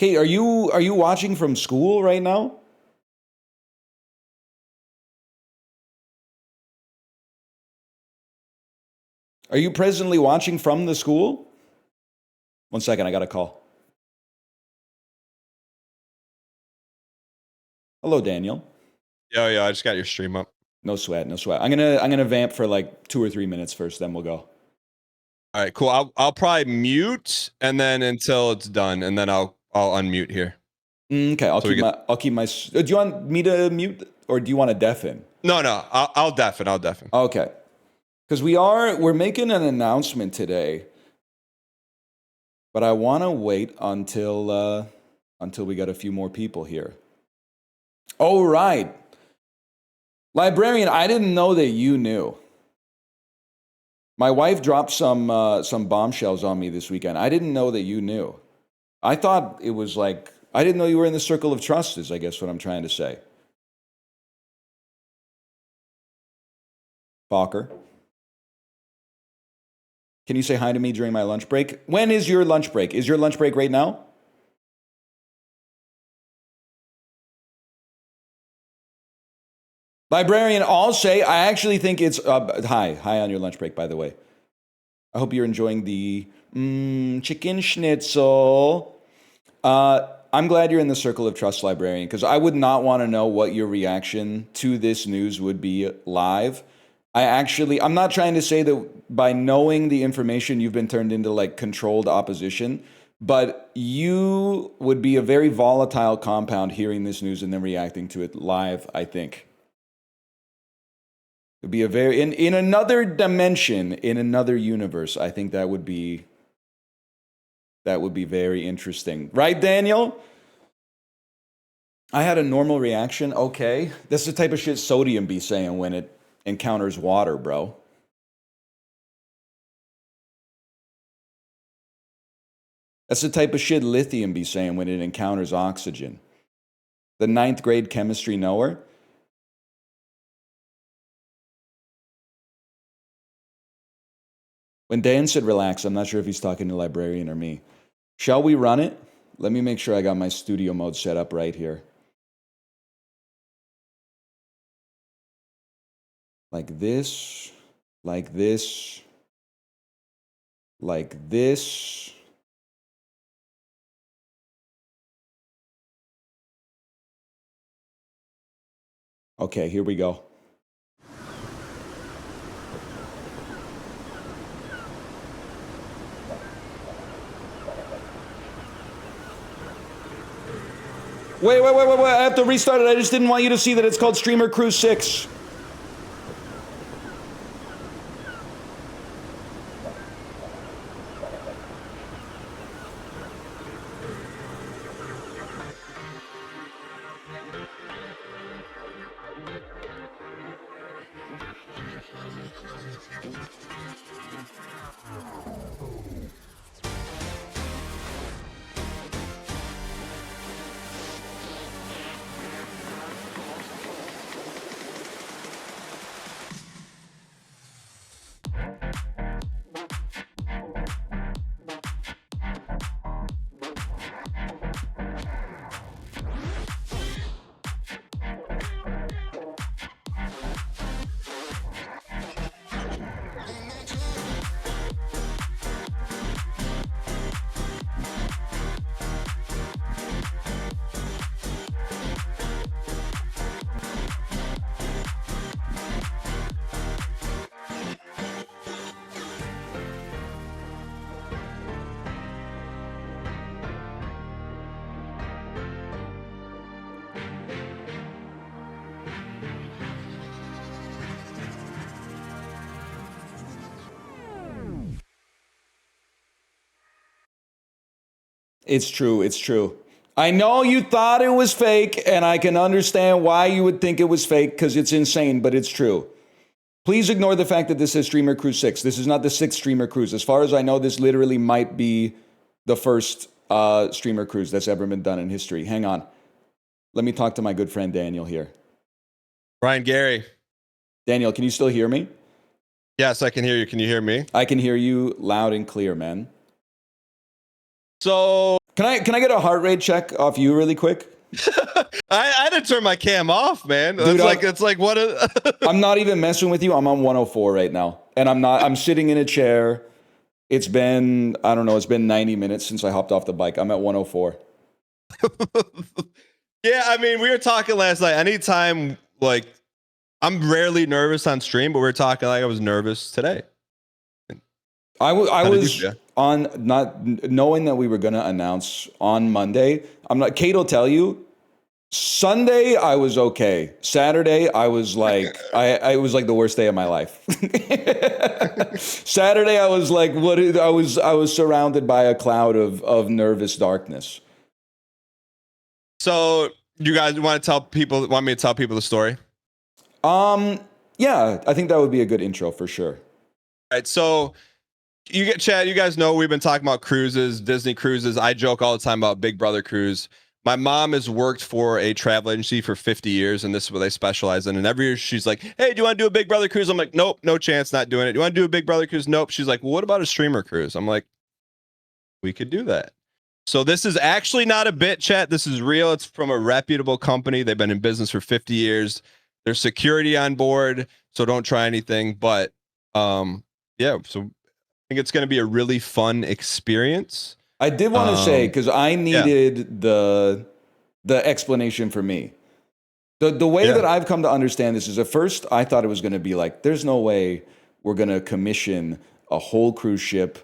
Kate, are you watching from school right now? Are you presently watching from the school? 1 second, I got a call. Hello, Daniel. Yo, I just got your stream up. No sweat, no sweat. I'm gonna vamp for like 2 or 3 minutes first, then we'll go. All right, cool. I'll probably mute and then until it's done, and then I'll unmute here. Okay, I'll keep my. Do you want me to mute or do you want to deafen? No, I'll deafen. Okay, because we're making an announcement today, but I want to wait until we got a few more people here. Oh right, librarian, I didn't know that you knew. My wife dropped some bombshells on me this weekend. I didn't know that you knew. I thought it was like, I didn't know you were in the circle of trust, is I guess what I'm trying to say. Fokker. Can you say hi to me during my lunch break? When is your lunch break? Is your lunch break right now? Librarian, I'll say, I actually think it's, hi on your lunch break, by the way. I hope you're enjoying the chicken schnitzel. I'm glad you're in the circle of trust, librarian, because I would not want to know what your reaction to this news would be live. I'm not trying to say that by knowing the information you've been turned into like controlled opposition, but you would be a very volatile compound hearing this news and then reacting to it live, I think. It'd be a very, in another dimension, in another universe, I think that would be very interesting. Right, Daniel? I had a normal reaction. Okay. That's the type of shit sodium be saying when it encounters water, bro. That's the type of shit lithium be saying when it encounters oxygen. The 9th grade chemistry knower. When Dan said relax, I'm not sure if he's talking to librarian or me. Shall we run it? Let me make sure I got my studio mode set up right here. Like this, like this, like this. Okay, here we go. Wait, I have to restart it. I just didn't want you to see that it's called Streamer Cruise 6. It's true, it's true. I know you thought it was fake, and I can understand why you would think it was fake, because it's insane, but it's true. Please ignore the fact that this is Streamer Cruise 6. This is not the 6th Streamer Cruise. As far as I know, this literally might be the first Streamer Cruise that's ever been done in history. Hang on. Let me talk to my good friend Daniel here. Brian Gary. Daniel, can you still hear me? Yes, I can hear you. Can you hear me? I can hear you loud and clear, man. So Can I get a heart rate check off you really quick? I had to turn my cam off, man. Dude, it's like what? I'm not even messing with you. I'm on 104 right now, and I'm sitting in a chair. It's been, I don't know, it's been 90 minutes since I hopped off the bike. I'm at 104. Yeah, I mean, we were talking last night. Anytime, like, I'm rarely nervous on stream, but we were talking like I was nervous today. I was on, not knowing that we were going to announce on Monday. Kate will tell you, Sunday I was okay. Saturday I was like, I was like the worst day of my life. Saturday I was like, I was surrounded by a cloud of nervous darkness. So you guys want me to tell people the story? Yeah, I think that would be a good intro for sure. All right, so Chad, you guys know we've been talking about cruises, Disney cruises. I joke all the time about Big Brother cruise. My mom has worked for a travel agency for 50 years, and this is what they specialize in. And every year she's like, hey, do you want to do a Big Brother cruise? I'm like, nope, no chance, not doing it. Do you want to do a Big Brother cruise? Nope. She's like, well, what about a streamer cruise? I'm like, we could do that. So this is actually not a bit, chat. This is real. It's from a reputable company. They've been in business for 50 years. There's security on board, so don't try anything. But yeah, so I think it's going to be a really fun experience. I did want to say, because I needed the explanation for me. The way that I've come to understand this is, at first I thought it was going to be like, there's no way we're going to commission a whole cruise ship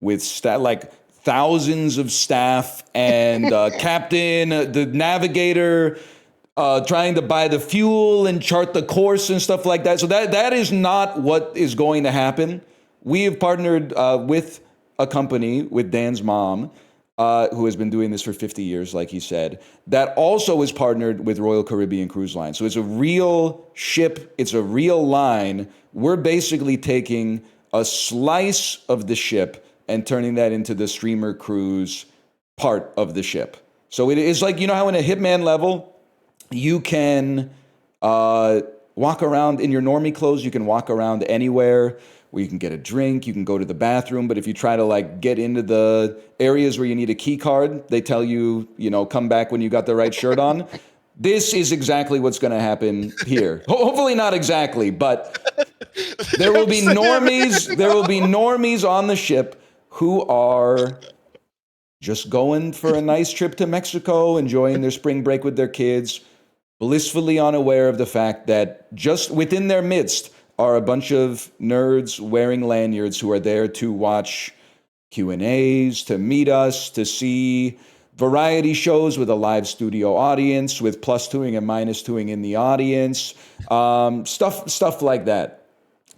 with like thousands of staff and captain, the navigator, trying to buy the fuel and chart the course and stuff like that. So that is not what is going to happen. We have partnered with a company, with Dan's mom, who has been doing this for 50 years, like he said, that also is partnered with Royal Caribbean Cruise Line. So it's a real ship. It's a real line. We're basically taking a slice of the ship and turning that into the streamer cruise part of the ship. So it is like, you know how in a Hitman level, you can walk around in your normie clothes, you can walk around anywhere where you can get a drink, you can go to the bathroom, but if you try to like get into the areas where you need a key card, they tell you, come back when you got the right shirt on. This is exactly what's going to happen here. Hopefully not exactly, but there will be normies. There will be normies on the ship who are just going for a nice trip to Mexico, enjoying their spring break with their kids, blissfully unaware of the fact that just within their midst are a bunch of nerds wearing lanyards who are there to watch Q&As, to meet us, to see variety shows with a live studio audience, with plus twoing and minus twoing in the audience, stuff like that.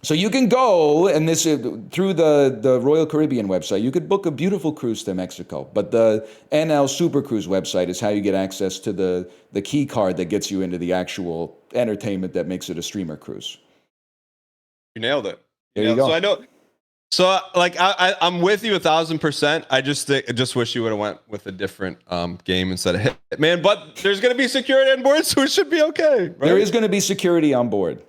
So you can go, and this is through the Royal Caribbean website, you could book a beautiful cruise to Mexico, but the NL Super Cruise website is how you get access to the key card that gets you into the actual entertainment that makes it a streamer cruise. You nailed it. There you go. So I know. So like I'm with you 1,000%. I just wish you would have went with a different game instead of Hitman. But there's going to be security on board, so it should be okay. Right? There is going to be security on board.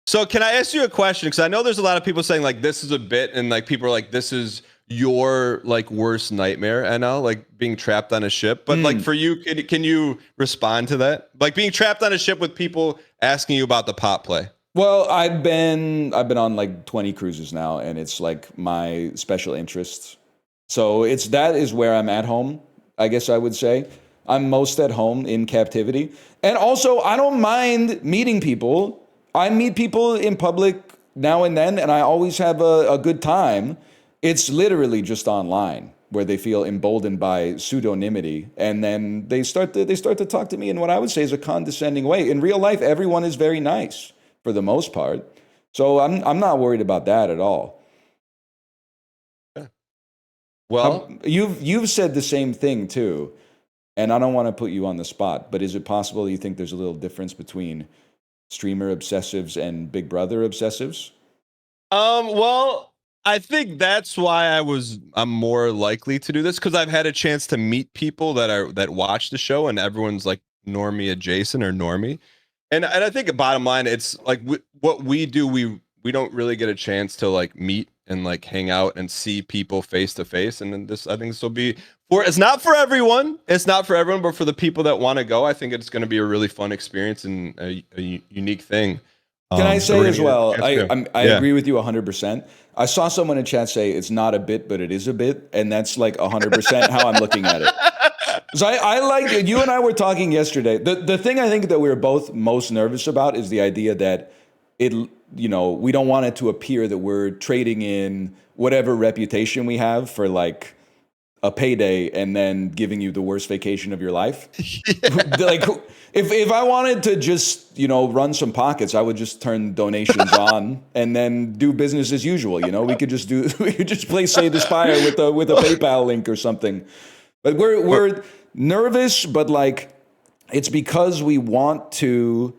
So can I ask you a question? Because I know there's a lot of people saying like this is a bit, and like people are like this is your like worst nightmare, NL, like being trapped on a ship. But like for you, can you respond to that? Like being trapped on a ship with people asking you about the pot play. Well, I've been on like 20 cruises now, and it's like my special interests. So that is where I'm at home, I guess I would say. I'm most at home in captivity. And also, I don't mind meeting people. I meet people in public now and then, and I always have a good time. It's literally just online where they feel emboldened by pseudonymity, and then they start to talk to me in what I would say is a condescending way. In real life, everyone is very nice, for the most part. So I'm not worried about that at all. Well, you've said the same thing too, and I don't want to put you on the spot, but is it possible you think there's a little difference between streamer obsessives and Big Brother obsessives? Well, I think that's why I'm more likely to do this, because I've had a chance to meet people that watch the show, and everyone's like normie adjacent or normie. And I think bottom line, it's like what we do, we don't really get a chance to like meet and like hang out and see people face to face. And then I think this will be It's not for everyone. It's not for everyone, but for the people that want to go, I think it's going to be a really fun experience and a unique thing. Can I say as well, I Yeah. agree with you 100%. I saw someone in chat say it's not a bit, but it is a bit. And that's like 100% how I'm looking at it. So I like it. You and I were talking yesterday. The thing I think that we were both most nervous about is the idea that we don't want it to appear that we're trading in whatever reputation we have for like a payday and then giving you the worst vacation of your life. Like if I wanted to just, run some pockets, I would just turn donations on and then do business as usual. We could just play Say the Spire with a PayPal link or something. But we're nervous, but like it's because we want to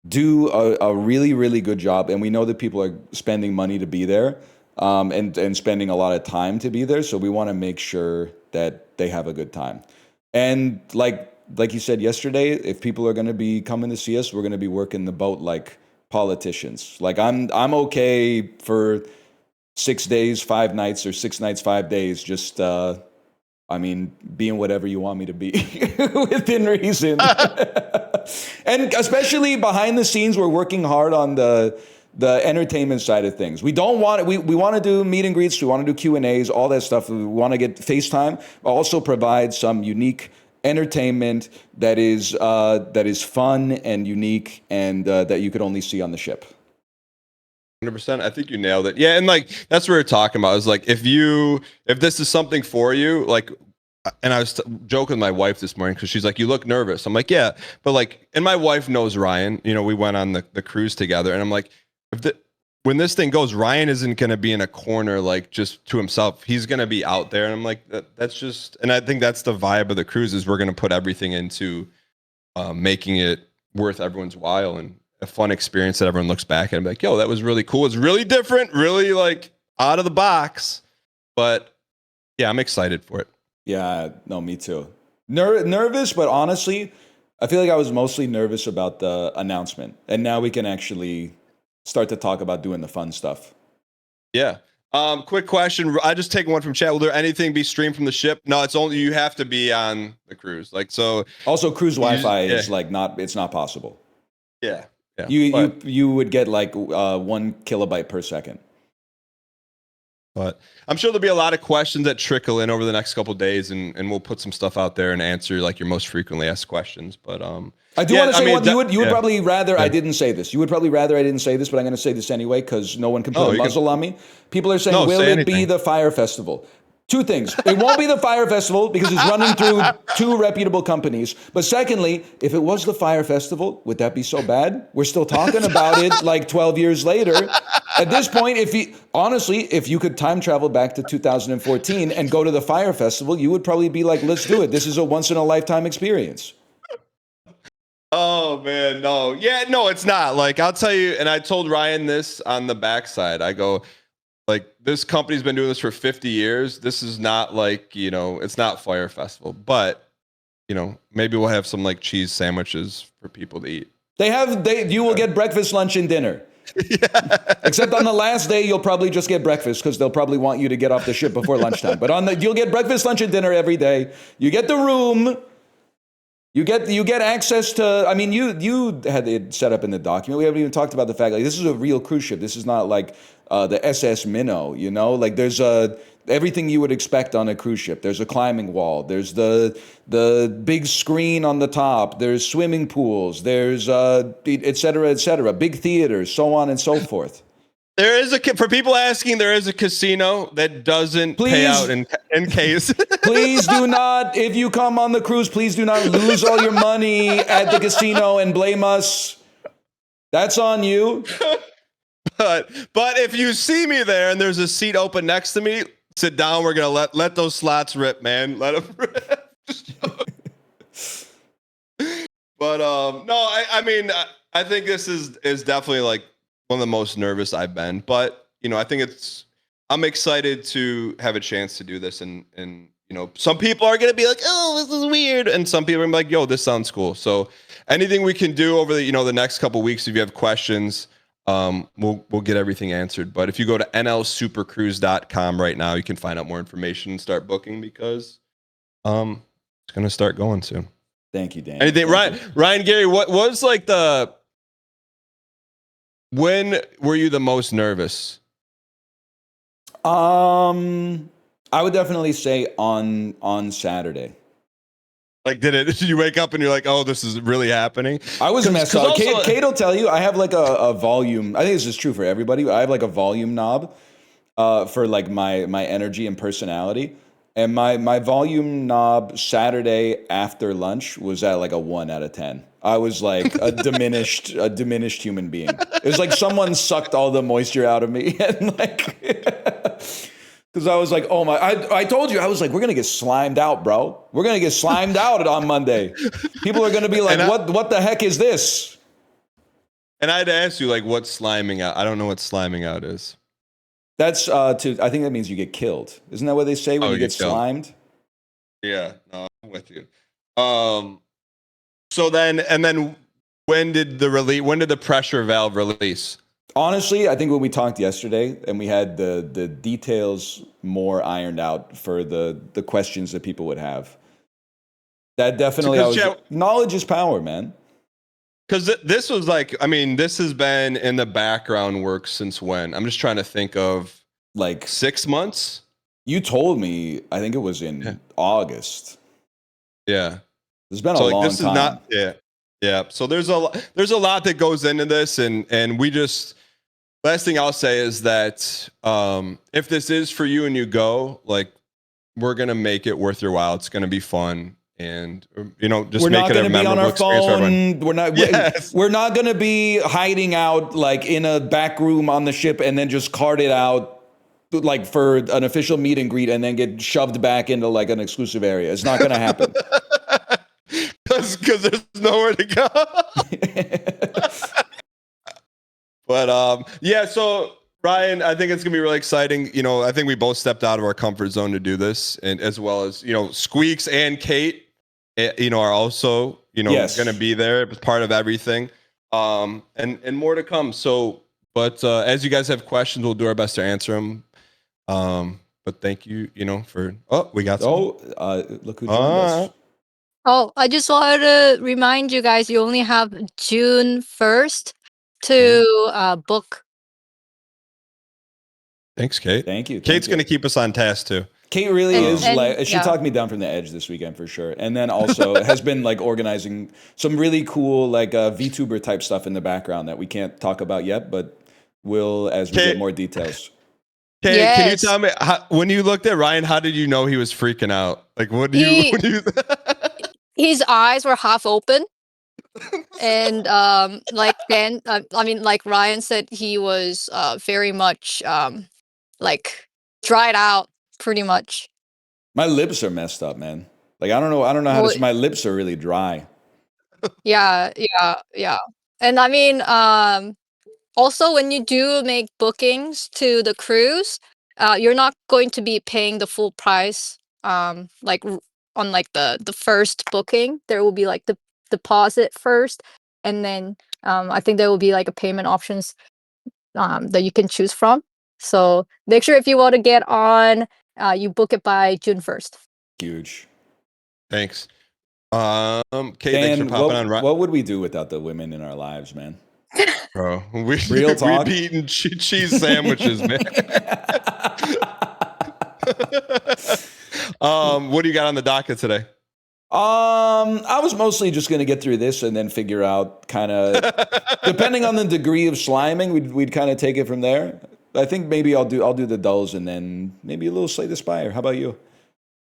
do a really, really good job, and we know that people are spending money to be there, and spending a lot of time to be there. So we want to make sure that they have a good time. And like you said yesterday, if people are going to be coming to see us, we're going to be working the boat like politicians. Like I'm okay for 6 days, 5 nights, or 6 nights, 5 days. Just being whatever you want me to be within reason. And especially behind the scenes, we're working hard on the entertainment side of things. We don't want we want to do meet and greets, we want to do Q&As, all that stuff. We want to get FaceTime, but also provide some unique entertainment that is fun and unique and that you could only see on the ship. 100%. I think you nailed it. Yeah, and like that's what we we're talking about. Is like if this is something for you, like, and I was joking with my wife this morning because she's like, "You look nervous." I'm like, "Yeah," but like, and my wife knows Ryan. We went on the cruise together, and I'm like, when this thing goes, Ryan isn't going to be in a corner like just to himself. He's going to be out there, and I'm like, that's just, and I think that's the vibe of the cruise is we're going to put everything into making it worth everyone's while and a fun experience that everyone looks back at and be like, yo, that was really cool. It's really different, really like out of the box. But yeah, I'm excited for it. Yeah, no, me too. Nervous, but honestly, I feel like I was mostly nervous about the announcement. And now we can actually start to talk about doing the fun stuff. Yeah. Quick question. I just take one from chat. Will there anything be streamed from the ship? No, it's only you have to be on the cruise. Like so. Also, cruise Wi-Fi is like it's not possible. Yeah. Yeah, you would get like 1 kilobyte per second. But I'm sure there'll be a lot of questions that trickle in over the next couple of days, and we'll put some stuff out there and answer like your most frequently asked questions. But I do want to say you would probably rather I didn't say this. You would probably rather I didn't say this, but I'm going to say this anyway because no one can put a muzzle on me. People are saying, will it be the Fire Festival? 2 things. It won't be the Fire Festival because it's running through 2 reputable companies. But secondly, if it was the Fire Festival, would that be so bad? We're still talking about it like 12 years later. At this point, if you could time travel back to 2014 and go to the Fire Festival, you would probably be like, let's do it. This is a once in a lifetime experience. Oh man, no. Yeah, no, it's not. Like I'll tell you, and I told Ryan this on the backside. I go, like, this company's been doing this for 50 years. This is not like, it's not Fire Festival, but, maybe we'll have some like cheese sandwiches for people to eat. You will get breakfast, lunch, and dinner. Yeah. Except on the last day, you'll probably just get breakfast because they'll probably want you to get off the ship before lunchtime. But you'll get breakfast, lunch, and dinner every day. You get the room. You get access to. I mean, you had it set up in the document. We haven't even talked about the fact like this is a real cruise ship. This is not like the SS Minnow. Like there's everything you would expect on a cruise ship. There's a climbing wall. There's the big screen on the top. There's swimming pools. There's et cetera, big theaters, so on and so forth. There is for people asking, there is a casino that doesn't pay out in case. Please do not, if you come on the cruise, please do not lose all your money at the casino and blame us. That's on you. But if you see me there and there's a seat open next to me, sit down. We're gonna let those slots rip, man. Let them rip. But no, I mean, I think this is definitely like one of the most nervous I've been. But I think I'm excited to have a chance to do this, and some people are gonna be like, oh, this is weird, and some people are gonna be like, yo, this sounds cool. So anything we can do over the next couple of weeks, if you have questions. We'll get everything answered. But if you go to nlsupercruise.com right now, you can find out more information and start booking because It's gonna start going soon. Thank you, Dan. Anything, Ryan, Gary, what was like when were you the most nervous? I would definitely say on Saturday. Like, did you wake up and you're like, oh, this is really happening? I was messed up. Kate will tell you, I have like a volume. I think this is true for everybody. I have like a volume knob for like my energy and personality. And my volume knob Saturday after lunch was at like a 1 out of 10. I was like a diminished human being. It was like someone sucked all the moisture out of me, and like, because I was like, oh my! I told you, I was like, we're gonna get slimed out, bro. We're gonna get slimed out on Monday. People are gonna be like, what the heck is this? And I had to ask you, like, what's sliming out? I don't know what sliming out is. That's I think that means you get killed. Isn't that what they say when you get slimed? Yeah, no, I'm with you. So then when did the pressure valve release? Honestly, I think when we talked yesterday and we had the details more ironed out for the questions that people would have. That definitely knowledge is power, man. Because this was like, I mean, this has been in the background work since when? I'm just trying to think of like 6 months. You told me, I think it was in August. Yeah. It's been a long time. Yeah. So there's a lot that goes into this, and we just, last thing I'll say is that if this is for you and you go, like, we're gonna make it worth your while. It's gonna be fun. And just make it a memorable experience for everyone. We're not going to be hiding out like in a back room on the ship and then just carted out like for an official meet and greet and then get shoved back into like an exclusive area. It's not going to happen. Because there's nowhere to go. But so Ryan, I think it's gonna be really exciting. I think we both stepped out of our comfort zone to do this, and as well as Squeaks and Kate, are also going to be there as part of everything, and more to come. So, but as you guys have questions, we'll do our best to answer them. But thank you, for we got some. Look who joined us. I just wanted to remind you guys, you only have June 1st to book. Thanks, Kate. Thank you. Kate's going to keep us on task too. Kate really is like, she talked me down from the edge this weekend for sure. And then also has been like organizing some really cool like VTuber type stuff in the background that we can't talk about yet, but will as we get more details. Kate, can you tell me when you looked at Ryan, how did you know he was freaking out? Like, what do you? His eyes were half open, and like Ryan said, he was very much like dried out. Pretty much. My lips are messed up, man. Like I don't know how to. My lips are really dry. Yeah. And I mean, also when you do make bookings to the cruise, you're not going to be paying the full price. Like on like the first booking, there will be like the deposit first, and then I think there will be like a payment options that you can choose from. So make sure if you want to get on. You book it by June 1st. Huge. Thanks. Kate, thanks for popping on. What would we do without the women in our lives, man? Bro, real talk. We'd be eating cheese sandwiches, man. What do you got on the docket today? I was mostly just going to get through this and then figure out kind of, depending on the degree of sliming, we'd kind of take it from there. I think maybe I'll do the dulls and then maybe a little Slay the Spire. How about you?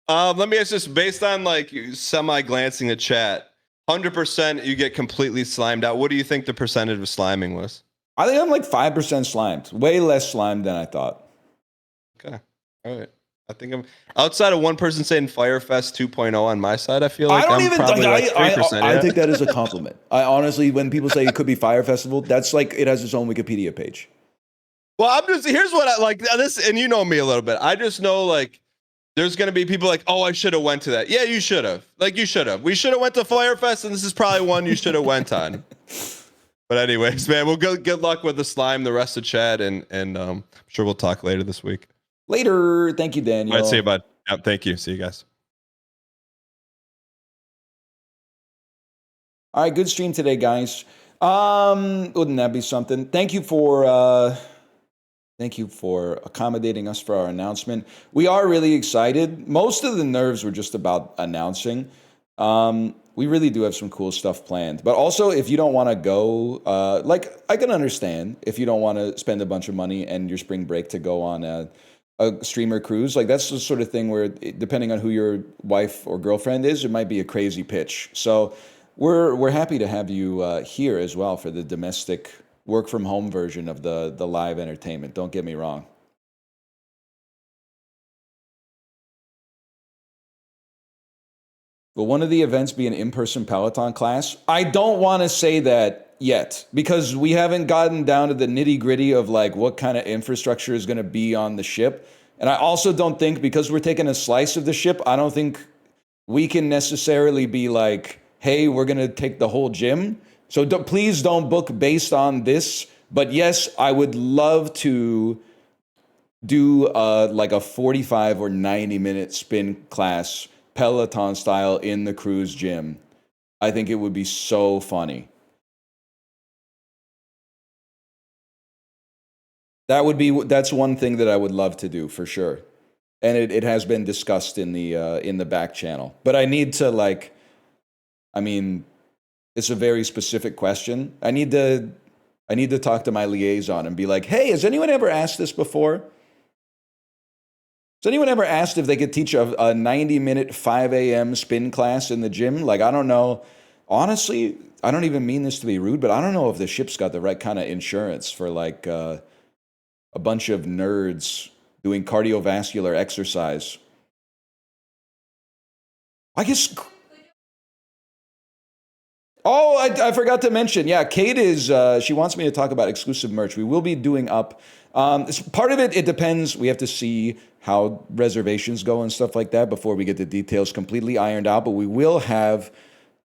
Let me ask this, based on like semi-glancing at chat, 100% you get completely slimed out. What do you think the percentage of sliming was? I think I'm like 5% slimed. Way less slimed than I thought. Okay. All right. I think I'm outside of one person saying Firefest 2.0 on my side. I feel like I'm probably like 3%. I think that is a compliment. I honestly, when people say it could be Fire Festival, that's like it has its own Wikipedia page. Well, here's what I like this, and you know me a little bit. I just know like there's gonna be people like, oh, I should have went to that. Yeah, you should have. Like you should have. We should have went to Firefest, and this is probably one you should have went on. But anyways, man, we'll go. Good luck with the slime, the rest of chat, and I'm sure we'll talk later this week. Later. Thank you, Daniel. All right, see you, bud. Yep, thank you. See you guys. All right, good stream today, guys. Wouldn't that be something? Thank you for accommodating us for our announcement. We are really excited. Most of the nerves were just about announcing. We really do have some cool stuff planned. But also, if you don't want to go, like I can understand if you don't want to spend a bunch of money and your spring break to go on a streamer cruise. Like that's the sort of thing where, depending on who your wife or girlfriend is, it might be a crazy pitch. So we're happy to have you here as well for the domestic work from home version of the live entertainment. Don't get me wrong. Will one of the events be an in-person Peloton class? I don't want to say that yet because we haven't gotten down to the nitty-gritty of like what kind of infrastructure is going to be on the ship. And I also don't think, because we're taking a slice of the ship, I don't think we can necessarily be like, hey, we're going to take the whole gym. So please don't book based on this. But yes, I would love to do like a 45 or 90-minute spin class, Peloton style, in the cruise gym. I think it would be so funny. That's one thing that I would love to do for sure. And it has been discussed in the back channel. But I need to like, I mean, it's a very specific question. I need to talk to my liaison and be like, hey, has anyone ever asked this before? Has anyone ever asked if they could teach a 90-minute 5 a.m. spin class in the gym? Like, I don't know. Honestly, I don't even mean this to be rude, but I don't know if the ship's got the right kind of insurance for like a bunch of nerds doing cardiovascular exercise. I guess. Oh, I forgot to mention. Yeah, Kate is. She wants me to talk about exclusive merch. We will be doing up. Part of it, it depends. We have to see how reservations go and stuff like that before we get the details completely ironed out. But we will have,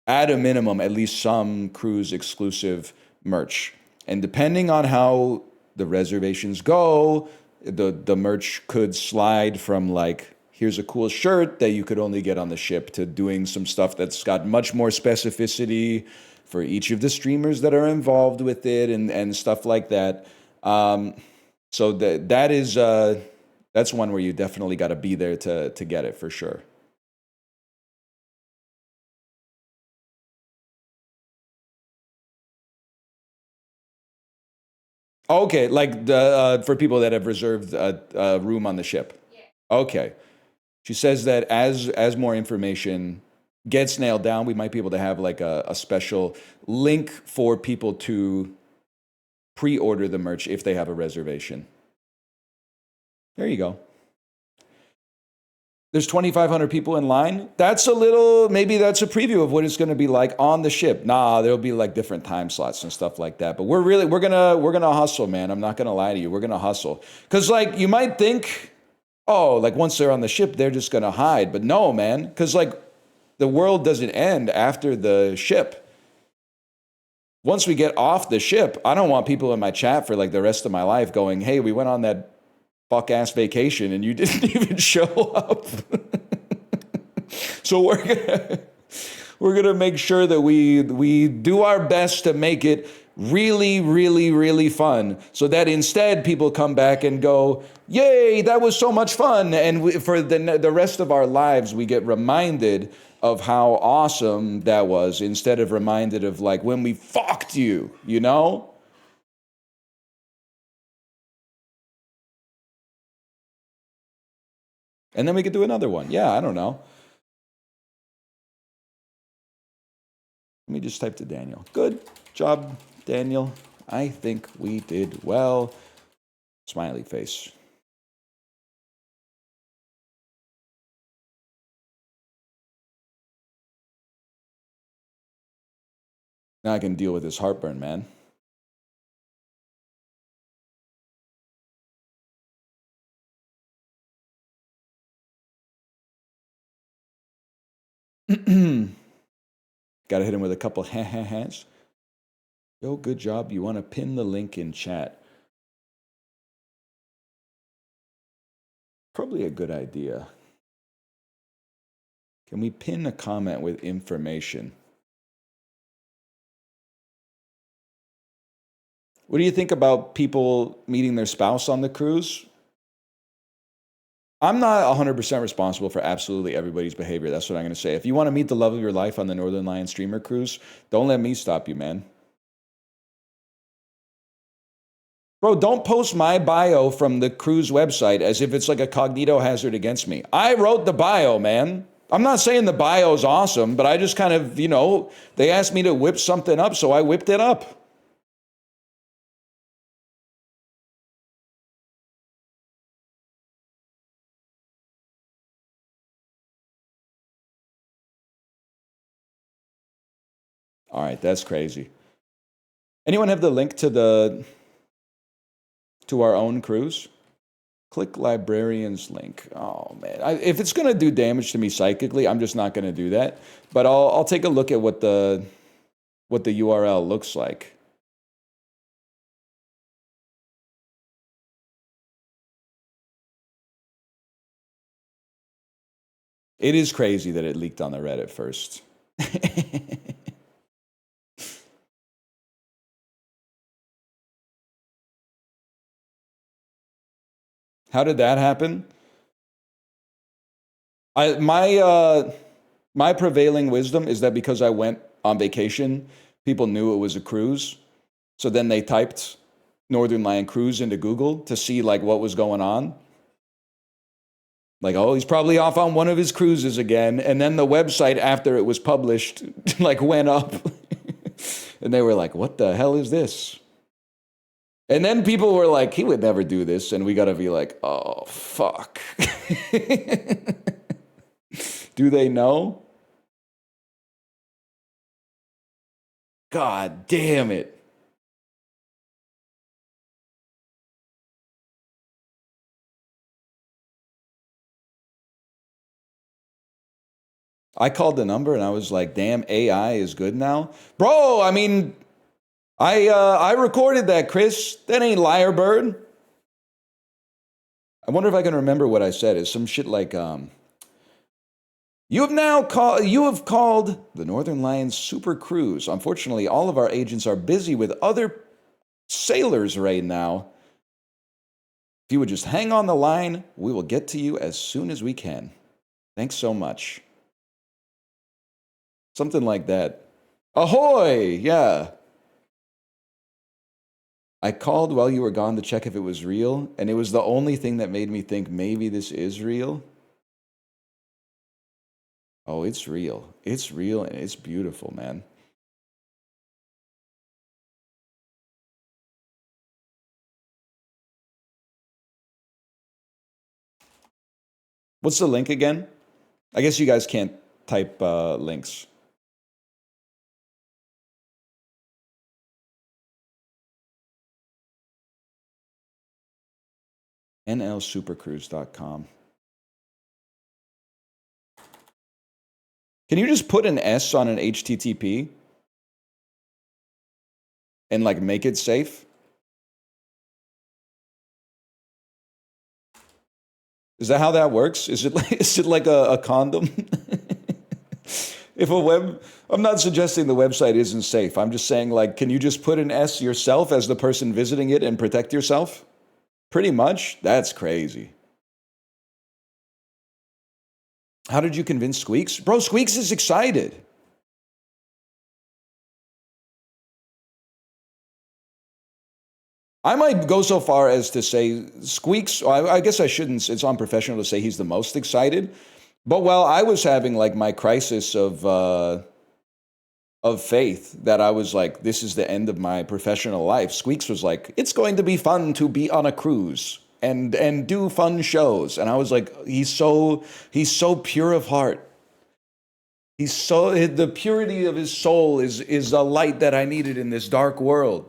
at a minimum, at least some cruise exclusive merch. And depending on how the reservations go, the merch could slide from like, here's a cool shirt that you could only get on the ship, to doing some stuff that's got much more specificity for each of the streamers that are involved with it and stuff like that. So that's one where you definitely got to be there to get it for sure. Okay, like for people that have reserved a room on the ship. Yeah. Okay. She says that as more information gets nailed down, we might be able to have like a special link for people to pre-order the merch if they have a reservation. There you go. There's 2,500 people in line. Maybe that's a preview of what it's going to be like on the ship. Nah, there'll be like different time slots and stuff like that. But we're gonna hustle, man. I'm not gonna lie to you. We're gonna hustle. Cause like you might think, oh, like once they're on the ship, they're just gonna hide. But no, man. Cause like the world doesn't end after the ship. Once we get off the ship, I don't want people in my chat for like the rest of my life going, hey, we went on that fuck-ass vacation and you didn't even show up. So we're gonna make sure that we do our best to make it really, really, really fun, so that instead people come back and go, yay, that was so much fun. And for the rest of our lives, we get reminded of how awesome that was, instead of reminded of like when we fucked you, you know? And then we could do another one. Yeah, I don't know. Let me just type to Daniel. Good job, Daniel. I think we did well. Smiley face. Now I can deal with this heartburn, man. Got to hit him with a couple hands. Yo, good job. You want to pin the link in chat? Probably a good idea. Can we pin a comment with information? What do you think about people meeting their spouse on the cruise? I'm not 100% responsible for absolutely everybody's behavior. That's what I'm going to say. If you want to meet the love of your life on the Northernlion streamer cruise, don't let me stop you, man. Bro, don't post my bio from the cruise website as if it's like a cognito hazard against me. I wrote the bio, man. I'm not saying the bio is awesome, but I just kind of, you know, they asked me to whip something up, so I whipped it up. All right, that's crazy. Anyone have the link to our own cruise? Click librarian's link. Oh man, if it's gonna do damage to me psychically, I'm just not gonna do that. But I'll take a look at what the URL looks like. It is crazy that it leaked on the Reddit first. How did that happen? My prevailing wisdom is that because I went on vacation, people knew it was a cruise. So then they typed Northernlion cruise into Google to see like what was going on. Like, oh, he's probably off on one of his cruises again. And then the website after it was published like went up. And they were like, what the hell is this? And then people were like, he would never do this. And we got to be like, oh, fuck. Do they know? God damn it. I called the number and I was like, damn, AI is good now. Bro, I mean, I recorded that, Chris. That ain't liar bird. I wonder if I can remember what I said. It's some shit like, you have called the Northernlion Super Cruise. Unfortunately, all of our agents are busy with other sailors right now. If you would just hang on the line, we will get to you as soon as we can. Thanks so much. Something like that. Ahoy! Yeah. I called while you were gone to check if it was real, and it was the only thing that made me think maybe this is real. Oh, it's real. It's real and it's beautiful, man. What's the link again? I guess you guys can't type links. nlsupercruise.com. Can you just put an S on an HTTP and like make it safe? Is that how that works? Is it like a condom? I'm not suggesting the website isn't safe. I'm just saying, like, can you just put an S yourself as the person visiting it and protect yourself? Pretty much. That's crazy. How did you convince Squeaks? Bro, Squeaks is excited. I might go so far as to say Squeaks, I guess I shouldn't, it's unprofessional to say he's the most excited. But while I was having like my crisis of faith that I was like, this is the end of my professional life, Squeaks was like, it's going to be fun to be on a cruise and do fun shows. And I was like, he's so pure of heart. The purity of his soul is a light that I needed in this dark world.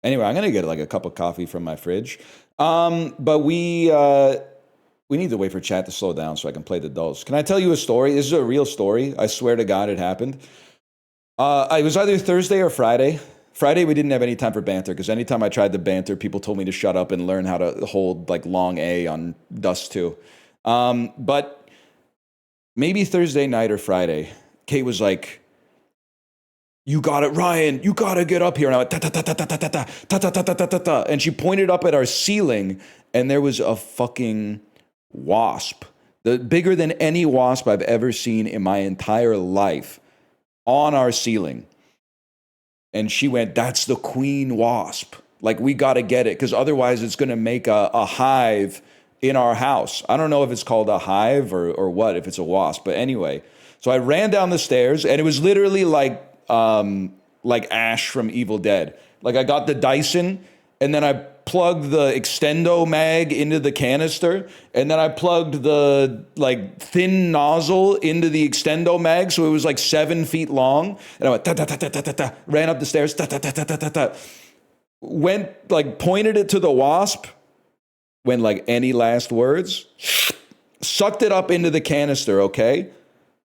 Anyway, I'm gonna get like a cup of coffee from my fridge. But we need to wait for chat to slow down so I can play the dulls. Can I tell you a story? This is a real story. I swear to God it happened. It was either Thursday or Friday. Friday we didn't have any time for banter because anytime I tried to banter, people told me to shut up and learn how to hold like long A on Dust 2. But maybe Thursday night or Friday, Kate was like, "You got it, Ryan. You got to get up here." And I went, ta ta ta ta ta ta ta ta ta ta ta ta ta ta. And she pointed up at our ceiling, and there was a fucking wasp, bigger than any wasp I've ever seen in my entire life, on our ceiling. And she went, "That's the queen wasp. Like, we got to get it because otherwise it's going to make a hive in our house." I don't know if it's called a hive or what, if it's a wasp. But anyway, so I ran down the stairs, and it was literally like Ash from Evil Dead. Like, I got the Dyson, and then I plugged the extendo mag into the canister, and then I plugged the like thin nozzle into the extendo mag, so it was like 7 feet long. And I went ta ta ta ta ta ta ta, ran up the stairs, ta ta ta ta ta ta ta, went like pointed it to the wasp, went like, "Any last words?" Sucked it up into the canister. Okay,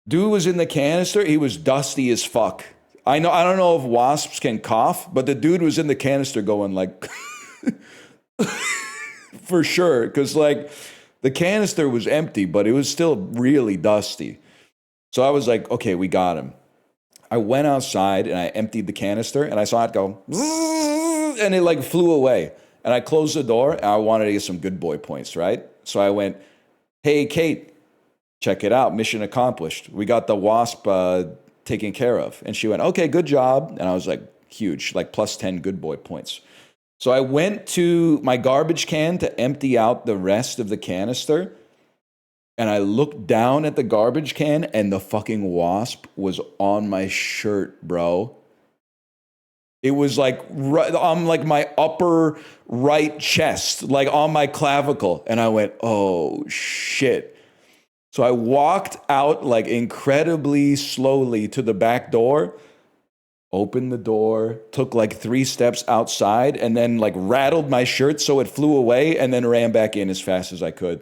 dude was in the canister. He was dusty as fuck. I don't know if wasps can cough, but the dude was in the canister going like. For sure, because like the canister was empty, but it was still really dusty. So I was like, okay, we got him. I went outside and I emptied the canister and I saw it go, and it like flew away. And I closed the door and I wanted to get some good boy points, right? So I went, "Hey, Kate, check it out. Mission accomplished. We got the wasp taken care of." And she went, "Okay, good job." And I was like, huge, like plus 10 good boy points. So I went to my garbage can to empty out the rest of the canister, and I looked down at the garbage can, and the fucking wasp was on my shirt, bro. It was like right on like my upper right chest, like on my clavicle, and I went, "Oh shit." So I walked out like incredibly slowly to the back door, opened the door, took like 3 steps outside, and then like rattled my shirt so it flew away, and then ran back in as fast as I could.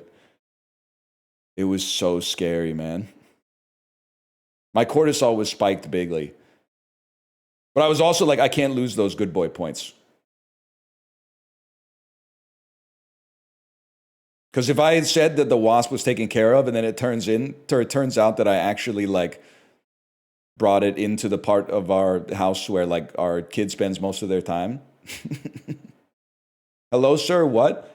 It was so scary, man. My cortisol was spiked bigly. But I was also like, I can't lose those good boy points. Because if I had said that the wasp was taken care of, and then it turns out that I actually like brought it into the part of our house where like our kid spends most of their time. Hello, sir. What?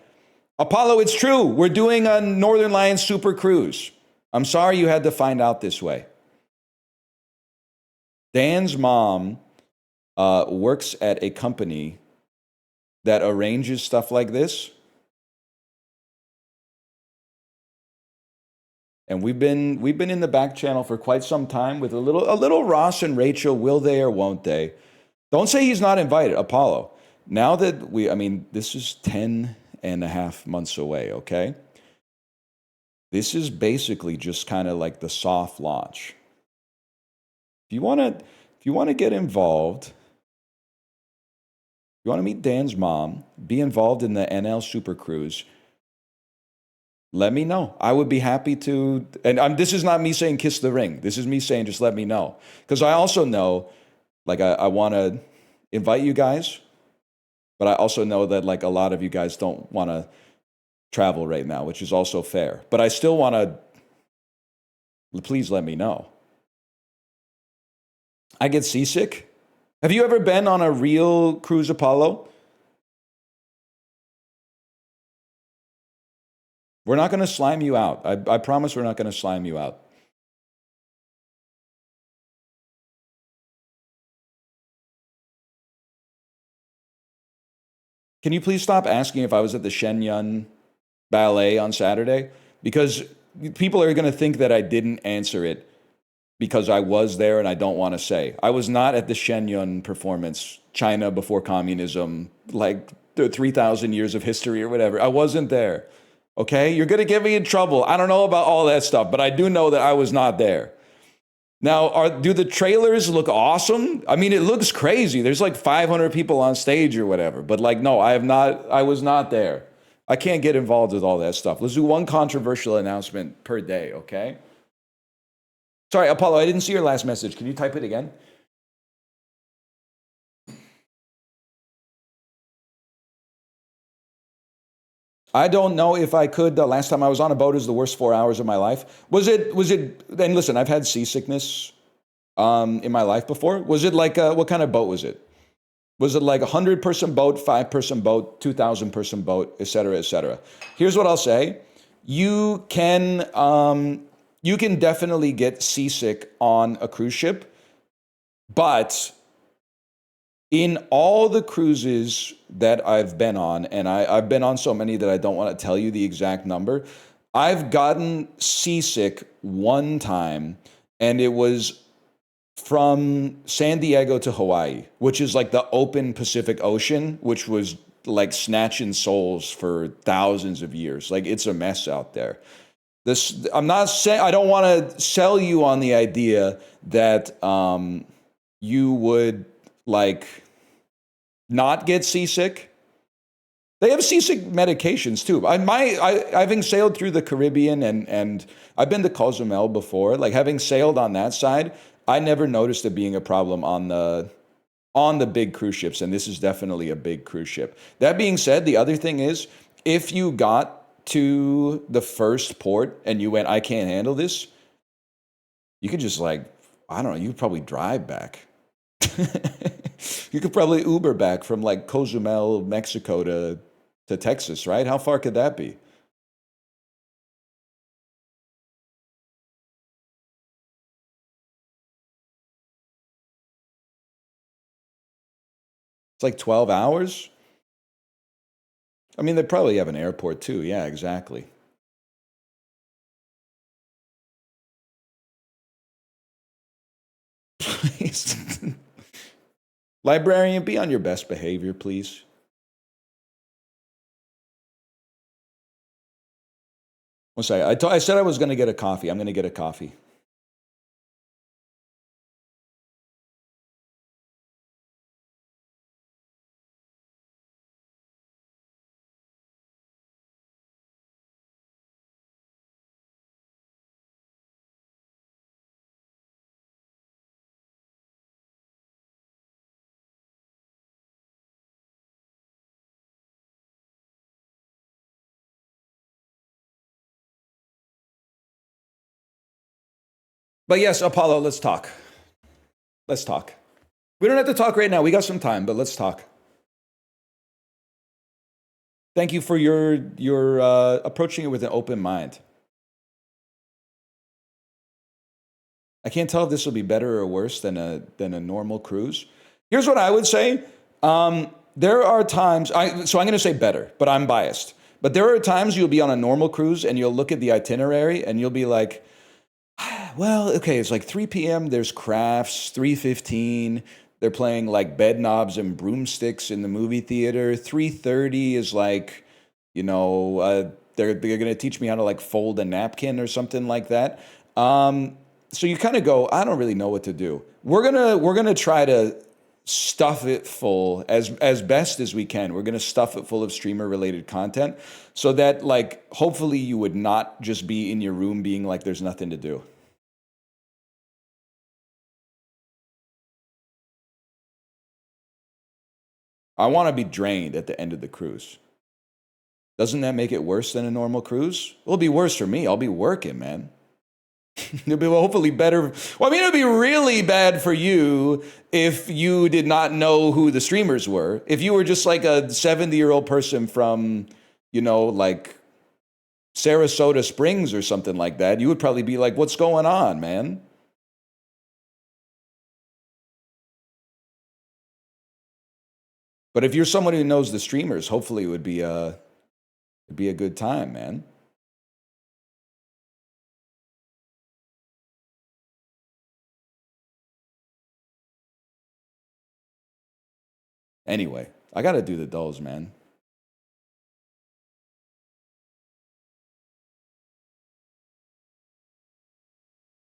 Apollo, it's true. We're doing a Northernlion super cruise. I'm sorry you had to find out this way. Dan's mom works at a company that arranges stuff like this. And we've been in the back channel for quite some time with a little Ross and Rachel. Will they or won't they? Don't say he's not invited, Apollo. Now that this is 10 and a half months away, okay? This is basically just kind of like the soft launch. If you want to get involved, if you want to meet Dan's mom, be involved in the NL Super Cruise, let me know. I would be happy to. And this is not me saying kiss the ring. This is me saying just let me know. Because I also know, like, I want to invite you guys, but I also know that, like, a lot of you guys don't want to travel right now, which is also fair. But I still want to, please let me know. I get seasick. Have you ever been on a real cruise, Apollo? We're not going to slime you out. I promise we're not going to slime you out. Can you please stop asking if I was at the Shenyun Ballet on Saturday? Because people are going to think that I didn't answer it because I was there and I don't want to say. I was not at the Shenyun performance, China before communism, like the 3,000 years of history or whatever. I wasn't there. Okay? You're going to get me in trouble. I don't know about all that stuff, but I do know that I was not there. Now, do the trailers look awesome? I mean, it looks crazy. There's like 500 people on stage or whatever. But like, no, I was not there. I can't get involved with all that stuff. Let's do one controversial announcement per day, okay? Sorry, Apollo, I didn't see your last message. Can you type it again? I don't know if I could. The last time I was on a boat is the worst 4 hours of my life. Was it, and listen, I've had seasickness in my life before. Was it like, what kind of boat was it? Was it like a 100-person boat, 5-person boat, 2,000-person boat, et cetera, et cetera? Here's what I'll say. You can definitely get seasick on a cruise ship, but in all the cruises that I've been on, and I've been on so many that I don't want to tell you the exact number, I've gotten seasick one time, and it was from San Diego to Hawaii, which is like the open Pacific Ocean, which was like snatching souls for thousands of years. Like, it's a mess out there. I'm not saying, I don't want to sell you on the idea that you would like not get seasick. They have seasick medications too. Having sailed through the Caribbean and I've been to Cozumel before, like having sailed on that side, I never noticed it being a problem on the big cruise ships, and this is definitely a big cruise ship. That being said, the other thing is, if you got to the first port and you went, I can't handle this, you could just like, I don't know, you could probably drive back. You could probably Uber back from like Cozumel, Mexico to Texas, right? How far could that be? It's like 12 hours. I mean, they probably have an airport too. Yeah, exactly. Please. Librarian, be on your best behavior, please. One second. I said I was going to get a coffee. I'm going to get a coffee. But yes, Apollo, let's talk. Let's talk. We don't have to talk right now. We got some time, but let's talk. Thank you for your approaching it with an open mind. I can't tell if this will be better or worse than a normal cruise. Here's what I would say. There are times, so I'm going to say better, but I'm biased. But there are times you'll be on a normal cruise and you'll look at the itinerary and you'll be like, well, okay, it's like 3 p.m. There's crafts, 3:15. They're playing like bed knobs and broomsticks in the movie theater. 3:30 is like, they're going to teach me how to like fold a napkin or something like that. So you kind of go, I don't really know what to do. We're gonna try to stuff it full as best as we can. We're gonna stuff it full of streamer related content so that like hopefully you would not just be in your room being like there's nothing to do. I want to be drained at the end of the cruise. Doesn't that make it worse than a normal cruise? It'll be worse for me. I'll be working, man. It'll be hopefully better. Well, I mean, it'd be really bad for you if you did not know who the streamers were. If you were just like a 70-year-old person from, like Sarasota Springs or something like that, you would probably be like, what's going on, man? But if you're someone who knows the streamers, hopefully it'd be a good time, man. Anyway, I got to do the dolls, man.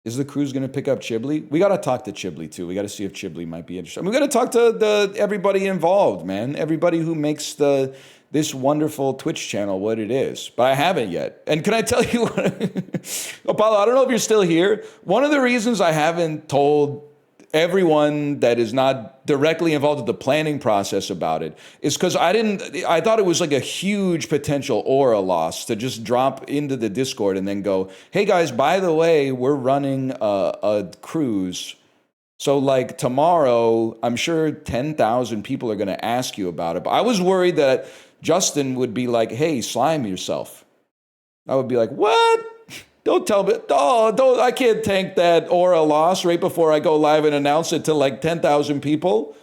Is the cruise going to pick up Chiblee? We got to talk to Chiblee too. We got to see if Chiblee might be interested. We got to talk to everybody involved, man. Everybody who makes this wonderful Twitch channel what it is. But I haven't yet. And can I tell you what? Apollo, I don't know if you're still here. One of the reasons I haven't told everyone that is not directly involved with the planning process about it is because I thought it was like a huge potential aura loss to just drop into the Discord and then go, hey guys, by the way, we're running a cruise. So like tomorrow, I'm sure 10,000 people are going to ask you about it. But I was worried that Justin would be like, hey, slime yourself. I would be like, what? Don't tell me. Oh, don't. I can't tank that aura loss right before I go live and announce it to like 10,000 people.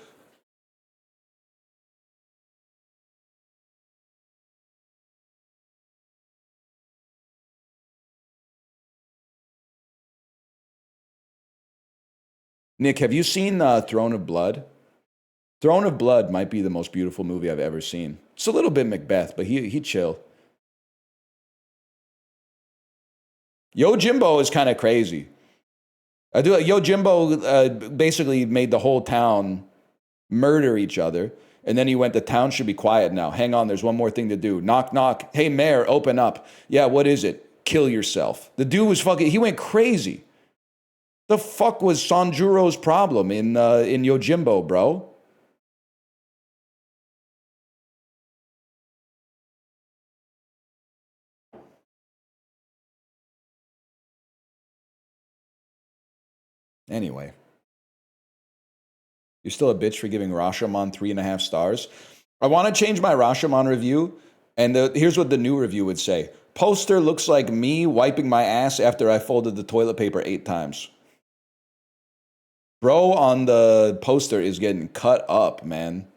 Nick, have you seen Throne of Blood? Throne of Blood might be the most beautiful movie I've ever seen. It's a little bit Macbeth, but he chill. Yojimbo is kind of crazy. Yojimbo basically made the whole town murder each other, and then he went, the town should be quiet now. Hang on, there's one more thing to do. Knock, knock. Hey, mayor, open up. Yeah, what is it? Kill yourself. The dude was fucking, he went crazy. The fuck was Sanjuro's problem in Yojimbo, bro? Anyway. You're still a bitch for giving Rashomon 3.5 stars. I want to change my Rashomon review, and here's what the new review would say. Poster looks like me wiping my ass after I folded the toilet paper 8 times. Bro on the poster is getting cut up, man.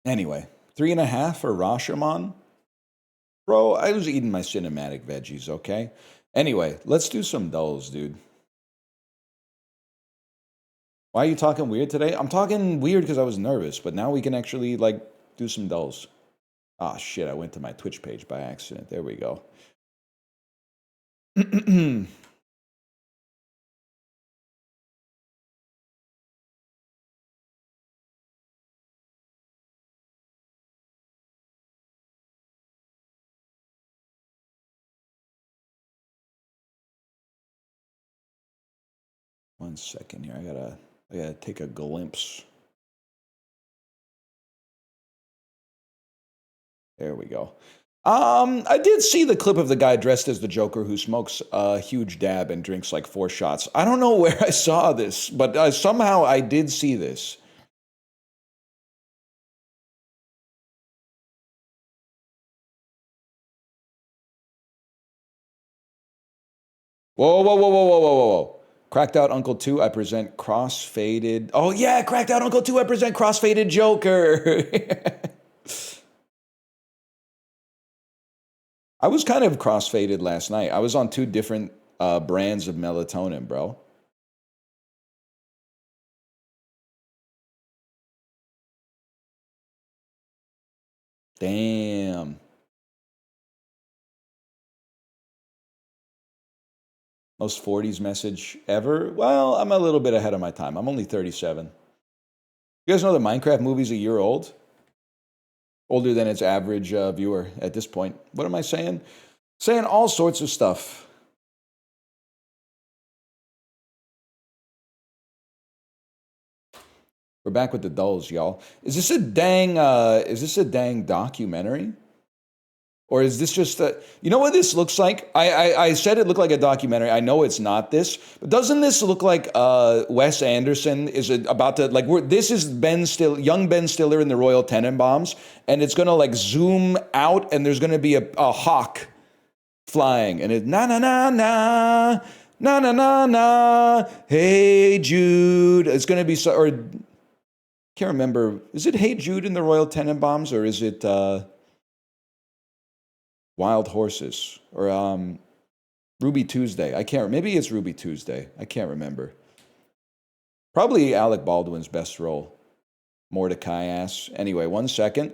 Anyway, 3.5 for Rashomon? Bro, I was eating my cinematic veggies, okay? Anyway, let's do some dulls, dude. Why are you talking weird today? I'm talking weird because I was nervous, but now we can actually, like, do some dulls. Ah, shit, I went to my Twitch page by accident. There we go. 1 second here. I gotta take a glimpse. There we go. I did see the clip of the guy dressed as the Joker who smokes a huge dab and drinks like 4 shots. I don't know where I saw this, but somehow I did see this. Whoa, whoa, whoa, whoa, whoa, whoa, whoa. Cracked Out Uncle 2, I present cross-faded. Oh, yeah, Cracked Out Uncle 2, I present cross-faded Joker. I was kind of cross-faded last night. I was on 2 different brands of melatonin, bro. Damn. Most 40s message ever? Well, I'm a little bit ahead of my time. I'm only 37. You guys know the Minecraft movie's a year old? Older than its average viewer at this point. What am I saying? Saying all sorts of stuff. We're back with the dulls, y'all. Is this a dang documentary? Or is this just a, you know what this looks like? I said it looked like a documentary. I know it's not this, but doesn't this look like Wes Anderson is about to, like, this is young Ben Stiller in the Royal Tenenbaums, and it's gonna like zoom out, and there's gonna be a hawk flying, and it's na na na na na na na na. Hey Jude, it's gonna be or can't remember. Is it Hey Jude in the Royal Tenenbaums, or is it? Wild Horses or Ruby Tuesday. I can't. Maybe it's Ruby Tuesday. I can't remember. Probably Alec Baldwin's best role. Mordecai ass. Anyway, 1 second.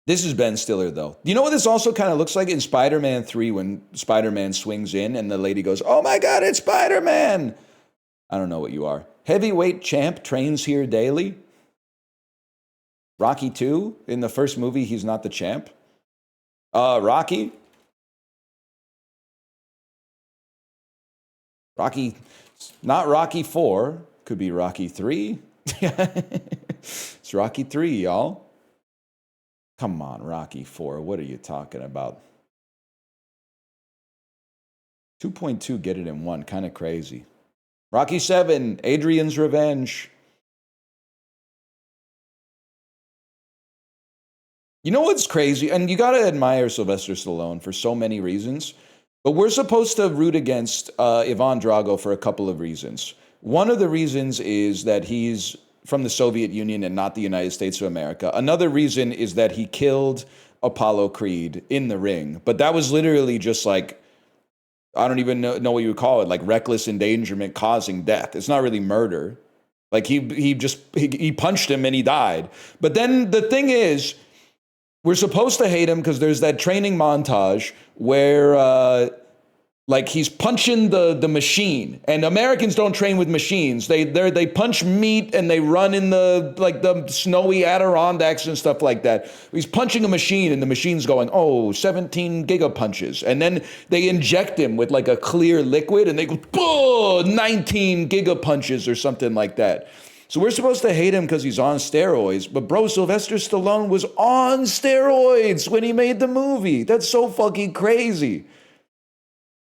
This is Ben Stiller, though. You know what this also kind of looks like in Spider-Man 3 when Spider-Man swings in and the lady goes, "Oh my God, it's Spider-Man!" I don't know what you are. Heavyweight champ trains here daily. Rocky 2? In the first movie, he's not the champ. Rocky? Rocky, not Rocky 4. Could be Rocky 3. It's Rocky 3, y'all. Come on, Rocky 4. What are you talking about? 2.2, get it in one. Kind of crazy. Rocky 7, Adrian's Revenge. You know what's crazy? And you got to admire Sylvester Stallone for so many reasons. But we're supposed to root against Ivan Drago for a couple of reasons. One of the reasons is that he's from the Soviet Union and not the United States of America. Another reason is that he killed Apollo Creed in the ring. But that was literally just like, I don't even know what you would call it, like reckless endangerment causing death. It's not really murder. Like he punched him and he died. But then the thing is, we're supposed to hate him because there's that training montage where like he's punching the machine, and Americans don't train with machines. They punch meat and they run in the snowy Adirondacks and stuff like that. He's punching a machine and the machine's going, 17 gigapunches. And then they inject him with like a clear liquid and they go, 19 gigapunches or something like that. So we're supposed to hate him because he's on steroids. But bro, Sylvester Stallone was on steroids when he made the movie. That's so fucking crazy.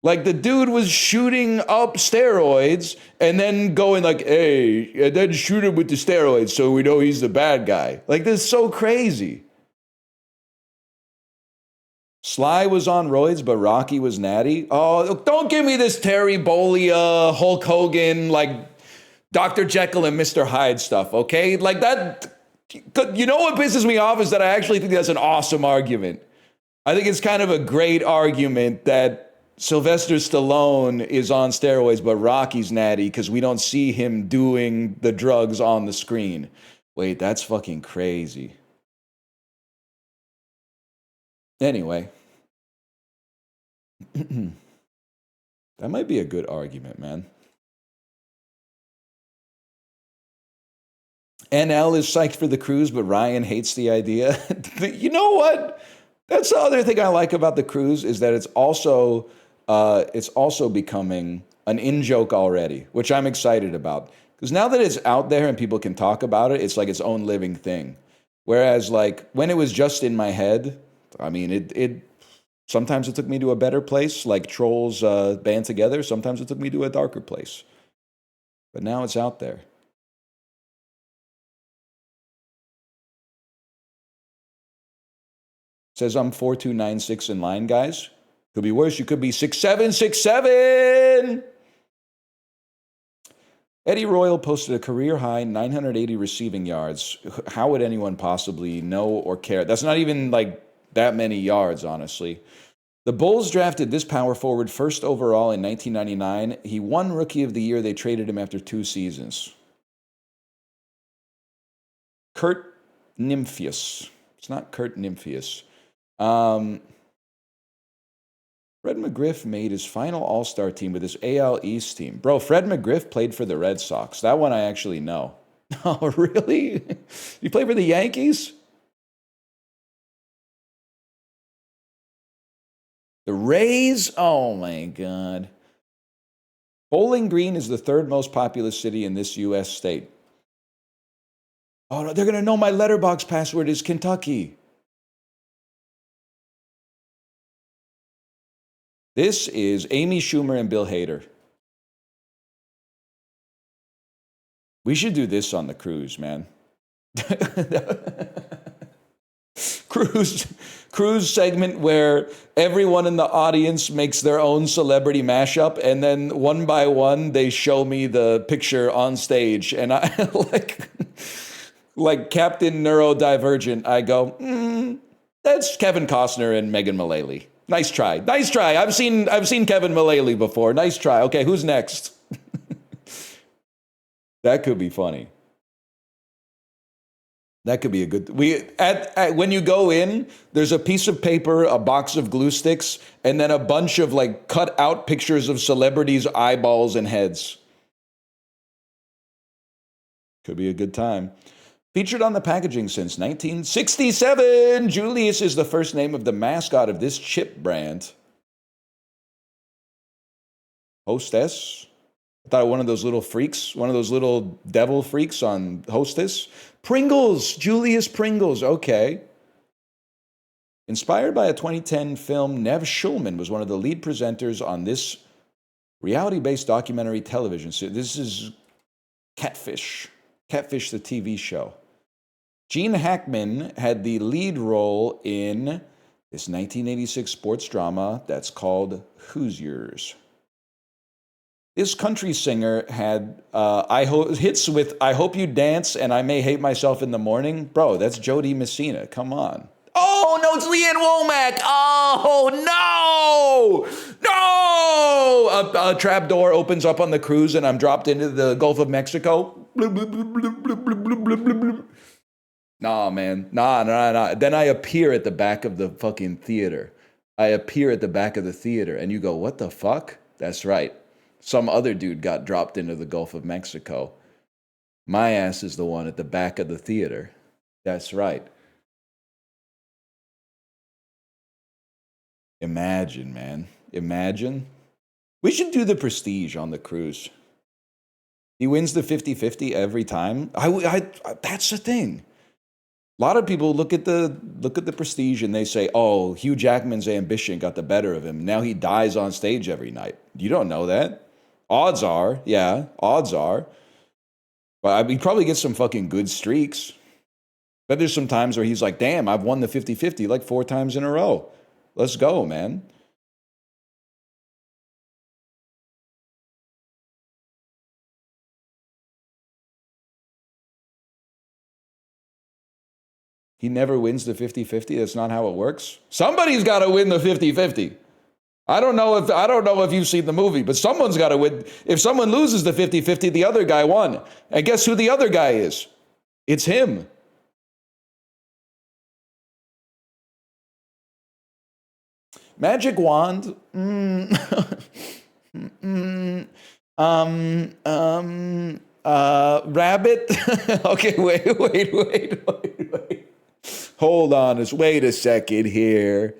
Like the dude was shooting up steroids and then going like, hey, and then shoot him with the steroids so we know he's the bad guy. Like this is so crazy. Sly was on roids, but Rocky was natty. Oh, don't give me this Terry Bollea, Hulk Hogan, like Dr. Jekyll and Mr. Hyde stuff, okay? Like that, you know what pisses me off is that I actually think that's an awesome argument. I think it's kind of a great argument that Sylvester Stallone is on steroids, but Rocky's natty because we don't see him doing the drugs on the screen. Wait, that's fucking crazy. Anyway. That might be a good argument, man. NL is psyched for the cruise, but Ryan hates the idea. You know what? That's the other thing I like about the cruise is that it's also becoming an in-joke already, which I'm excited about. Because now that it's out there and people can talk about it, it's like its own living thing. Whereas like when it was just in my head, I mean, it sometimes it took me to a better place, like Trolls band together. Sometimes it took me to a darker place. But now it's out there. Says I'm 4296 in line, guys. Could be worse. You could be 6767. Eddie Royal posted a career high 980 receiving yards. How would anyone possibly know or care? That's not even like that many yards, honestly. The Bulls drafted this power forward first overall in 1999. He won Rookie of the Year. They traded him after 2 seasons. Kurt Nymphius. It's not Kurt Nymphius. Fred McGriff made his final All-Star team with his AL East team. Bro, Fred McGriff played for the Red Sox. That one I actually know. Oh, really? You play for the Yankees? The Rays? Oh, my God. Bowling Green is the 3rd most populous city in this U.S. state. Oh, no, they're going to know my letterbox password is Kentucky. This is Amy Schumer and Bill Hader. We should do this on the cruise, man. Cruise segment where everyone in the audience makes their own celebrity mashup, and then one by one they show me the picture on stage, and I like Captain Neurodivergent. I go, that's Kevin Costner and Megan Mullally. Nice try. Nice try. I've seen Kevin Mullally before. Nice try. Okay, who's next? That could be funny. That could be a good. When you go in, there's a piece of paper, a box of glue sticks, and then a bunch of like cut out pictures of celebrities' eyeballs and heads. Could be a good time. Featured on the packaging since 1967, Julius is the first name of the mascot of this chip brand. Hostess. I thought one of those little freaks, one of those little devil freaks on Hostess. Pringles, Julius Pringles, okay. Inspired by a 2010 film, Nev Schulman was one of the lead presenters on this reality-based documentary television series. This is Catfish, the TV show. Gene Hackman had the lead role in this 1986 sports drama that's called Hoosiers. This country singer had hits with I Hope You Dance and I May Hate Myself in the Morning. Bro, that's Jody Messina. Come on. Oh, no, it's Leanne Womack. Oh, no. No. A trap door opens up on the cruise and I'm dropped into the Gulf of Mexico. Nah, man. Nah. Then I appear at the back of the fucking theater. And you go, what the fuck? That's right. Some other dude got dropped into the Gulf of Mexico. My ass is the one at the back of the theater. That's right. Imagine, man. Imagine. We should do the Prestige on the cruise. He wins the 50-50 every time. That's the thing. A lot of people look at the Prestige and they say, oh, Hugh Jackman's ambition got the better of him. Now he dies on stage every night. You don't know that. Odds are. But he probably gets some fucking good streaks. But there's some times where he's like, damn, I've won the 50-50 like 4 times in a row. Let's go, man. He never wins the 50-50. That's not how it works. Somebody's got to win the 50-50. I don't know if you've seen the movie, but someone's got to win. If someone loses the 50-50, the other guy won. And guess who the other guy is? It's him. Magic wand. Rabbit. Okay, wait. Hold on. Wait a second here.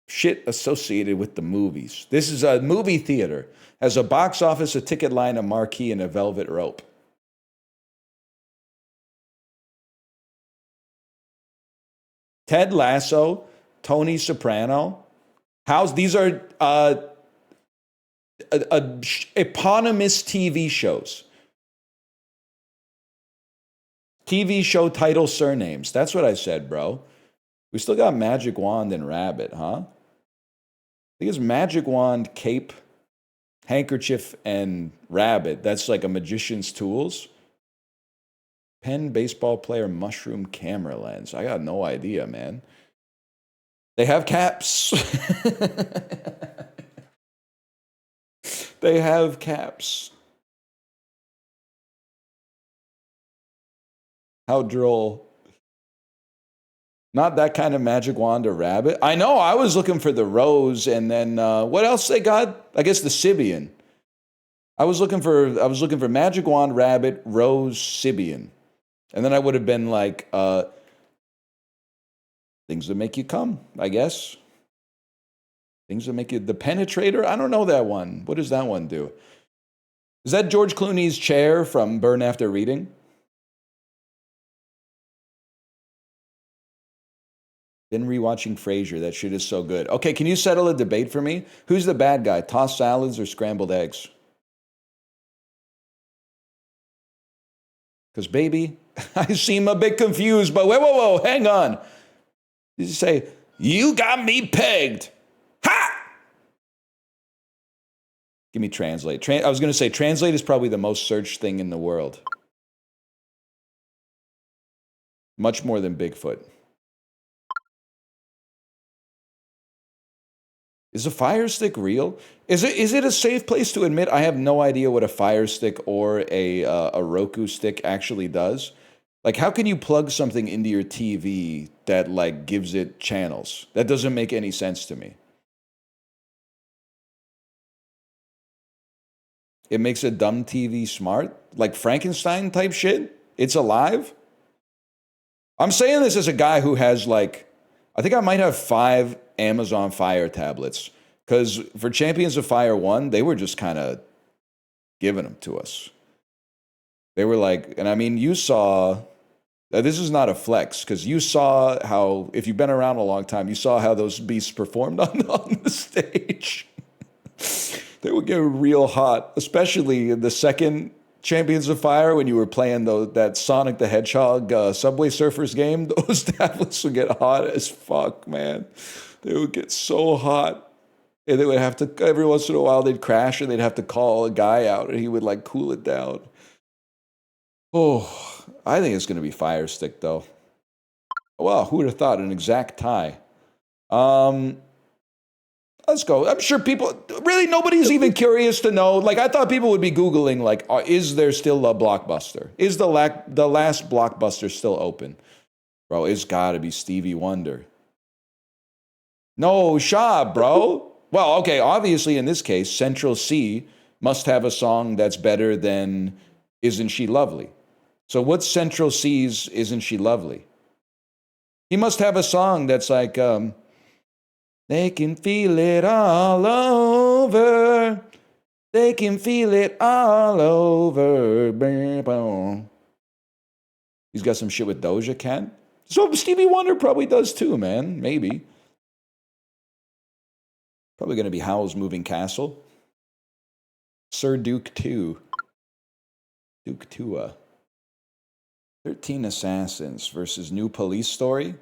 Shit associated with the movies. This is a movie theater. Has a box office, a ticket line, a marquee, and a velvet rope. Ted Lasso, Tony Soprano. These are eponymous TV shows. TV show title surnames. That's what I said, bro. We still got Magic Wand and Rabbit, huh? I think it's Magic Wand, Cape, Handkerchief, and Rabbit. That's like a magician's tools. Pen, baseball player, mushroom, camera lens. I got no idea, man. They have caps. They have caps. How droll. Not that kind of Magic Wand or Rabbit. I know, I was looking for the Rose, and then what else they got? I guess the Sibian. I was looking for Magic Wand, Rabbit, Rose, Sibian. And then I would have been like, things that make you come, I guess. Things that make you, the Penetrator? I don't know that one. What does that one do? Is that George Clooney's chair from Burn After Reading? Been rewatching Frasier. That shit is so good. Okay, can you settle a debate for me? Who's the bad guy? Tossed salads or scrambled eggs? Because, baby, I seem a bit confused, but whoa, hang on. You say, you got me pegged. Ha! Give me translate. I was going to say, translate is probably the most searched thing in the world. Much more than Bigfoot. Is a Fire Stick real? Is it a safe place to admit I have no idea what a Fire Stick or a Roku stick actually does? Like, how can you plug something into your TV that, like, gives it channels? That doesn't make any sense to me. It makes a dumb TV smart? Like Frankenstein type shit? It's alive? I'm saying this as a guy who has, like, I think I might have 5 Amazon Fire tablets. Because for Champions of Fire 1, they were just kind of giving them to us. They were like, and I mean, you saw... This is not a flex, because you saw how, if you've been around a long time, you saw how those beasts performed on the stage. They would get real hot, especially in the second Champions of Fire when you were playing that Sonic the Hedgehog Subway Surfers game. Those tablets would get hot as fuck, man. They would get so hot. And they would have to, every once in a while, they'd crash and they'd have to call a guy out and he would, like, cool it down. Oh... I think it's going to be Fire Stick, though. Well, who would have thought? An exact tie. Let's go. I'm sure people... Really, nobody's even curious to know. Like, I thought people would be Googling, like, is there still a Blockbuster? Is the last Blockbuster still open? Bro, it's got to be Stevie Wonder. No, Shaw, bro. Well, okay, obviously, in this case, Central C must have a song that's better than Isn't She Lovely? So what's Central C's Isn't She Lovely? He must have a song that's like, they can feel it all over. They can feel it all over. He's got some shit with Doja Cat. So Stevie Wonder probably does too, man. Maybe. Probably going to be Howl's Moving Castle. Sir Duke 2. Duke 2. 13 Assassins versus New Police Story.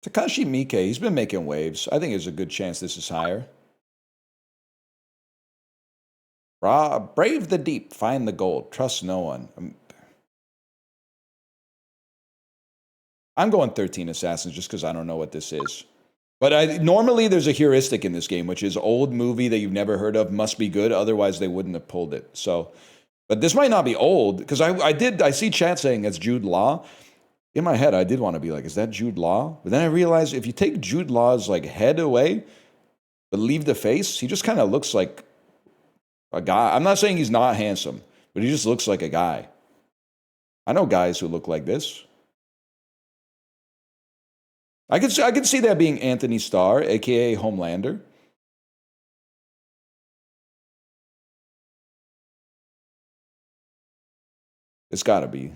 Takashi Miike, he's been making waves. I think there's a good chance this is higher. Brave the deep, find the gold, trust no one. I'm going 13 Assassins just because I don't know what this is. But normally there's a heuristic in this game, which is old movie that you've never heard of must be good, otherwise they wouldn't have pulled it. So... But this might not be old, because I see chat saying it's Jude Law. In my head, I did want to be like, is that Jude Law? But then I realized if you take Jude Law's, like, head away, but leave the face, he just kind of looks like a guy. I'm not saying he's not handsome, but he just looks like a guy. I know guys who look like this. I could see that being Anthony Starr, a.k.a. Homelander. It's gotta be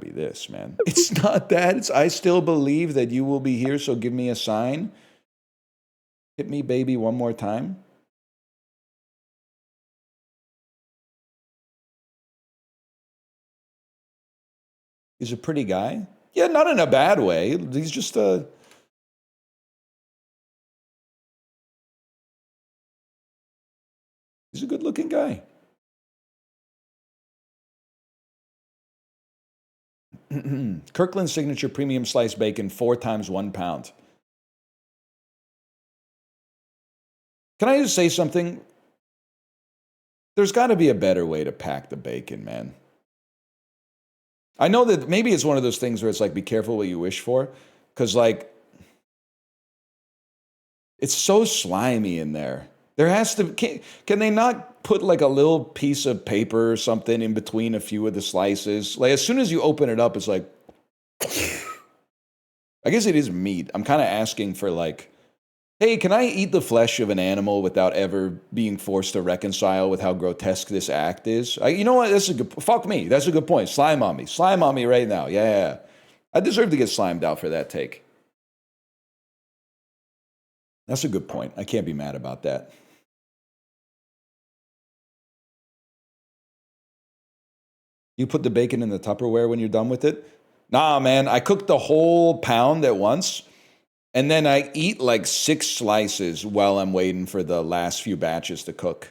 this, man. It's not that. I still believe that you will be here, so give me a sign. Hit me, baby, one more time. He's a pretty guy. Yeah, not in a bad way. He's just a... He's a good-looking guy. Kirkland Signature Premium Sliced Bacon, 4 times 1 pound. Can I just say something? There's got to be a better way to pack the bacon, man. I know that maybe it's one of those things where it's like, be careful what you wish for. Because, like, it's so slimy in there. There has to... Can they not put, like, a little piece of paper or something in between a few of the slices? Like, as soon as you open it up, it's like... I guess it is meat. I'm kind of asking for, like... Hey, can I eat the flesh of an animal without ever being forced to reconcile with how grotesque this act is? You know what? That's a good... Fuck me. That's a good point. Slime on me. Slime on me right now. Yeah. I deserve to get slimed out for that take. That's a good point. I can't be mad about that. You put the bacon in the Tupperware when you're done with it? Nah, man. I cooked the whole pound at once. And then I eat like 6 slices while I'm waiting for the last few batches to cook.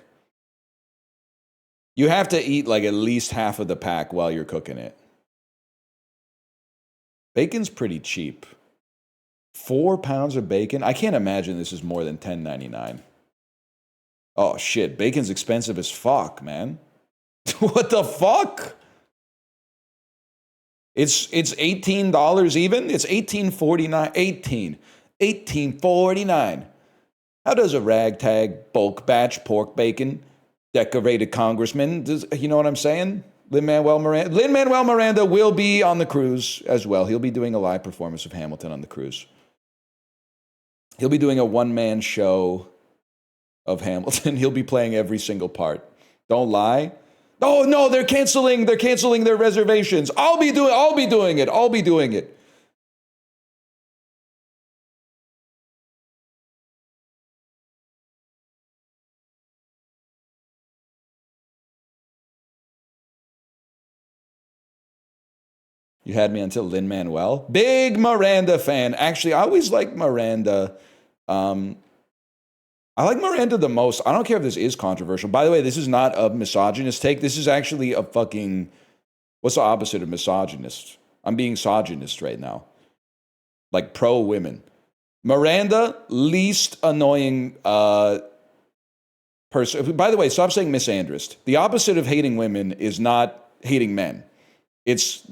You have to eat like at least half of the pack while you're cooking it. Bacon's pretty cheap. 4 pounds of bacon. I can't imagine this is more than $10.99. Oh shit, bacon's expensive as fuck, man. What the fuck? It's $18 even. It's $18.49. $18.49. How does a ragtag bulk batch pork bacon decorated congressman? You know what I'm saying? Lin-Manuel Miranda will be on the cruise as well. He'll be doing a live performance of Hamilton on the cruise. He'll be doing a one-man show of Hamilton. He'll be playing every single part. Don't lie. Oh no, they're canceling their reservations. I'll be doing it. You had me until Lin-Manuel. Big Miranda fan. Actually, I always liked Miranda. I like Miranda the most. I don't care if this is controversial. By the way, this is not a misogynist take. This is actually a fucking... What's the opposite of misogynist? I'm being misogynist right now. Like pro-women. Miranda, least annoying person. By the way, stop saying misandrist. The opposite of hating women is not hating men. It's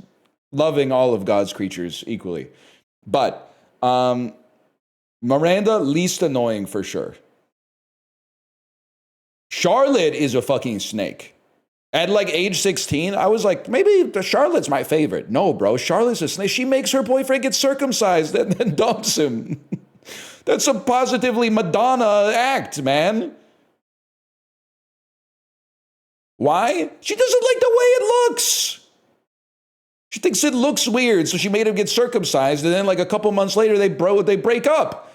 loving all of God's creatures equally. But Miranda, least annoying for sure. Charlotte is a fucking snake. At like age 16, I was like, maybe Charlotte's my favorite. No, bro, Charlotte's a snake. She makes her boyfriend get circumcised and then dumps him. That's a positively Madonna act, man. Why? She doesn't like the way it looks. She thinks it looks weird, so she made him get circumcised, and then like a couple months later, they break up.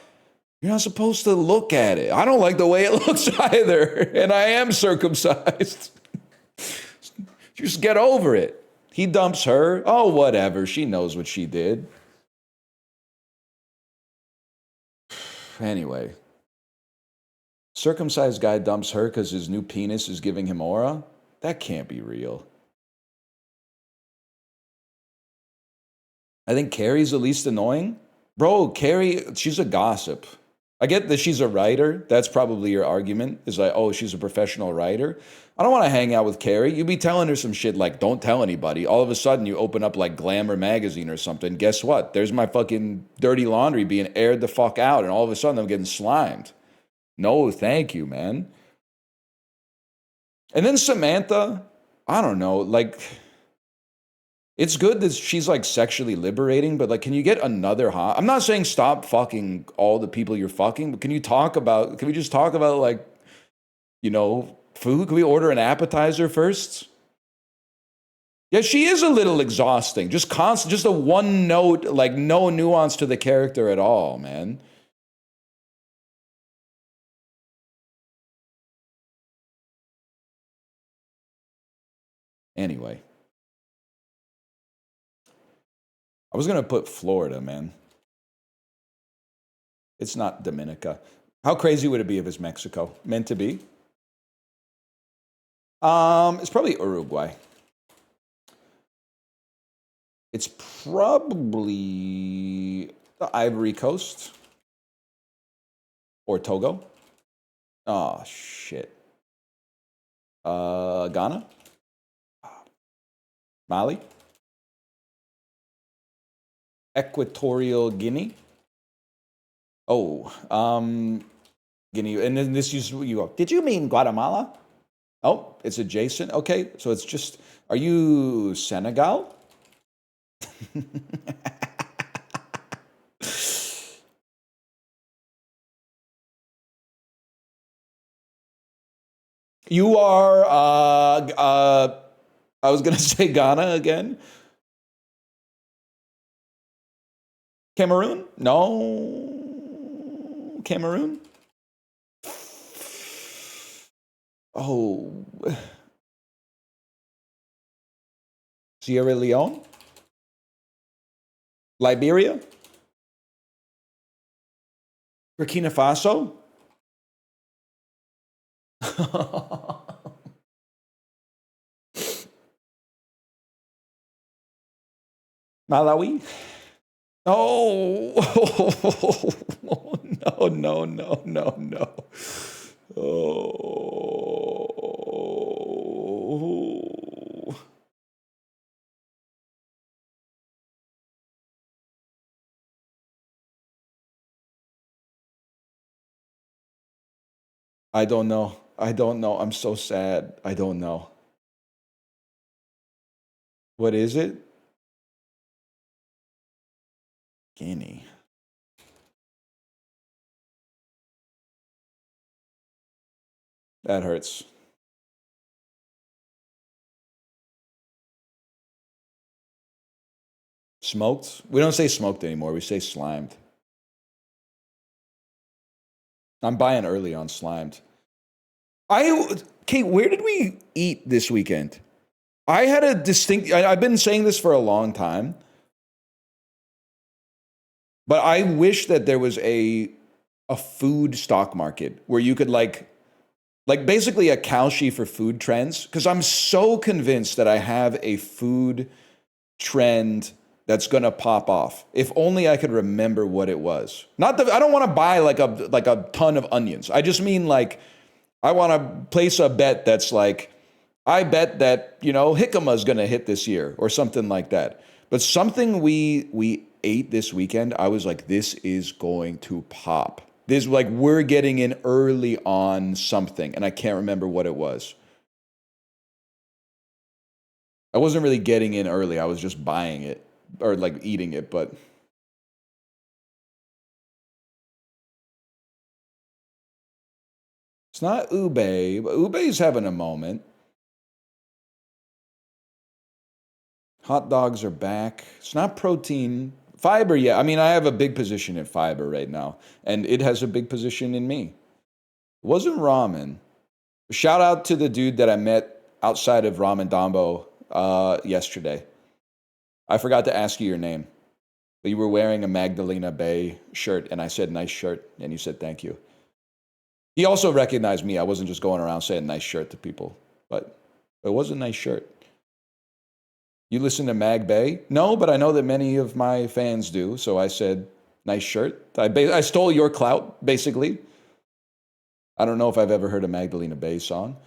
You're not supposed to look at it. I don't like the way it looks either, and I am circumcised. Just get over it. He dumps her. Oh, whatever. She knows what she did. Anyway. Circumcised guy dumps her because his new penis is giving him aura? That can't be real. I think Carrie's the least annoying. Bro, Carrie, she's a gossip. I get that she's a writer. That's probably your argument. Is like, oh, she's a professional writer. I don't want to hang out with Carrie. You be telling her some shit like, don't tell anybody. All of a sudden, you open up like Glamour magazine or something. Guess what? There's my fucking dirty laundry being aired the fuck out. And all of a sudden, I'm getting slimed. No, thank you, man. And then Samantha, I don't know, like... It's good that she's like sexually liberating, but like, can you get another hot? I'm not saying stop fucking all the people you're fucking, but can we just talk about like, you know, food? Can we order an appetizer first? Yeah, she is a little exhausting. Just constant, just a one note, like no nuance to the character at all, man. Anyway. I was going to put Florida, man. It's not Dominica. How crazy would it be if it's Mexico? Meant to be? It's probably Uruguay. It's probably the Ivory Coast. Or Togo. Oh, shit. Ghana? Mali? Equatorial Guinea. Oh, Guinea. And then this you go, did you mean Guatemala? Oh, it's adjacent. Okay, so it's just, are you Senegal? You are, I was going to say Ghana again. Cameroon? No. Cameroon? Oh. Sierra Leone? Liberia? Burkina Faso? Malawi? Oh, no, no, no, no, no. Oh. I don't know. I don't know. I'm so sad. I don't know. What is it? Guinea. That hurts. Smoked? We don't say smoked anymore. We say slimed. I'm buying early on slimed. Kate, where did we eat this weekend? I had a distinct. I've been saying this for a long time, but I wish that there was a food stock market where you could like basically a Kalshi for food trends. Because I'm so convinced that I have a food trend that's gonna pop off. If only I could remember what it was. Not that I don't want to buy like a ton of onions. I just mean like I want to place a bet that's like, I bet that, you know, jicama's going to hit this year or something like that. But something we ate this weekend, I was like, this is going to pop. This, like, we're getting in early on something, and I can't remember what it was. I wasn't really getting in early. I was just buying it or like eating it, but it's not ube, but ube's having a moment. Hot dogs are back. It's not protein. Fiber, yeah. I mean, I have a big position in fiber right now, and it has a big position in me. It wasn't ramen. Shout out to the dude that I met outside of Ramen Dambo yesterday. I forgot to ask you your name, but you were wearing a Magdalena Bay shirt, and I said, nice shirt, and you said, thank you. He also recognized me. I wasn't just going around saying nice shirt to people, but it was a nice shirt. You listen to Mag Bay? No, but I know that many of my fans do. So I said, nice shirt. I stole your clout, basically. I don't know if I've ever heard a Magdalena Bay song.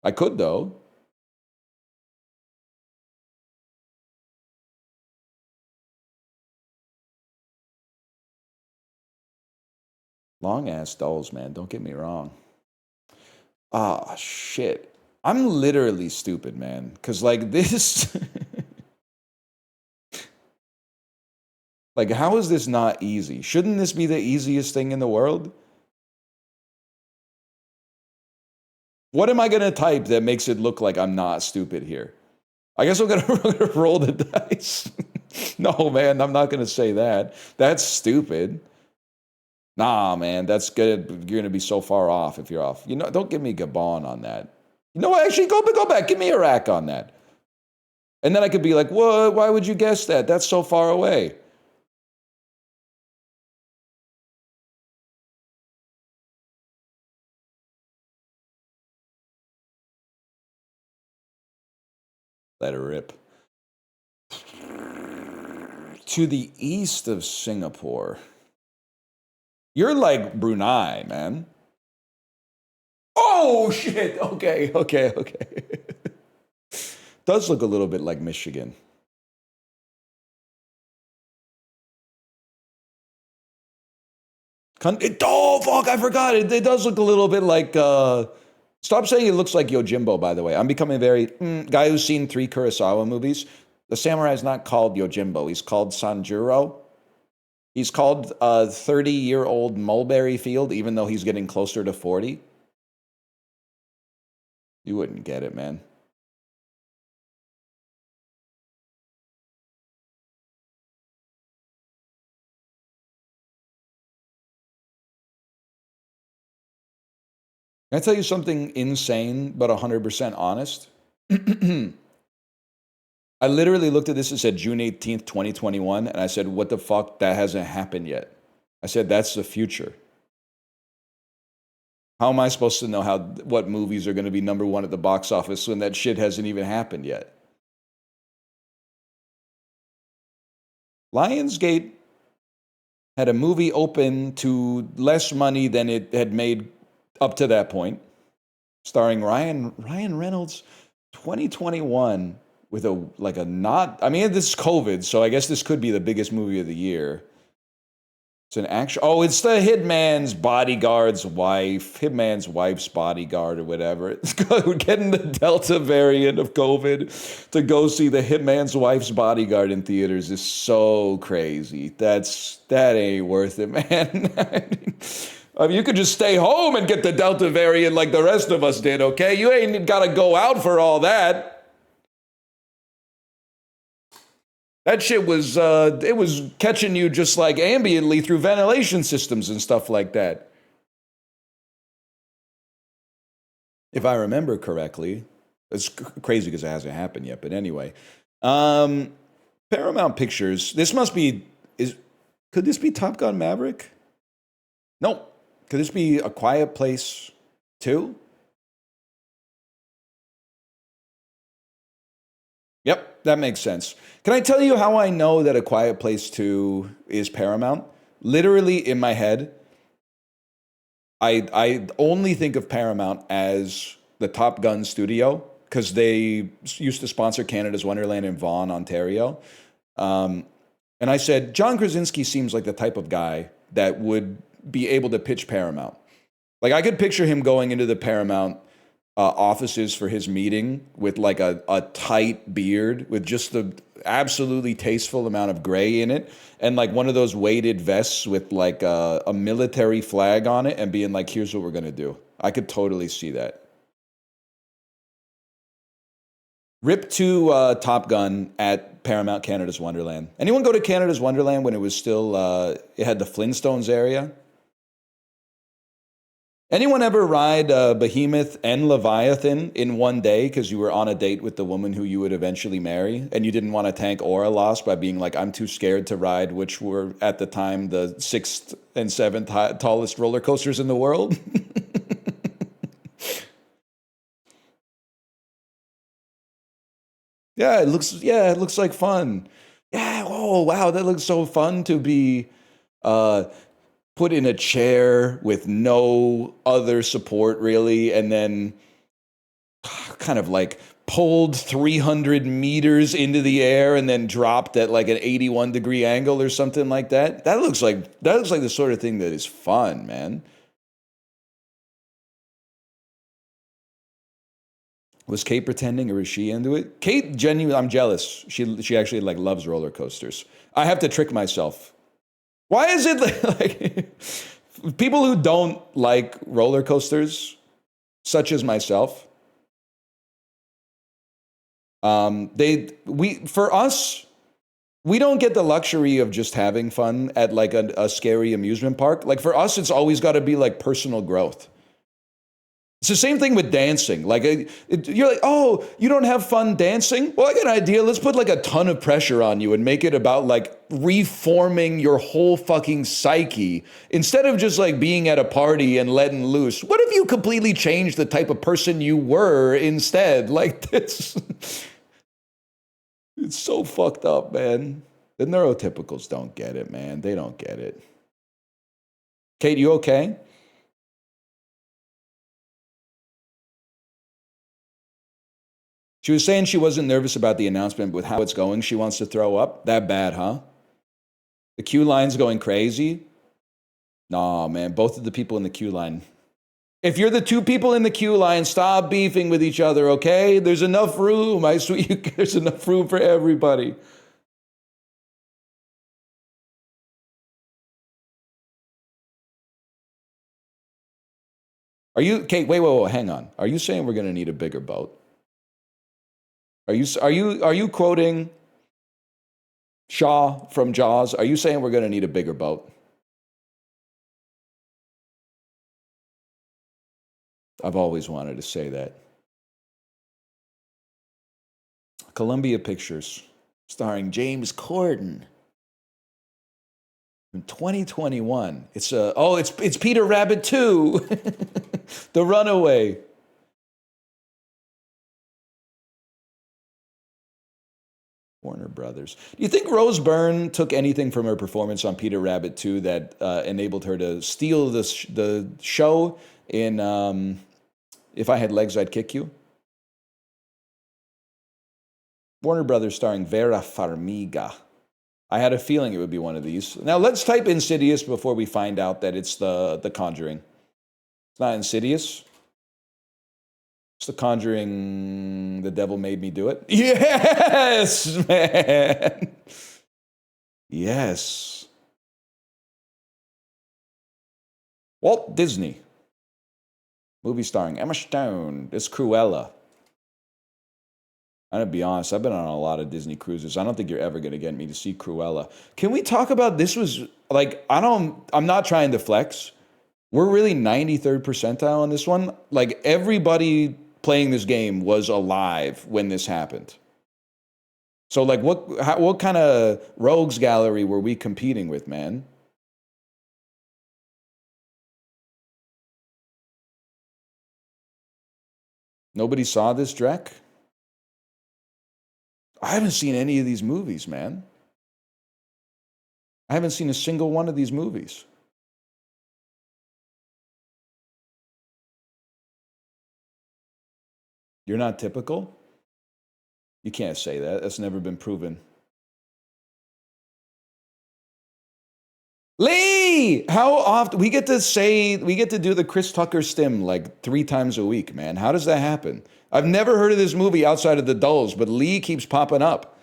I could, though. Long ass dolls, man. Don't get me wrong. Ah, shit. I'm literally stupid, man. Because, like, this. Like, how is this not easy? Shouldn't this be the easiest thing in the world? What am I going to type that makes it look like I'm not stupid here? I guess I'm going to roll the dice. No, man, I'm not going to say that. That's stupid. Nah, man, that's good. You're going to be so far off if you're off. You know, don't give me Gabon on that. You know what? Actually, go back. Give me Iraq on that. And then I could be like, what? Why would you guess that? That's so far away. Let it rip. To the east of Singapore. You're like Brunei, man. Oh, shit. Okay. Does look a little bit like Michigan. Oh, fuck, I forgot. It does look a little bit like... Stop saying it looks like Yojimbo, by the way. I'm becoming very... guy who's seen 3 Kurosawa movies. The samurai is not called Yojimbo. He's called Sanjuro. He's called 30-year-old mulberry field, even though he's getting closer to 40. You wouldn't get it, man. Can I tell you something insane but 100% honest? I literally looked at this and said June 18th, 2021, and I said, what the fuck? That hasn't happened yet. I said, that's the future. How am I supposed to know what movies are going to be #1 at the box office when that shit hasn't even happened yet? Lionsgate had a movie open to less money than it had made up to that point, starring Ryan Reynolds, 2021, with a not. I mean, this is COVID, so I guess this could be the biggest movie of the year. It's an action. Oh, it's the Hitman's bodyguard's wife, Hitman's wife's bodyguard or whatever. We're getting the Delta variant of COVID to go see the Hitman's wife's bodyguard in theaters is so crazy. That ain't worth it, man. I mean, you could just stay home and get the Delta variant like the rest of us did, okay? You ain't got to go out for all that. That shit was, it was catching you just like ambiently through ventilation systems and stuff like that. If I remember correctly. It's crazy because it hasn't happened yet, but anyway. Paramount Pictures, this must be, could this be Top Gun Maverick? No. Could this be A Quiet Place 2? Yep, that makes sense. Can I tell you how I know that A Quiet Place 2 is Paramount? Literally in my head, I only think of Paramount as the Top Gun studio because they used to sponsor Canada's Wonderland in Vaughan, Ontario. And I said, John Krasinski seems like the type of guy that would be able to pitch Paramount. Like I could picture him going into the Paramount offices for his meeting with like a tight beard with just the absolutely tasteful amount of gray in it and like one of those weighted vests with like a military flag on it and being like, here's what we're going to do. I could totally see that. Rip to Top Gun at Paramount Canada's Wonderland. Anyone go to Canada's Wonderland when it was still, it had the Flintstones area? Anyone ever ride Behemoth and Leviathan in one day because you were on a date with the woman who you would eventually marry and you didn't want to tank aura loss by being like, I'm too scared to ride, which were at the time the 6th and 7th tallest roller coasters in the world? Yeah, it looks like fun. Yeah, oh wow, that looks so fun to be put in a chair with no other support really, and then kind of like pulled 300 meters into the air and then dropped at like an 81-degree angle or something like that. That looks like the sort of thing that is fun, man. Was Kate pretending or was she into it? Kate genuinely, I'm jealous. She actually like loves roller coasters. I have to trick myself. Why is it like people who don't like roller coasters, such as myself, for us, we don't get the luxury of just having fun at like a scary amusement park. Like for us, it's always got to be like personal growth. It's the same thing with dancing. Like you're like, oh, you don't have fun dancing? Well, I got an idea. Let's put like a ton of pressure on you and make it about like reforming your whole fucking psyche instead of just like being at a party and letting loose. What if you completely changed the type of person you were instead? Like this, it's so fucked up, man. The neurotypicals don't get it, man. They don't get it. Kate, you okay? She was saying she wasn't nervous about the announcement, but with how it's going, she wants to throw up. That bad, huh? The queue line's going crazy? Nah, man, both of the people in the queue line. If you're the two people in the queue line, stop beefing with each other, okay? There's enough room, I swear you, there's enough room for everybody. Are you, Kate, wait, hang on. Are you saying we're going to need a bigger boat? Are you quoting Shaw from Jaws? Are you saying we're going to need a bigger boat? I've always wanted to say that. Columbia Pictures, starring James Corden. In 2021, it's Peter Rabbit 2, The Runaway. Warner Brothers. Do you think Rose Byrne took anything from her performance on Peter Rabbit 2 that enabled her to steal the show in If I Had Legs, I'd Kick You? Warner Brothers starring Vera Farmiga. I had a feeling it would be one of these. Now let's type Insidious before we find out that it's the Conjuring. It's not Insidious. It's The Conjuring, The Devil Made Me Do It. Yes, man. Yes. Walt Disney. Movie starring Emma Stone. It's Cruella. I'm going to be honest, I've been on a lot of Disney cruises. I don't think you're ever going to get me to see Cruella. Can we talk about this? Was like, I'm not trying to flex. We're really 93rd percentile on this one. Like, everybody playing this game was alive when this happened. So, like, what kind of rogues gallery were we competing with, man? Nobody saw this, Drek? I haven't seen any of these movies, man. I haven't seen a single one of these movies. You're not typical? You can't say that. That's never been proven. Lee! How often? We get to do the Chris Tucker stim like 3 times a week, man. How does that happen? I've never heard of this movie outside of the Dulls, but Lee keeps popping up.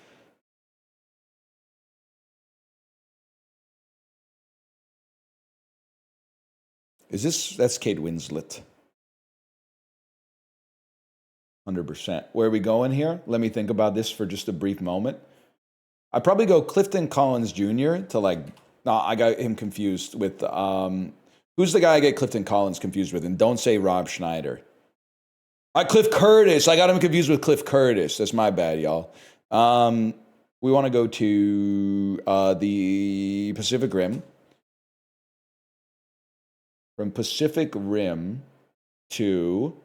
That's Kate Winslet. 100%. Where are we going here? Let me think about this for just a brief moment. I'd probably go Clifton Collins Jr. to like, no, I got him confused with, who's the guy I get Clifton Collins confused with? And don't say Rob Schneider. Cliff Curtis. I got him confused with Cliff Curtis. That's my bad, y'all. We want to go to the Pacific Rim. From Pacific Rim to,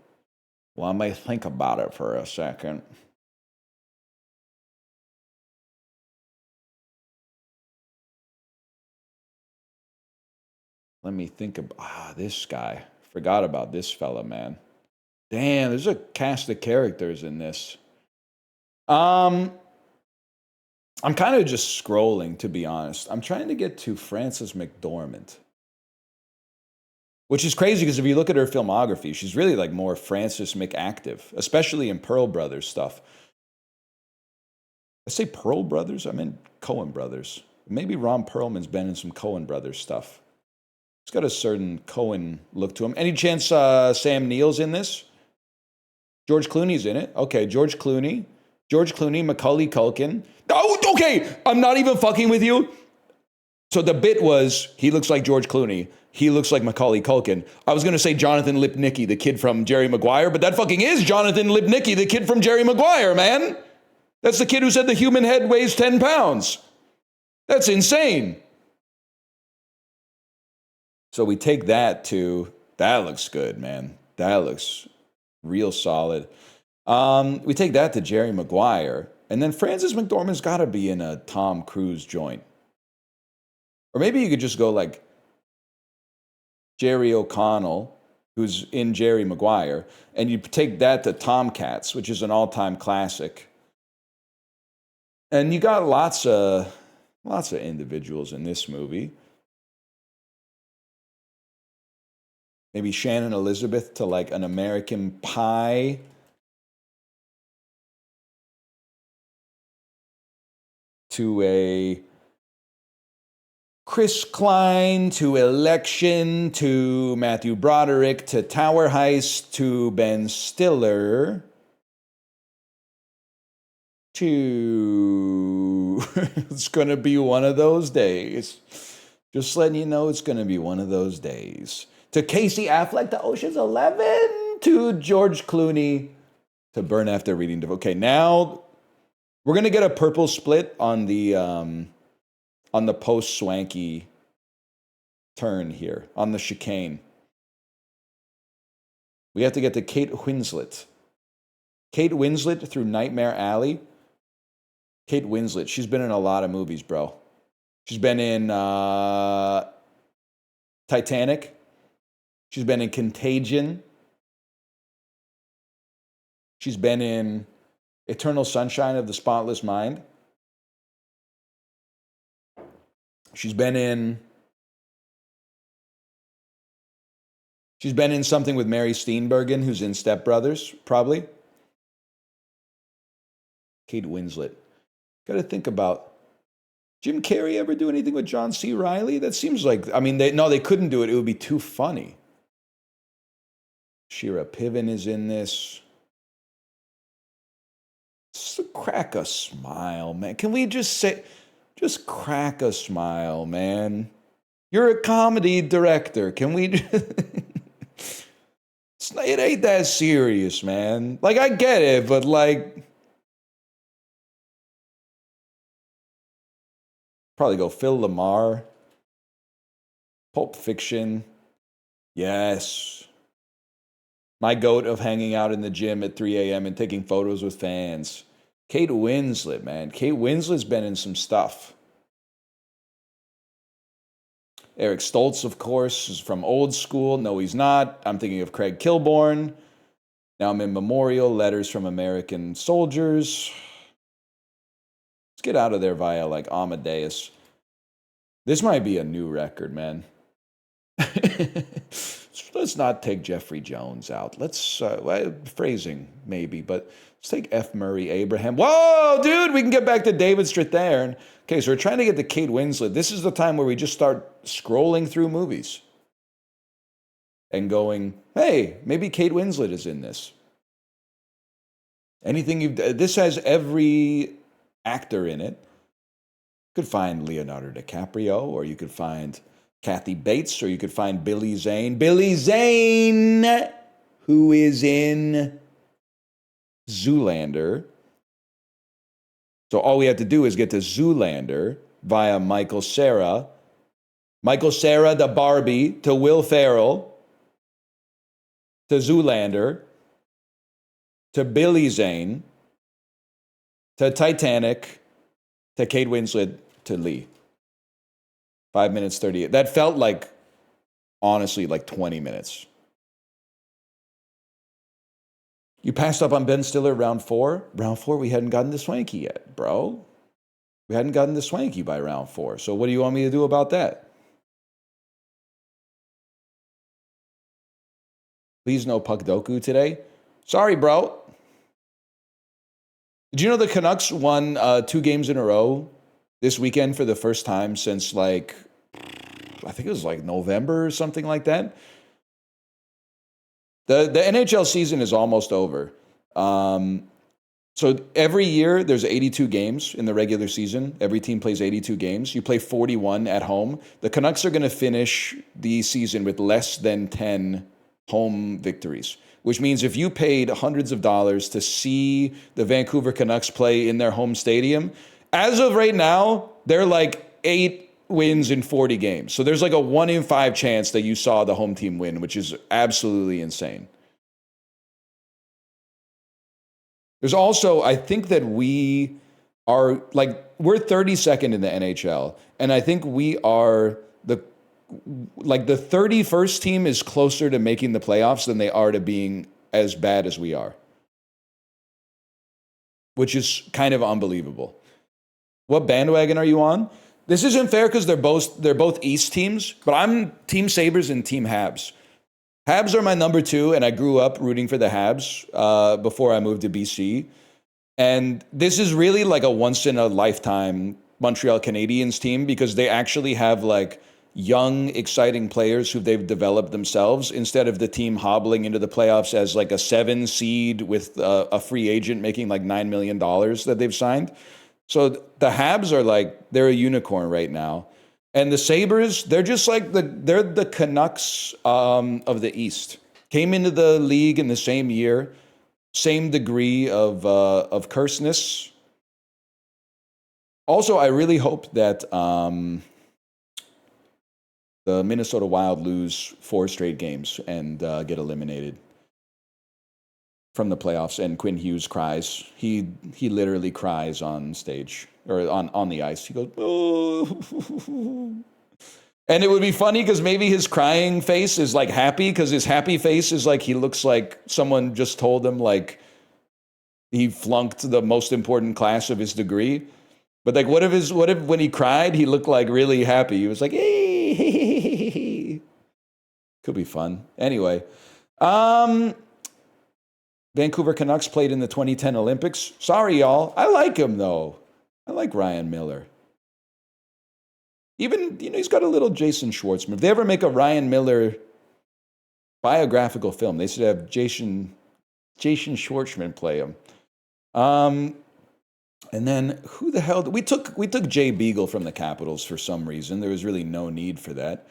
well, I may think about it for a second. Let me think about this guy. Forgot about this fella, man. Damn, there's a cast of characters in this. I'm kind of just scrolling, to be honest. I'm trying to get to Frances McDormand. Which is crazy because if you look at her filmography, she's really like more Frances McActive, especially in Pearl Brothers stuff. I say Pearl Brothers? I meant Coen Brothers. Maybe Ron Perlman's been in some Coen Brothers stuff. He's got a certain Coen look to him. Any chance Sam Neill's in this? George Clooney's in it. Okay, George Clooney, Macaulay Culkin. Oh, okay, I'm not even fucking with you. So the bit was, he looks like George Clooney. He looks like Macaulay Culkin. I was going to say Jonathan Lipnicki, the kid from Jerry Maguire, but that fucking is Jonathan Lipnicki, the kid from Jerry Maguire, man. That's the kid who said the human head weighs 10 pounds. That's insane. So we take that to, that looks good, man. That looks real solid. We take that to Jerry Maguire, and then Frances McDormand's got to be in a Tom Cruise joint. Or maybe you could just go like Jerry O'Connell, who's in Jerry Maguire, and you take that to Tomcats, which is an all-time classic. And you got lots of individuals in this movie. Maybe Shannon Elizabeth to like An American Pie. To a Chris Klein, to Election, to Matthew Broderick, to Tower Heist, to Ben Stiller, to it's going to be one of those days. Just letting you know it's going to be one of those days. To Casey Affleck, to Ocean's 11, to George Clooney, to Burn After Reading. Okay, now we're going to get a purple split on the post-swanky turn here, on the chicane. We have to get to Kate Winslet. Kate Winslet through Nightmare Alley. Kate Winslet. She's been in a lot of movies, bro. She's been in Titanic. She's been in Contagion. She's been in Eternal Sunshine of the Spotless Mind. She's been in something with Mary Steenburgen, who's in Step Brothers, probably. Kate Winslet. Got to think about, Jim Carrey ever do anything with John C. Reilly? That seems like, I mean, they couldn't do it. It would be too funny. Shira Piven is in this. Just crack a smile, man. Can we just say, just crack a smile, man? You're a comedy director. Can we it ain't that serious, man. Like, I get it, but like, probably go Phil Lamar. Pulp Fiction. Yes. My goat of hanging out in the gym at 3 a.m. and taking photos with fans. Kate Winslet, man. Kate Winslet's been in some stuff. Eric Stoltz, of course, is from Old School. No, he's not. I'm thinking of Craig Kilborn. Now I'm in Memorial, Letters from American Soldiers. Let's get out of there via like Amadeus. This might be a new record, man. Let's not take Jeffrey Jones out. Let's, phrasing maybe, but let's take F. Murray Abraham. Whoa, dude, we can get back to David Strathairn. Okay, so we're trying to get to Kate Winslet. This is the time where we just start scrolling through movies and going, hey, maybe Kate Winslet is in this. This has every actor in it. You could find Leonardo DiCaprio, or you could find Kathy Bates, or you could find Billy Zane. Billy Zane, who is in Zoolander. So all we have to do is get to Zoolander via Michael Cera. Michael Cera, the Barbie, to Will Ferrell, to Zoolander, to Billy Zane, to Titanic, to Kate Winslet, to Lee. 5 minutes, 38. That felt like, honestly, like 20 minutes. You passed up on Ben Stiller round 4? Round 4, we hadn't gotten to Swanky yet, bro. We hadn't gotten to Swanky by round 4. So what do you want me to do about that? Please no Puck Doku today. Sorry, bro. Did you know the Canucks won 2 games in a row this weekend for the first time since like, I think it was like November or something like that? The NHL season is almost over. So every year there's 82 games in the regular season. Every team plays 82 games. You play 41 at home. The Canucks are going to finish the season with less than 10 home victories, which means if you paid hundreds of dollars to see the Vancouver Canucks play in their home stadium, as of right now, they're like 8 wins in 40 games. So there's like a 1 in 5 chance that you saw the home team win, which is absolutely insane. There's also, I think that we are like, we're 32nd in the NHL, and I think we are the 31st team is closer to making the playoffs than they are to being as bad as we are, which is kind of unbelievable. What bandwagon are you on? This isn't fair because they're both East teams, but I'm Team Sabres and Team Habs. Habs are my number 2, and I grew up rooting for the Habs before I moved to BC. And this is really like a once-in-a-lifetime Montreal Canadiens team because they actually have like young, exciting players who they've developed themselves instead of the team hobbling into the playoffs as like a 7 seed with a free agent making like $9 million that they've signed. So the Habs are like, they're a unicorn right now. And the Sabres, they're just like they're the Canucks of the East. Came into the league in the same year, same degree of curseness. Also, I really hope that the Minnesota Wild lose 4 straight games and get eliminated. from the playoffs, and Quinn Hughes cries. He literally cries on stage or on the ice. He goes, oh. And it would be funny because maybe his crying face is like happy, because his happy face is like he looks like someone just told him like he flunked the most important class of his degree. But like, what if when he cried, he looked like really happy? He was like, hey, could be fun. Anyway, Vancouver Canucks played in the 2010 Olympics. Sorry, y'all. I like him though. I like Ryan Miller. Even, he's got a little Jason Schwartzman. If they ever make a Ryan Miller biographical film, they should have Jason Schwartzman play him. And then who the hell we took Jay Beagle from the Capitals for some reason. There was really no need for that.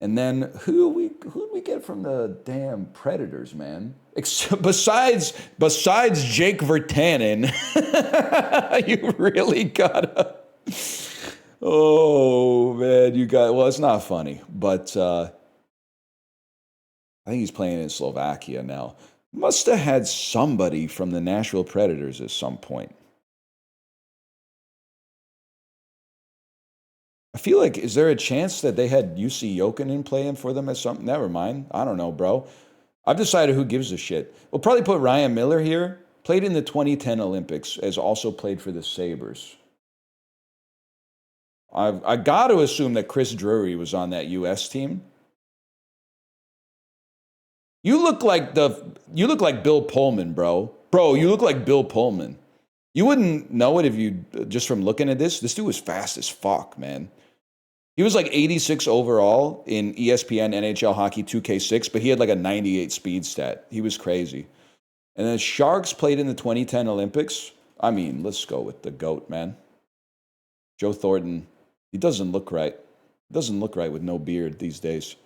And then who did we get from the damn Predators, man? Besides Jake Virtanen, you really gotta. Oh man, well, it's not funny, but I think he's playing in Slovakia now. Must have had somebody from the Nashville Predators at some point. I feel like, is there a chance that they had UC Jokinen playing for them at something? Never mind. I don't know, bro. I've decided who gives a shit. We'll probably put Ryan Miller here. Played in the 2010 Olympics, as also played for the Sabres. I got to assume that Chris Drury was on that U.S. team. You look like Bill Pullman, bro. Bro, you look like Bill Pullman. You wouldn't know it if you, just from looking at this. This dude was fast as fuck, man. He was like 86 overall in ESPN NHL Hockey 2K6, but he had like a 98 speed stat. He was crazy. And then Sharks played in the 2010 Olympics. I mean, let's go with the GOAT, man. Joe Thornton. He doesn't look right. Doesn't look right with no beard these days.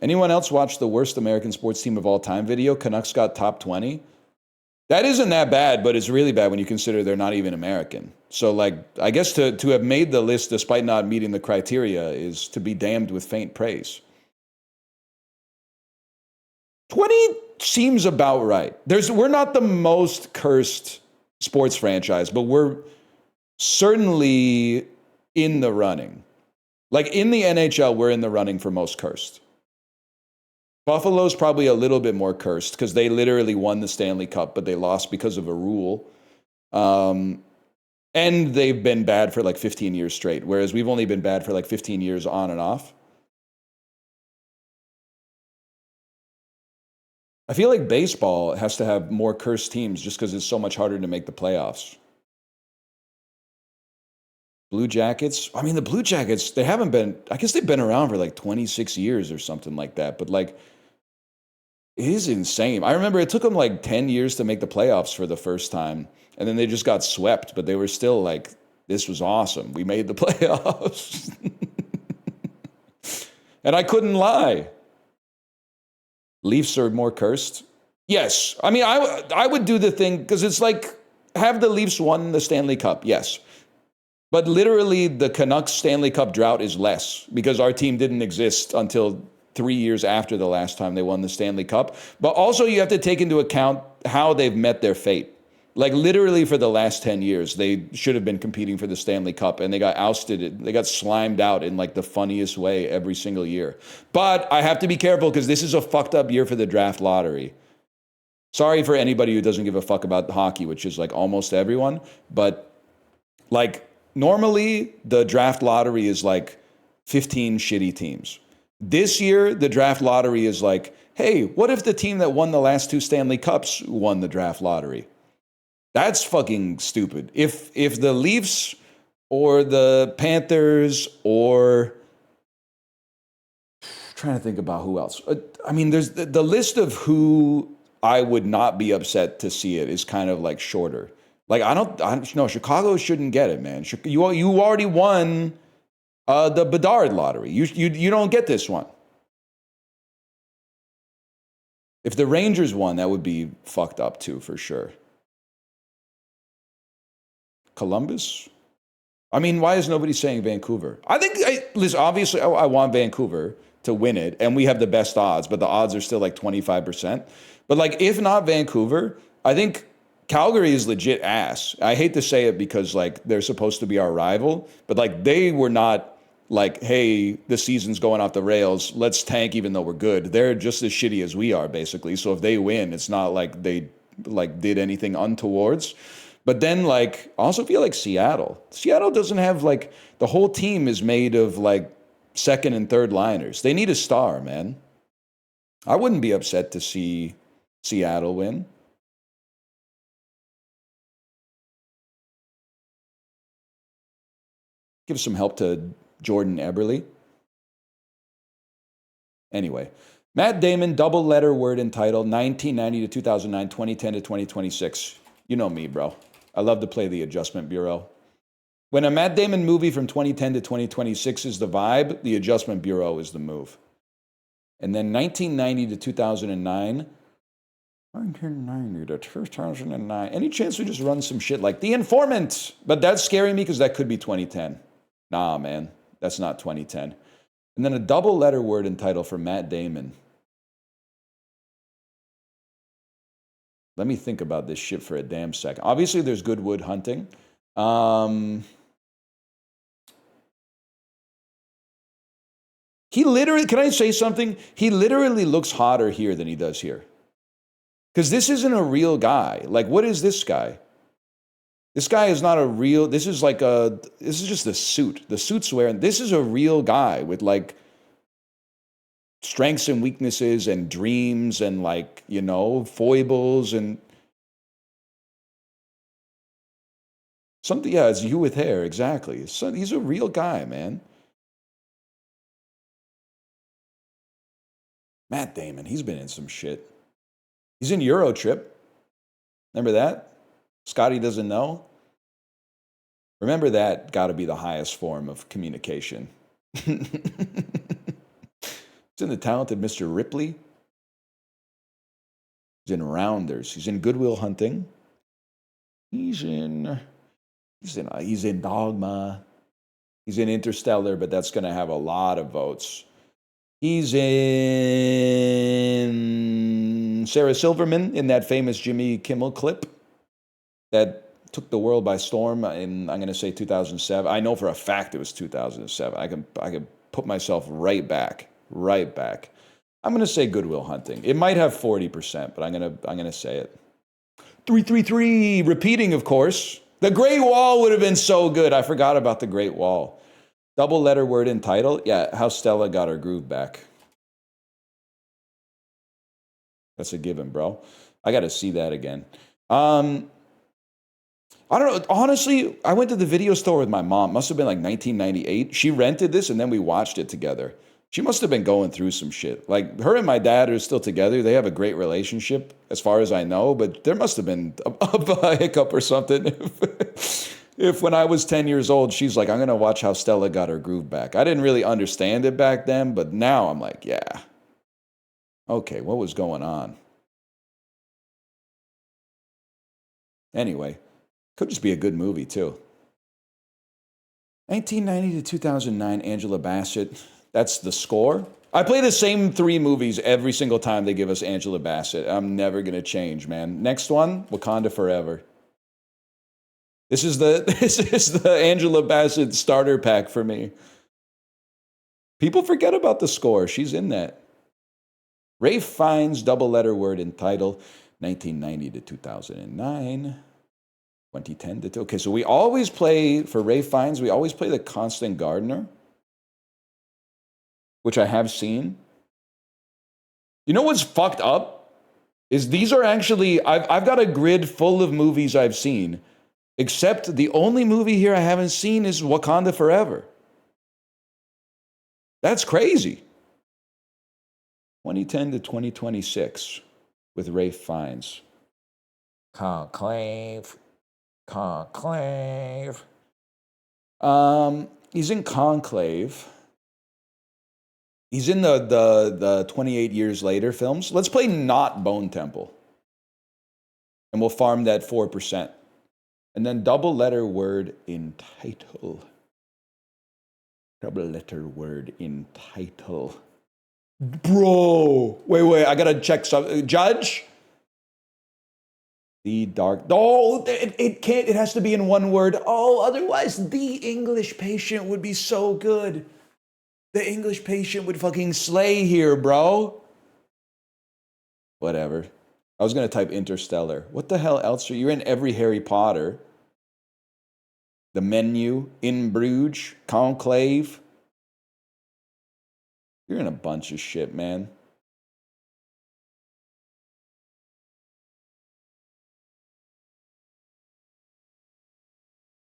Anyone else watch the worst American sports team of all time video? Canucks got top 20. That isn't that bad, but it's really bad when you consider they're not even American. So, like, I guess to have made the list despite not meeting the criteria is to be damned with faint praise. 20 seems about right. We're not the most cursed sports franchise, but we're certainly in the running. Like, in the NHL, we're in the running for most cursed. Buffalo's probably a little bit more cursed because they literally won the Stanley Cup, but they lost because of a rule. And they've been bad for like 15 years straight, whereas we've only been bad for like 15 years on and off. I feel like baseball has to have more cursed teams just because it's so much harder to make the playoffs. Blue Jackets. I mean, the Blue Jackets, they haven't been, I guess they've been around for like 26 years or something like that. But like, it is insane. I remember it took them like 10 years to make the playoffs for the first time. And then they just got swept, but they were still like, this was awesome. We made the playoffs. And I couldn't lie. Leafs are more cursed. Yes. I mean, I would do the thing because it's like, have the Leafs won the Stanley Cup? Yes. But literally, the Canucks Stanley Cup drought is less because our team didn't exist until 3 years after the last time they won the Stanley Cup. But also, you have to take into account how they've met their fate. Like, literally, for the last 10 years, they should have been competing for the Stanley Cup, and they got ousted. They got slimed out in, like, the funniest way every single year. But I have to be careful because this is a fucked up year for the draft lottery. Sorry for anybody who doesn't give a fuck about hockey, which is, like, almost everyone. But, like, normally, the draft lottery is like 15 shitty teams. This year, the draft lottery is like, hey, what if the team that won the last 2 Stanley Cups won the draft lottery? That's fucking stupid. If the Leafs or the Panthers or I'm trying to think about who else. I mean, there's the list of who I would not be upset to see it is kind of like shorter. Like, I don't know. Chicago shouldn't get it, man. You already won the Bedard lottery. You don't get this one. If the Rangers won, that would be fucked up too, for sure. Columbus? I mean, why is nobody saying Vancouver? I think, listen, obviously, I want Vancouver to win it, and we have the best odds, but the odds are still like 25%. But like, if not Vancouver, I think Calgary is legit ass. I hate to say it because like they're supposed to be our rival, but like they were not like, hey, the season's going off the rails, let's tank even though we're good. They're just as shitty as we are, basically. So if they win, it's not like they like did anything untowards. But then like I also feel like Seattle. Seattle doesn't have like the whole team is made of like second and third liners. They need a star, man. I wouldn't be upset to see Seattle win. Give some help to Jordan Eberle. Anyway, Matt Damon, double letter word and title, 1990 to 2009, 2010 to 2026. You know me, bro. I love to play the Adjustment Bureau. When a Matt Damon movie from 2010 to 2026 is the vibe, the Adjustment Bureau is the move. And then 1990 to 2009, 1990 to 2009. Any chance we just run some shit like The Informant? But that's scaring me because that could be 2010. Nah, man, that's not 2010. And then a double letter word and title for Matt Damon. Let me think about this shit for a damn second. Obviously, there's Goodwood Hunting. He literally, can I say something? He literally looks hotter here than he does here. Because this isn't a real guy. Like, what is this guy? This guy is not a real, this is just a suit. The suit's wearing, this is a real guy with like strengths and weaknesses and dreams and like, you know, foibles and something. Yeah, it's you with hair, exactly. So he's a real guy, man. Matt Damon, he's been in some shit. He's in Eurotrip. Remember that? Scotty doesn't know. Remember that got to be the highest form of communication. He's in The Talented Mr. Ripley. He's in Rounders. He's in Good Will Hunting. He's in Dogma. He's in Interstellar, but that's going to have a lot of votes. He's in Sarah Silverman in that famous Jimmy Kimmel clip that took the world by storm in, I'm going to say 2007. I know for a fact it was 2007. I can put myself right back. I'm going to say Good Will Hunting. It might have 40%, but I'm going to say it. 333, repeating, of course. The Great Wall would have been so good. I forgot about the Great Wall. Double letter word and title. Yeah, how Stella got her groove back. That's a given, bro. I got to see that again. I don't know. Honestly, I went to the video store with my mom. Must have been like 1998. She rented this and then we watched it together. She must have been going through some shit. Like, her and my dad are still together. They have a great relationship as far as I know, but there must have been a hiccup or something. If when I was 10 years old, she's like, I'm going to watch how Stella got her groove back. I didn't really understand it back then, but now I'm like, yeah. Okay, what was going on? Anyway, could just be a good movie, too. 1990 to 2009, Angela Bassett. That's the score. I play the same 3 movies every single time they give us Angela Bassett. I'm never going to change, man. Next one, Wakanda Forever. This is the Angela Bassett starter pack for me. People forget about the score. She's in that. Rafe Fiennes, double letter word and title, 1990 to 2009, 2010 to... Okay, so we always play, for Rafe Fiennes, we always play the Constant Gardener, which I have seen. You know what's fucked up? Is these are actually... I've got a grid full of movies I've seen, except the only movie here I haven't seen is Wakanda Forever. That's crazy. 2010 to 2026 with Rafe Fiennes. Conclave. He's in Conclave. He's in the 28 Years Later films. Let's play not Bone Temple. And we'll farm that 4%. And then double letter word in title. Double letter word in title. Bro. Wait. I gotta check something. Judge? The dark. Oh, it can't. It has to be in one word. Oh, otherwise, the English patient would be so good. The English patient would fucking slay here, bro. Whatever. I was gonna type Interstellar. What the hell else? You're in every Harry Potter. The Menu, In Bruges, Conclave. You're in a bunch of shit, man.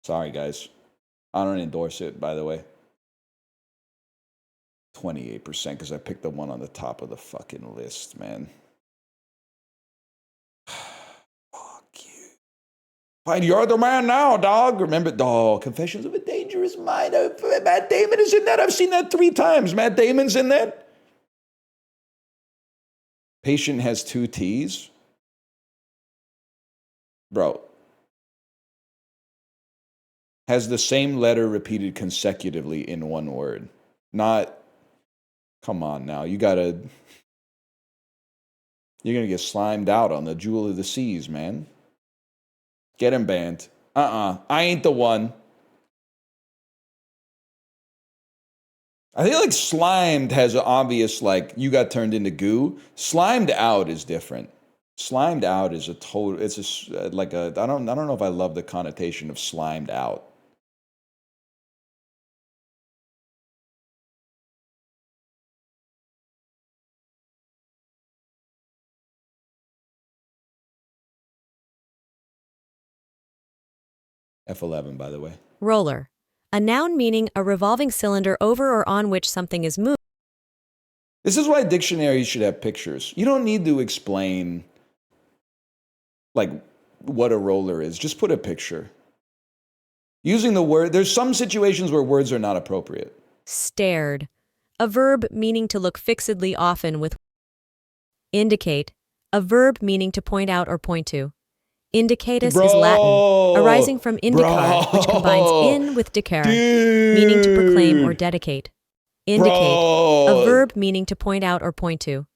Sorry, guys. I don't endorse it, by the way. 28% because I picked the one on the top of the fucking list, man. Fuck you. Fine, you're the man now, dog. Remember, dog. Confessions of a Dangerous Mind. Matt Damon is in that. I've seen that 3 times. Matt Damon's in that. Patient has 2 T's. Bro. Has the same letter repeated consecutively in one word. Not, come on now. You're going to get slimed out on the Jewel of the Seas, man. Get him banned. I ain't the one. I think like slimed has an obvious, like, you got turned into goo. Slimed out is different. Slimed out is a total, it's a, like a, I don't know if I love the connotation of slimed out. F11, by the way. Roller. A noun meaning a revolving cylinder over or on which something is moved. This is why dictionaries should have pictures. You don't need to explain, like, what a roller is. Just put a picture. Using the word, there's some situations where words are not appropriate. Stared. A verb meaning to look fixedly, often with. Indicate. A verb meaning to point out or point to. Indicatus is Latin, arising from indicar, which combines in with dicere, meaning to proclaim or dedicate. Indicate, a verb meaning to point out or point to.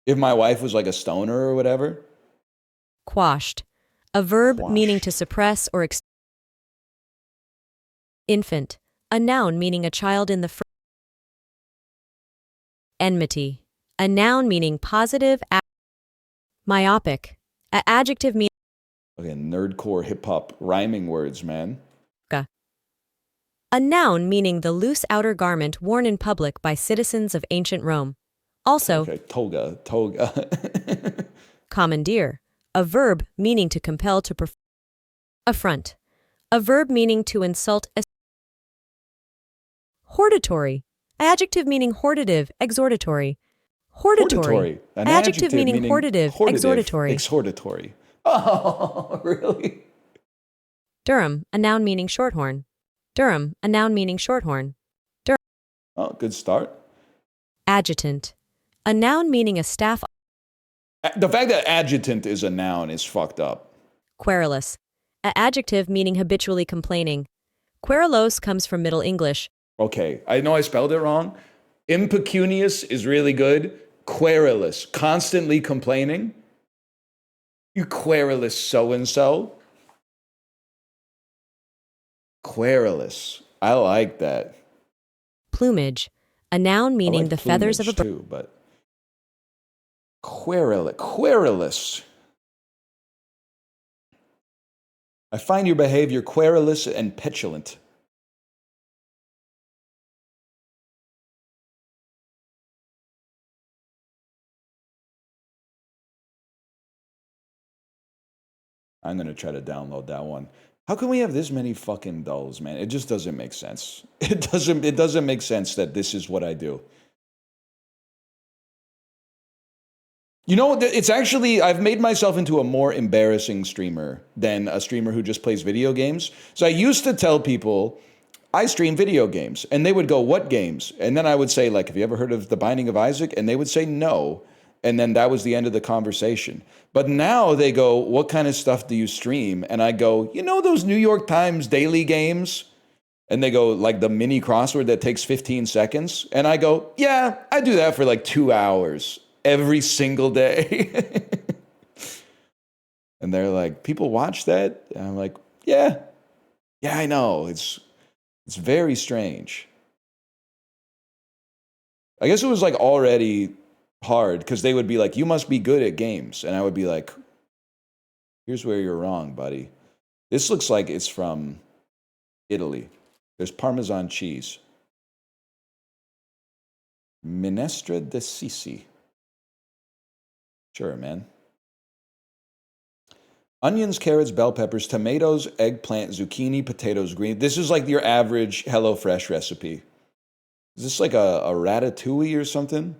If my wife was like a stoner or whatever. Quashed, a verb meaning to suppress or infant, a noun meaning a child in the enmity, a noun meaning positive. Myopic, an adjective meaning. Okay, nerdcore hip-hop rhyming words, man. A noun meaning the loose outer garment worn in public by citizens of ancient Rome. Also, okay, toga. commandeer, a verb meaning to compel to perform. Affront, a verb meaning to insult. Hortatory, adjective meaning hortative, exhortatory. Hortatory. An adjective meaning hortative, exhortatory. Exhortatory. Oh, really? Durham, a noun meaning shorthorn. Durham, a noun meaning shorthorn. Durham. Oh, good start. Adjutant, a noun meaning a staff. The fact that adjutant is a noun is fucked up. Querulous, an adjective meaning habitually complaining. Querulos comes from Middle English. Okay, I know I spelled it wrong. Impecunious is really good. Querulous, constantly complaining. You querulous so-and-so. Querulous. I like that. Plumage, a noun meaning like the feathers of a bird. Too, but querulous. I find your behavior querulous and petulant. I'm going to try to download that one. How can we have this many fucking dolls, man? It just doesn't make sense. It doesn't make sense that this is what I do. You know, it's actually, I've made myself into a more embarrassing streamer than a streamer who just plays video games. So I used to tell people, I stream video games. And they would go, what games? And then I would say, like, have you ever heard of The Binding of Isaac? And they would say no. And then that was the end of the conversation. But now they go, what kind of stuff do you stream? And I go, you know those New York Times daily games? And they go, like the mini crossword that takes 15 seconds? And I go, yeah, I do that for like 2 hours every single day. And they're like, people watch that? And I'm like, yeah, I know. It's very strange. I guess it was like already hard because they would be like, you must be good at games. And I would be like, here's where you're wrong, buddy. This looks like it's from Italy. There's Parmesan cheese. Minestra di Sisi. Sure, man. Onions, carrots, bell peppers, tomatoes, eggplant, zucchini, potatoes, green. This is like your average HelloFresh recipe. Is this like a ratatouille or something?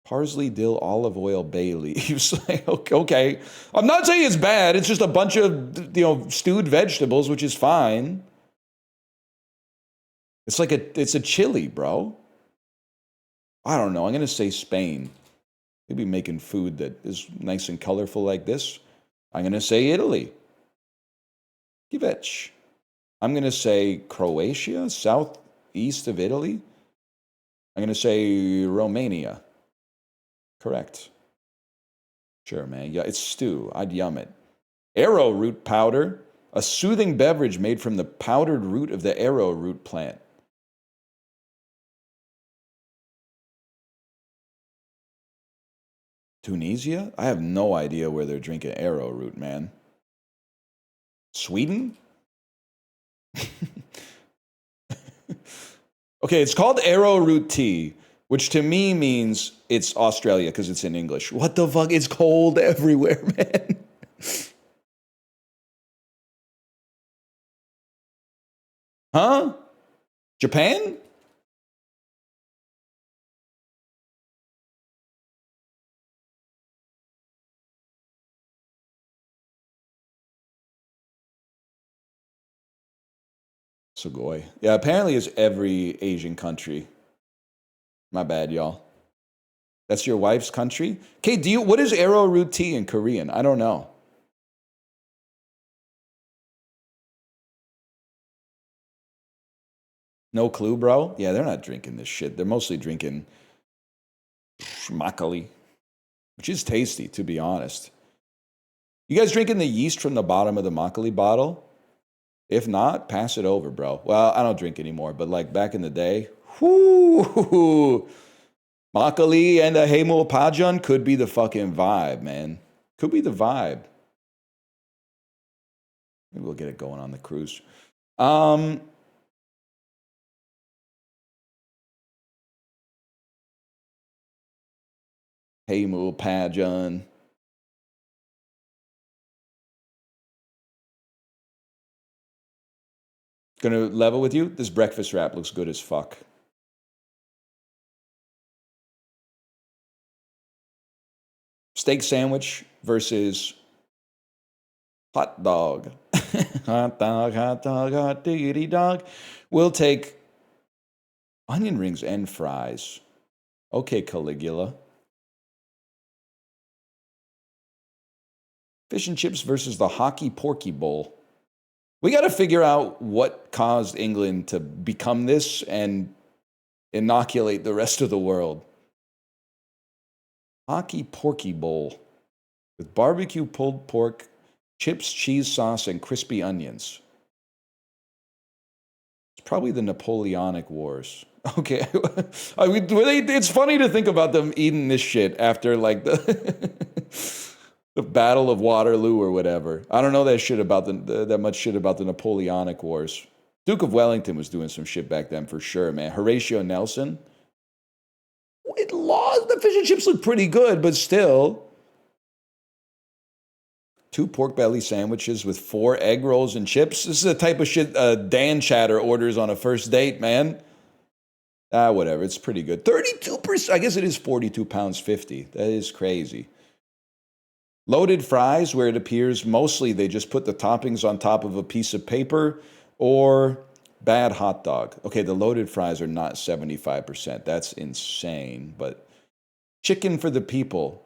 Parsley, dill, olive oil, bay leaves. Okay. I'm not saying it's bad. It's just a bunch of, stewed vegetables, which is fine. It's a chili, bro. I don't know. I'm going to say Spain. Maybe making food that is nice and colorful like this. I'm going to say Italy. Kivech. I'm going to say Croatia, southeast of Italy. I'm going to say Romania. Correct. Sure, man. Yeah, it's stew. I'd yum it. Arrowroot powder, a soothing beverage made from the powdered root of the arrowroot plant. Tunisia? I have no idea where they're drinking arrowroot, man. Sweden? Okay, it's called arrowroot tea, which to me means it's Australia because it's in English. What the fuck? It's cold everywhere, man. Huh? Japan? Sugoi. Yeah, apparently it's every Asian country. My bad, y'all. That's your wife's country? Okay, what is arrowroot tea in Korean? I don't know. No clue, bro? Yeah, they're not drinking this shit. They're mostly drinking makgeolli, which is tasty, to be honest. You guys drinking the yeast from the bottom of the makgeolli bottle? If not, pass it over, bro. Well, I don't drink anymore, but like back in the day, whoo, makgeolli and a Haemul Pajan could be the fucking vibe, man. Could be the vibe. Maybe we'll get it going on the cruise. Haemul Pajan. Gonna level with you? This breakfast wrap looks good as fuck. Steak sandwich versus hot dog. Hot dog, hot diggity dog. We'll take onion rings and fries. Okay, Caligula. Fish and chips versus the hockey porky bowl. We got to figure out what caused England to become this and inoculate the rest of the world. Hockey porky bowl with barbecue pulled pork, chips, cheese sauce, and crispy onions. It's probably the Napoleonic Wars. Okay. It's funny to think about them eating this shit after like the Battle of Waterloo or whatever. I don't know that much shit about the Napoleonic Wars. Duke of Wellington was doing some shit back then for sure, man. Horatio Nelson. It lost. The fish and chips look pretty good, but still. 2 pork belly sandwiches with 4 egg rolls and chips. This is the type of shit Dan Chatter orders on a first date, man. Whatever. It's pretty good. 32%. I guess it is 42 pounds 50. That is crazy. Loaded fries, where it appears mostly they just put the toppings on top of a piece of paper, or bad hot dog. Okay, the loaded fries are not 75%. That's insane, but Chicken for the people.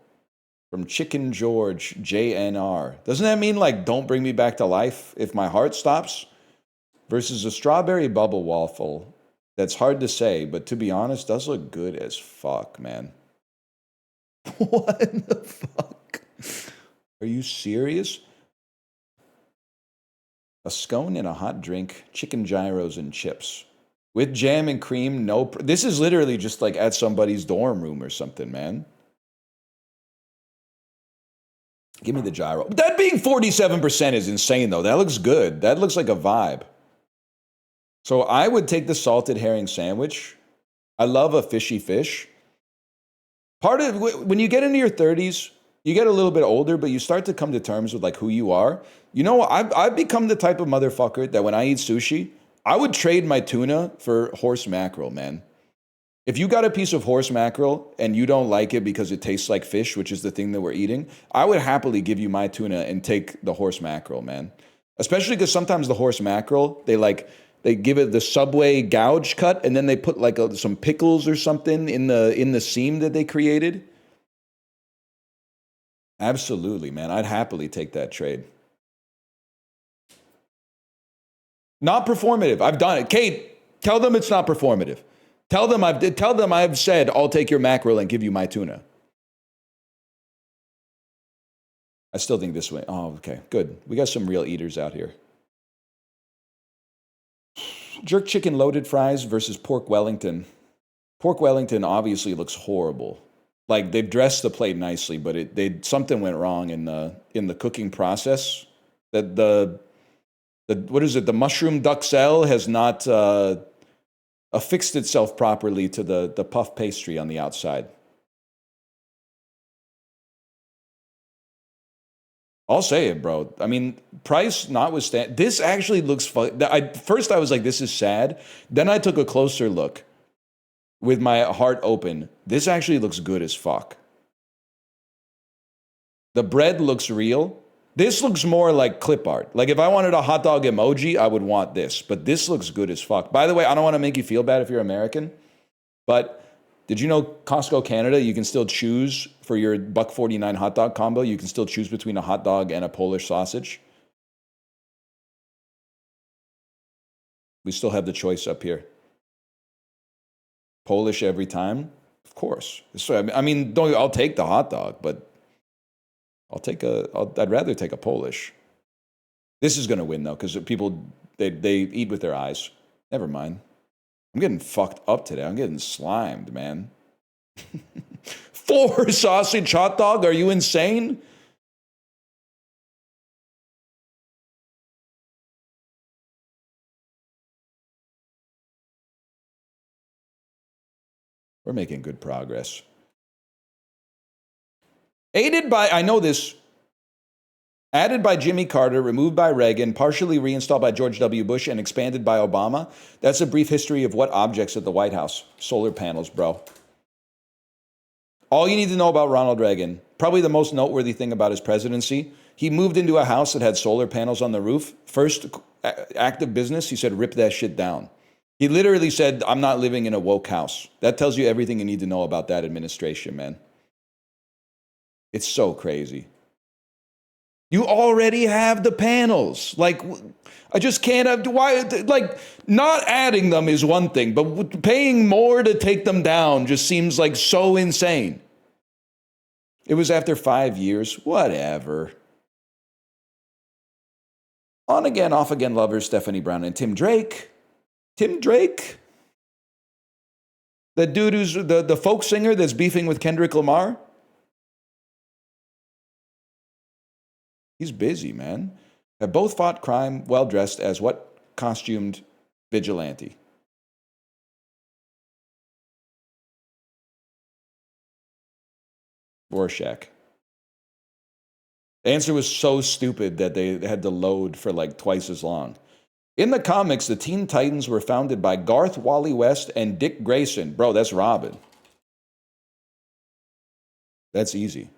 From Chicken George JNR. Doesn't that mean like don't bring me back to life if my heart stops? Versus a strawberry bubble waffle. That's hard to say, but to be honest, does look good as fuck, man. What the fuck? Are you serious? A scone and a hot drink, chicken gyros and chips. With jam and cream, no... This is literally just like at somebody's dorm room or something, man. Give me the gyro. That being 47% is insane, though. That looks good. That looks like a vibe. So I would take the salted herring sandwich. I love a fishy fish. Part of... When you get into your 30s, you get a little bit older, but you start to come to terms with like who you are. You know, I've become the type of motherfucker that when I eat sushi, I would trade my tuna for horse mackerel, man. If you got a piece of horse mackerel and you don't like it because it tastes like fish, which is the thing that we're eating, I would happily give you my tuna and take the horse mackerel, man. Especially because sometimes the horse mackerel, they give it the Subway gouge cut and then they put like some pickles or something in the seam that they created. Absolutely, man. I'd happily take that trade. Not performative. I've done it. Kate, tell them it's not performative. Tell them I've said I'll take your mackerel and give you my tuna. I still think this way. Oh, okay, good. We got some real eaters out here. Jerk chicken loaded fries versus pork Wellington. Pork Wellington obviously looks horrible. Like they've dressed the plate nicely, but something went wrong in the cooking process. That the what is it? The mushroom duxelle has not affixed itself properly to the puff pastry on the outside. I'll say it, bro. I mean, price notwithstanding, this actually looks fun. First, I was like, this is sad. Then I took a closer look with my heart open. This actually looks good as fuck. The bread looks real. This looks more like clip art. Like if I wanted a hot dog emoji, I would want this. But this looks good as fuck. By the way, I don't want to make you feel bad if you're American, but did you know Costco Canada, you can still choose for your $1.49 hot dog combo, you can still choose between a hot dog and a Polish sausage? We still have the choice up here. Polish every time? Of course. So, I mean, I'll take the hot dog, but I'd rather take a Polish. This is going to win, though, because people, they eat with their eyes. Never mind. I'm getting fucked up today. I'm getting slimed, man. 4 sausage hot dog? Are you insane? We're making good progress. Aided by, I know this, added by Jimmy Carter, removed by Reagan, partially reinstalled by George W. Bush, and expanded by Obama. That's a brief history of what objects at the White House. Solar panels, bro. All you need to know about Ronald Reagan, probably the most noteworthy thing about his presidency, he moved into a house that had solar panels on the roof. First act of business, he said, rip that shit down. He literally said, I'm not living in a woke house. That tells you everything you need to know about that administration, man. It's so crazy. You already have the panels. Like, I just can't have, why, like, not adding them is one thing, but paying more to take them down just seems like so insane. It was after 5 years, whatever. On again, off again lovers, Stephanie Brown and Tim Drake. Tim Drake? That dude who's the folk singer that's beefing with Kendrick Lamar? He's busy, man. Have both fought crime well dressed as what? Costumed vigilante. Rorschach. The answer was so stupid that they had to load for like twice as long. In the comics, the Teen Titans were founded by Garth Wally West and Dick Grayson. Bro, that's Robin. That's easy.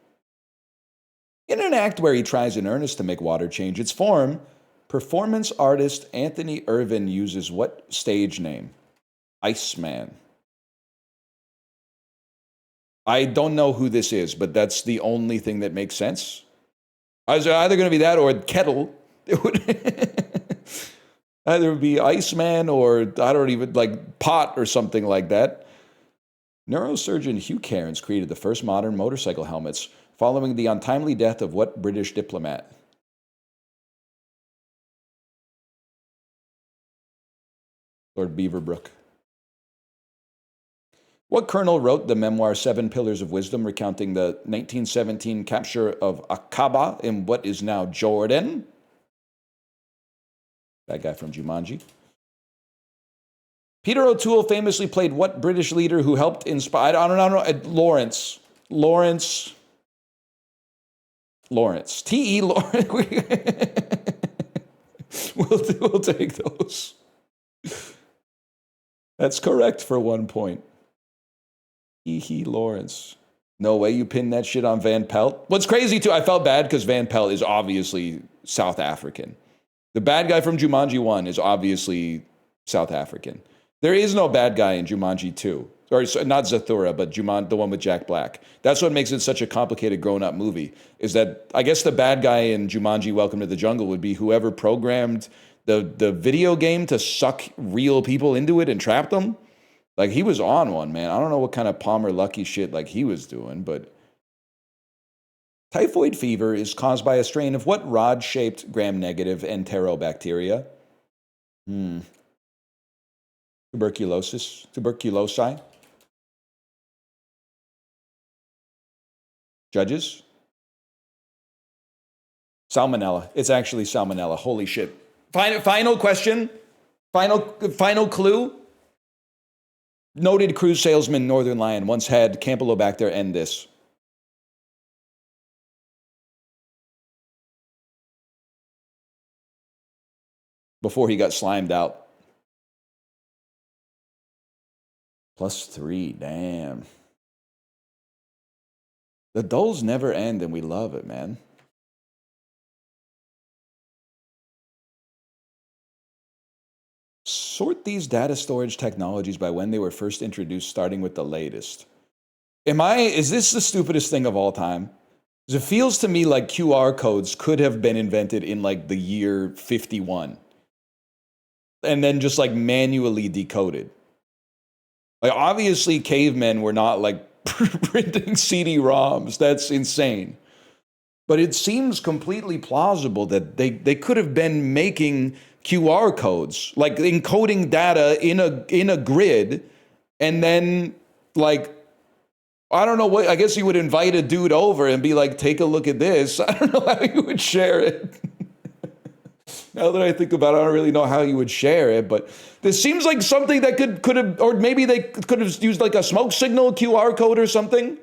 In an act where he tries in earnest to make water change its form, performance artist Anthony Irvin uses what stage name? Iceman. I don't know who this is, but that's the only thing that makes sense. I was either going to be that or Kettle. It would either be Iceman or I don't even like Pot or something like that. Neurosurgeon Hugh Cairns created the first modern motorcycle helmets following the untimely death of what British diplomat? Lord Beaverbrook. What colonel wrote the memoir Seven Pillars of Wisdom, recounting the 1917 capture of Aqaba in what is now Jordan? That guy from Jumanji. Peter O'Toole famously played what British leader who helped inspire... I don't know. Lawrence. T.E. Lawrence. We'll take those. That's correct for 1 point. T.E. Lawrence. No way you pinned that shit on Van Pelt. What's crazy, too, I felt bad because Van Pelt is obviously South African. The bad guy from Jumanji 1 is obviously South African. There is no bad guy in Jumanji 2. Or not Zathura, but the one with Jack Black. That's what makes it such a complicated grown-up movie, is that I guess the bad guy in Jumanji Welcome to the Jungle would be whoever programmed the video game to suck real people into it and trap them. Like, he was on one, man. I don't know what kind of Palmer Lucky shit like he was doing, but... Typhoid fever is caused by a strain of what rod-shaped gram-negative enterobacteria? Tuberculosis? Judges? Salmonella. It's actually salmonella. Holy shit. Final question. Final clue. Noted cruise salesman Northernlion once had Campylobacter endis. Before he got slimed out. +3, damn. The dulls never end and we love it, man. Sort these data storage technologies by when they were first introduced, starting with the latest. Is this the stupidest thing of all time? Because it feels to me like QR codes could have been invented in like the year 51. And then just like manually decoded. Like, obviously, cavemen were not like printing CD-ROMs. That's insane. But it seems completely plausible that they could have been making QR codes, like encoding data in a grid, and then like, I don't know what. I guess you would invite a dude over and be like, "Take a look at this." I don't know how you would share it. Now that I think about it, I don't really know how you would share it, but this seems like something that could have, or maybe they could have used like a smoke signal QR code or something.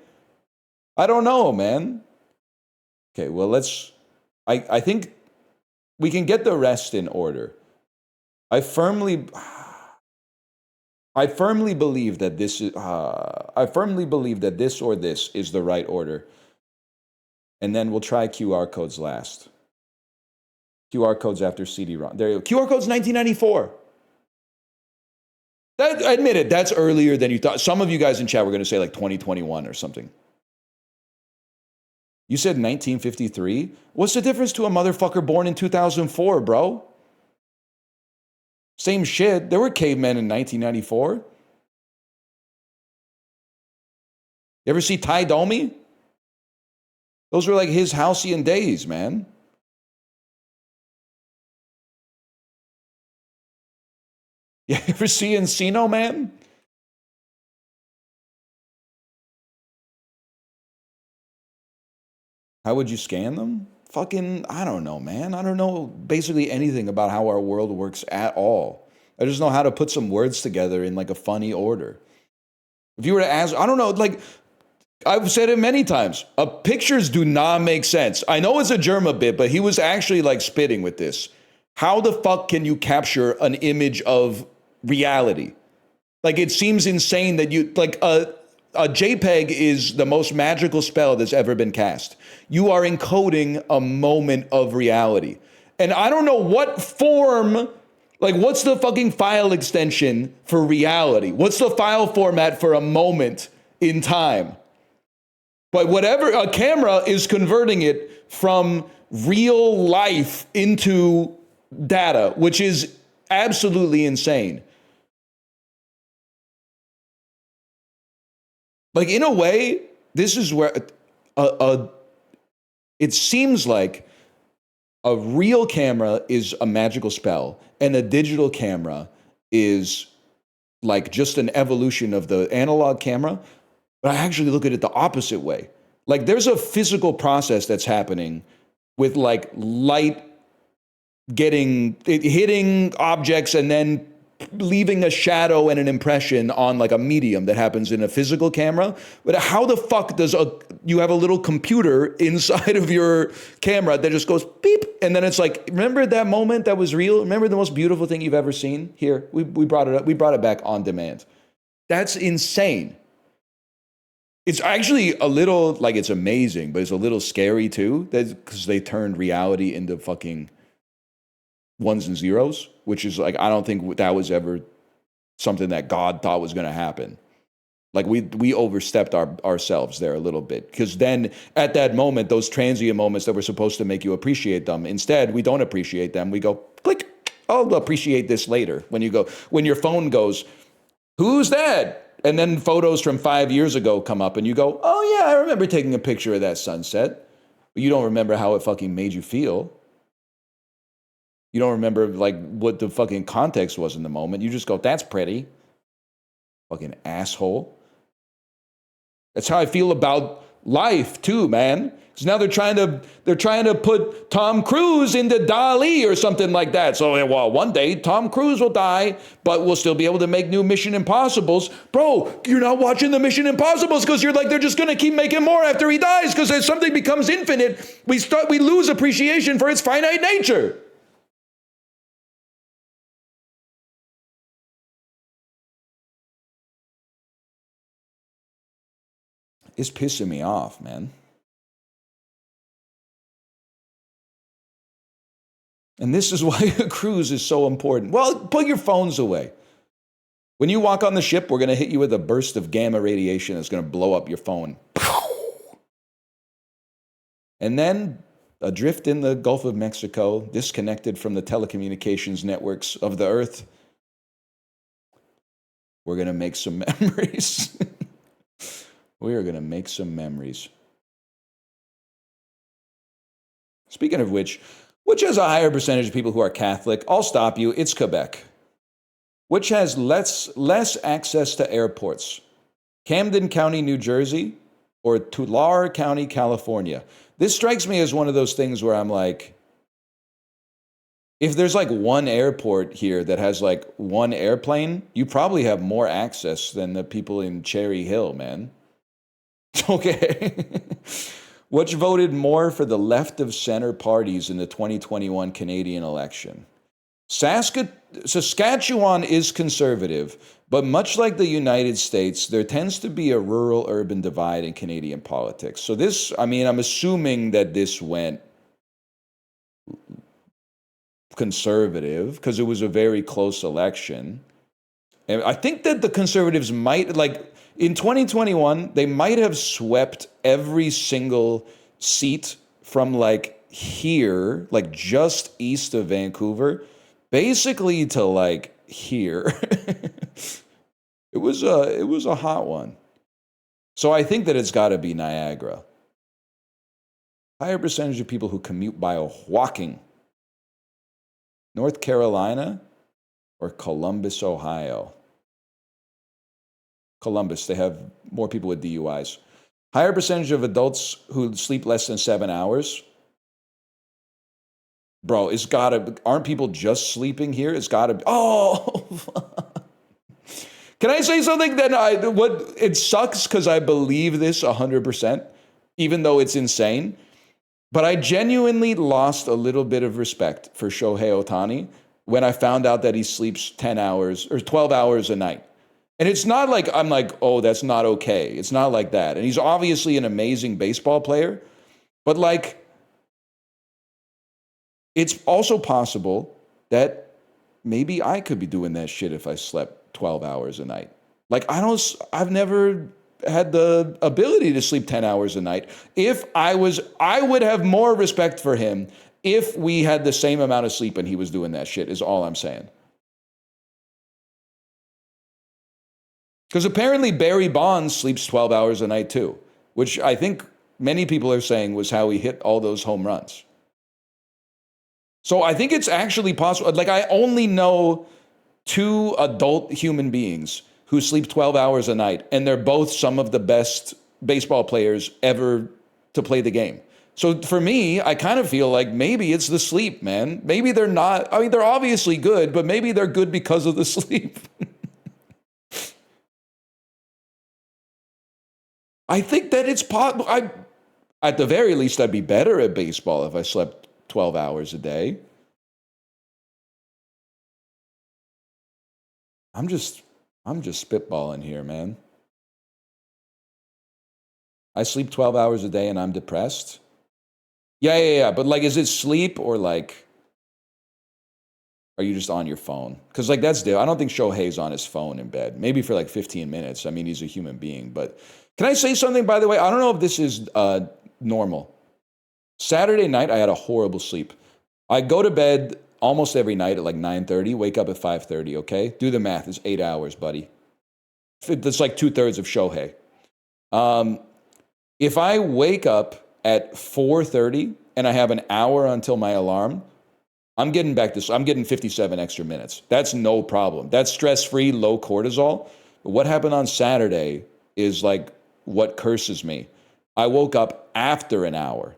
I don't know, man. Okay, well, I think we can get the rest in order. I firmly believe that this is, or this is the right order. And then we'll try QR codes last. QR codes after CD-ROM. There you go. QR codes 1994. Admit it, that's earlier than you thought. Some of you guys in chat were going to say like 2021 or something. You said 1953? What's the difference to a motherfucker born in 2004, bro? Same shit. There were cavemen in 1994. You ever see Ty Domi? Those were like his halcyon days, man. You ever see Encino Man? How would you scan them? Fucking, I don't know, man. I don't know basically anything about how our world works at all. I just know how to put some words together in like a funny order. If you were to ask, I don't know, like, I've said it many times. Pictures do not make sense. I know it's a Germa bit, but he was actually like spitting with this. How the fuck can you capture an image of reality? Like, it seems insane that you, like, a JPEG is the most magical spell that's ever been cast. You are encoding a moment of reality. And I don't know what form, like, what's the fucking file extension for reality? What's the file format for a moment in time? But whatever, a camera is converting it from real life into data, which is absolutely insane. Like, in a way, this is where it seems like a real camera is a magical spell, and a digital camera is like just an evolution of the analog camera. But I actually look at it the opposite way. Like, there's a physical process that's happening with like light hitting objects and then leaving a shadow and an impression on like a medium that happens in a physical camera. But how the fuck does you have a little computer inside of your camera that just goes beep, and then it's like, remember that moment that was real? Remember the most beautiful thing you've ever seen? Here, we brought it up. We brought it back on demand. That's insane. It's actually a little, like, it's amazing, but it's a little scary too, because they turned reality into fucking ones and zeros, which is like, I don't think that was ever something that God thought was going to happen. Like, we overstepped ourselves there a little bit, because then at that moment, those transient moments that were supposed to make you appreciate them, instead we don't appreciate them. We go click, I'll appreciate this later. When your phone goes, who's that? And then photos from 5 years ago come up and you go, oh yeah, I remember taking a picture of that sunset. But you don't remember how it fucking made you feel. You don't remember like what the fucking context was in the moment. You just go, that's pretty. Fucking asshole. That's how I feel about life too, man. Because now they're trying to put Tom Cruise into DALL-E or something like that. So, well, one day Tom Cruise will die, but we'll still be able to make new Mission Impossibles. Bro, you're not watching the Mission Impossibles because you're like, they're just going to keep making more after he dies, because as something becomes infinite, we lose appreciation for its finite nature. It's pissing me off, man. And this is why a cruise is so important. Well, put your phones away. When you walk on the ship, we're going to hit you with a burst of gamma radiation that's going to blow up your phone. And then, adrift in the Gulf of Mexico, disconnected from the telecommunications networks of the Earth, we're going to make some memories. We are going to make some memories. Speaking of which has a higher percentage of people who are Catholic? I'll stop you. It's Quebec. Which has less access to airports? Camden County, New Jersey, or Tulare County, California? This strikes me as one of those things where I'm like, if there's like one airport here that has like one airplane, you probably have more access than the people in Cherry Hill, man. Okay. Which voted more for the left of center parties in the 2021 Canadian election? Saskatchewan is conservative, but much like the United States, there tends to be a rural-urban divide in Canadian politics. So this, I mean, I'm assuming that this went conservative because it was a very close election. And I think that the Conservatives might, like, in 2021, they might have swept every single seat from like here, like just east of Vancouver, basically to like here. It was a hot one. So I think that it's got to be Niagara. Higher percentage of people who commute by walking. North Carolina or Columbus, Ohio? Columbus, they have more people with DUIs. Higher percentage of adults who sleep less than 7 hours. Bro, it's gotta, aren't people just sleeping here? It's gotta be, oh! Can I say something that it sucks because I believe this 100%, even though it's insane. But I genuinely lost a little bit of respect for Shohei Ohtani when I found out that he sleeps 10 hours or 12 hours a night. And it's not like I'm like, oh, that's not okay. It's not like that. And he's obviously an amazing baseball player. But like, it's also possible that maybe I could be doing that shit if I slept 12 hours a night. Like, I've never had the ability to sleep 10 hours a night. I would have more respect for him if we had the same amount of sleep and he was doing that shit, is all I'm saying. Because apparently Barry Bonds sleeps 12 hours a night too, which I think many people are saying was how he hit all those home runs. So I think it's actually possible. Like, I only know 2 adult human beings who sleep 12 hours a night, and they're both some of the best baseball players ever to play the game. So for me, I kind of feel like maybe it's the sleep, man. Maybe they're not. I mean, they're obviously good, but maybe they're good because of the sleep. I think that it's possible. At the very least, I'd be better at baseball if I slept 12 hours a day. I'm just spitballing here, man. I sleep 12 hours a day and I'm depressed. Yeah. But like, is it sleep or like, are you just on your phone? Because like, that's I don't think Shohei's on his phone in bed. Maybe for like 15 minutes. I mean, he's a human being. But can I say something, by the way? I don't know if this is normal. Saturday night, I had a horrible sleep. I go to bed almost every night at like 9:30, wake up at 5:30, okay? Do the math. It's 8 hours, buddy. That's like 2/3 of Shohei. If I wake up at 4:30 and I have an hour until my alarm, I'm getting 57 extra minutes. That's no problem. That's stress-free, low cortisol. But what happened on Saturday is like what curses me. I woke up after an hour.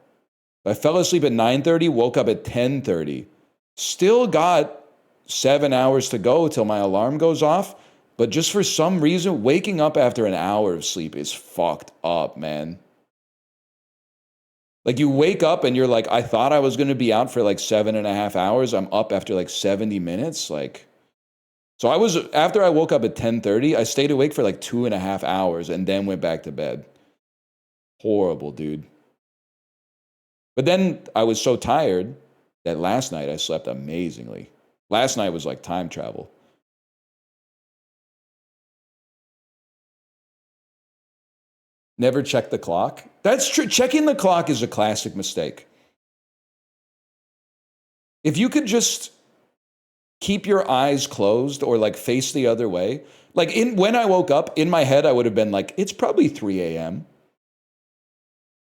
I fell asleep at 9:30, woke up at 10:30. Still got 7 hours to go till my alarm goes off. But just for some reason, waking up after an hour of sleep is fucked up, man. Like, you wake up and you're like, I thought I was going to be out for like 7.5 hours. I'm up after like 70 minutes. Like, so after I woke up at 10:30, I stayed awake for like 2.5 hours and then went back to bed. Horrible, dude. But then I was so tired that last night I slept amazingly. Last night was like time travel. Never check the clock. That's true. Checking the clock is a classic mistake. If you could just keep your eyes closed or like face the other way. Like when I woke up, in my head, I would have been like, it's probably 3 a.m.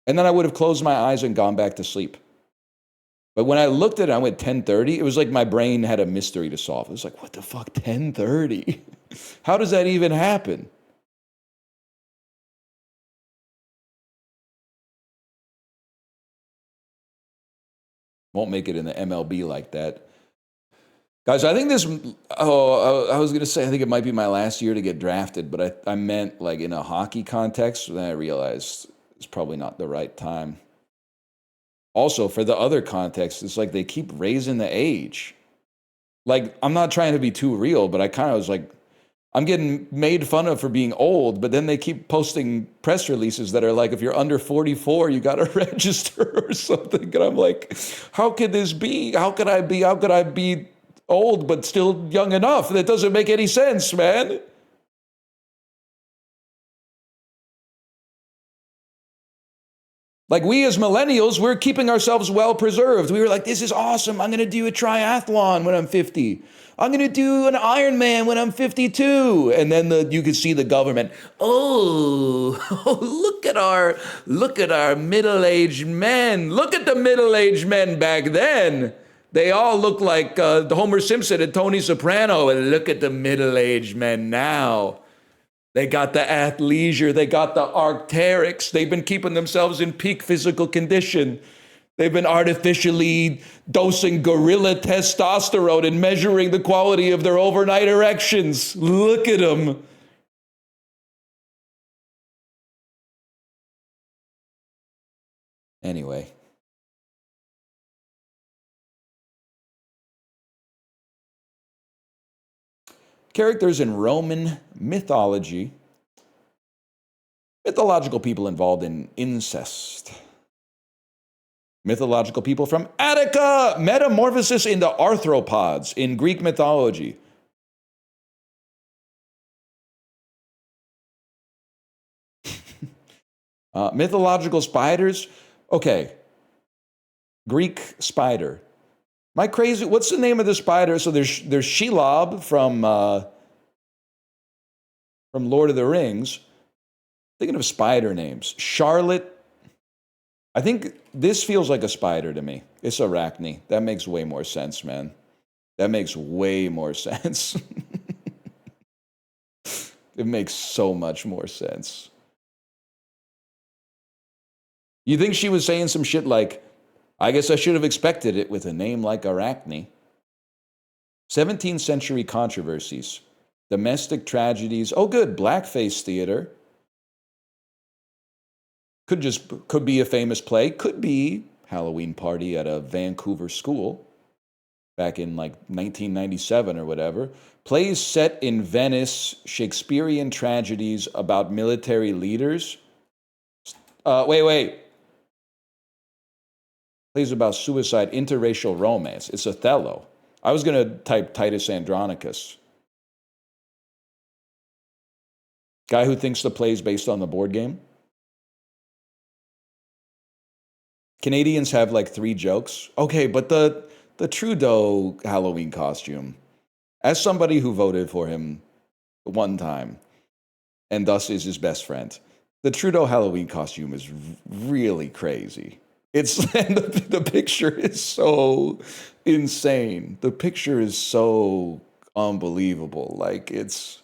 And then I would have closed my eyes and gone back to sleep. But when I looked at it, I went 10:30. It was like my brain had a mystery to solve. It was like, what the fuck, 10:30? How does that even happen? Won't make it in the MLB like that. Guys, I think I was going to say, I think it might be my last year to get drafted, but I meant like in a hockey context, and then I realized it's probably not the right time. Also, for the other context, it's like they keep raising the age. Like, I'm not trying to be too real, but I kind of was like, I'm getting made fun of for being old, but then they keep posting press releases that are like, if you're under 44, you got to register or something. And I'm like, how could this be? How could I be old but still young enough? That doesn't make any sense, man. Like, we as millennials, we're keeping ourselves well preserved. We were like, this is awesome. I'm going to do a triathlon when I'm 50. I'm going to do an Ironman when I'm 52. And then you could see the government, look at our middle-aged men. Look at the middle-aged men back then. They all look like Homer Simpson and Tony Soprano. And look at the middle-aged men now. They got the athleisure. They got the Arc'teryx. They've been keeping themselves in peak physical condition. They've been artificially dosing gorilla testosterone and measuring the quality of their overnight erections. Look at them. Anyway. Characters in Roman mythology. Mythological people involved in incest. Mythological people from Attica. Metamorphosis into arthropods in Greek mythology. Mythological spiders. Okay. Greek spider. My crazy. What's the name of the spider? So there's Shelob from Lord of the Rings. Thinking of spider names. Charlotte. I think this feels like a spider to me. It's Arachne. That makes way more sense, man. That makes way more sense. It makes so much more sense. You think she was saying some shit like, I guess I should have expected it with a name like Arachne. 17th century controversies. Domestic tragedies. Oh, good. Blackface theater. Could be a famous play. Could be Halloween party at a Vancouver school back in like 1997 or whatever. Plays set in Venice, Shakespearean tragedies about military leaders. Wait. Plays about suicide, interracial romance. It's Othello. I was going to type Titus Andronicus. Guy who thinks the play is based on the board game. Canadians have like 3 jokes. Okay, but the Trudeau Halloween costume, as somebody who voted for him one time, and thus is his best friend, the Trudeau Halloween costume is really crazy. It's and the picture is so insane. The picture is so unbelievable. Like yes,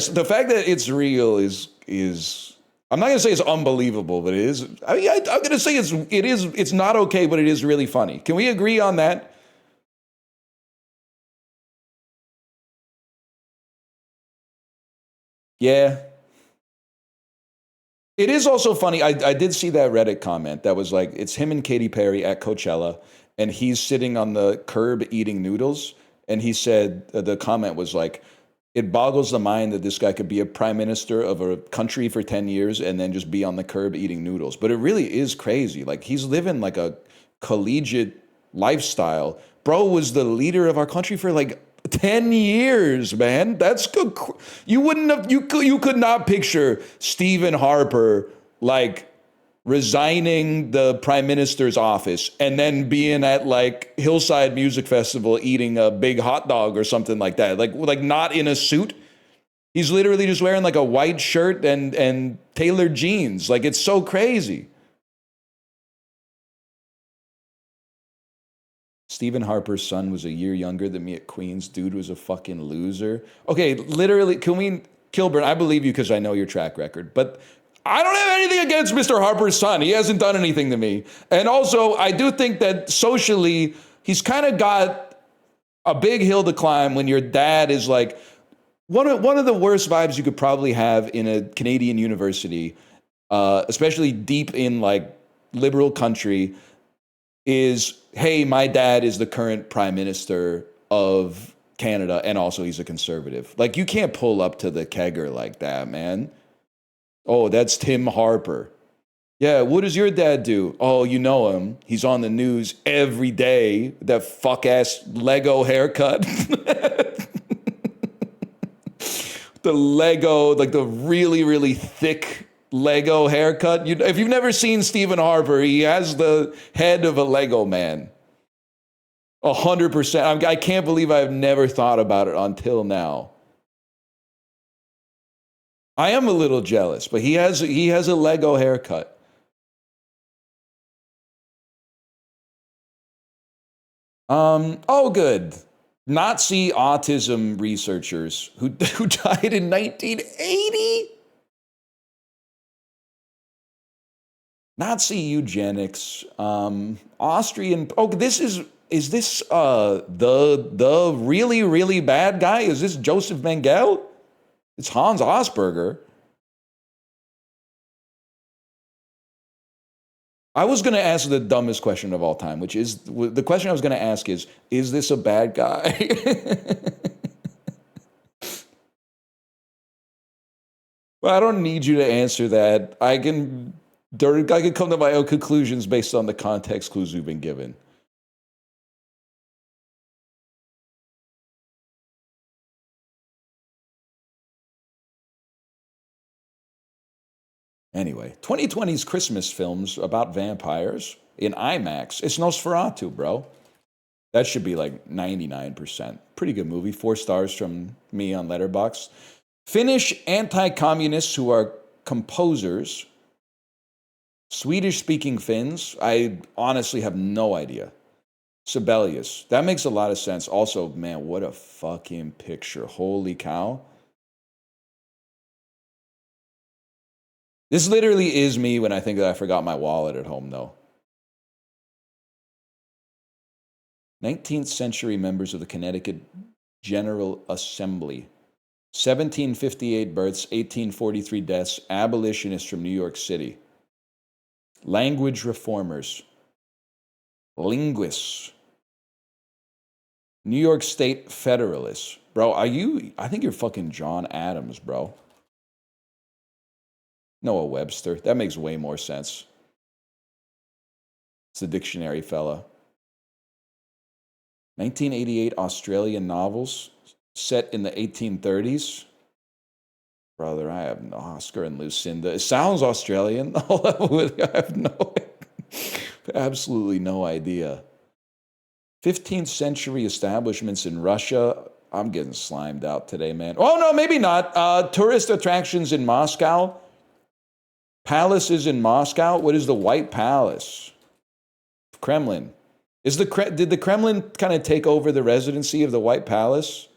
the fact that it's real is I'm not gonna say it's unbelievable, but it is. I mean, I'm gonna say it's not okay, but it is really funny. Can we agree on that? Yeah. It is also funny. I did see that Reddit comment that was like, it's him and Katy Perry at Coachella, and he's sitting on the curb eating noodles. And he said, the comment was like, it boggles the mind that this guy could be a prime minister of a country for 10 years and then just be on the curb eating noodles. But it really is crazy. Like, he's living like a collegiate lifestyle. Bro was the leader of our country for like 10 years, man. That's good. You could not picture Stephen Harper like resigning the prime minister's office and then being at like Hillside Music Festival eating a big hot dog or something like that. Like not in a suit. He's literally just wearing like a white shirt and tailored jeans. Like, it's so crazy. Stephen Harper's son was a year younger than me at Queens. Dude was a fucking loser. Okay, literally, Kilburn, I believe you because I know your track record, but I don't have anything against Mr. Harper's son. He hasn't done anything to me. And also, I do think that socially, he's kind of got a big hill to climb when your dad is like, one of the worst vibes you could probably have in a Canadian university, especially deep in like liberal country, is, hey, my dad is the current prime minister of Canada, and also he's a conservative. Like, you can't pull up to the kegger like that, man. Oh, that's Tim Harper. Yeah, what does your dad do? Oh, you know him. He's on the news every day. That fuck-ass Lego haircut. The Lego, like the really, really thick Lego haircut. If you've never seen Stephen Harper, he has the head of a Lego man. 100%. I can't believe I've never thought about it until now. I am a little jealous, but he has a Lego haircut. Oh, good. Nazi autism researchers who died in 1980. Nazi eugenics. Austrian. Oh, this is this the really, really bad guy? Is this Joseph Mengele? It's Hans Asperger. I was going to ask the dumbest question of all time, which is, the question I was going to ask is this a bad guy? Well, I don't need you to answer that. I can come to my own conclusions based on the context clues we've been given. Anyway, 2020's Christmas films about vampires in IMAX. It's Nosferatu, bro. That should be like 99%. Pretty good movie. 4 stars from me on Letterboxd. Finnish anti-communists who are composers. Swedish-speaking Finns. I honestly have no idea. Sibelius. That makes a lot of sense. Also, man, what a fucking picture. Holy cow. This literally is me when I think that I forgot my wallet at home, though. 19th century members of the Connecticut General Assembly. 1758 births, 1843 deaths, abolitionists from New York City. Language reformers. Linguists. New York State Federalists. Bro, I think you're fucking John Adams, bro. Noah Webster. That makes way more sense. It's the dictionary fella. 1988 Australian novels set in the 1830s. Brother, I have no Oscar and Lucinda. It sounds Australian. I have absolutely no idea. 15th century establishments in Russia. I'm getting slimed out today, man. Oh, no, maybe not. Tourist attractions in Moscow. Palaces in Moscow. What is the White Palace? Kremlin. Did the Kremlin kind of take over the residency of the White Palace?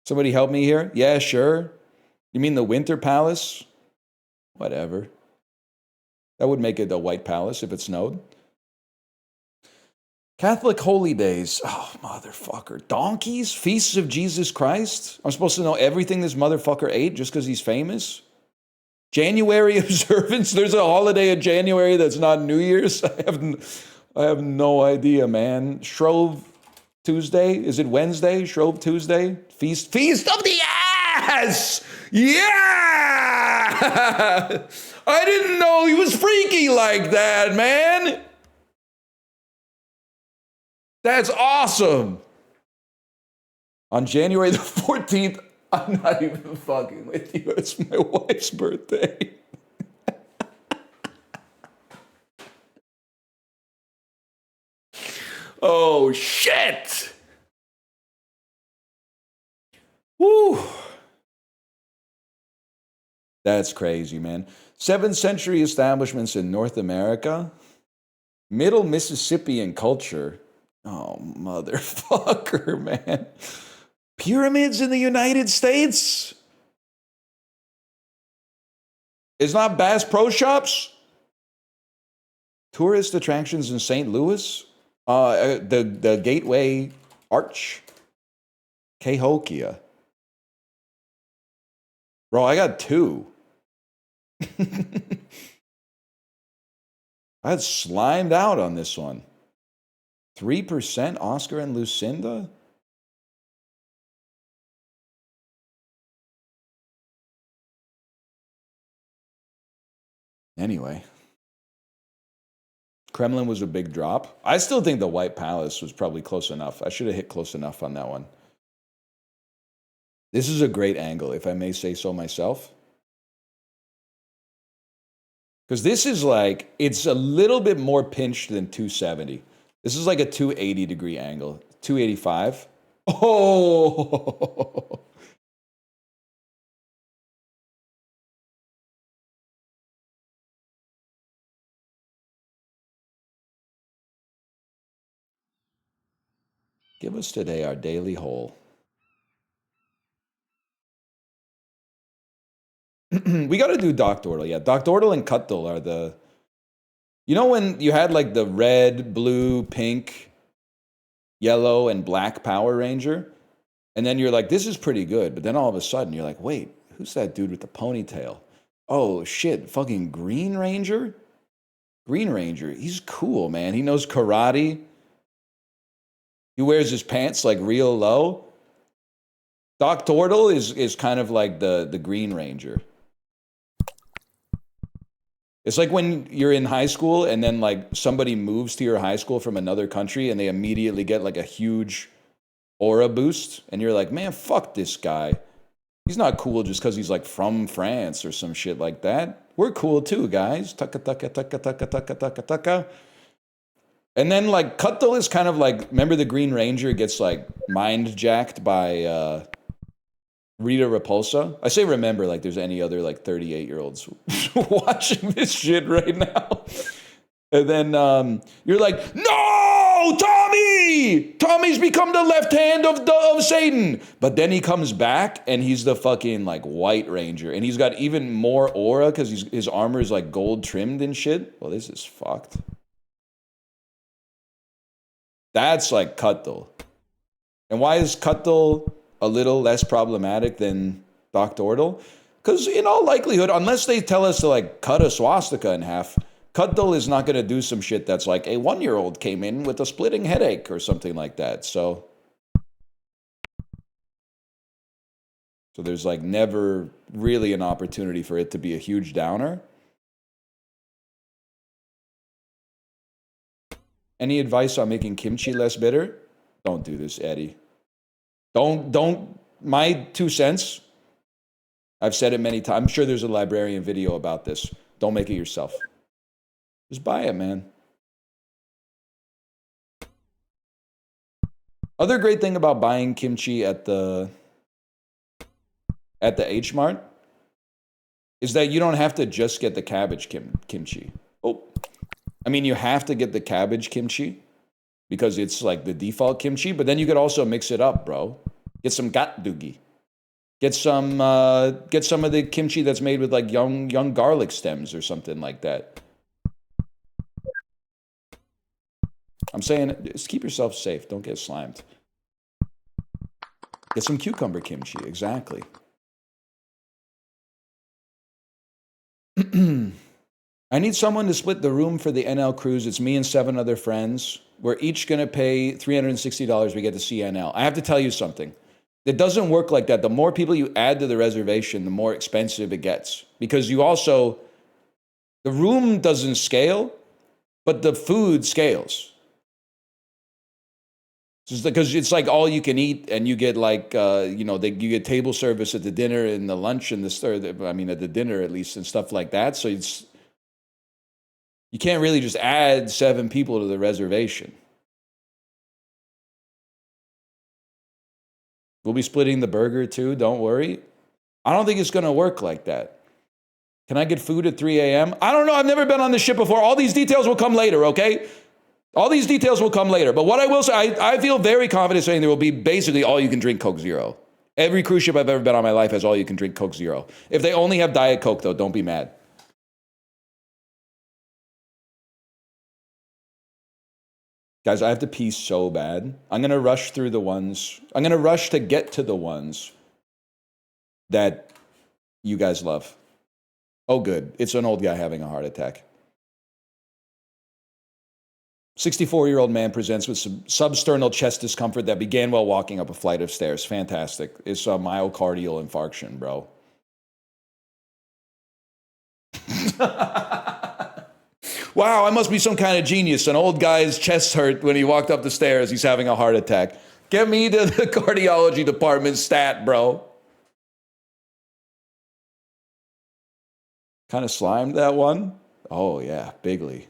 Somebody help me here? Yeah, sure. You mean the Winter Palace? Whatever. That would make it the White Palace if it snowed. Catholic holy days. Oh, motherfucker. Donkeys? Feasts of Jesus Christ? I'm supposed to know everything this motherfucker ate just because he's famous? January observance? There's a holiday in January that's not New Year's? I have no idea, man. Shrove Tuesday? Is it Wednesday? Shrove Tuesday? Feast of the Ass! Yeah! I didn't know he was freaky like that, man! That's awesome. On January the 14th, I'm not even fucking with you. It's my wife's birthday. Oh, shit. Woo. That's crazy, man. 7th century establishments in North America. Middle Mississippian culture. Oh, motherfucker, man. Pyramids in the United States? It's not Bass Pro Shops? Tourist attractions in St. Louis? The Gateway Arch? Cahokia. Bro, I got 2. I had slimed out on this one. 3% Oscar and Lucinda? Anyway. Kremlin was a big drop. I still think the White Palace was probably close enough. I should have hit close enough on that one. This is a great angle, if I may say so myself. Because this is like, it's a little bit more pinched than 270. This is like a 280 degree angle. 285. Oh! Give us today our daily haul. We got to do Doc Dordle. Yeah, Doc Dordle and Cutdle are the... You know when you had like the red, blue, pink, yellow, and black Power Ranger? And then you're like, this is pretty good. But then all of a sudden you're like, wait, who's that dude with the ponytail? Oh, shit, fucking Green Ranger? Green Ranger, he's cool, man. He knows karate. He wears his pants like real low. Doc Dordle is kind of like the Green Ranger. It's like when you're in high school and then like somebody moves to your high school from another country and they immediately get like a huge aura boost, and you're like, man, fuck this guy. He's not cool just because he's like from France or some shit like that. We're cool too, guys. Tucka, tucka, tucka, tucka, tucka, tucka, tucka. And then like Cutthul is kind of like, remember the Green Ranger gets like mind jacked by Rita Repulsa? I say remember like there's any other like 38-year-olds watching this shit right now. And then you're like, no, Tommy! Tommy's become the left hand of Satan. But then he comes back and he's the fucking like White Ranger. And he's got even more aura because his armor is like gold trimmed and shit. Well, this is fucked. That's like Cutthul. And why is Cutthul a little less problematic than Dr. Ordle? Because in all likelihood, unless they tell us to like cut a swastika in half, Cutthul is not going to do some shit that's like a 1-year-old came in with a splitting headache or something like that. So there's like never really an opportunity for it to be a huge downer. Any advice on making kimchi less bitter? Don't do this, Eddie. Don't, my 2 cents. I've said it many times. I'm sure there's a librarian video about this. Don't make it yourself. Just buy it, man. Other great thing about buying kimchi at the H Mart is that you don't have to just get the cabbage kimchi. Oh, I mean, you have to get the cabbage kimchi because it's like the default kimchi, but then you could also mix it up, bro. Get some gatdugi. Get some of the kimchi that's made with like young garlic stems or something like that. I'm saying, just keep yourself safe. Don't get slimed. Get some cucumber kimchi. Exactly. I need someone to split the room for the NL cruise. It's me and 7 other friends. We're each going to pay $360. We get to see NL. I have to tell you something. It doesn't work like that. The more people you add to the reservation, the more expensive it gets. Because you also, the room doesn't scale, but the food scales. Because it's like all you can eat, and you get like, you get table service at the dinner and the lunch and at the dinner at least and stuff like that. So you can't really just add 7 people to the reservation. We'll be splitting the burger too, don't worry. I don't think it's going to work like that. Can I get food at 3 a.m.? I don't know. I've never been on this ship before. All these details will come later, okay? All these details will come later. But what I will say, I feel very confident saying there will be basically all-you-can-drink Coke Zero. Every cruise ship I've ever been on in my life has all-you-can-drink Coke Zero. If they only have Diet Coke, though, don't be mad. Guys, I have to pee so bad. I'm going to rush through the ones. I'm going to rush to get to the ones that you guys love. Oh, good. It's an old guy having a heart attack. 64-year-old man presents with some substernal chest discomfort that began while walking up a flight of stairs. Fantastic. It's a myocardial infarction, bro. Wow, I must be some kind of genius. An old guy's chest hurt when he walked up the stairs. He's having a heart attack. Get me to the cardiology department stat, bro. Kind of slimed that one. Oh, yeah, bigly.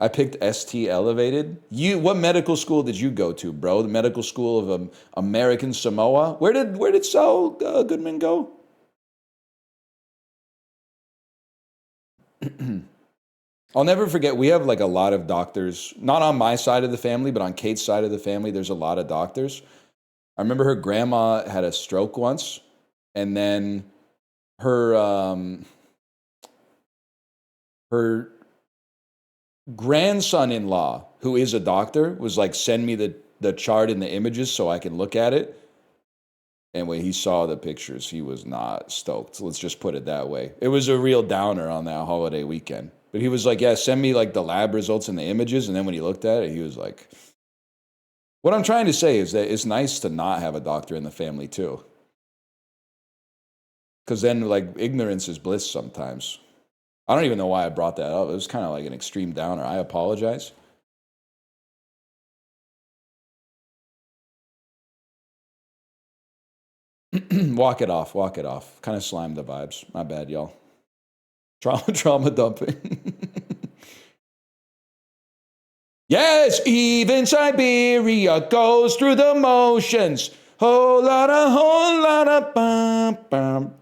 I picked ST Elevated. What medical school did you go to, bro? The medical school of American Samoa? Where did Saul Goodman go? I'll never forget, we have like a lot of doctors, not on my side of the family, but on Kate's side of the family, there's a lot of doctors. I remember her grandma had a stroke once, and then her grandson-in-law, who is a doctor, was like, send me the chart and the images so I can look at it. And when he saw the pictures, he was not stoked. Let's just put it that way. It was a real downer on that holiday weekend. But he was like, yeah, send me like the lab results and the images. And then when he looked at it, he was like, what I'm trying to say is that it's nice to not have a doctor in the family too. Because then like ignorance is bliss sometimes. I don't even know why I brought that up. It was kind of like an extreme downer. I apologize. Walk it off. Walk it off. Kind of slime the vibes. My bad, y'all. Trauma dumping. Yes, even Siberia goes through the motions. Whole lot of bum, bum.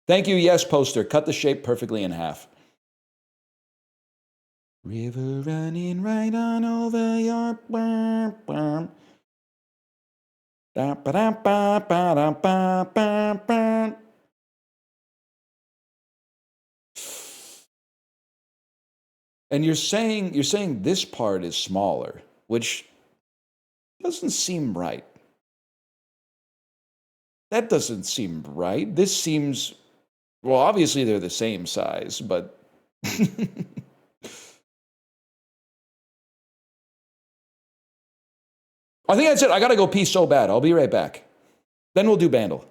Thank you, yes, poster. Cut the shape perfectly in half. River running right on over your bum, bum. Da, ba, da, ba, ba, da, ba, ba, ba. And you're saying this part is smaller, which doesn't seem right. That doesn't seem right. This seems, well, obviously they're the same size, but I think that's it. I gotta go pee so bad. I'll be right back. Then we'll do Bandle.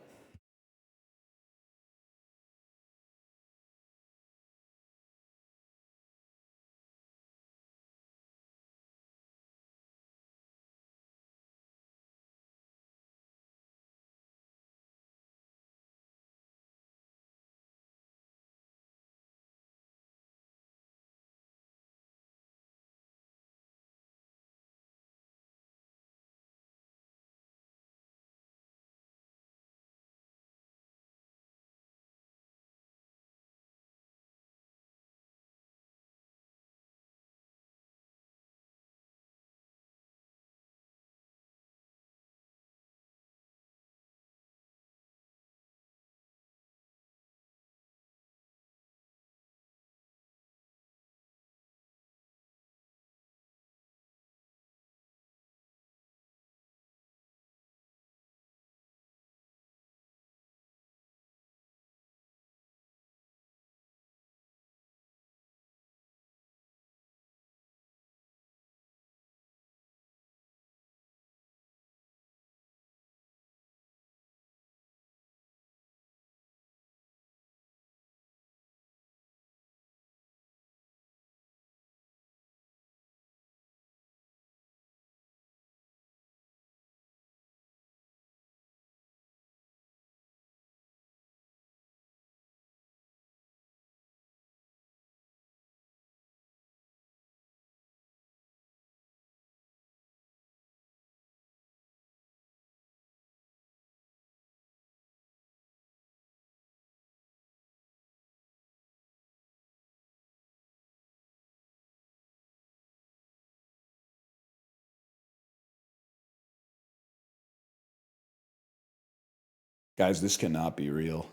Guys, this cannot be real.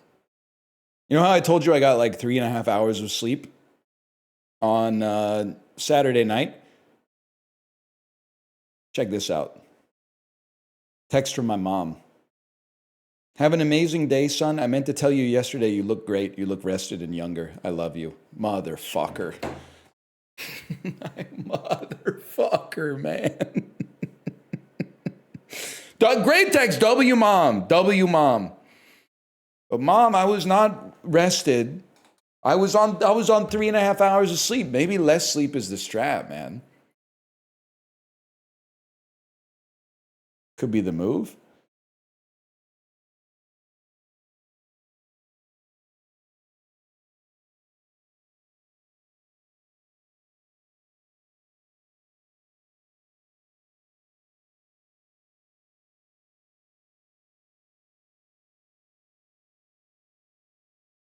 You know how I told you I got like 3.5 hours of sleep on Saturday night? Check this out. Text from my mom. Have an amazing day, son. I meant to tell you yesterday you look great. You look rested and younger. I love you. Motherfucker. Motherfucker, man. Great text, W mom. W mom. But mom, I was not rested. I was on 3.5 hours of sleep. Maybe less sleep is the strat, man. Could be the move.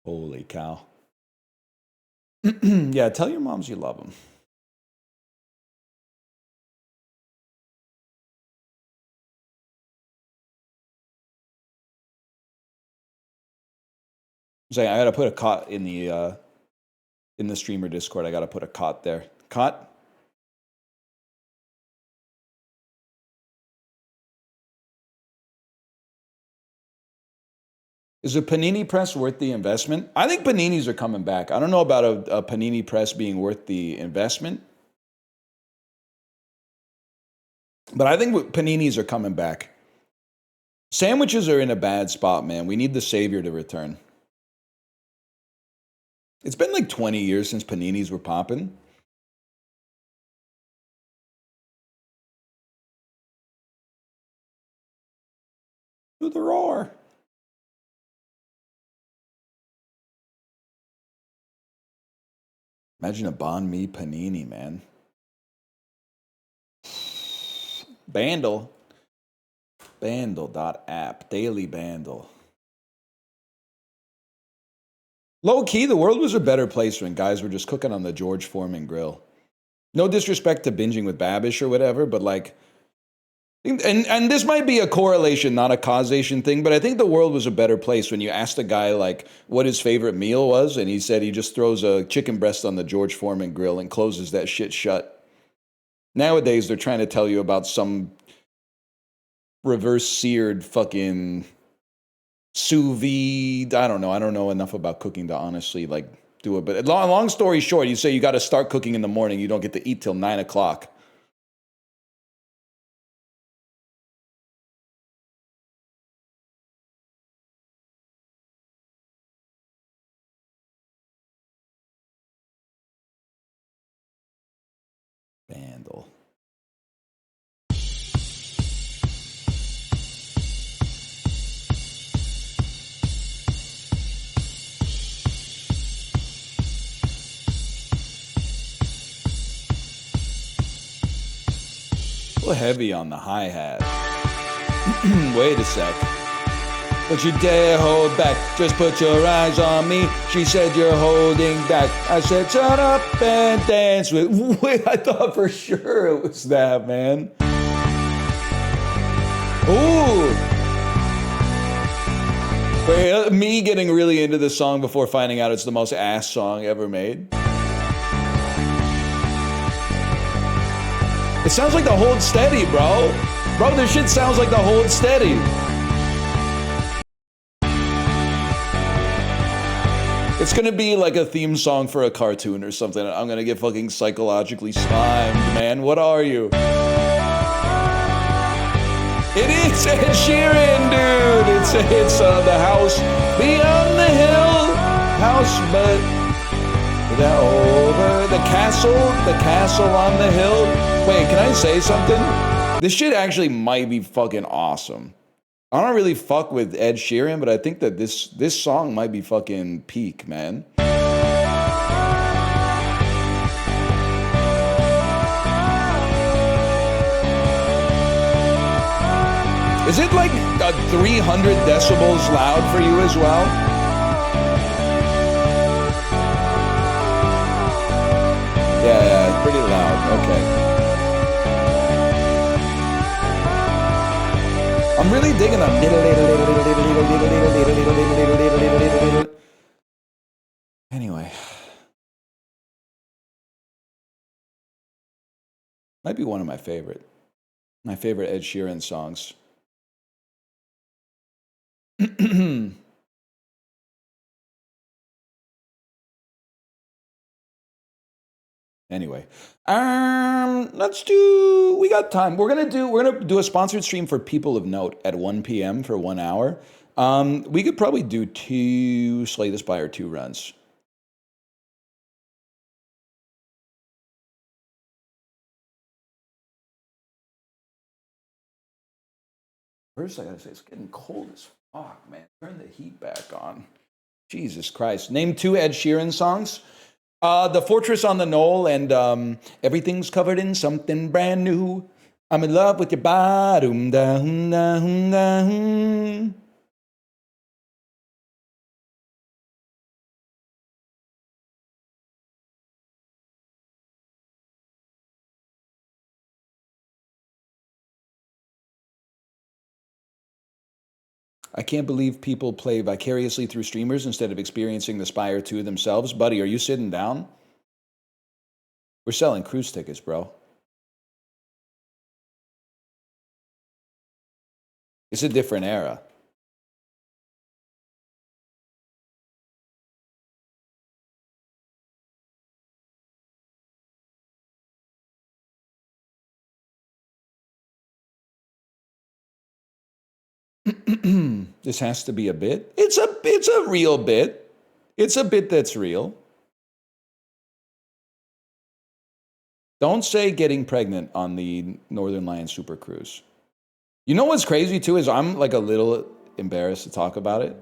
Holy cow. Yeah, tell your moms you love them. Saying I gotta put a cot in the streamer Discord. I gotta put a cot there. Cot? Is a Panini press worth the investment? I think Paninis are coming back. I don't know about a Panini press being worth the investment. But I think Paninis are coming back. Sandwiches are in a bad spot, man. We need the savior to return. It's been like 20 years since Paninis were popping. the roar. Imagine a banh mi panini, man. Bandle. Bandle.app. Daily Bandle. Low key, the world was a better place when guys were just cooking on the George Foreman grill. No disrespect to binging with Babish or whatever, but like, and this might be a correlation, not a causation thing, but I think the world was a better place when you asked a guy like what his favorite meal was, and he said he just throws a chicken breast on the George Foreman grill and closes that shit shut. Nowadays, they're trying to tell you about some reverse seared fucking sous vide. I don't know enough about cooking to honestly like do it. But long story short, you say you got to start cooking in the morning. You don't get to eat till 9 o'clock. Vandal. A little heavy on the hi-hat. Wait a sec. Don't you dare hold back. Just put your eyes on me. She said you're holding back. I said shut up and dance with. Wait, I thought for sure it was that, man. Ooh. Wait, me getting really into this song before finding out it's the most ass song ever made. It sounds like the Hold Steady, bro. Bro, this shit sounds like the Hold Steady. It's gonna be like a theme song for a cartoon or something. I'm gonna get fucking psychologically slimed, man. What are you? It is Ed Sheeran, dude. It's the house beyond the hill. House, but that over the castle on the hill. Wait, can I say something? This shit actually might be fucking awesome. I don't really fuck with Ed Sheeran, but I think that this song might be fucking peak, man. Is it like 300 decibels loud for you as well? Yeah, pretty loud. Okay. I'm really digging them. Anyway. Might be one of my favorite Ed Sheeran songs. Anyway, we got time. We're gonna do a sponsored stream for people of note at 1 p.m. for 1 hour. We could probably do 2 Slay the Spire 2 runs. First, I gotta say, it's getting cold as fuck, man. Turn the heat back on. Jesus Christ. Name 2 Ed Sheeran songs. The Fortress on the Knoll and Everything's Covered in Something Brand New. I'm in love with your body. I can't believe people play vicariously through streamers instead of experiencing the Spire 2 themselves. Buddy, are you sitting down? We're selling cruise tickets, bro. It's a different era. This has to be a bit. It's a real bit. It's a bit that's real. Don't say getting pregnant on the Northernlion Super Cruise. You know what's crazy too is I'm like a little embarrassed to talk about it.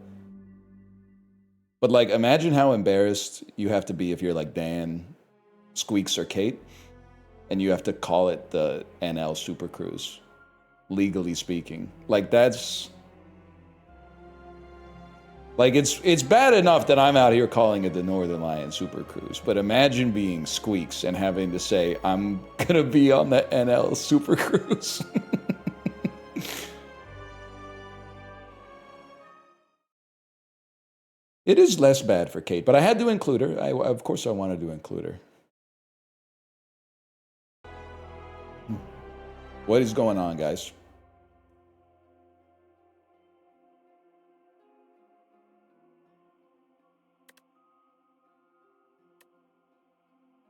But like, imagine how embarrassed you have to be if you're like Dan, Squeaks, or Kate, and you have to call it the NL Super Cruise, legally speaking. Like, that's... Like, it's bad enough that I'm out here calling it the Northernlion Super Cruise, but imagine being Squeaks and having to say, I'm gonna be on the NL Super Cruise. It is less bad for Kate, but I had to include her. Of course I wanted to include her. What is going on, guys?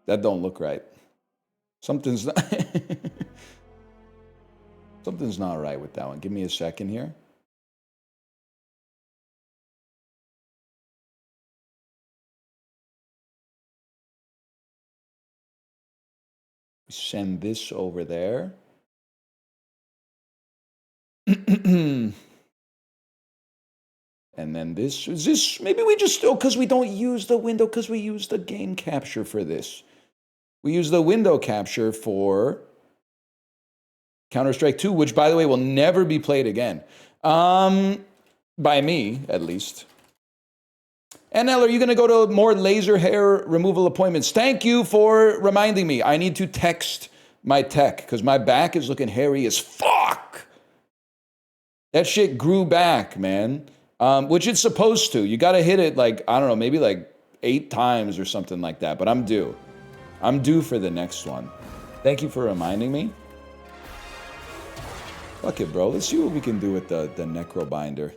That don't look right. Something's not something's not right with that one. Give me a second here. Send this over there. And then this is this. Maybe we just, oh, because we don't use the window, because we use the game capture for this. We use the window capture for Counter-Strike 2, which, by the way, will never be played again. By me, at least. NL, are you going to go to more laser hair removal appointments? Thank you for reminding me. I need to text my tech, because my back is looking hairy as fuck. That shit grew back, man. Which it's supposed to. You got to hit it like, I don't know, maybe like 8 times or something like that. But I'm due. I'm due for the next one. Thank you for reminding me. Fuck it, bro. Let's see what we can do with the Necro Binder.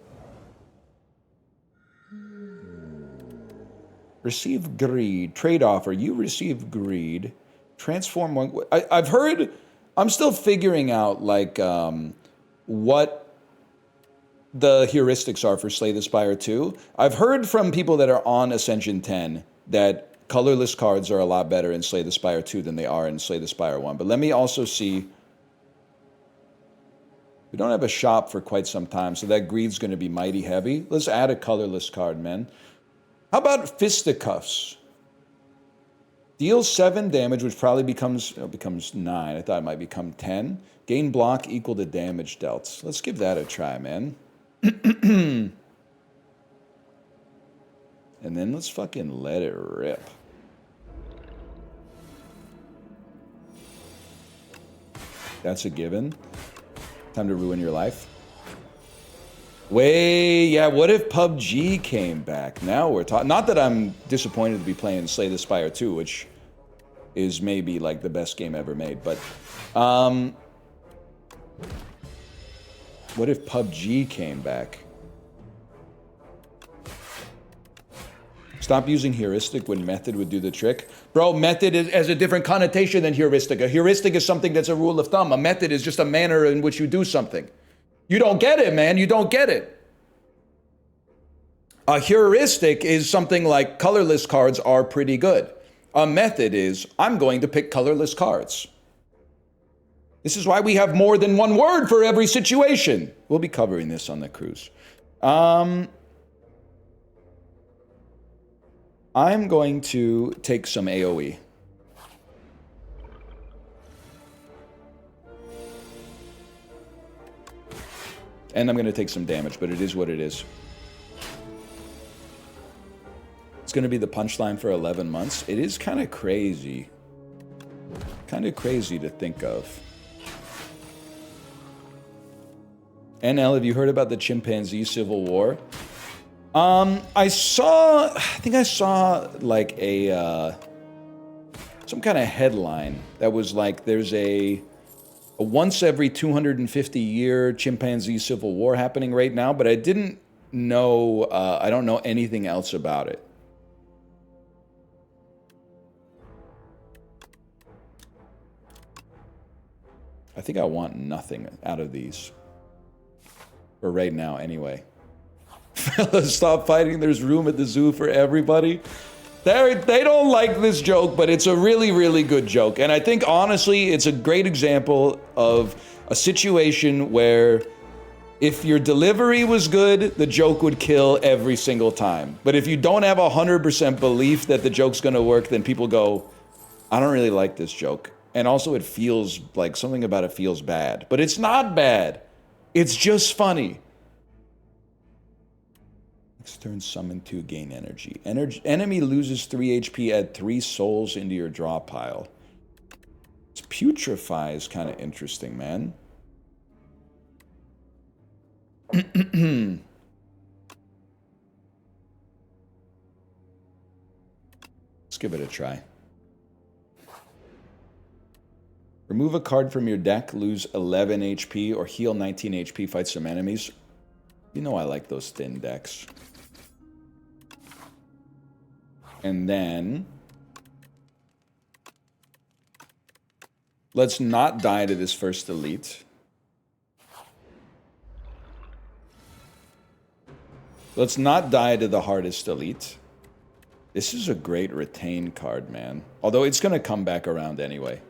Receive greed. Trade offer. You receive greed. Transform one. I've heard... I'm still figuring out, like, what the heuristics are for Slay the Spire 2. I've heard from people that are on Ascension 10 that colorless cards are a lot better in Slay the Spire 2 than they are in Slay the Spire 1. But let me also see... We don't have a shop for quite some time, so that greed's going to be mighty heavy. Let's add a colorless card, man. How about Fisticuffs? Deals 7 damage, which probably becomes 9. I thought it might become 10. Gain block equal to damage dealt. Let's give that a try, man. And then let's fucking let it rip. That's a given. Time to ruin your life. Yeah, what if PUBG came back? Now we're talking. Not that I'm disappointed to be playing Slay the Spire 2, which is maybe like the best game ever made, but what if PUBG came back? Stop using heuristic when method would do the trick. Bro, method has a different connotation than heuristic. A heuristic is something that's a rule of thumb. A method is just a manner in which you do something. You don't get it, man. You don't get it. A heuristic is something like colorless cards are pretty good. A method is, I'm going to pick colorless cards. This is why we have more than one word for every situation. We'll be covering this on the cruise. I'm going to take some AoE. And I'm going to take some damage, but it is what it is. It's going to be the punchline for 11 months. It is kind of crazy. Kind of crazy to think of. NL, have you heard about the chimpanzee civil war? I think I saw like a, some kind of headline that was like, there's a once every 250 year chimpanzee civil war happening right now, but I didn't know, I don't know anything else about it. I think I want nothing out of these. For right now, anyway. Fellas, stop fighting. There's room at the zoo for everybody. They don't like this joke, but it's a really, really good joke. And I think, honestly, it's a great example of a situation where If your delivery was good, the joke would kill every single time. But if you don't have 100% belief that the joke's gonna work, then people go, I don't really like this joke. And also it feels like something about it feels bad. But it's not bad. It's just funny. Next turn, summon 2, gain energy. Enemy loses 3 HP, add 3 souls into your draw pile. This putrefy is kind of interesting, man. Let's give it a try. Remove a card from your deck, lose 11 HP, or heal 19 HP, fight some enemies. You know I like those thin decks. And then... let's not die to this first elite. Let's not die to the hardest elite. This is a great retain card, man. Although it's going to come back around anyway.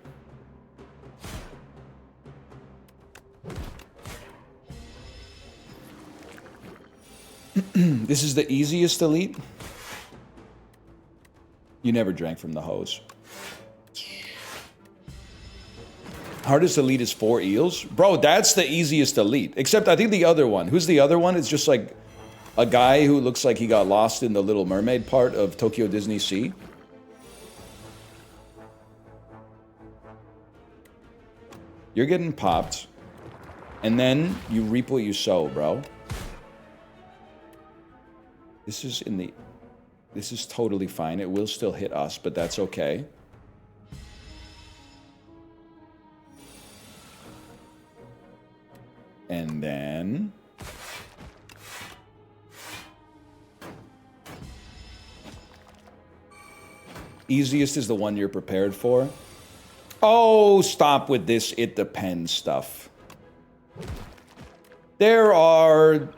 This is the easiest elite. You never drank from the hose. Hardest elite is 4 eels? Bro, that's the easiest elite. Except I think the other one. Who's the other one? It's just like a guy who looks like he got lost in the Little Mermaid part of Tokyo Disney Sea. You're getting popped. And then you reap what you sow, bro. This is in the... this is totally fine. It will still hit us, but that's okay. And then... easiest is the one you're prepared for. Oh, stop with this it depends stuff. There are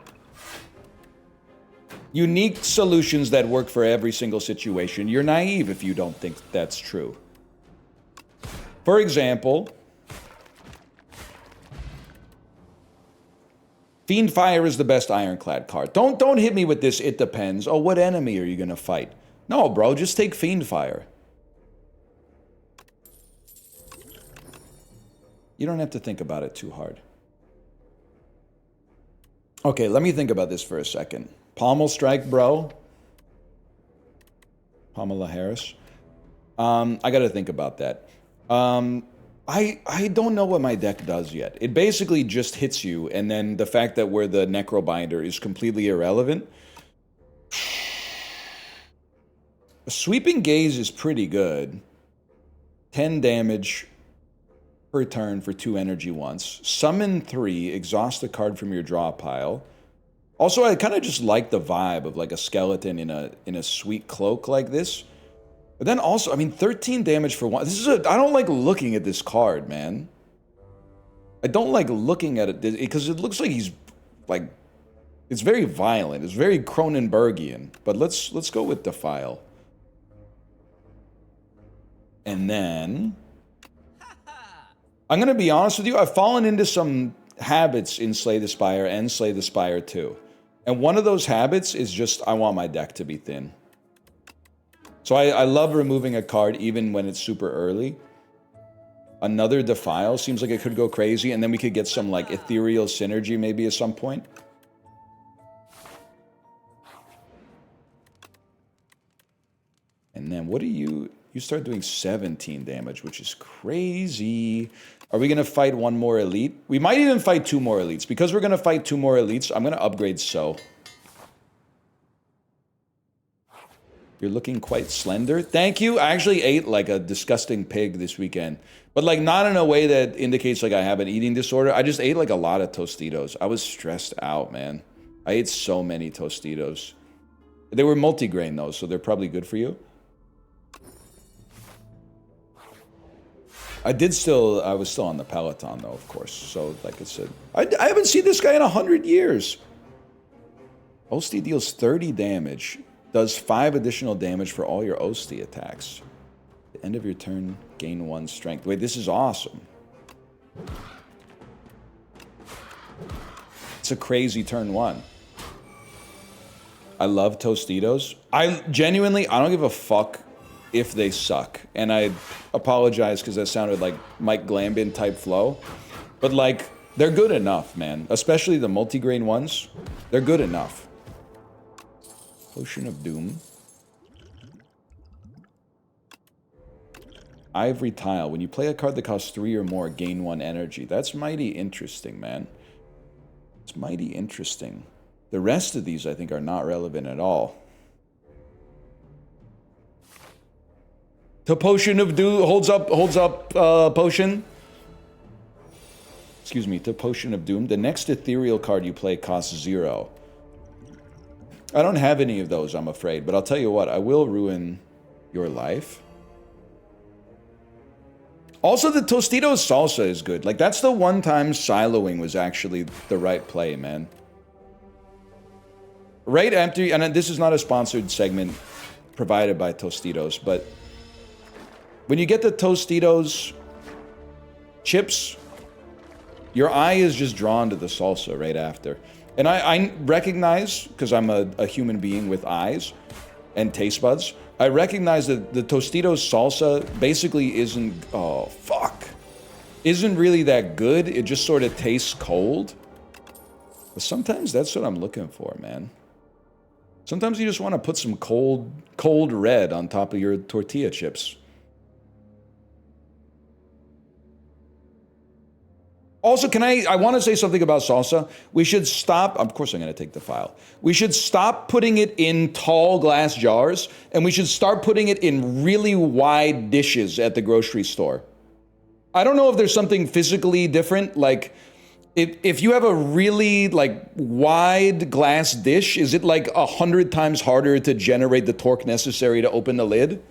unique solutions that work for every single situation. You're naive if you don't think that's true. For example, Fiendfire is the best Ironclad card. Don't hit me with this it depends. Oh, what enemy are you gonna fight? No, bro, just take Fiendfire. You don't have to think about it too hard. Okay, let me think about this for a second. Pommel Strike, bro. Pamela Harris. I gotta think about that. I don't know what my deck does yet. It basically just hits you, and then the fact that we're the Necrobinder is completely irrelevant. A Sweeping Gaze is pretty good. 10 damage per turn for 2 energy once. Summon 3, exhaust a card from your draw pile. Also, I kind of just like the vibe of like a skeleton in a sweet cloak like this. But then also, I mean, 13 damage for 1. This is I don't like looking at this card, man. I don't like looking at it because it looks like he's like, it's very violent. It's very Cronenbergian. But let's go with Defile. And then I'm going to be honest with you. I've fallen into some habits in Slay the Spire and Slay the Spire 2. And one of those habits is just, I want my deck to be thin. So I love removing a card even when it's super early. Another Defile seems like it could go crazy, and then we could get some like ethereal synergy maybe at some point. And then what do you start doing 17 damage, which is crazy. Are we going to fight one more elite? We might even fight 2 more elites. Because we're going to fight 2 more elites, I'm going to upgrade So. You're looking quite slender. Thank you. I actually ate like a disgusting pig this weekend. But like not in a way that indicates like I have an eating disorder. I just ate like a lot of Tostitos. I was stressed out, man. I ate so many Tostitos. They were multigrain though, so they're probably good for you. I was still on the Peloton though, of course. So like I said, I haven't seen this guy in 100 years. Osti deals 30 damage. Does 5 additional damage for all your Osti attacks. At the end of your turn, gain 1 strength. Wait, this is awesome. It's a crazy turn one. I love Tostitos. I don't give a fuck if they suck. And I apologize because that sounded like Mike Glambin type flow. But like, they're good enough, man. Especially the multigrain ones. They're good enough. Potion of Doom. Ivory Tile. When you play a card that costs 3 or more, gain 1 energy. That's mighty interesting, man. It's mighty interesting. The rest of these, I think, are not relevant at all. The Potion of Doom holds up, Potion. Excuse me, the Potion of Doom. The next ethereal card you play costs 0. I don't have any of those, I'm afraid, but I'll tell you what, I will ruin your life. Also, the Tostitos salsa is good. Like, that's the one time siloing was actually the right play, man. Right after, and this is not a sponsored segment provided by Tostitos, but when you get the Tostitos chips, your eye is just drawn to the salsa right after. And I recognize, because I'm a human being with eyes and taste buds, I recognize that the Tostitos salsa basically isn't really that good. It just sort of tastes cold. But sometimes that's what I'm looking for, man. Sometimes you just want to put some cold red on top of your tortilla chips. Also, I want to say something about salsa. We should stop, of course I'm going to take the file. We should stop putting it in tall glass jars, and we should start putting it in really wide dishes at the grocery store. I don't know if there's something physically different, like, if you have a really, like, wide glass dish, is it like 100 times harder to generate the torque necessary to open the lid?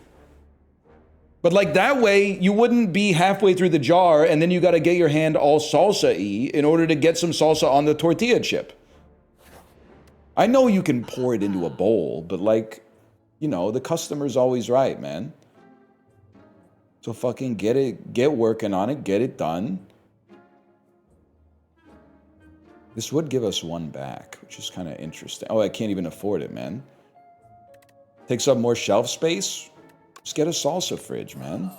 But like that way, you wouldn't be halfway through the jar and then you got to get your hand all salsa-y in order to get some salsa on the tortilla chip. I know you can pour it into a bowl, but like, you know, the customer's always right, man. So fucking get working on it, get it done. This would give us 1 back, which is kind of interesting. Oh, I can't even afford it, man. Takes up more shelf space. Just get a salsa fridge, man.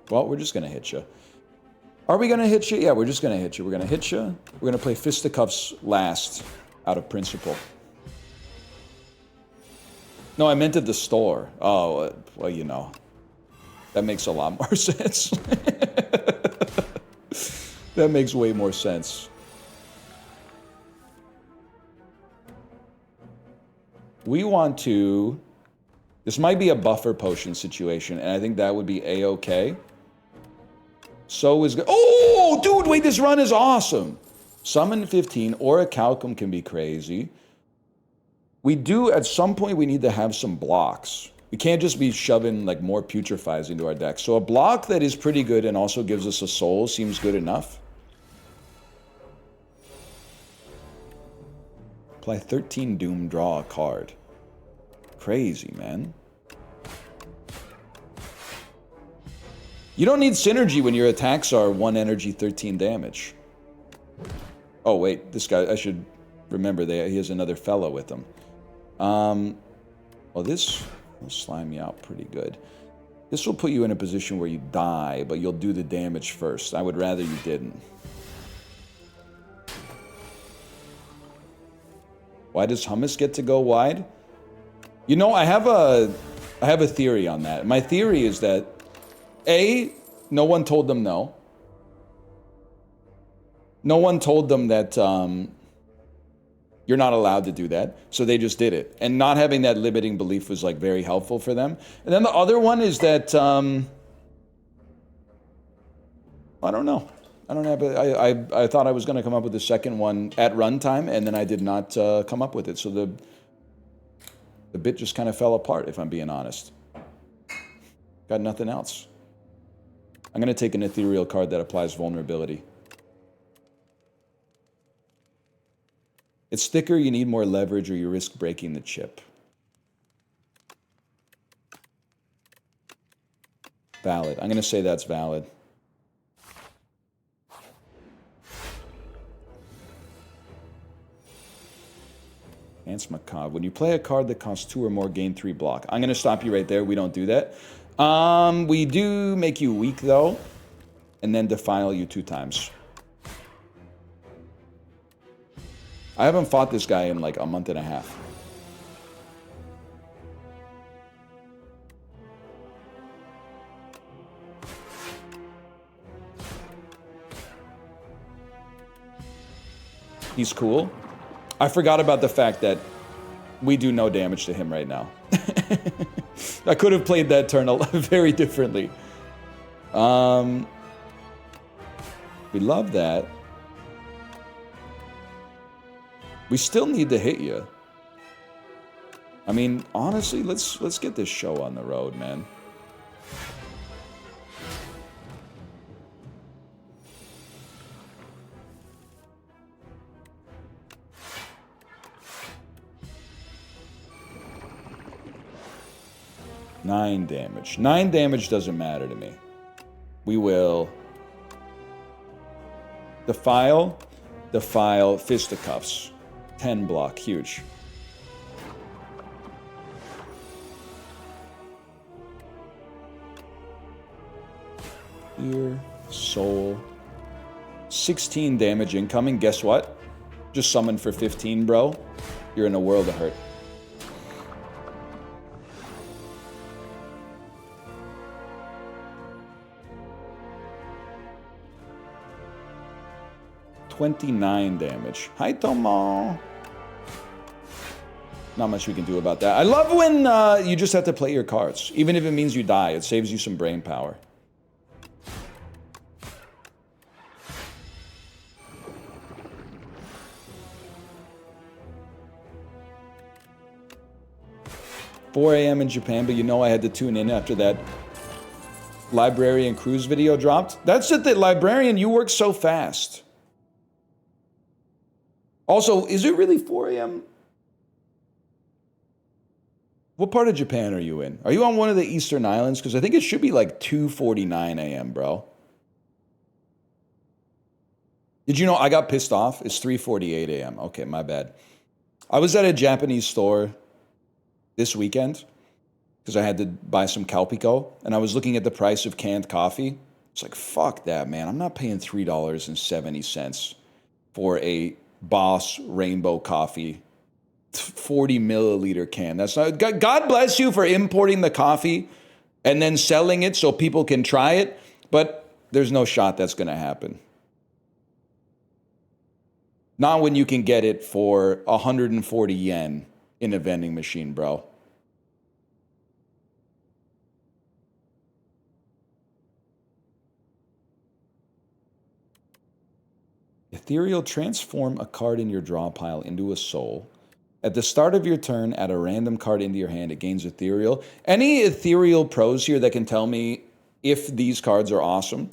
Well, we're just going to hit you. Are we going to hit you? Yeah, we're just going to hit you. We're going to hit you. We're going to play Fisticuffs last, out of principle. No, I meant at the store. Oh, well, you know. That makes a lot more sense. That makes way more sense. We want to... This might be a buffer potion situation, and I think that would be A-okay. So is... Oh, dude, wait, this run is awesome. Summon 15 or a Calcum can be crazy. We do, at some point, we need to have some blocks. We can't just be shoving like more putrefies into our deck. So a block that is pretty good and also gives us a soul seems good enough. Apply 13 Doom, draw a card. Crazy, man. You don't need synergy when your attacks are 1 energy, 13 damage. Oh, wait, this guy, I should remember that he has another fellow with him. Well, this will slime you out pretty good. This will put you in a position where you die, but you'll do the damage first. I would rather you didn't. Why does hummus get to go wide? You know, I have a theory on that. My theory is that A, no one told them no. No one told them that you're not allowed to do that, so they just did it. And not having that limiting belief was like very helpful for them. And then the other one is that I don't know. I don't have. I thought I was going to come up with the second one at runtime, and then I did not come up with it. So the bit just kind of fell apart, if I'm being honest. Got nothing else. I'm going to take an ethereal card that applies vulnerability. It's thicker, you need more leverage, or you risk breaking the chip. Valid. I'm going to say that's valid. Ants Macabre. When you play a card that costs 2 or more, gain 3 block. I'm going to stop you right there. We don't do that. We do make you weak, though, and then defile you 2 times. I haven't fought this guy in like a month and a half. He's cool. I forgot about the fact that we do no damage to him right now. I could have played that turn very differently. We love that. We still need to hit you. I mean, honestly, let's get this show on the road, man. Nine damage. 9 damage doesn't matter to me. We will defile, fisticuffs. 10 block, huge. Ear, soul. 16 damage incoming. Guess what? Just summon for 15, bro. You're in a world of hurt. $29 damage. Hi, Tomo. Not much we can do about that. I love when you just have to play your cards. Even if it means you die, it saves you some brain power. $4 a.m. in Japan, but you know I had to tune in after that Librarian Cruise video dropped. That's it, that Librarian, you work so fast. Also, is it really 4 a.m.? What part of Japan are you in? Are you on one of the Eastern Islands? Because I think it should be like 2:49 a.m., bro. Did you know I got pissed off? It's 3:48 a.m. Okay, my bad. I was at a Japanese store this weekend because I had to buy some Calpico, and I was looking at the price of canned coffee. It's like, fuck that, man. I'm not paying $3.70 for a Boss Rainbow Coffee 40 milliliter can. That's not. God bless you for importing the coffee and then selling it so people can try it, but there's no shot that's going to happen. Not when you can get it for 140 yen in a vending machine, bro. Ethereal, transform a card in your draw pile into a soul. At the start of your turn, add a random card into your hand. It gains Ethereal. Any Ethereal pros here that can tell me if these cards are awesome?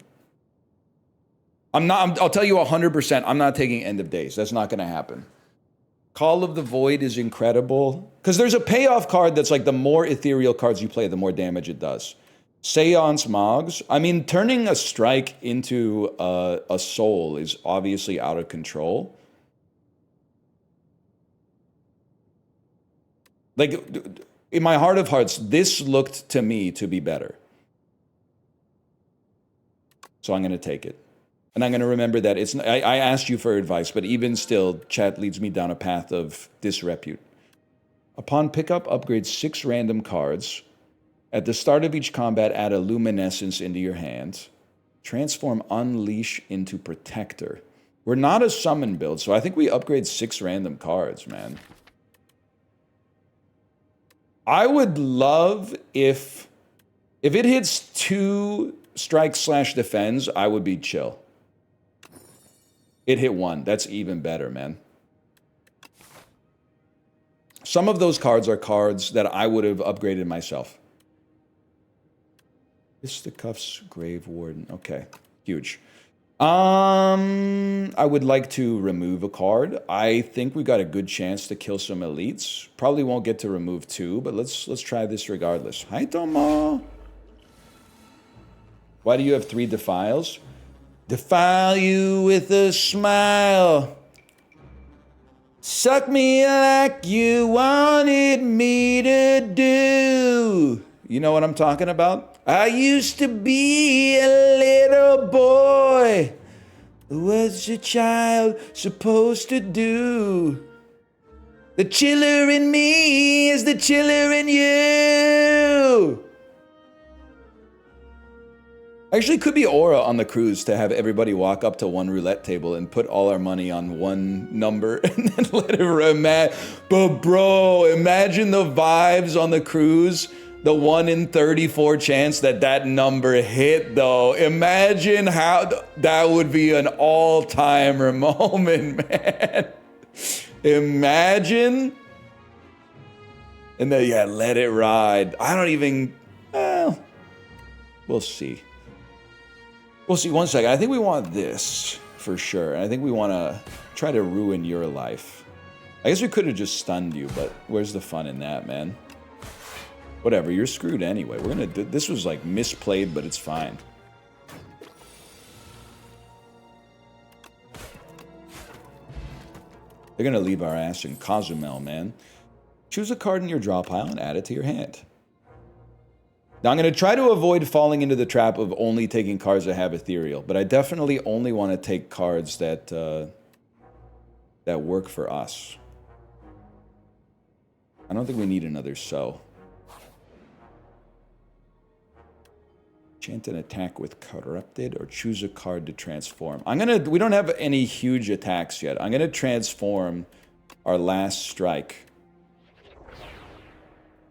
I'll tell you 100%, I'm not taking End of Days. That's not going to happen. Call of the Void is incredible. Because there's a payoff card that's like the more Ethereal cards you play, the more damage it does. Seance Mogs. I mean, turning a strike into a soul is obviously out of control. Like, in my heart of hearts, this looked to me to be better. So I'm going to take it. And I'm going to remember that it's. I asked you for advice, but even still, chat leads me down a path of disrepute. Upon pickup, upgrade 6 random cards. At the start of each combat, add a luminescence into your hand. Transform Unleash into Protector. We're not a summon build, so I think we upgrade 6 random cards, man. I would love if it hits 2 strike/defends, I would be chill. It hit 1. That's even better, man. Some of those cards are cards that I would have upgraded myself. Fisticuffs, Grave Warden. Okay, huge. I would like to remove a card. I think we got a good chance to kill some elites. Probably won't get to remove 2, but let's try this regardless. Hi, Tomo. Why do you have 3 defiles? Defile you with a smile. Suck me like you wanted me to do. You know what I'm talking about? I used to be a little boy. What's a child supposed to do? The chiller in me is the chiller in you. Actually, could be aura on the cruise to have everybody walk up to one roulette table and put all our money on one number and then let it remap. But bro, imagine the vibes on the cruise. The 1 in 34 chance that number hit, though. Imagine how that would be an all-timer moment, man. Imagine. And then, yeah, let it ride. I don't even, well, we'll see. We'll see. One second. I think we want this for sure. And I think we want to try to ruin your life. I guess we could have just stunned you, but where's the fun in that, man? Whatever, you're screwed anyway. We're gonna do, this was like misplayed, but it's fine. They're gonna leave our ass in Cozumel, man. Choose a card in your draw pile and add it to your hand. Now I'm gonna try to avoid falling into the trap of only taking cards that have ethereal, but I definitely only want to take cards that that work for us. I don't think we need another so. Chant an attack with corrupted or choose a card to transform. We don't have any huge attacks yet. I'm gonna transform our last strike.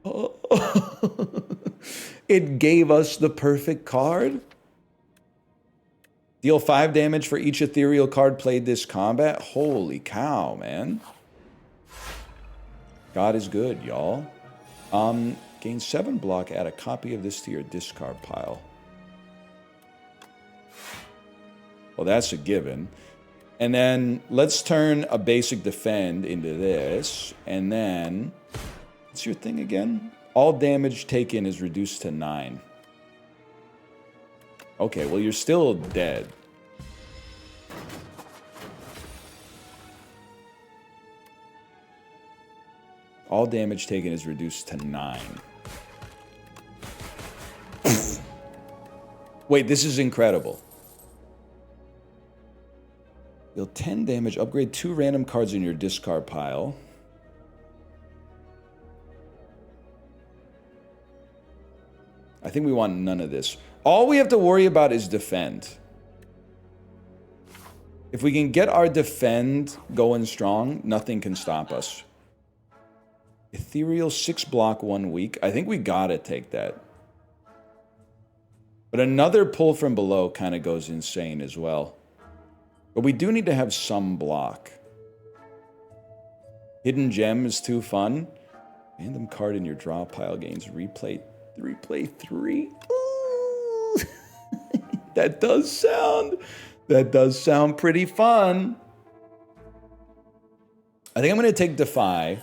Oh. It gave us the perfect card. Deal 5 damage for each ethereal card played this combat. Holy cow, man. God is good, y'all. Gain 7 block, add a copy of this to your discard pile. Well, that's a given. And then let's turn a basic defend into this. And then, what's your thing again? All damage taken is reduced to 9. Okay, well, you're still dead. All damage taken is reduced to 9. Wait, this is incredible. Deal 10 damage, upgrade 2 random cards in your discard pile. I think we want none of this. All we have to worry about is defend. If we can get our defend going strong, nothing can stop us. Ethereal 6 block 1 week. I think we gotta take that. But another pull from below kind of goes insane as well. But we do need to have some block. Hidden gem is too fun. Random card in your draw pile gains replay 3. Ooh. That does sound pretty fun. I think I'm going to take Defy.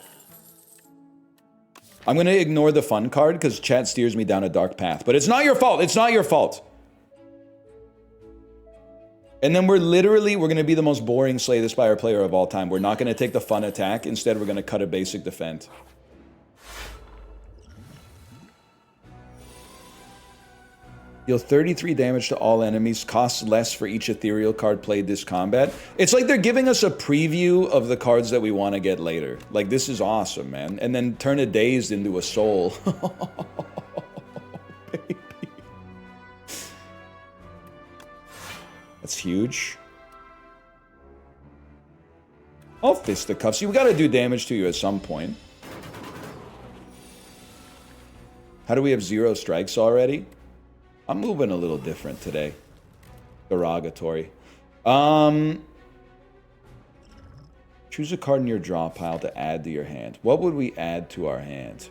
I'm going to ignore the fun card because chat steers me down a dark path. But it's not your fault. It's not your fault. And then we're going to be the most boring Slay the Spire player of all time. We're not going to take the fun attack. Instead, we're going to cut a basic defend. Deal 33 damage to all enemies. Costs less for each ethereal card played this combat. It's like they're giving us a preview of the cards that we want to get later. Like, this is awesome, man. And then turn a Dazed into a Soul. Baby. That's huge. I'll fisticuffs you. We got to do damage to you at some point. How do we have 0 strikes already? I'm moving a little different today. Derogatory. Choose a card in your draw pile to add to your hand. What would we add to our hand?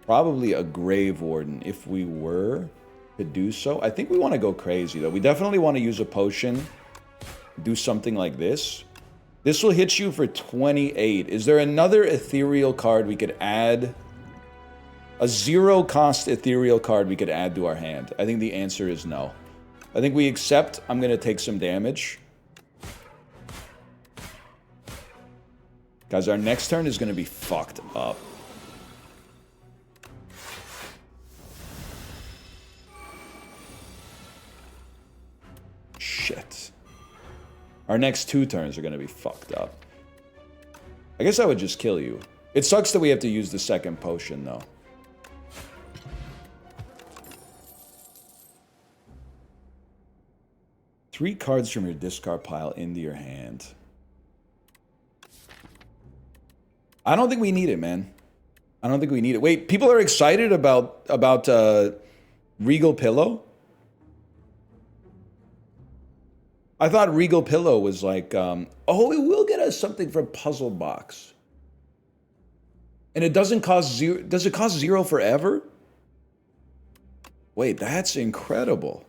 Probably a Grave Warden if we were to do so. I think we want to go crazy, though. We definitely want to use a potion. Do something like this. This will hit you for 28. Is there another ethereal card we could add? A zero-cost ethereal card we could add to our hand? I think the answer is no. I think we accept I'm going to take some damage. Guys, our next turn is going to be fucked up. Shit. Our next 2 turns are going to be fucked up. I guess I would just kill you. It sucks that we have to use the second potion, though. Three cards from your discard pile into your hand. I don't think we need it, man. I don't think we need it. Wait, people are excited about Regal Pillow? I thought Regal Pillow was like, oh, it will get us something from Puzzle Box. And it doesn't cost 0. Does it cost 0 forever? Wait, that's incredible.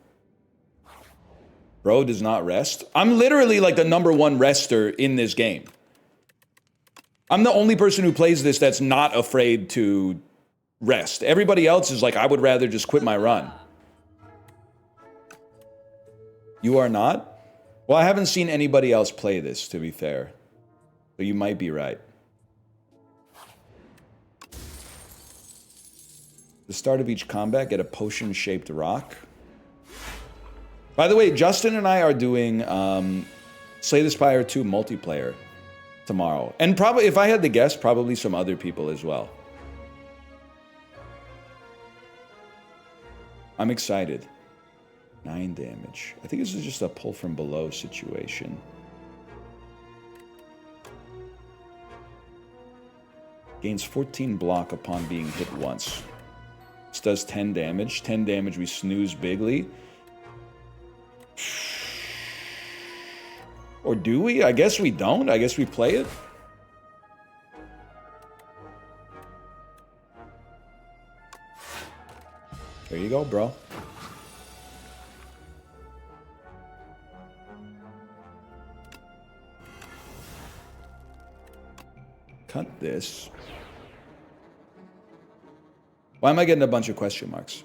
Bro does not rest. I'm literally like the #1 rester in this game. I'm the only person who plays this that's not afraid to rest. Everybody else is like, I would rather just quit my run. You are not? Well, I haven't seen anybody else play this, to be fair. But you might be right. The start of each combat, get a potion-shaped rock. By the way, Justin and I are doing Slay the Spire 2 multiplayer tomorrow. And probably, if I had to guess, probably some other people as well. I'm excited. 9 damage. I think this is just a pull from below situation. Gains 14 block upon being hit once. This does 10 damage. 10 damage, we snooze bigly. Or do we? I guess we don't. I guess we play it. There you go, bro. Cut this. Why am I getting a bunch of question marks?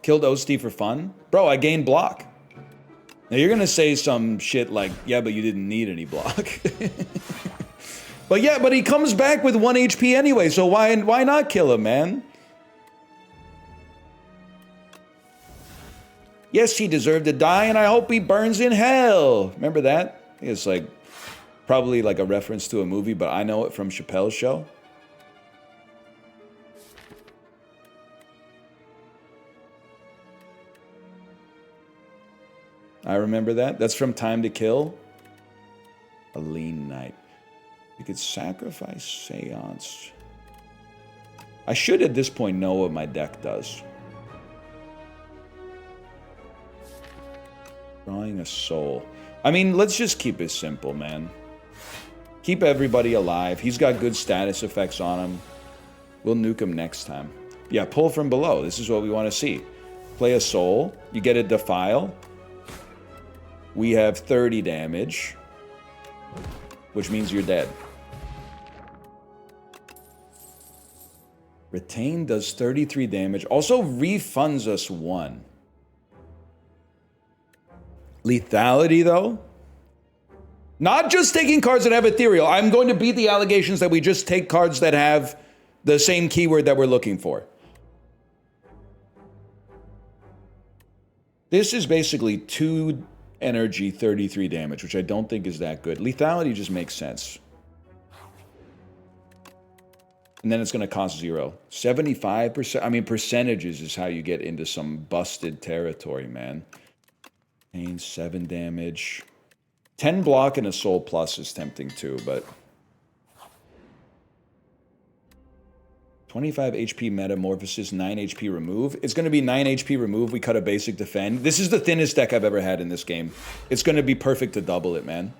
Killed Osti for fun? Bro, I gained block. Now you're gonna say some shit like, yeah, but you didn't need any block. But yeah, but he comes back with 1 HP anyway, so why not kill him, man? Yes, he deserved to die, and I hope he burns in hell. Remember that? I think it's like, probably like a reference to a movie, but I know it from Chappelle's Show. I remember that. That's from Time to Kill. A lean night. You could sacrifice Seance. I should at this point know what my deck does. Drawing a soul. I mean, let's just keep it simple, man. Keep everybody alive. He's got good status effects on him. We'll nuke him next time. Yeah, pull from below. This is what we want to see. Play a soul. You get a defile. We have 30 damage, which means you're dead. Retain does 33 damage. Also refunds us 1. Lethality, though? Not just taking cards that have ethereal. I'm going to beat the allegations that we just take cards that have the same keyword that we're looking for. This is basically 2 energy, 33 damage, which I don't think is that good. Lethality just makes sense. And then it's going to cost 0. 75%. I mean, percentages is how you get into some busted territory, man. Pain, 7 damage. 10 block and a soul plus is tempting too, but 25 HP metamorphosis, 9 HP remove. It's going to be 9 HP remove. We cut a basic defend. This is the thinnest deck I've ever had in this game. It's going to be perfect to double it, man.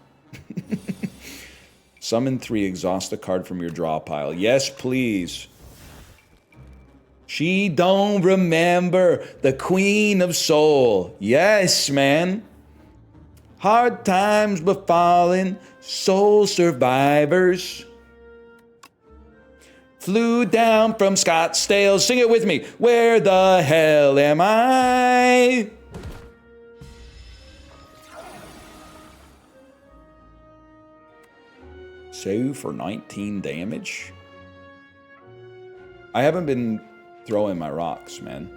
Summon 3, exhaust a card from your draw pile. Yes, please. She don't remember the Queen of Soul. Yes, man. Hard times befalling soul survivors. Flew down from Scottsdale. Sing it with me. Where the hell am I? So for 19 damage. I haven't been throwing my rocks, man.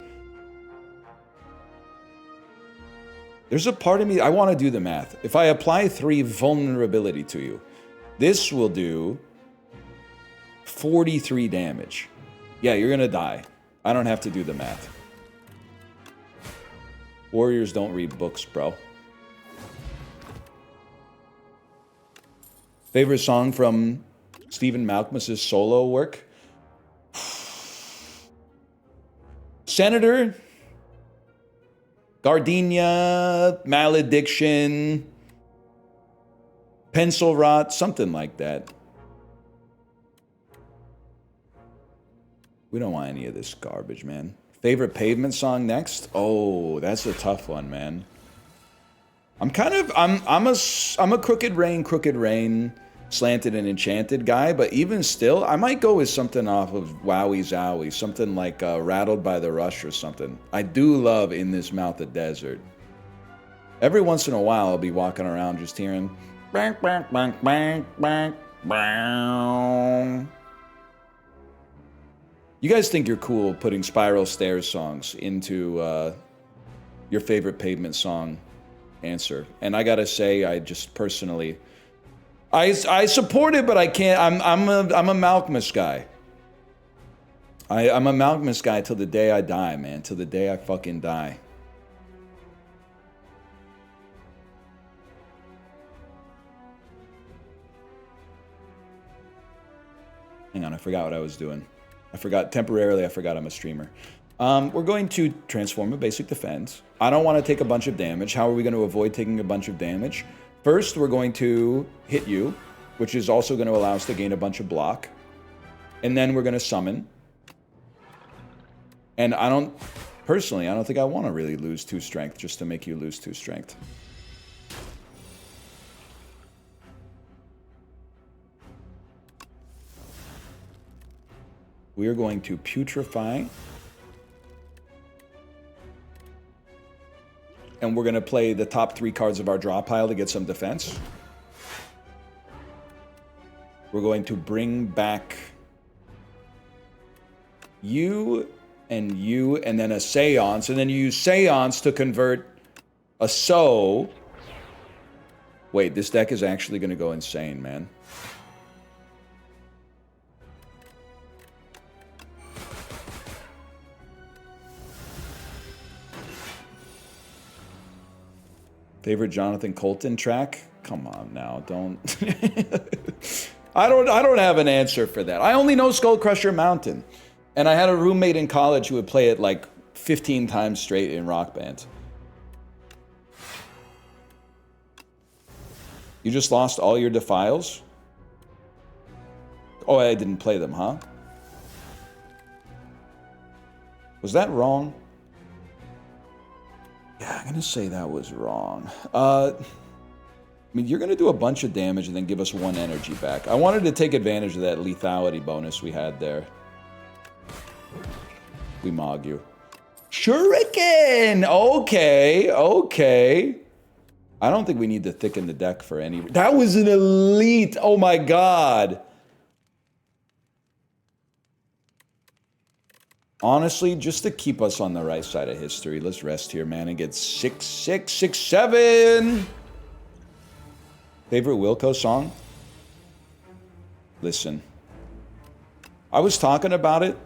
There's a part of me, I want to do the math. If I apply 3 vulnerability to you, this will do 43 damage. Yeah, you're gonna die. I don't have to do the math. Warriors don't read books, bro. Favorite song from Stephen Malkmus's solo work? Senator, Gardenia, Malediction, Pencil Rot, something like that. We don't want any of this garbage, man. Favorite Pavement song next? Oh, that's a tough one, man. I'm a Crooked Rain, Slanted and Enchanted guy, but even still, I might go with something off of Wowie Zowie, something like Rattled by the Rush or something. I do love In This Mouth of Desert. Every once in a while, I'll be walking around just hearing bang, bang, bang, bang, bang, bang. You guys think you're cool putting Spiral Stairs songs into your favorite Pavement song answer. And I gotta say, I just personally... I support it, but I can't. I'm a Malkmus guy. I'm a Malkmus guy till the day I die, man. Till the day I fucking die. Hang on, I forgot what I was doing. I forgot I'm a streamer. We're going to transform a basic defense. I don't want to take a bunch of damage. How are we going to avoid taking a bunch of damage? First, we're going to hit you, which is also going to allow us to gain a bunch of block. And then we're going to summon. And personally, I don't think I want to really lose 2 strength just to make you lose 2 strength. We are going to putrefy. And we're going to play the top 3 cards of our draw pile to get some defense. We're going to bring back you, and then a Seance, and then you use Seance to convert a So. Wait, this deck is actually going to go insane, man. Favorite Jonathan Colton track? Come on now, don't. I don't have an answer for that. I only know Skull Crusher Mountain. And I had a roommate in college who would play it like 15 times straight in Rock Band. You just lost all your Defiles? Oh, I didn't play them, huh? Was that wrong? Yeah, I'm gonna say that was wrong. I mean, you're gonna do a bunch of damage and then give us 1 energy back. I wanted to take advantage of that lethality bonus we had there. We mog you. Shuriken! Okay, okay. I don't think we need to thicken the deck for any... That was an elite! Oh my god! Honestly, just to keep us on the right side of history, let's rest here, man, and get 6, 6, 6, 7. Favorite Wilco song? Listen. I was talking about it.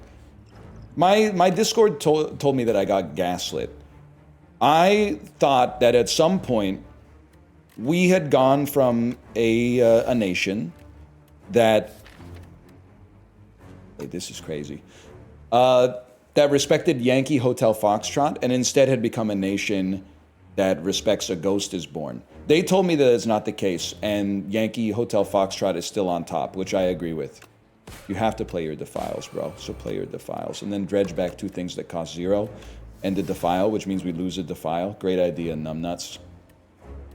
My Discord told me that I got gaslit. I thought that at some point we had gone from a nation that... Wait, this is crazy. That respected Yankee Hotel Foxtrot and instead had become a nation that respects A Ghost is Born. They told me that it's not the case, and Yankee Hotel Foxtrot is still on top, which I agree with. You have to play your Defiles, bro. So play your Defiles. And then dredge back 2 things that cost 0. And the Defile, which means we lose a Defile. Great idea, numbnuts.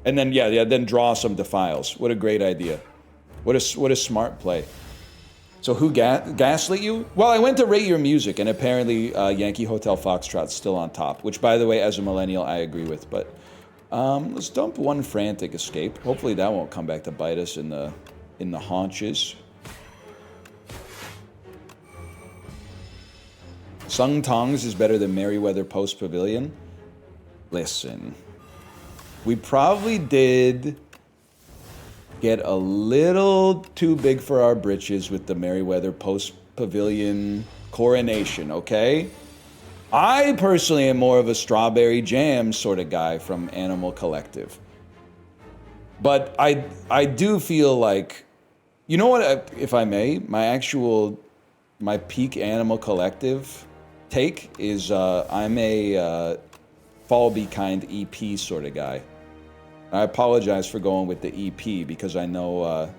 And then, yeah, then draw some Defiles. What a great idea. What a smart play. So who gaslit you? Well, I went to rate your music, and apparently Yankee Hotel Foxtrot's still on top. Which, by the way, as a millennial, I agree with. But let's dump 1 Frantic Escape. Hopefully that won't come back to bite us in the haunches. Sung Tongs is better than Merryweather Post Pavilion. Listen. We probably did get a little too big for our britches with the Merryweather Post Pavilion coronation, okay? I personally am more of a strawberry jam sort of guy from Animal Collective. But I do feel like, you know what, if I may, my peak Animal Collective take is I'm a Fall Be Kind EP sort of guy. I apologize for going with the EP because I know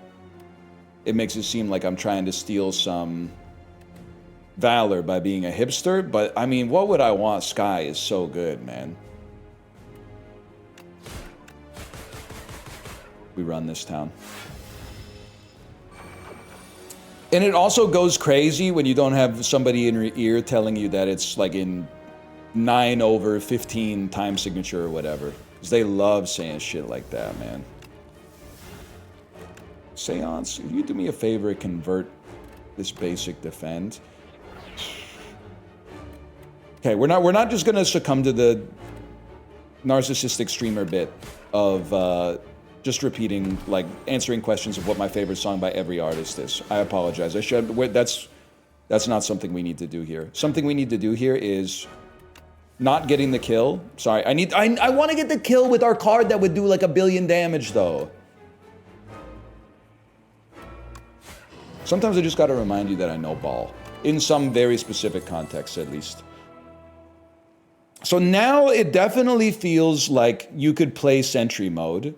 it makes it seem like I'm trying to steal some valor by being a hipster, but I mean, what would I want? Sky is so good, man. We run this town. And it also goes crazy when you don't have somebody in your ear telling you that it's like in 9/15 time signature or whatever. Because they love saying shit like that, man. Seance, if you do me a favor and convert this basic defend. Okay, we're not just gonna succumb to the narcissistic streamer bit of just repeating, like, answering questions of what my favorite song by every artist is. I apologize. That's not something we need to do here. Something we need to do here is not getting the kill. Sorry, I want to get the kill with our card that would do like 1 billion damage, though. Sometimes I just got to remind you that I know ball. In some very specific context, at least. So now it definitely feels like you could play Sentry mode.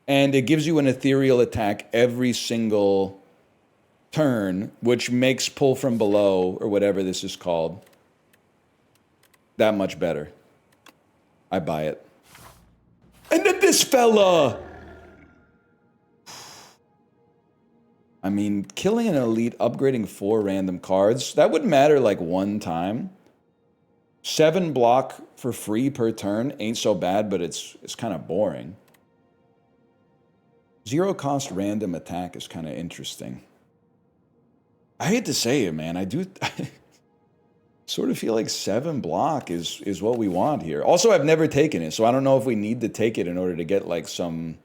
And it gives you an ethereal attack every single turn, which makes pull from below, or whatever this is called, that much better. I buy it. And then this fella! I mean, killing an elite, upgrading 4 random cards, that would matter like 1 time. 7 block for free per turn ain't so bad, but it's kind of boring. 0 cost random attack is kind of interesting. I hate to say it, man. I sort of feel like 7 block is what we want here. Also, I've never taken it, so I don't know if we need to take it in order to get like some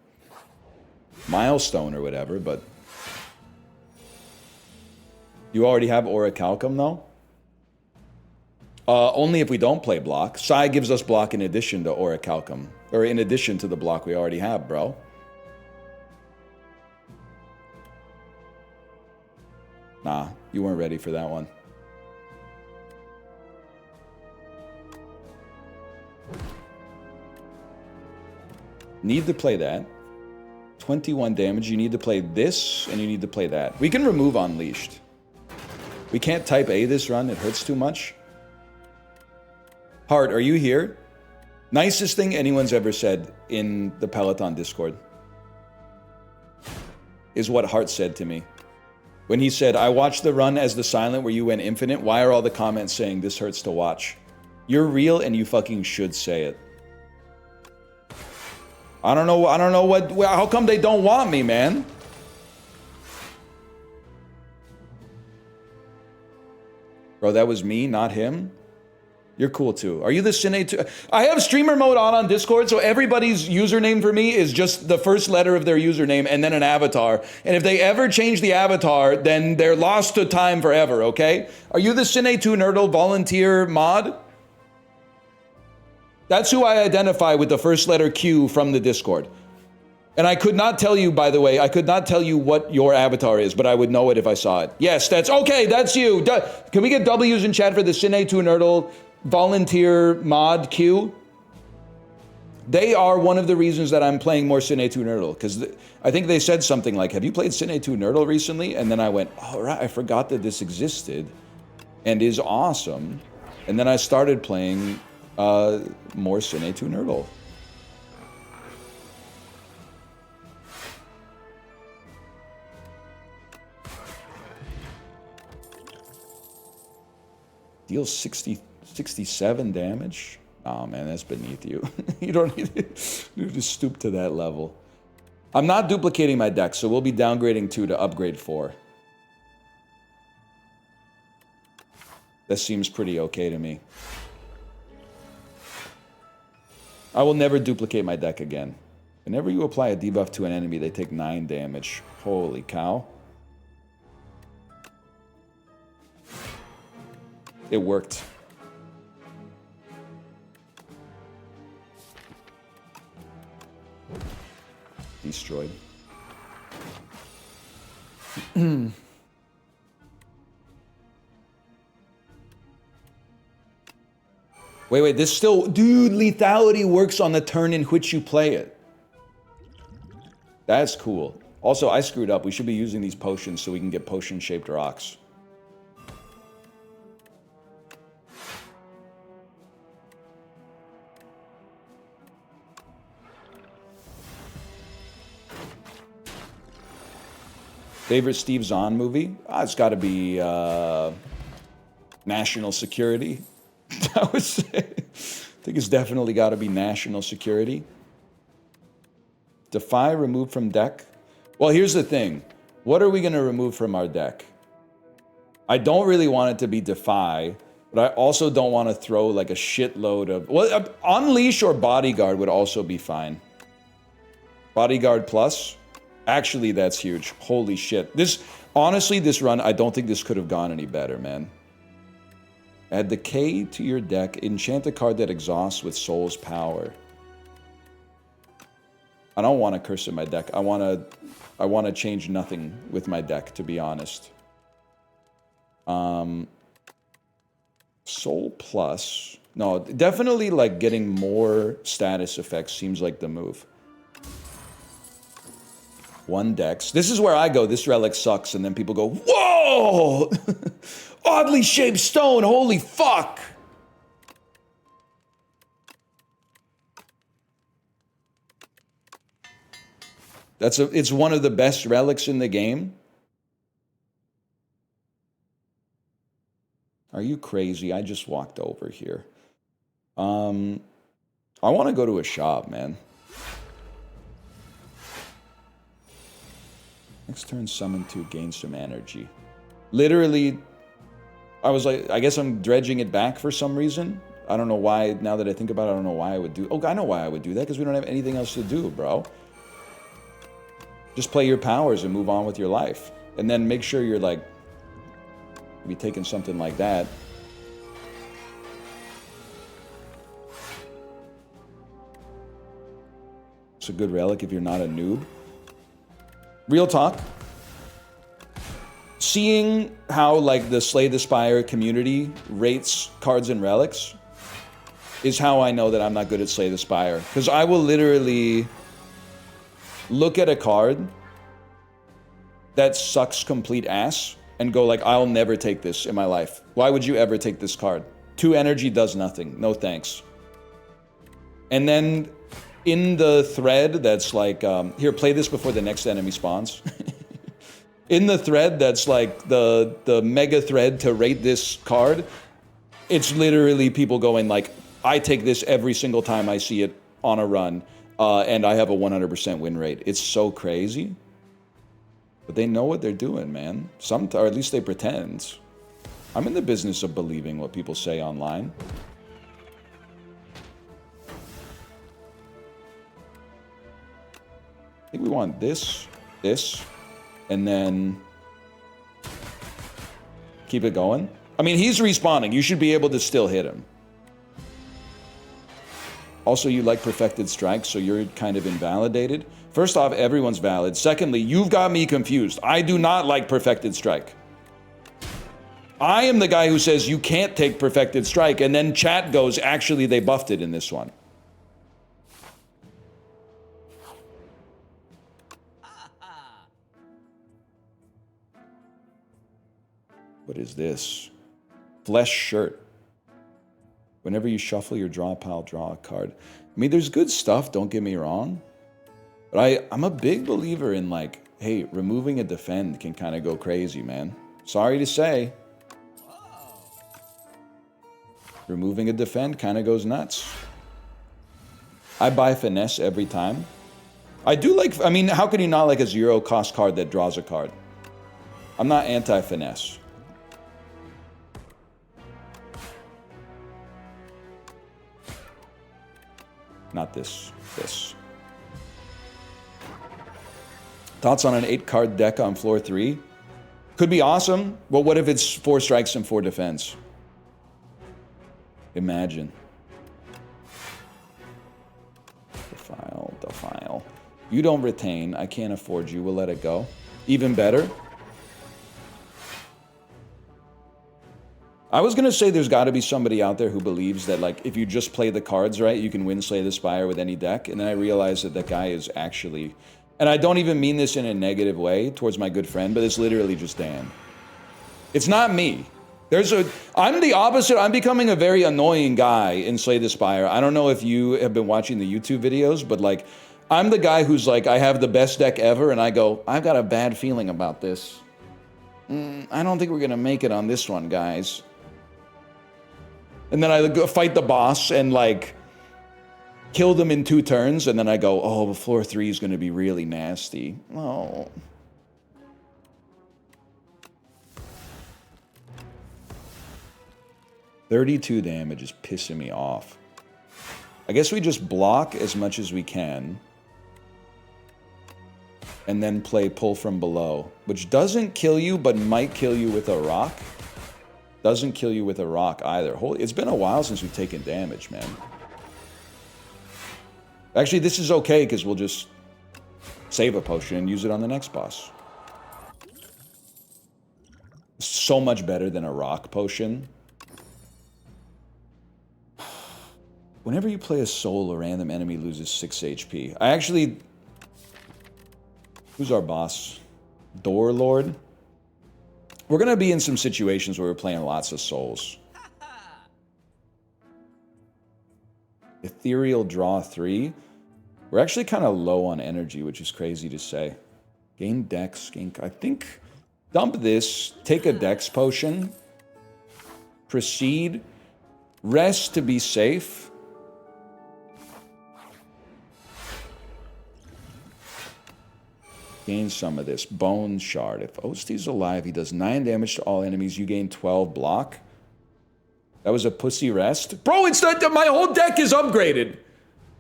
milestone or whatever, but you already have Orichalcum, though? Only if we don't play block. Sai gives us block in addition to Orichalcum, or in addition to the block we already have, bro. Nah, you weren't ready for that one. Need to play that. 21 damage. You need to play this, and you need to play that. We can remove Unleashed. We can't type A this run. It hurts too much. Hart, are you here? Nicest thing anyone's ever said in the Peloton Discord is what Hart said to me. When he said, I watched the run as the silent where you went infinite. Why are all the comments saying this hurts to watch? You're real and you fucking should say it. I don't know what, how come they don't want me, man? Bro, that was me, not him. You're cool too. Are you the Cine too? I have streamer mode on Discord, so everybody's username for me is just the first letter of their username and then an avatar. And if they ever change the avatar, then they're lost to time forever, okay? Are you the Cine 2 Nerdle volunteer mod? That's who I identify with the first letter Q from the Discord. And I could not tell you, by the way, I could not tell you what your avatar is, but I would know it if I saw it. Yes, that's, okay, that's you. Can we get W's in chat for the Cine 2 Nerdle volunteer mod Q? They are one of the reasons that I'm playing more Cine 2 Nerdle, because I think they said something like, have you played Cine 2 Nerdle recently? And then I went, all right, I forgot that this existed and is awesome. And then I started playing more Cine 2 Nerdle. Deals 67 damage. Oh man, that's beneath you. You don't need to stoop to that level. I'm not duplicating my deck, so we'll be downgrading 2 to upgrade 4. That seems pretty okay to me. I will never duplicate my deck again. Whenever you apply a debuff to an enemy, they take 9 damage. Holy cow. It worked. Destroyed. Wait, this still... Dude, lethality works on the turn in which you play it. That's cool. Also, I screwed up. We should be using these potions so we can get potion-shaped rocks. Favorite Steve Zahn movie? It's got to be National Security. I would say. I think it's definitely got to be National Security. Defy removed from deck? Well, here's the thing. What are we going to remove from our deck? I don't really want it to be Defy, but I also don't want to throw like a shitload of... Well, Unleash or Bodyguard would also be fine. Bodyguard plus? Actually, that's huge. Holy shit. Honestly, this run, I don't think this could have gone any better, man. Add Decay to your deck. Enchant a card that exhausts with Soul's Power. I don't want a curse in my deck. I want to change nothing with my deck, to be honest. Soul plus. No, definitely like getting more status effects seems like the move. 1 dex. This is where I go, this relic sucks, and then people go, whoa! Oddly shaped stone, holy fuck! It's one of the best relics in the game. Are you crazy? I just walked over here. I want to go to a shop, man. Next turn, summon 2, gain some energy. Literally, I was like, I guess I'm dredging it back for some reason. I don't know why, now that I think about it, I don't know why I would do... Oh, I know why I would do that, because we don't have anything else to do, bro. Just play your powers and move on with your life. And then make sure you're like... Be taking something like that. It's a good relic if you're not a noob. Real talk. Seeing how like the Slay the Spire community rates cards and relics is how I know that I'm not good at Slay the Spire. Because I will literally look at a card that sucks complete ass and go like, I'll never take this in my life. Why would you ever take this card? 2 energy does nothing. No thanks. And then in the thread that's like, here, play this before the next enemy spawns. In the thread that's like the mega thread to rate this card, it's literally people going like, I take this every single time I see it on a run, and I have a 100% win rate. It's so crazy. But they know what they're doing, man. Or at least they pretend. I'm in the business of believing what people say online. I think we want this, and then keep it going. I mean, he's respawning. You should be able to still hit him. Also, you like Perfected Strike, so you're kind of invalidated. First off, everyone's valid. Secondly, you've got me confused. I do not like Perfected Strike. I am the guy who says you can't take Perfected Strike, and then chat goes, actually, they buffed it in this one. What is this? Flesh shirt. Whenever you shuffle your draw pile, draw a card. I mean, there's good stuff, don't get me wrong. But I'm a big believer in, like, hey, removing a defend can kind of go crazy, man. Sorry to say. Removing a defend kind of goes nuts. I buy finesse every time. I do like, I mean, how can you not like a 0 cost card that draws a card? I'm not anti-finesse. Not this. This. Thoughts on an 8-card deck on floor 3? Could be awesome, but what if it's 4 strikes and 4 defense? Imagine. Defile. You don't retain. I can't afford you. We'll let it go. Even better. I was going to say there's got to be somebody out there who believes that, like, if you just play the cards right, you can win Slay the Spire with any deck. And then I realized that that guy is actually... And I don't even mean this in a negative way towards my good friend, but it's literally just Dan. It's not me. I'm the opposite. I'm becoming a very annoying guy in Slay the Spire. I don't know if you have been watching the YouTube videos, but, like, I'm the guy who's like, I have the best deck ever, and I go, I've got a bad feeling about this. I don't think we're going to make it on this one, guys. And then I go fight the boss and, like, kill them in 2 turns, and then I go, oh, floor 3 is going to be really nasty. Oh. $32 damage is pissing me off. I guess we just block as much as we can. And then play Pull from Below, which doesn't kill you, but might kill you with a rock. Doesn't kill you with a rock either. Holy, it's been a while since we've taken damage, man. Actually, this is okay, because we'll just save a potion and use it on the next boss. So much better than a rock potion. Whenever you play a soul, a random enemy loses 6 HP. I actually... Who's our boss? Door Lord? We're going to be in some situations where we're playing lots of souls. Ethereal draw 3. We're actually kind of low on energy, which is crazy to say. Gain dex, I think... Dump this, take a dex potion. Proceed. Rest to be safe. Gain some of this. Bone Shard. If Osti's alive, he does 9 damage to all enemies. You gain 12 block. That was a pussy rest. Bro, it's not that my whole deck is upgraded.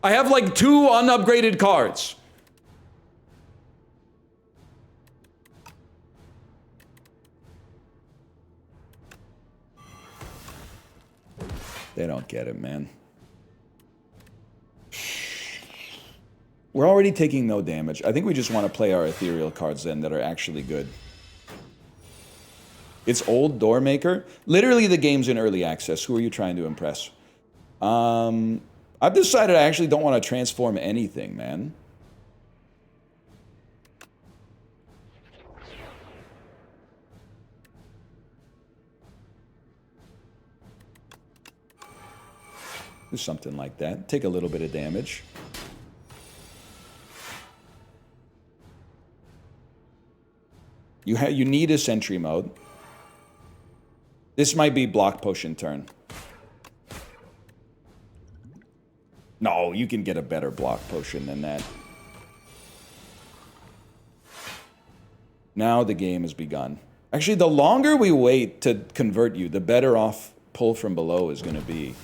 I have like 2 unupgraded cards. They don't get it, man. We're already taking no damage. I think we just want to play our ethereal cards then that are actually good. It's old Doormaker. Literally the game's in early access. Who are you trying to impress? I've decided I actually don't want to transform anything, man. Do something like that. Take a little bit of damage. You need a sentry mode. This might be block potion turn. No, you can get a better block potion than that. Now the game has begun. Actually, the longer we wait to convert you, the better off Pull from Below is going to be.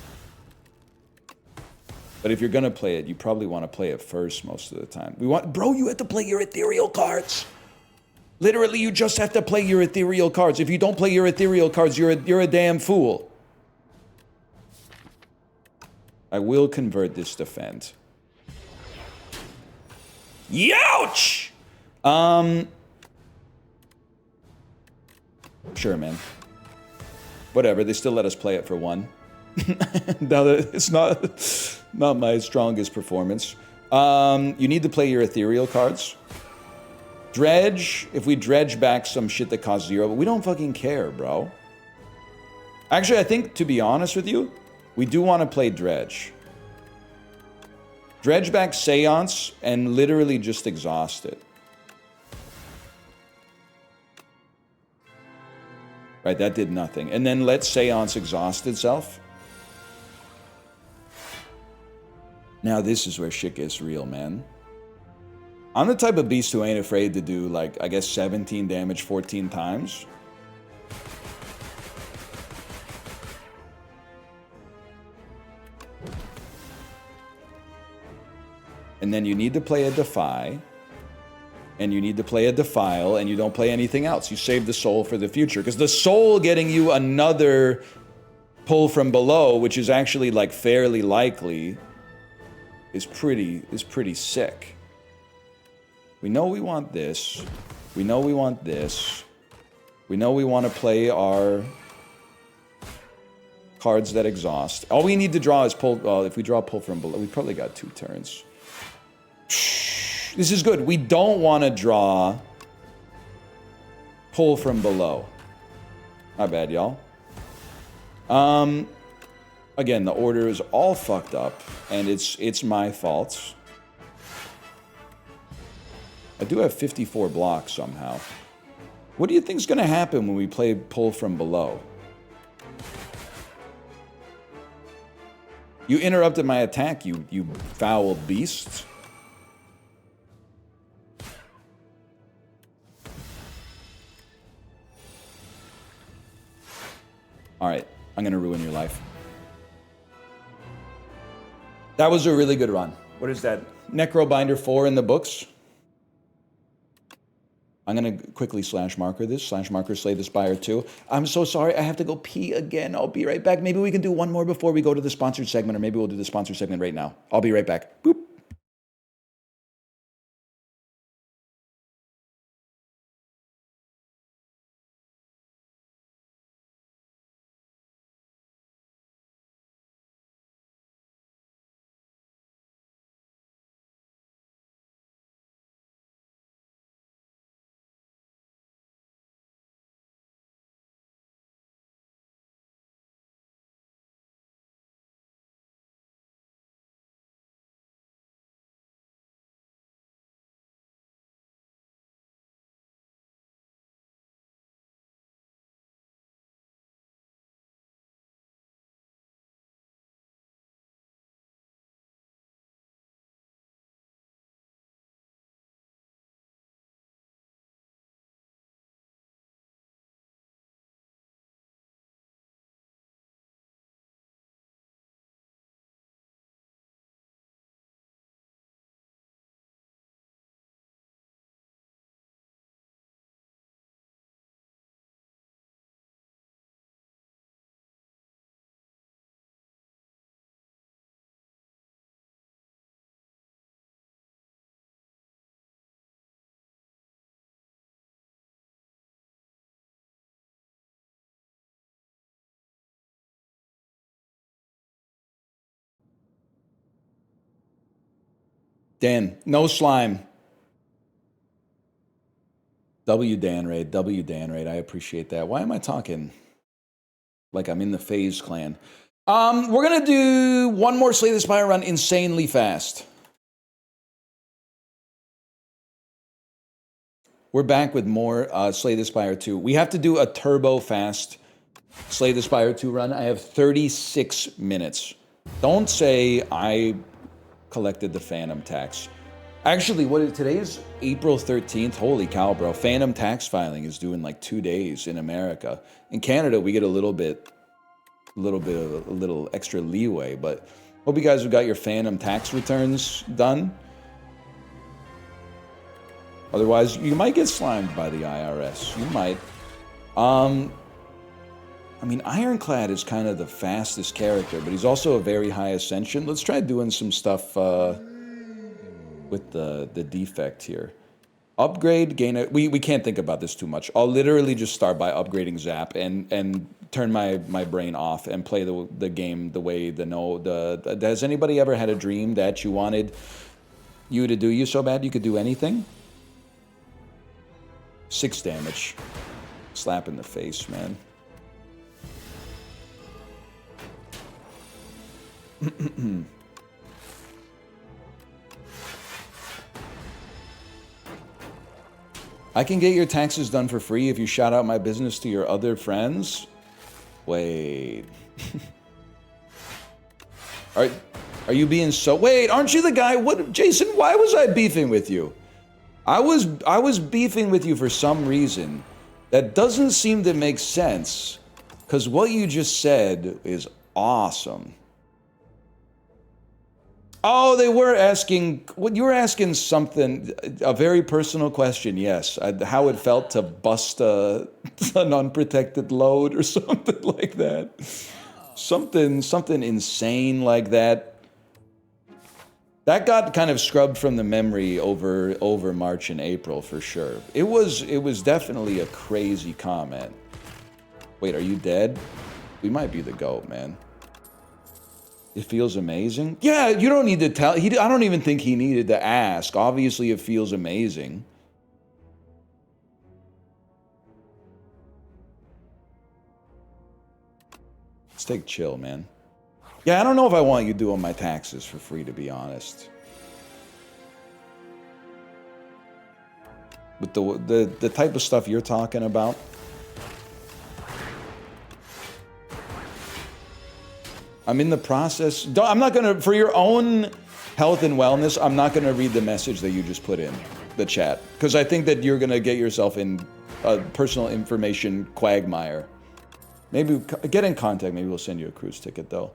But if you're going to play it, you probably want to play it first most of the time. Bro, you have to play your ethereal cards. Literally, you just have to play your ethereal cards. If you don't play your ethereal cards, you're a damn fool. I will convert this defense. Youch! Sure, man. Whatever, they still let us play it for 1. Now that it's not my strongest performance. You need to play your ethereal cards. Dredge, if we dredge back some shit that costs 0, but we don't fucking care, bro. Actually, I think, to be honest with you, we do want to play Dredge. Dredge back Seance and literally just exhaust it. Right, that did nothing. And then let Seance exhaust itself. Now this is where shit gets real, man. I'm the type of beast who ain't afraid to do, like, I guess 17 damage 14 times. And then you need to play a Defy. And you need to play a Defile, and you don't play anything else. You save the soul for the future. Because the soul getting you another pull from below, which is actually, like, fairly likely, is pretty sick. We know we want this. We know we want this. We know we want to play our cards that exhaust. All we need to draw is pull. Well, if we draw pull from below, we probably got 2 turns. This is good. We don't want to draw pull from below. Not bad, y'all. Again, the order is all fucked up, and it's my fault. I do have 54 blocks somehow. What do you think's gonna happen when we play pull from below? You interrupted my attack, you foul beast. Alright, I'm gonna ruin your life. That was a really good run. What is that? Necrobinder 4 in the books? I'm gonna quickly slash marker this. Slash marker slay the Spire 2. I'm so sorry, I have to go pee again. I'll be right back. Maybe we can do one more before we go to the sponsored segment, or maybe we'll do the sponsored segment right now. I'll be right back. Boop. Dan, no slime. W Dan Raid, I appreciate that. Why am I talking like I'm in the FaZe clan? We're gonna do one more Slay the Spire run insanely fast. We're back with more Slay the Spire 2. We have to do a turbo fast Slay the Spire 2 run. I have 36 minutes. Don't say I collected the Phantom tax. Actually, today is April 13th. Holy cow, bro. Phantom tax filing is due in like 2 days in America. In Canada, we get a little extra leeway, but hope you guys have got your Phantom tax returns done. Otherwise, you might get slimed by the IRS. You might. I mean, Ironclad is kind of the fastest character, but he's also a very high ascension. Let's try doing some stuff with the defect here. Upgrade, gain a... We can't think about this too much. I'll literally just start by upgrading Zap and turn my brain off and play the game the way has anybody ever had a dream that you wanted you to do you so bad you could do anything? 6 damage. Slap in the face, man. I can get your taxes done for free if you shout out my business to your other friends. Wait. Are you being so... Wait, aren't you the guy... What, Jason, why was I beefing with you? I was beefing with you for some reason that doesn't seem to make sense, because what you just said is awesome. Oh, they were asking... What, you were asking something, a very personal question, yes. How it felt to bust an unprotected load or something like that. Something insane like that. That got kind of scrubbed from the memory over March and April for sure. It was definitely a crazy comment. Wait, are you dead? We might be the GOAT, man. It feels amazing? Yeah, you don't need to tell. I don't even think he needed to ask. Obviously, it feels amazing. Let's take chill, man. Yeah, I don't know if I want you doing my taxes for free, to be honest. With the type of stuff you're talking about. I'm in the process. I'm not going to, for your own health and wellness, I'm not going to read the message that you just put in the chat. Because I think that you're going to get yourself in a personal information quagmire. Maybe get in contact. Maybe we'll send you a cruise ticket, though.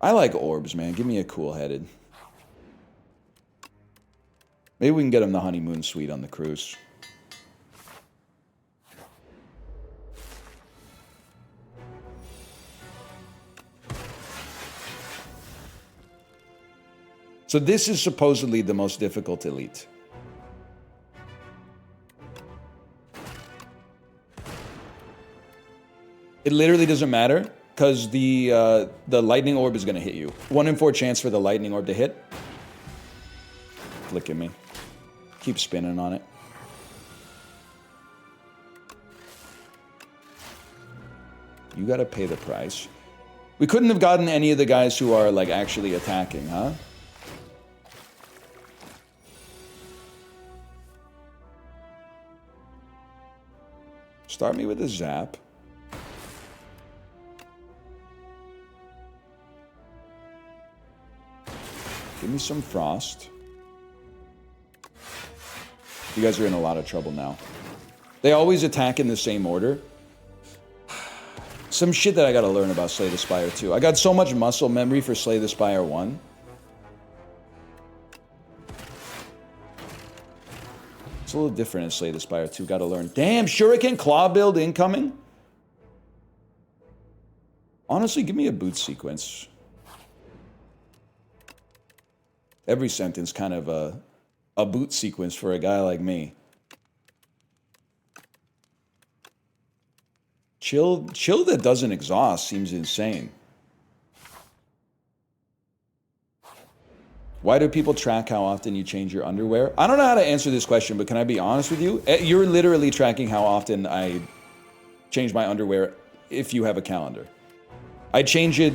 I like orbs, man. Give me a cool-headed. Maybe we can get him the honeymoon suite on the cruise. So this is supposedly the most difficult elite. It literally doesn't matter, because the lightning orb is going to hit you. 1 in 4 chance for the lightning orb to hit. Look at me. Keep spinning on it. You got to pay the price. We couldn't have gotten any of the guys who are, like, actually attacking, huh? Start me with a zap. Give me some frost. You guys are in a lot of trouble now. They always attack in the same order. Some shit that I gotta learn about Slay the Spire 2. I got so much muscle memory for Slay the Spire 1. It's a little different in Slay the Spire 2. Gotta learn. Damn, Shuriken Claw build incoming? Honestly, give me a boot sequence. Every sentence kind of a boot sequence for a guy like me. Chill that doesn't exhaust seems insane. Why do people track how often you change your underwear? I don't know how to answer this question, but can I be honest with you? You're literally tracking how often I change my underwear if you have a calendar. I change it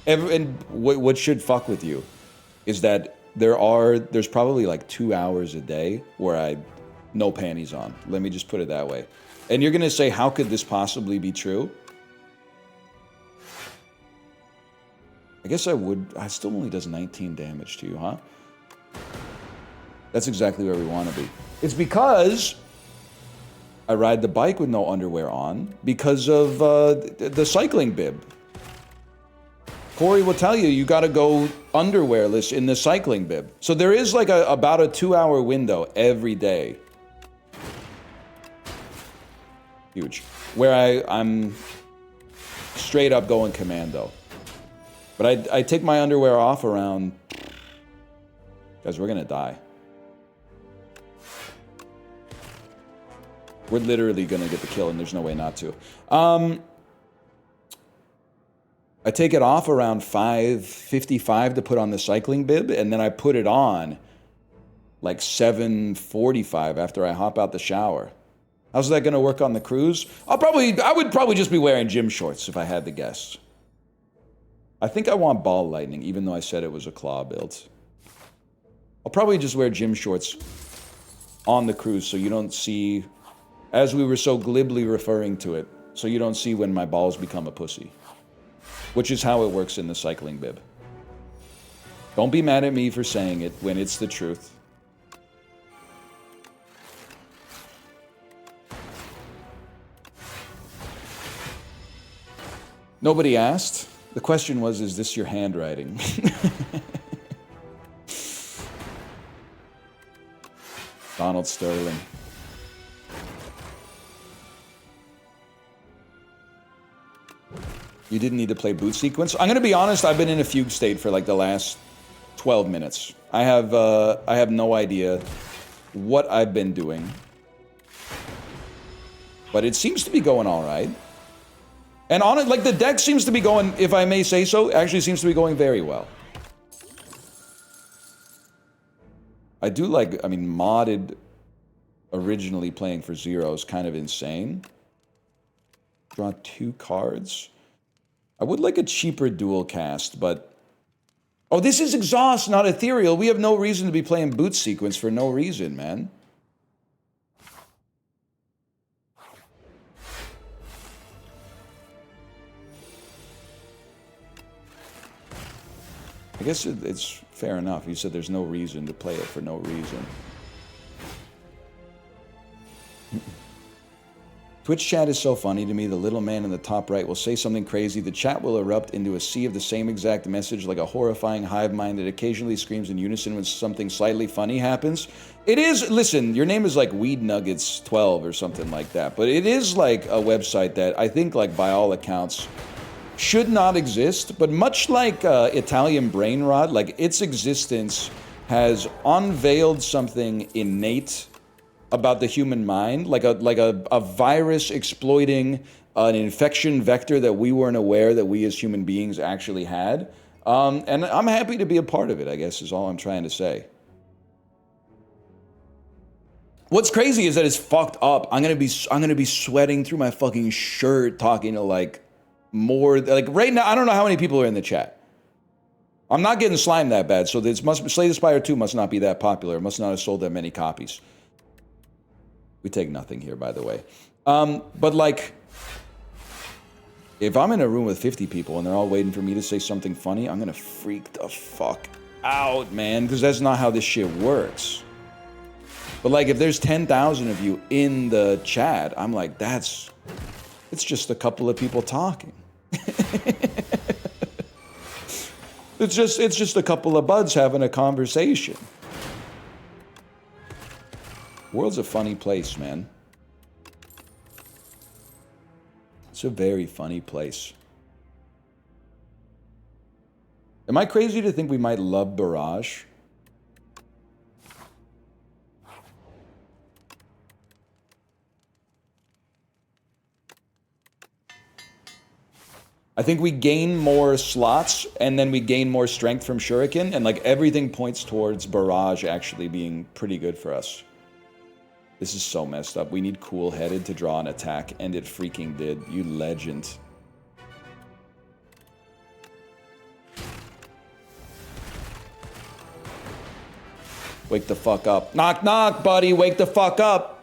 and what should fuck with you is that there's probably like 2 hours a day where I no panties on. Let me just put it that way. And you're gonna say, how could this possibly be true? I guess I would. I still only does 19 damage to you, huh? That's exactly where we want to be. It's because I ride the bike with no underwear on because of the cycling bib. Corey will tell you, you got to go underwearless in the cycling bib. So there is like about a 2-hour window every day. Huge. Where I'm straight up going commando. But I take my underwear off around... Guys, we're going to die. We're literally going to get the kill, and there's no way not to. I take it off around 5:55 to put on the cycling bib, and then I put it on like 7:45 after I hop out the shower. How's that going to work on the cruise? I would probably just be wearing gym shorts if I had to guess. I think I want ball lightning, even though I said it was a claw build. I'll probably just wear gym shorts on the cruise so you don't see, as we were so glibly referring to it, so you don't see when my balls become a pussy. Which is how it works in the cycling bib. Don't be mad at me for saying it when it's the truth. Nobody asked. The question was, is this your handwriting? Donald Sterling. You didn't need to play boot sequence. I'm gonna be honest, I've been in a fugue state for like the last 12 minutes. I have no idea what I've been doing. But it seems to be going all right. And on it, like the deck seems to be going, if I may say so, actually seems to be going very well. I do like, I mean, modded originally playing for 0 is kind of insane. Draw 2 cards. I would like a cheaper dual cast, but... Oh, this is exhaust, not ethereal. We have no reason to be playing boot sequence for no reason, man. I guess it's fair enough. You said there's no reason to play it for no reason. Twitch chat is so funny to me. The little man in the top right will say something crazy. The chat will erupt into a sea of the same exact message like a horrifying hive mind that occasionally screams in unison when something slightly funny happens. It is, listen, your name is like Weed Nuggets 12 or something like that. But it is like a website that I think, like, by all accounts, should not exist, but much like Italian brain rot, like its existence has unveiled something innate about the human mind, like a virus exploiting an infection vector that we weren't aware that we as human beings actually had. And I'm happy to be a part of it, I guess, is all I'm trying to say. What's crazy is that it's fucked up. I'm gonna be sweating through my fucking shirt talking to like more, like right now, I don't know how many people are in the chat. I'm not getting slimed that bad, so this must, Slay the Spire 2 must not be that popular. It must not have sold that many copies. We take nothing here, by the way. But like, if I'm in a room with 50 people and they're all waiting for me to say something funny, I'm gonna freak the fuck out, man, because that's not how this shit works. But like, if there's 10,000 of you in the chat, I'm like, it's just a couple of people talking. It's just a couple of buds having a conversation. World's a funny place, man. It's a very funny place. Am I crazy to think we might love Barrage? I think we gain more slots, and then we gain more strength from Shuriken, and like everything points towards Barrage actually being pretty good for us. This is so messed up. We need Cool-Headed to draw an attack, and it freaking did. You legend. Wake the fuck up. Knock, knock, buddy. Wake the fuck up.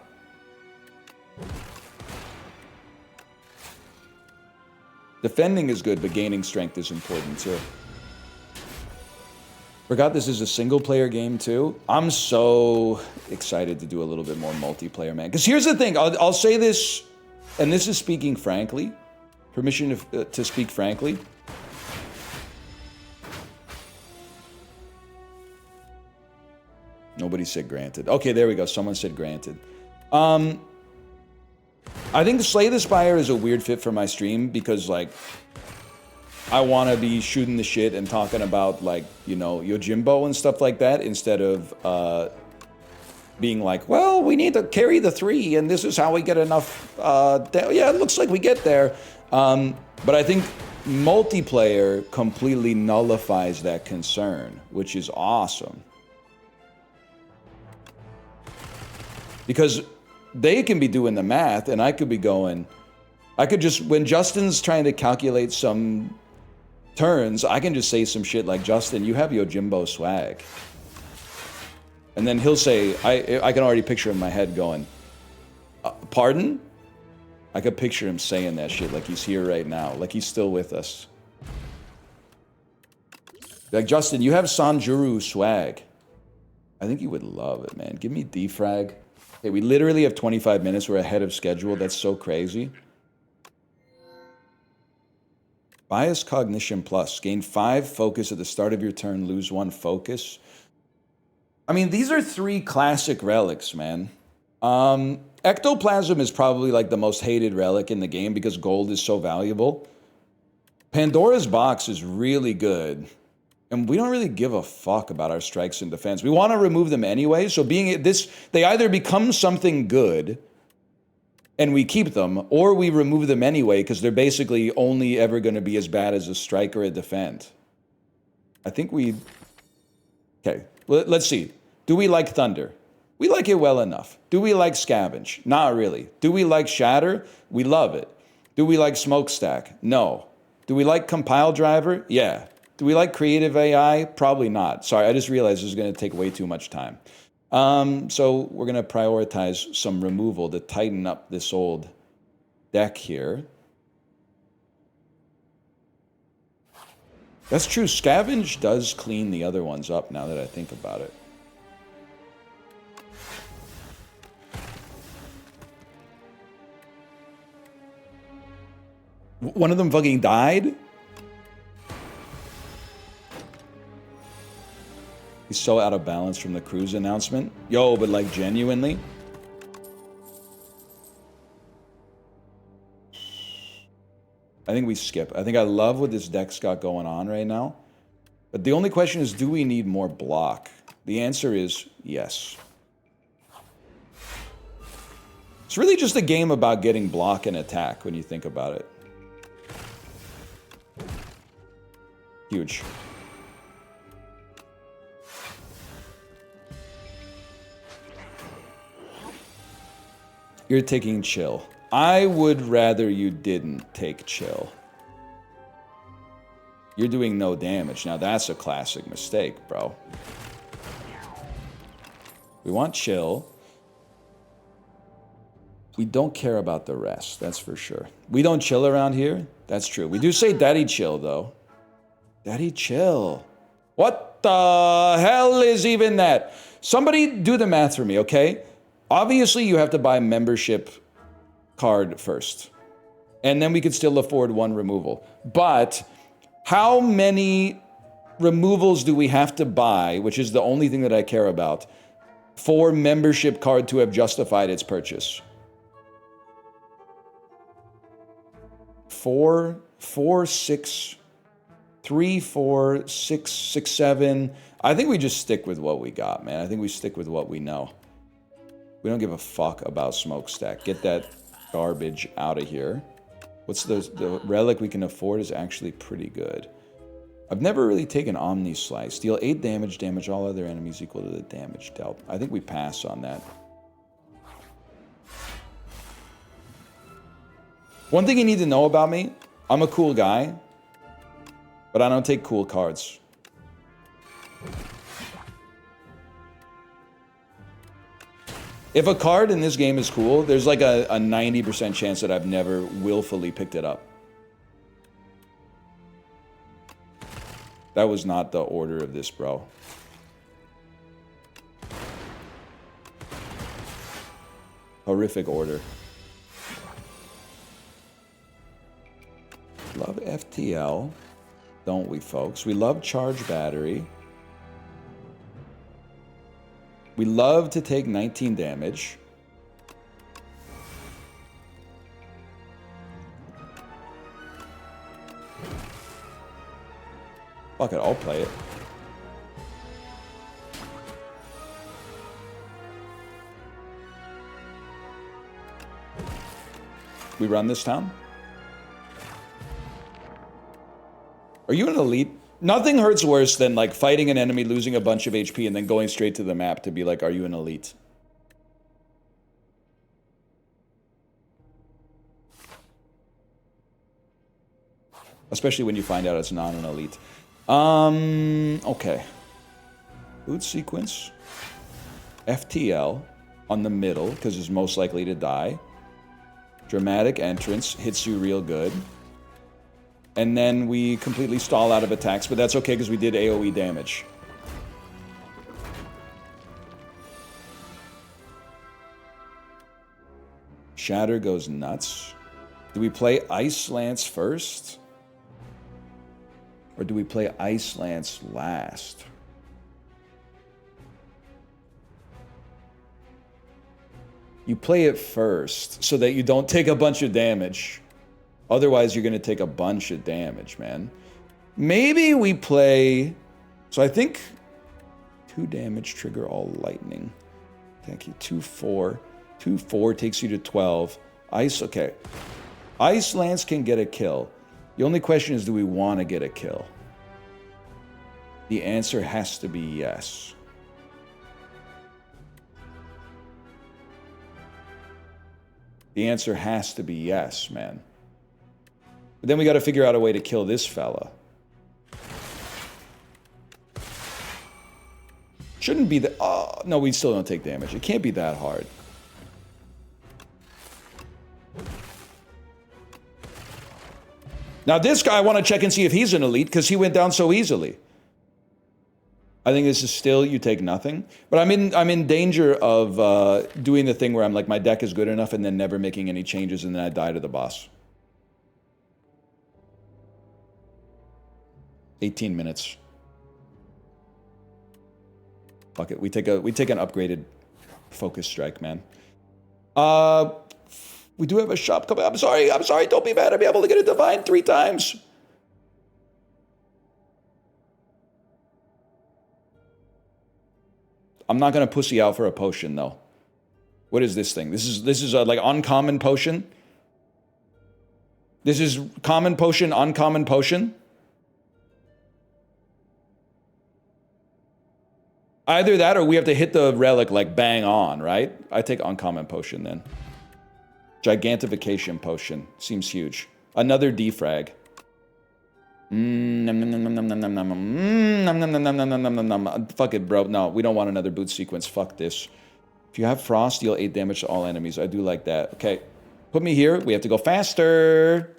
Defending is good, but gaining strength is important too. Forgot this is a single-player game too. I'm so excited to do a little bit more multiplayer, man. Because here's the thing. I'll say this, and this is speaking frankly. Permission to speak frankly. Nobody said granted. Okay, there we go. Someone said granted. I think Slay the Spire is a weird fit for my stream because, like, I want to be shooting the shit and talking about, like, you know, Yojimbo and stuff like that instead of being like, well, we need to carry the 3 and this is how we get enough. Yeah, it looks like we get there. But I think multiplayer completely nullifies that concern, which is awesome. Because they can be doing the math, and I could be going... I could just... When Justin's trying to calculate some turns, I can just say some shit like, Justin, you have Yojimbo swag. And then he'll say... I can already picture in my head going, pardon? I could picture him saying that shit like he's here right now. Like he's still with us. Like, Justin, you have Sanjuro swag. I think you would love it, man. Give me defrag. Hey, we literally have 25 minutes. We're ahead of schedule. That's so crazy. Bias Cognition Plus. Gain 5 focus at the start of your turn. Lose 1 focus. I mean, these are 3 classic relics, man. Ectoplasm is probably like the most hated relic in the game because gold is so valuable. Pandora's Box is really good. And we don't really give a fuck about our strikes and defense. We want to remove them anyway. So being this, they either become something good and we keep them, or we remove them anyway because they're basically only ever going to be as bad as a strike or a defend. I think we... Okay, well, let's see. Do we like Thunder? We like it well enough. Do we like Scavenge? Not really. Do we like Shatter? We love it. Do we like Smokestack? No. Do we like Compile Driver? Yeah. Do we like Creative AI? Probably not. Sorry, I just realized this is going to take way too much time. So we're going to prioritize some removal to tighten up this old deck here. That's true. Scavenge does clean the other ones up now that I think about it. One of them fucking died? He's so out of balance from the cruise announcement. Yo, but like genuinely. I think we skip. I think I love what this deck's got going on right now. But the only question is, do we need more block? The answer is yes. It's really just a game about getting block and attack when you think about it. Huge. You're taking chill. I would rather you didn't take chill. You're doing no damage. Now that's a classic mistake, bro. We want chill. We don't care about the rest, that's for sure. We don't chill around here. That's true. We do say daddy chill, though. Daddy chill. What the hell is even that? Somebody do the math for me, okay? Obviously, you have to buy membership card first. And then we could still afford 1 removal. But how many removals do we have to buy, which is the only thing that I care about, for membership card to have justified its purchase? 4, 6, 3, 4, 6, 6, 7. I think we just stick with what we got, man. I think we stick with what we know. We don't give a fuck about Smokestack. Get that garbage out of here. What's the relic we can afford is actually pretty good. I've never really taken Omni Slice. Deal 8 damage, damage all other enemies equal to the damage dealt. I think we pass on that. One thing you need to know about me, I'm a cool guy, but I don't take cool cards. If a card in this game is cool, there's like a 90% chance that I've never willfully picked it up. That was not the order of this, bro. Horrific order. Love FTL, don't we, folks? We love Charge Battery. We love to take 19 damage. Fuck it, I'll play it. We run this town? Are you an elite? Nothing hurts worse than like fighting an enemy, losing a bunch of HP, and then going straight to the map to be like, are you an elite? especially when you find out it's not an elite. Okay. Boot sequence. FTL on the middle, because it's most likely to die. Dramatic entrance, hits you real good. And then we completely stall out of attacks, but that's okay because we did AoE damage. Shatter goes nuts. Do we play Ice Lance first? Or do we play Ice Lance last? You play it first so that you don't take a bunch of damage. Otherwise, you're going to take a bunch of damage, man. Maybe we play... So I think 2 damage trigger all lightning. Thank you. 2-4. 2-4 takes you to 12. Ice, okay. Ice Lance can get a kill. The only question is, do we want to get a kill? The answer has to be yes. The answer has to be yes, man. But then we got to figure out a way to kill this fella. Shouldn't be the... Oh, no, we still don't take damage. It can't be that hard. Now this guy, I want to check and see if he's an elite, because he went down so easily. I think this is still, you take nothing. But I'm in danger of doing the thing where I'm like, my deck is good enough and then never making any changes and then I die to the boss. 18 minutes. Fuck it. We take an upgraded focus strike, man. We do have a shop coming. I'm sorry. Don't be mad. I'll be able to get a divine 3 times. I'm not gonna pussy out for a potion though. What is this thing? This is a like uncommon potion. This is common potion, uncommon potion. Either that or we have to hit the relic like bang on, right? I take uncommon potion then. Gigantification potion. Seems huge. Another defrag. Fuck it, bro. No, we don't want another boot sequence. Fuck this. If you have frost, deal 8 damage to all enemies. I do like that. Okay. Put me here. We have to go faster.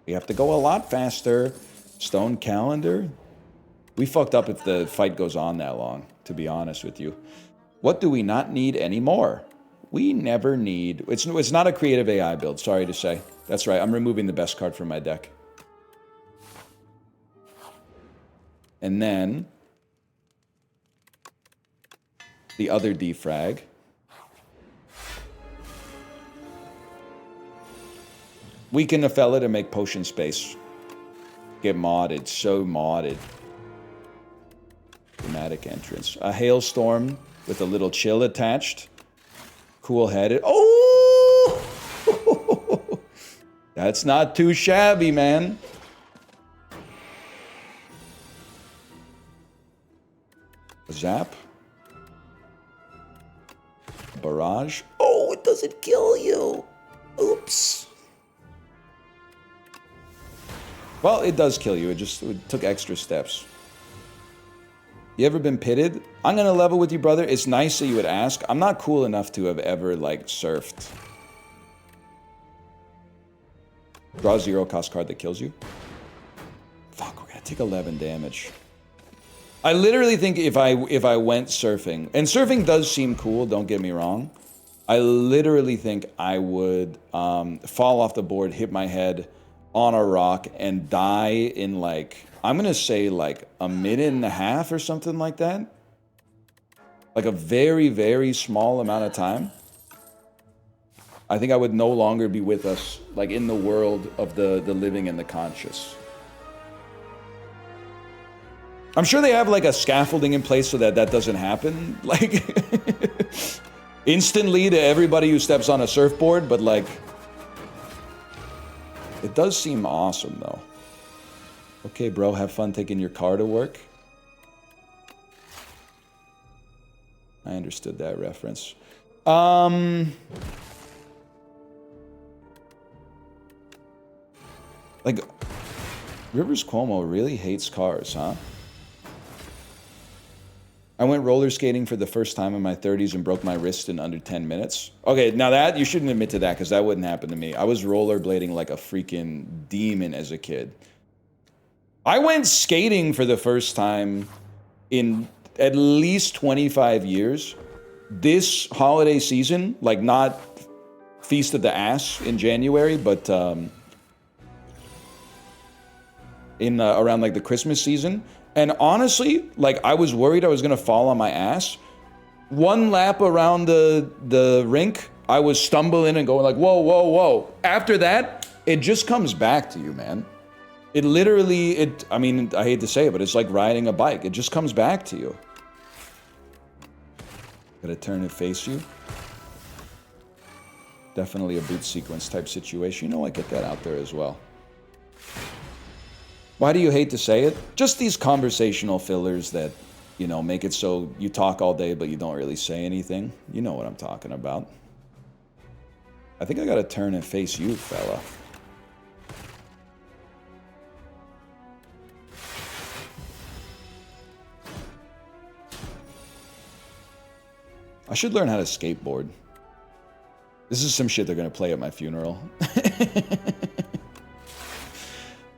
We have to go a lot faster. Stone calendar. We fucked up if the fight goes on that long, to be honest with you. What do we not need anymore? We never need... It's not a creative AI build, sorry to say. That's right, I'm removing the best card from my deck. And then... the other defrag. Weaken a fella to make potion space. Get modded, so modded. Dramatic entrance. A hailstorm with a little chill attached. Cool-headed. Oh! That's not too shabby, man. Zap. Barrage. Oh, it doesn't kill you. Oops. Well, it does kill you. It took extra steps. You ever been pitted? I'm gonna level with you, brother. It's nice that you would ask. I'm not cool enough to have ever, like, surfed. Draw a 0-cost card that kills you. Fuck, we're gonna take 11 damage. I literally think if I went surfing, and surfing does seem cool, don't get me wrong. I literally think I would fall off the board, hit my head on a rock, and die in, like... I'm going to say like a minute and a half or something like that. Like a very, very small amount of time. I think I would no longer be with us, like in the world of the living and the conscious. I'm sure they have like a scaffolding in place so that that doesn't happen. Like instantly to everybody who steps on a surfboard, but like it does seem awesome though. Okay, bro, have fun taking your car to work. I understood that reference. Like, Rivers Cuomo really hates cars, huh? I went roller skating for the first time in my 30s and broke my wrist in under 10 minutes. Okay, now that, you shouldn't admit to that because that wouldn't happen to me. I was rollerblading like a freaking demon as a kid. I went skating for the first time in at least 25 years. This holiday season, like not Feast of the Ass in January, but in around like the Christmas season. And honestly, like I was worried I was gonna fall on my ass. One lap around the rink, I was stumbling and going like, whoa, whoa, whoa. After that, it just comes back to you, man. It literally, I mean, I hate to say it, but it's like riding a bike. It just comes back to you. Gotta turn and face you. Definitely a boot sequence type situation. You know, I get that out there as well. Why do you hate to say it? Just these conversational fillers that, you know, make it so you talk all day, but you don't really say anything. You know what I'm talking about. I think I gotta turn and face you, fella. I should learn how to skateboard. This is some shit they're gonna play at my funeral.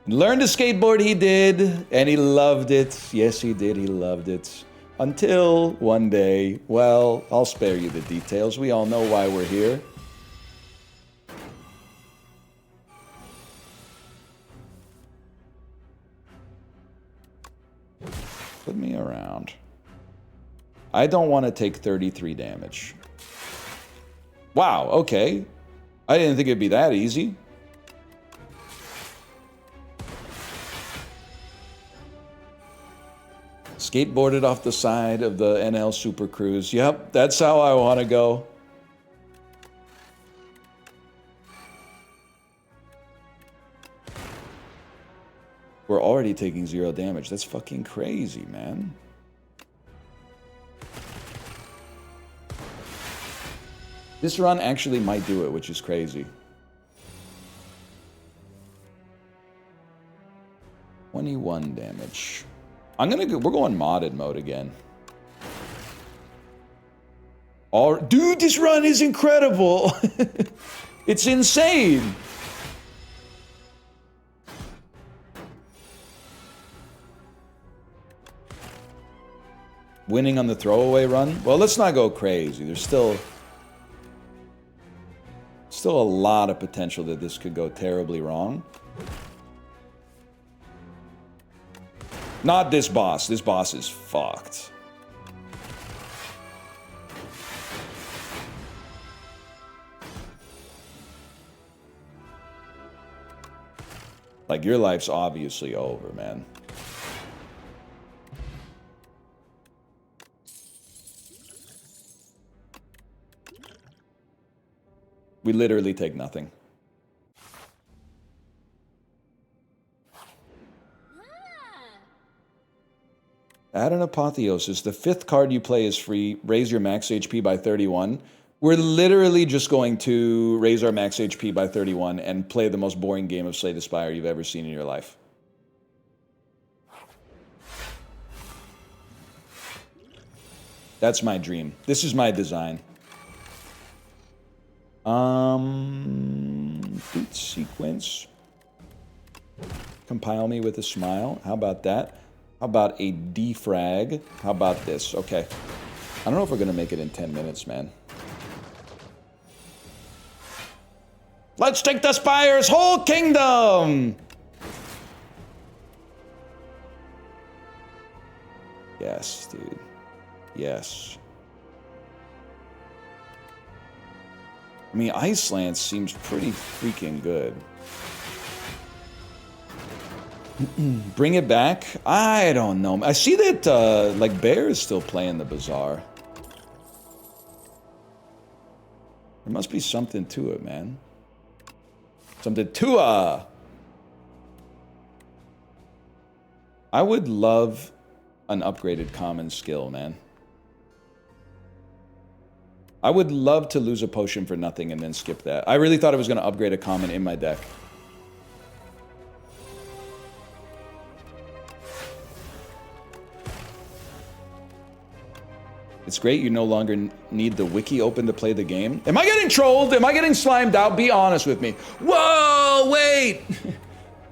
Learned to skateboard, he did, and he loved it. Yes, he did, he loved it. Until one day, well, I'll spare you the details. We all know why we're here. Put me around. I don't want to take 33 damage. Wow, okay. I didn't think it'd be that easy. Skateboarded off the side of the NL Super Cruise. Yep, that's how I want to go. We're already taking 0 damage. That's fucking crazy, man. This run actually might do it, which is crazy. 21 damage. We're going modded mode again. Dude, this run is incredible. It's insane. Winning on the throwaway run? Well, let's not go crazy. There's still a lot of potential that this could go terribly wrong. Not this boss. This boss is fucked. Like, your life's obviously over, man. We literally take nothing. Add an Apotheosis. The 5th card you play is free. Raise your max HP by 31. We're literally just going to raise our max HP by 31 and play the most boring game of Slay the Spire you've ever seen in your life. That's my dream. This is my design. Boot sequence. Compile me with a smile. How about that? How about a defrag? How about this? Okay. I don't know if we're gonna make it in 10 minutes, man. Let's take the Spire's whole kingdom! Yes, dude. Yes. I mean, Ice Lance seems pretty freaking good. Bring it back? I don't know. I see that, like, Bear is still playing the Bazaar. There must be something to it, man. Something to it! I would love an upgraded common skill, man. I would love to lose a potion for nothing and then skip that. I really thought I was going to upgrade a common in my deck. It's great you no longer need the wiki open to play the game. Am I getting trolled? Am I getting slimed out? Be honest with me. Whoa, wait!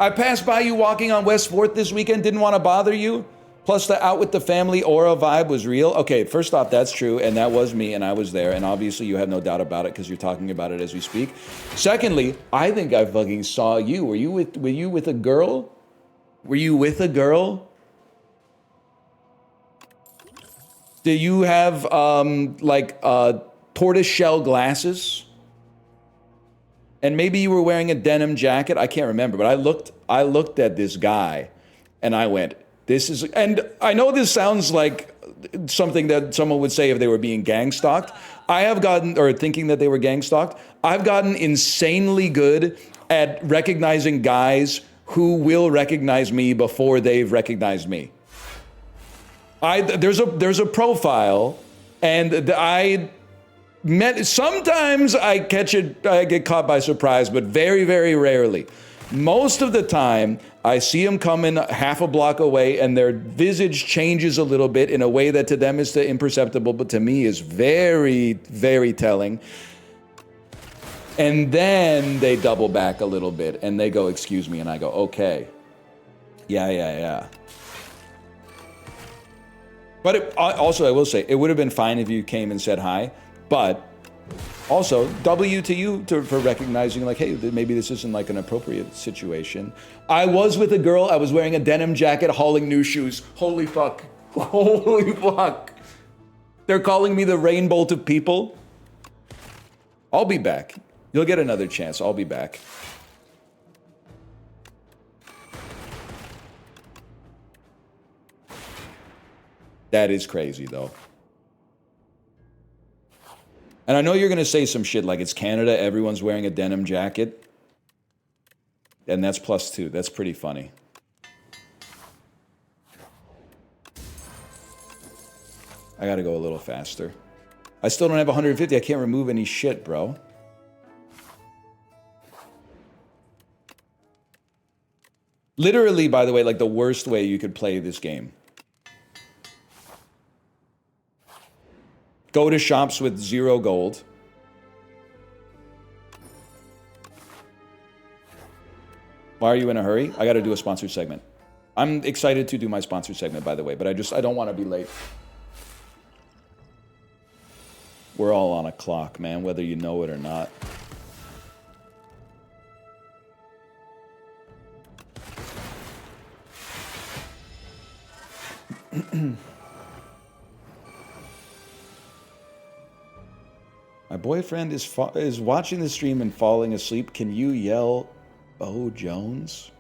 I passed by you walking on West 4th this weekend, didn't want to bother you. Plus the out with the family aura vibe was real. Okay, first off, that's true, and that was me, and I was there, and obviously you have no doubt about it because you're talking about it as we speak. Secondly, I think I fucking saw you. Were you with a girl? Were you with a girl? Do you have tortoiseshell glasses? And maybe you were wearing a denim jacket. I can't remember, but I looked at this guy, and I went, "This is." And I know this sounds like something that someone would say if they were being gang stalked. I have gotten, or thinking that they were gang stalked. I've gotten insanely good at recognizing guys who will recognize me before they've recognized me. There's a profile, and I met. Sometimes I get caught by surprise, but very, very rarely. Most of the time, I see them coming half a block away, and their visage changes a little bit in a way that to them is imperceptible, but to me is very, very telling. And then they double back a little bit, and they go, "Excuse me," and I go, "Okay. Yeah. But also, I will say, it would have been fine if you came and said hi, but also, W to you for recognizing, like, hey, maybe this isn't like an appropriate situation. I was with a girl, I was wearing a denim jacket, hauling new shoes. Holy fuck. Holy fuck. They're calling me the rainbow to people. I'll be back. You'll get another chance. I'll be back. That is crazy, though. And I know you're going to say some shit like it's Canada, everyone's wearing a denim jacket. And that's +2. That's pretty funny. I got to go a little faster. I still don't have 150. I can't remove any shit, bro. Literally, by the way, like the worst way you could play this game. Go to shops with 0 gold. Why are you in a hurry? I got to do a sponsored segment. I'm excited to do my sponsored segment, by the way, but I don't want to be late. We're all on a clock, man, whether you know it or not. My boyfriend is watching the stream and falling asleep. Can you yell Bo Jones?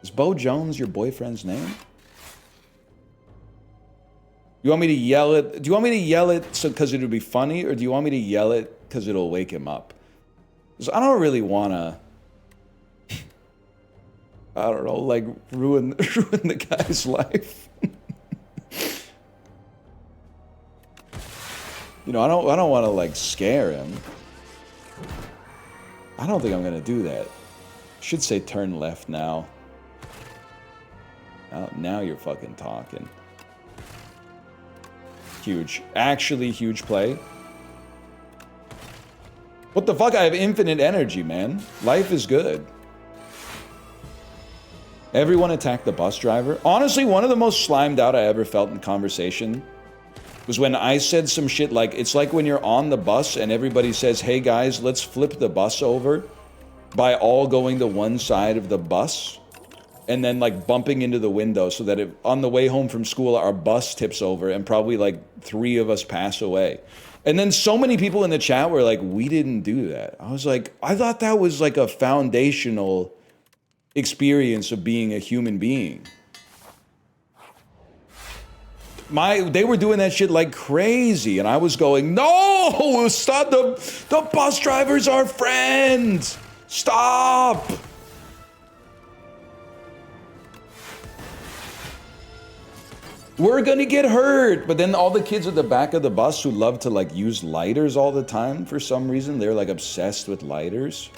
Is Bo Jones your boyfriend's name? You want me to yell it? Do you want me to yell it because it'll be funny, or do you want me to yell it because it'll wake him up? Because I don't really want to, I don't know, like ruin the guy's life. You know, I don't want to like scare him. I don't think I'm gonna do that. Should say turn left now. Now you're fucking talking. Huge. Actually huge play. What the fuck? I have infinite energy, man. Life is good. Everyone attacked the bus driver. Honestly, one of the most slimed out I ever felt in conversation was when I said some shit like, it's like when you're on the bus and everybody says, hey guys, let's flip the bus over by all going to one side of the bus and then like bumping into the window so that on the way home from school, our bus tips over and probably like 3 of us pass away. And then so many people in the chat were like, we didn't do that. I was like, I thought that was like a foundational experience of being a human being. They were doing that shit like crazy, and I was going, no, stop, the bus driver's our friend. Stop. We're gonna get hurt. But then all the kids at the back of the bus who love to like use lighters all the time for some reason, they're like obsessed with lighters.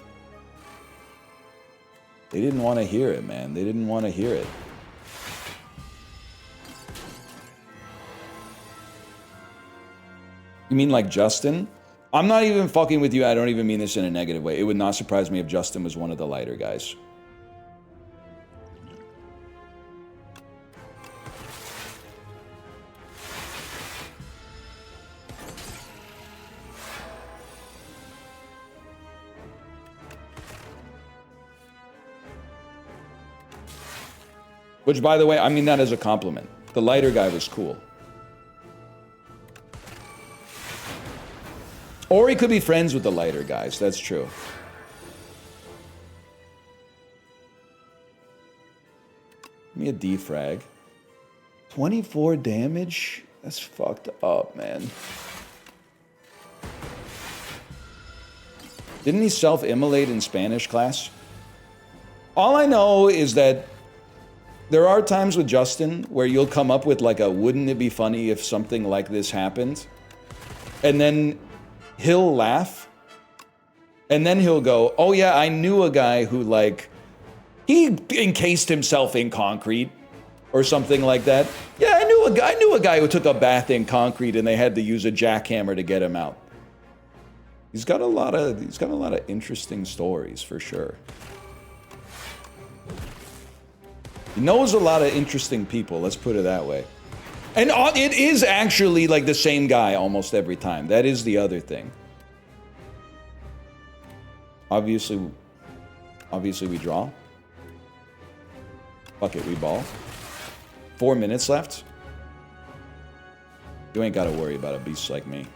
They didn't want to hear it, man. They didn't want to hear it. You mean like Justin? I'm not even fucking with you. I don't even mean this in a negative way. It would not surprise me if Justin was one of the lighter guys. Which, by the way, I mean that as a compliment. The lighter guy was cool. Or he could be friends with the lighter guys. That's true. Give me a defrag. 24 damage? That's fucked up, man. Didn't he self-immolate in Spanish class? All I know is that there are times with Justin where you'll come up with like a wouldn't it be funny if something like this happened? And then he'll laugh. And then he'll go, oh yeah, I knew a guy who like, he encased himself in concrete or something like that. Yeah, I knew a guy who took a bath in concrete and they had to use a jackhammer to get him out. He's got a lot of interesting stories for sure. He knows a lot of interesting people, let's put it that way. And it is actually like the same guy almost every time. That is the other thing. Obviously we draw. Fuck it, we ball. 4 minutes left. You ain't gotta worry about a beast like me.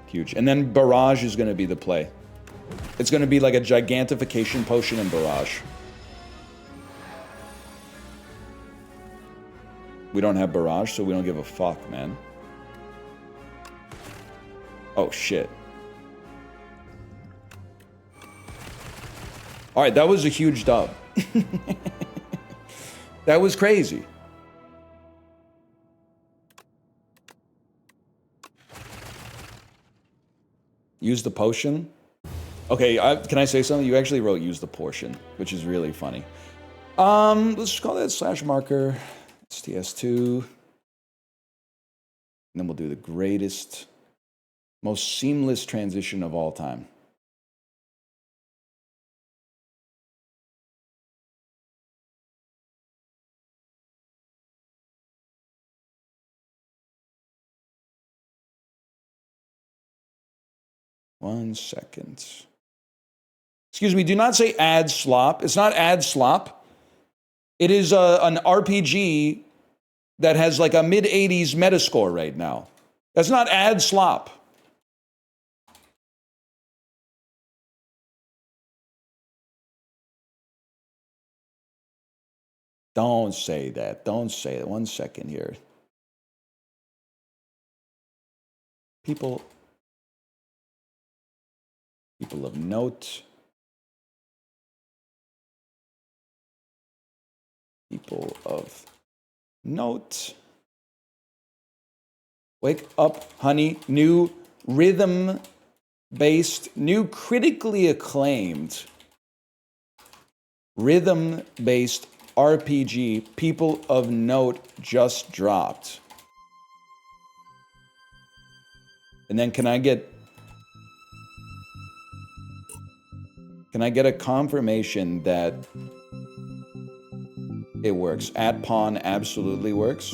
Huge. And then Barrage is going to be the play. It's going to be like a gigantification potion and Barrage. We don't have Barrage, so we don't give a fuck, man. Oh, shit. Alright, that was a huge dub. That was crazy. Use the potion. Okay, can I say something? You actually wrote use the portion, which is really funny. Let's just call that slash marker. STS2. And then we'll do the greatest, most seamless transition of all time. One second. Excuse me, do not say add slop. It's not add slop. It is an RPG that has like a mid-80s metascore right now. That's not add slop. Don't say that. Don't say that. 1 second here. People of note. People of note. Wake up, honey. New rhythm-based, new critically acclaimed rhythm-based RPG, People of Note, just dropped. And then can I get a confirmation that it works? At pawn absolutely works.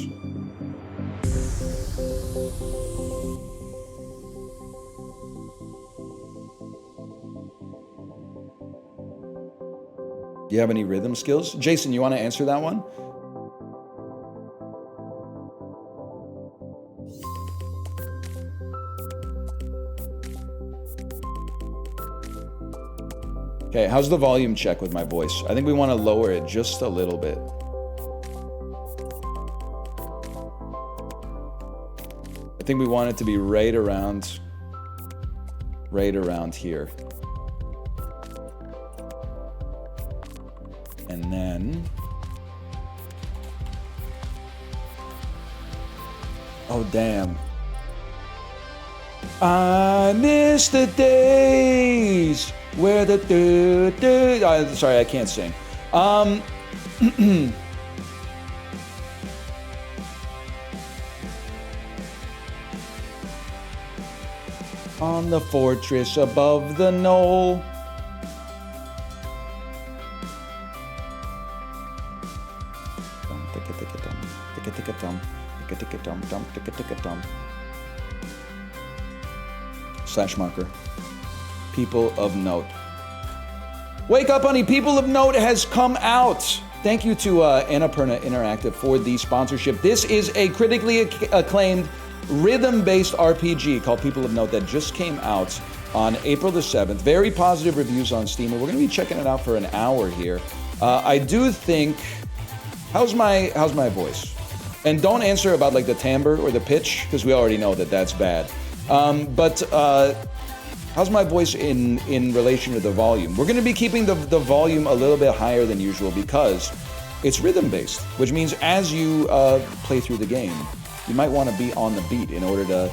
Do you have any rhythm skills? Jason, you want to answer that one? Okay, how's the volume check with my voice? I think we want to lower it just a little bit. I think we want it to be right around here. And then, oh damn. I miss the days where the sorry, I can't sing. On the fortress above the knoll. Slash marker. People of Note. Wake up, honey. People of Note has come out. Thank you to Annapurna Interactive for the sponsorship. This is a critically acclaimed rhythm-based RPG called People of Note that just came out on April the 7th. Very positive reviews on Steam, and we're going to be checking it out for an hour here. I do think... How's my voice? And don't answer about like the timbre or the pitch, because we already know that that's bad. But how's my voice in relation to the volume? We're going to be keeping the volume a little bit higher than usual because it's rhythm-based, which means as you play through the game, you might want to be on the beat in order to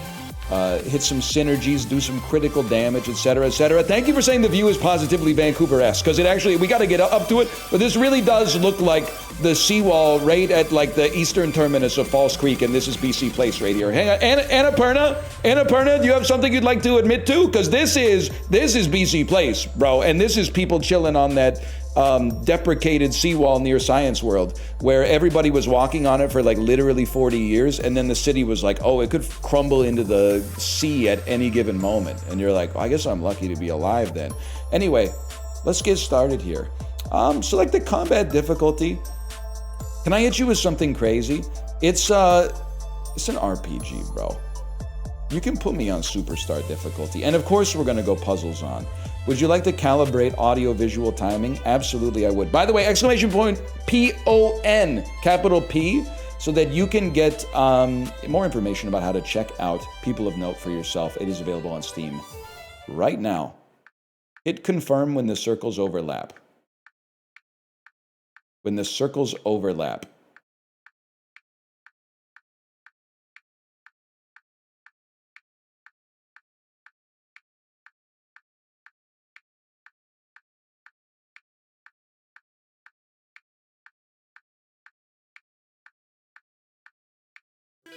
hit some synergies, do some critical damage, etc., etc. Thank you for saying the view is positively Vancouver-esque, because it actually, we got to get up to it, but this really does look like the seawall right at like the eastern terminus of False Creek, and this is BC Place right here. Hang on, Annapurna, do you have something you'd like to admit to? Because this is BC Place, bro, and this is people chilling on that deprecated seawall near Science World, where everybody was walking on it for like literally 40 years, and then the city was like, oh, it could crumble into the sea at any given moment. And you're like, well, I guess I'm lucky to be alive then. Anyway, let's get started here. Select the combat difficulty. Can I hit you with something crazy? It's an RPG, bro. You can put me on superstar difficulty. And of course, we're gonna go puzzles on. Would you like to calibrate audio-visual timing? Absolutely, I would. By the way, exclamation point PON, capital P, so that you can get more information about how to check out People of Note for yourself. It is available on Steam right now. Hit confirm when the circles overlap. When the circles overlap.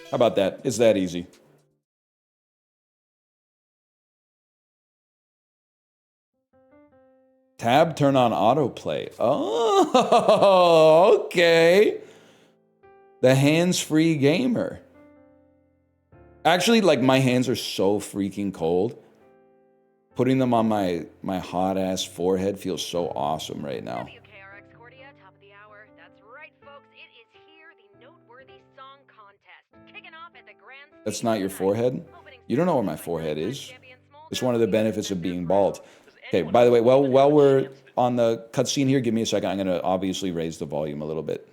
How about that? It's that easy. Tab, turn on autoplay. Oh, okay. The hands-free gamer. Actually, like, my hands are so freaking cold. Putting them on my hot-ass forehead feels so awesome right now. That's not your forehead? You don't know where my forehead is. It's one of the benefits of being bald. Okay, by the way, while we're on the cutscene here, give me a second. I'm going to obviously raise the volume a little bit.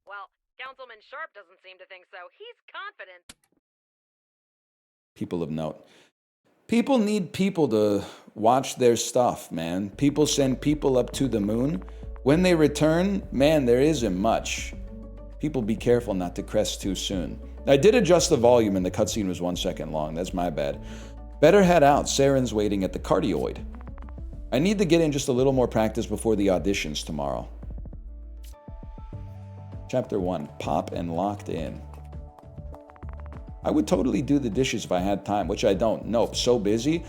Well, Councilman Sharp doesn't seem to think so. He's confident. People of Note. People need people to watch their stuff, man. People send people up to the moon. When they return, man, there isn't much. People be careful not to crest too soon. I did adjust the volume and the cutscene was 1 second long. That's my bad. Better head out. Saren's waiting at the cardioid. I need to get in just a little more practice before the auditions tomorrow. Chapter 1, Pop and Locked In. I would totally do the dishes if I had time, which I don't. Nope, so busy.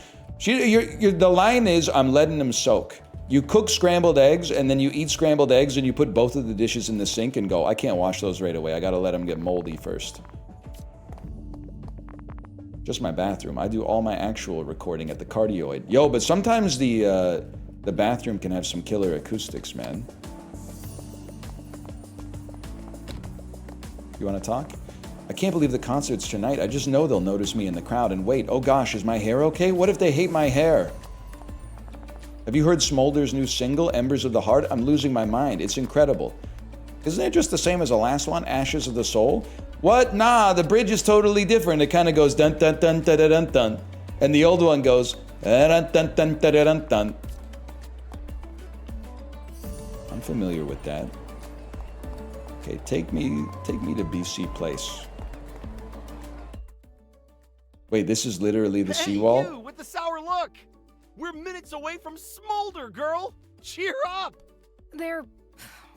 The line is, I'm letting them soak. You cook scrambled eggs, and then you eat scrambled eggs, and you put both of the dishes in the sink and go, I can't wash those right away. I gotta let them get moldy first. Just my bathroom. I do all my actual recording at the cardioid. Yo, but sometimes the bathroom can have some killer acoustics, man. You wanna talk? I can't believe the concert's tonight. I just know they'll notice me in the crowd. And wait, oh gosh, is my hair okay? What if they hate my hair? Have you heard Smolder's new single, Embers of the Heart? I'm losing my mind. It's incredible. Isn't it just the same as the last one, Ashes of the Soul? What? Nah, the bridge is totally different. It kind of goes dun dun dun dun dun dun dun. And the old one goes dun dun dun dun dun dun. I'm familiar with that. Okay, take me to BC Place. Wait, this is literally the seawall? minutes away from Smolder, girl. Cheer up. They're...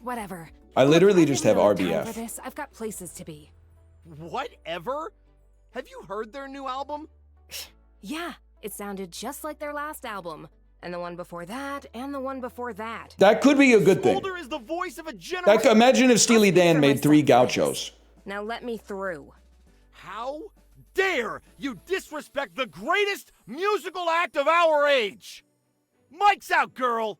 whatever. I literally Look, just didn't have really time for RBF. this. I've got places to be. Whatever? Have you heard their new album? Yeah, it sounded just like their last album. And the one before that, and the one before that. That could be a good thing. Smolder is the voice of a generation. Imagine if Steely I'll speak Dan for made 3 myself for gauchos. this. Now let me through. How dare you disrespect the greatest musical act of our age? Mike's out, girl.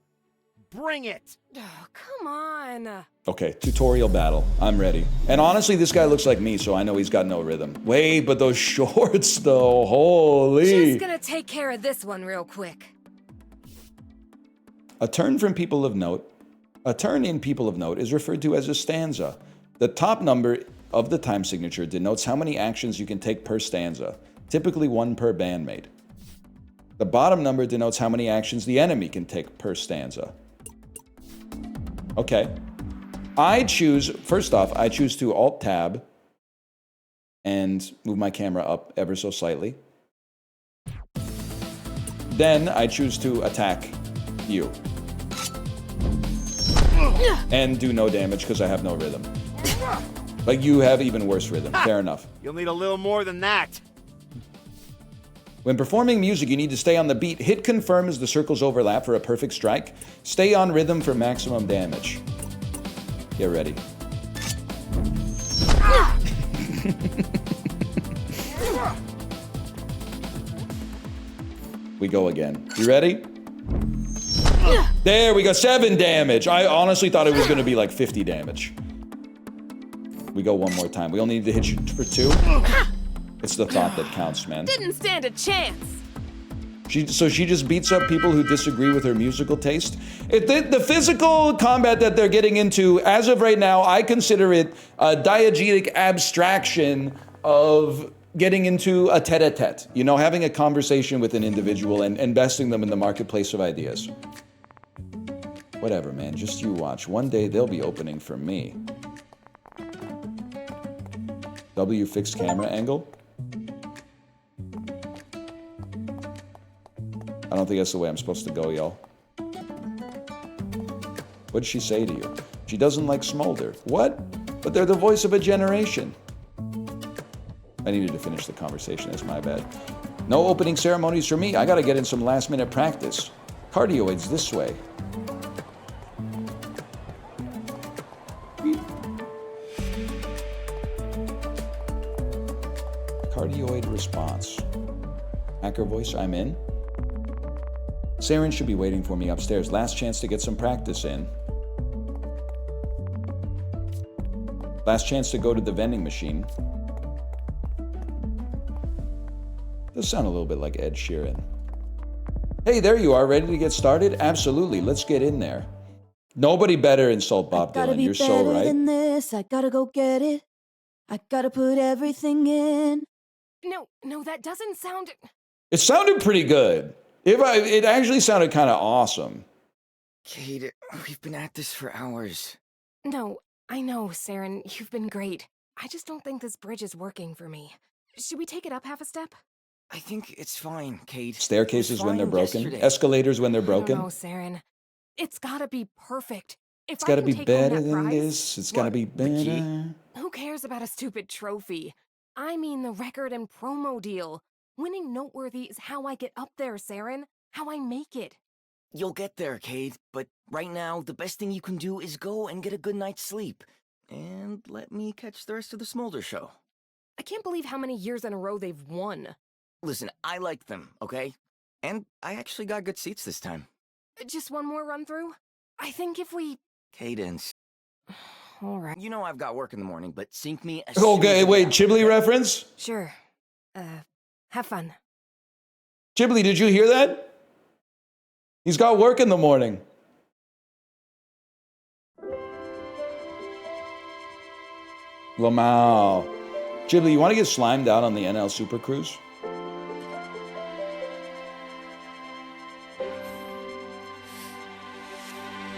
Bring it. Oh, come on. Okay, tutorial battle. I'm ready. And honestly, this guy looks like me, so I know he's got no rhythm. Wait, but those shorts, though, holy. Just gonna take care of this one real quick. A turn in People of Note is referred to as a stanza. The top number of the time signature denotes how many actions you can take per stanza, typically 1 per bandmate. The bottom number denotes how many actions the enemy can take per stanza. Okay. First off, I choose to Alt-Tab and move my camera up ever so slightly. Then I choose to attack you. And do no damage because I have no rhythm. Like, you have even worse rhythm. Fair enough. You'll need a little more than that. When performing music, you need to stay on the beat. Hit confirm as the circles overlap for a perfect strike. Stay on rhythm for maximum damage. Get ready. We go again. You ready? There we go, 7 damage. I honestly thought it was gonna be like 50 damage. We go one more time. We only need to hit you for 2. It's the thought that counts, man. Didn't stand a chance. So she just beats up people who disagree with her musical taste. The physical combat that they're getting into, as of right now, I consider it a diegetic abstraction of getting into a tete-a-tete. You know, having a conversation with an individual and investing them in the marketplace of ideas. Whatever, man, just you watch. One day they'll be opening for me. W fixed camera angle. I don't think that's the way I'm supposed to go, y'all. What'd she say to you? She doesn't like Smolder. What? But they're the voice of a generation. I needed to finish the conversation, that's my bad. No opening ceremonies for me. I gotta get in some last minute practice. Cardioids this way. Cardioid response. Hacker voice, I'm in. Saren should be waiting for me upstairs. Last chance to get some practice in. Last chance to go to the vending machine. Does sound a little bit like Ed Sheeran. Hey, there you are, ready to get started? Absolutely, let's get in there. Nobody better insult Bob Dylan, you're so right. Than this. I gotta go get it. I gotta put everything in. No, that doesn't sound... It sounded pretty good. It actually sounded kind of awesome. Kate, we've been at this for hours. No, I know, Saren, you've been great. I just don't think this bridge is working for me. Should we take it up half a step? I think it's fine, Kate. Staircases when they're broken. Yesterday. Escalators when they're broken. No, Saren. It's gotta be perfect. It's gotta be better than this. It's gotta be better. Who cares about a stupid trophy? I mean the record and promo deal. Winning Noteworthy is how I get up there, Saren. How I make it. You'll get there, Kate, but right now, the best thing you can do is go and get a good night's sleep. And let me catch the rest of the Smolder show. I can't believe how many years in a row they've won. Listen, I like them, okay? And I actually got good seats this time. Just one more run through? I think if we... Cadence. All right. You know I've got work in the morning, but sync me as Okay, soon as wait, I'm Chiblee out. reference? Sure. Have fun. Chiblee, did you hear that? He's got work in the morning. Lamau. Chiblee, you want to get slimed out on the NL Super Cruise?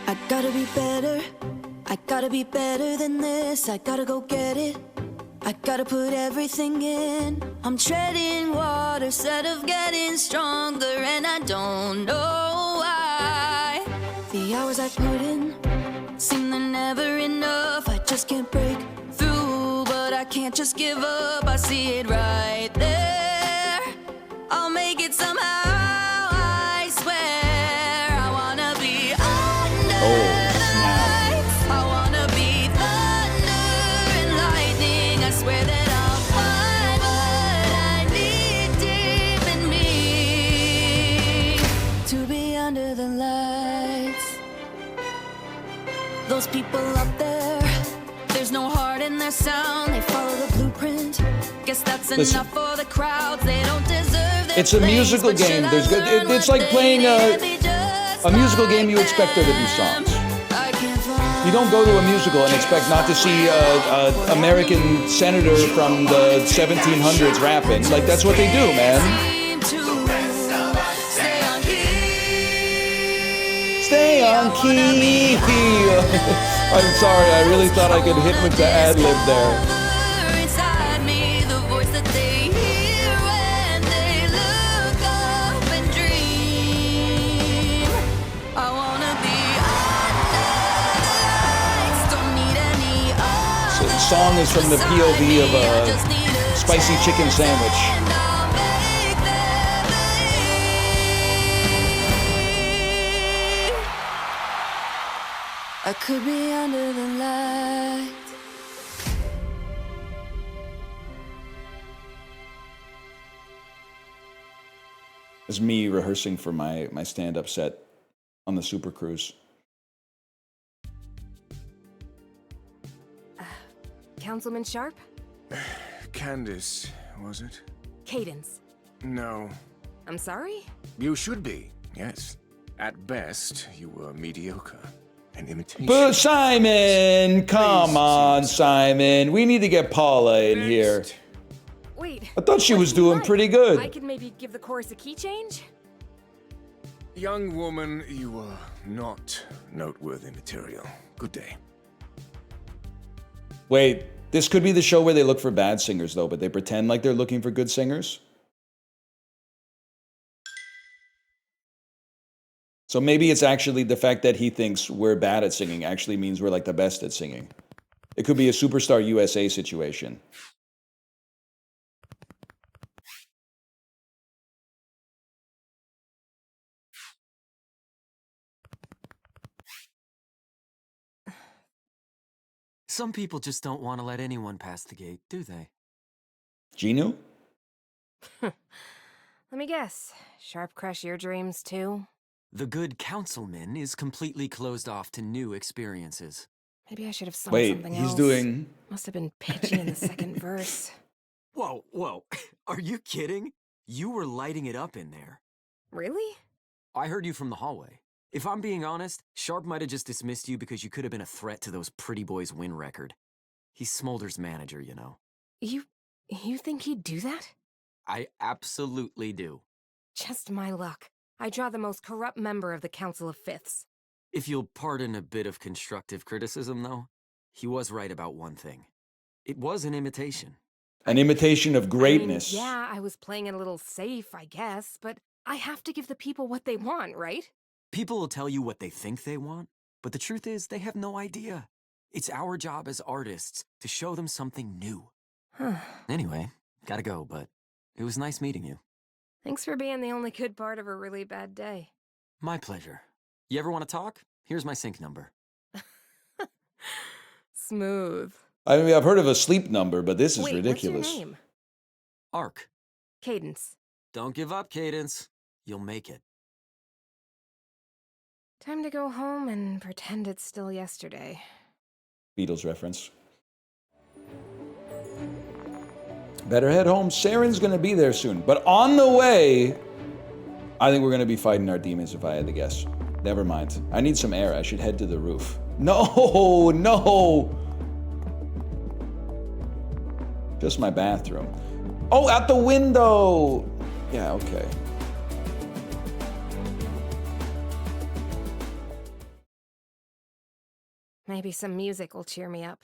I gotta be better. I gotta be better than this. I gotta go get it. I gotta put everything in. I'm treading water instead of getting stronger, and I don't know why. The hours I put in seem they're never enough. I just can't break through, but I can't just give up. I see it right there. I'll make it somehow, I swear. I wanna be under the lights. I wanna be thunder and lightning. I swear that I'll find what I need deep in me to be under the lights. Those people up there, there's no heart in their sound. They follow the blueprint. Guess that's enough for the crowds. They don't deserve their It's a place, musical but should game. I There's good. learn It's what like they playing did? They just a musical game. You fight expect there to be back. songs. I can't find You don't go to a musical and expect not to see an American senator from the 1700s rapping. Like, that's what they do, man. seem to stay on key. Stay on key. I'm sorry, I really thought I could hit with the ad-lib there. Inside me, the voice that they hear when they look up and dream. I wanna be under the lights. Don't need any So the song is from the POV of a spicy chicken sandwich. and I'll make them believe. I could be under the lights. It's me rehearsing for my stand-up set on the Super Cruise. Councilman Sharp? Candace, was it? Cadence. No. I'm sorry? You should be, yes. At best, you were mediocre. An imitation. But Simon, come on, Simon. We need to get Paula in here. Next. Wait. I thought she what was do you doing want? pretty good. I could maybe give the chorus a key change? Young woman, you are not noteworthy material. Good day. Wait, this could be the show where they look for bad singers, though, but they pretend like they're looking for good singers? So maybe it's actually the fact that he thinks we're bad at singing actually means we're like the best at singing. It could be a Superstar USA situation. Some people just don't want to let anyone pass the gate, do they? Genu? Let me guess. Sharp crush your dreams too? The good councilman is completely closed off to new experiences. Maybe I should have sung Wait, something he's else. doing... Must have been pitchy in the second verse. Whoa, whoa. Are you kidding? You were lighting it up in there. Really? I heard you from the hallway. If I'm being honest, Sharp might have just dismissed you because you could have been a threat to those pretty boys' win record. He's Smolder's manager, you know. You think he'd do that? I absolutely do. Just my luck. I draw the most corrupt member of the Council of Fifths. If you'll pardon a bit of constructive criticism, though, he was right about one thing. It was an imitation. An imitation of greatness. I mean, yeah, I was playing it a little safe, I guess, but I have to give the people what they want, right? People will tell you what they think they want, but the truth is they have no idea. It's our job as artists to show them something new. Anyway, gotta go, but it was nice meeting you. Thanks for being the only good part of a really bad day. My pleasure. You ever want to talk? Here's my sync number. Smooth. I mean, I've heard of a sleep number, but this is Wait, ridiculous. what's your name? Arc. Cadence. Don't give up, Cadence. You'll make it. Time to go home and pretend it's still yesterday. Beatles reference. Better head home. Saren's going to be there soon. But on the way, I think we're going to be fighting our demons if I had to guess. Never mind. I need some air. I should head to the roof. No, no. Just my bathroom. Oh, out the window. Yeah, okay. Maybe some music will cheer me up.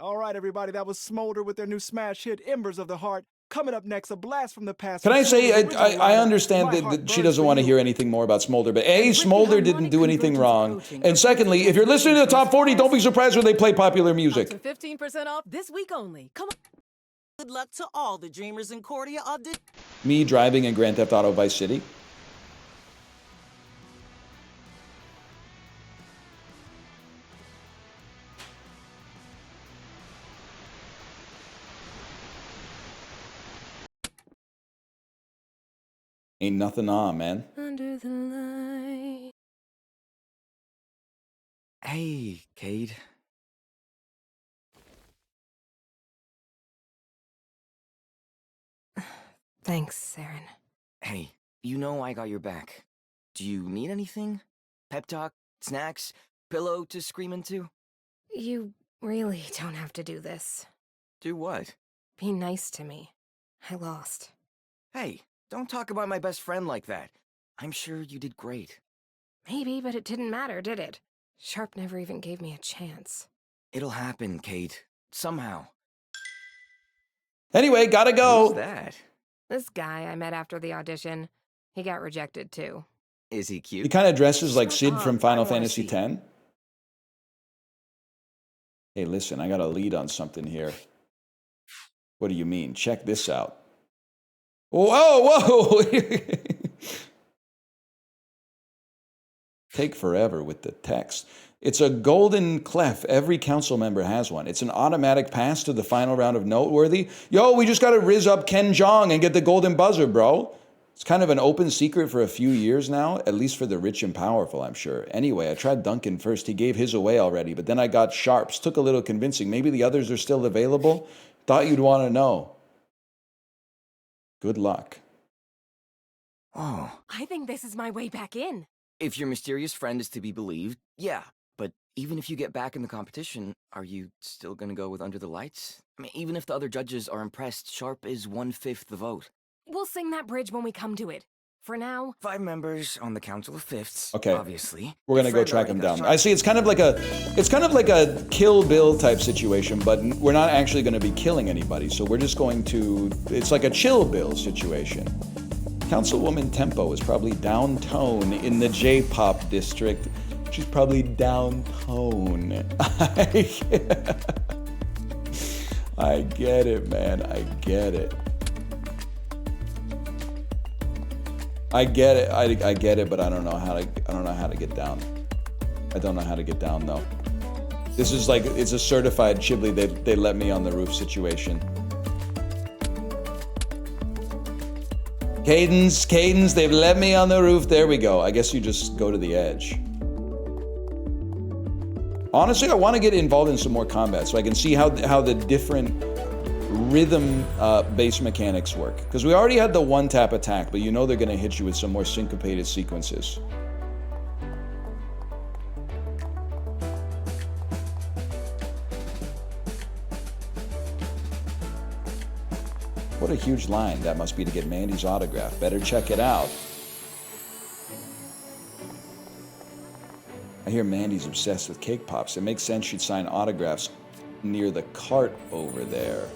All right, everybody, that was Smolder with their new smash hit, Embers of the Heart. Coming up next, a blast from the past. Can I say, I I understand that she doesn't want to hear anything more about Smolder, but A, Smolder didn't do anything wrong. And secondly, if you're listening to the top 40, don't be surprised when they play popular music. 15% off this week only. Come on. Good luck to all the dreamers in Cordia audition. Me driving in Grand Theft Auto Vice City. Ain't nothing on, man. Under the light. Hey, Cade. Thanks, Saren. Hey, you know I got your back. Do you need anything? Pep talk? Snacks? Pillow to scream into? You really don't have to do this. Do what? Be nice to me. I lost. Hey, don't talk about my best friend like that. I'm sure you did great. Maybe, but it didn't matter, did it? Sharp never even gave me a chance. It'll happen, Kate. Somehow. Anyway, gotta go. Who's that? This guy I met after the audition, he got rejected too. Is he cute? He kind of dresses like Sid from Final I wanna Fantasy see. X. Hey, listen, I got a lead on something here. What do you mean? Check this out. Whoa, whoa! Take forever with the text. It's a golden clef. Every council member has one. It's an automatic pass to the final round of Noteworthy. Yo, we just got to rizz up Ken Jeong and get the golden buzzer, bro. It's kind of an open secret for a few years now, at least for the rich and powerful, I'm sure. Anyway, I tried Duncan first. He gave his away already, but then I got Sharps. Took a little convincing. Maybe the others are still available. Thought you'd want to know. Good luck. Oh. I think this is my way back in. If your mysterious friend is to be believed, yeah. But even if you get back in the competition, are you still gonna go with Under the Lights? I mean, even if the other judges are impressed, Sharp is 1/5 the vote. We'll sing that bridge when we come to it. For now, 5 members on the Council of Fifths. Okay. Obviously. We're gonna Your go friend track already him got down. Sharp. I see. It's kind of like a Kill Bill type situation, but we're not actually going to be killing anybody. So we're just going to. It's like a Chill Bill situation. Councilwoman Tempo is probably down-tone in the J-pop district. She's probably down-tone. I get it, man. I get it. I get it. I get it, but I don't know how to get down. I don't know how to get down though. This is like it's a certified Chibli. They let me on the roof situation. Cadence, they've let me on the roof. There we go. I guess you just go to the edge. Honestly, I want to get involved in some more combat so I can see how the different rhythm-based mechanics work. Because we already had the one-tap attack, but you know they're going to hit you with some more syncopated sequences. What a huge line that must be to get Mandy's autograph. Better check it out. I hear Mandy's obsessed with cake pops. It makes sense she'd sign autographs near the cart over there.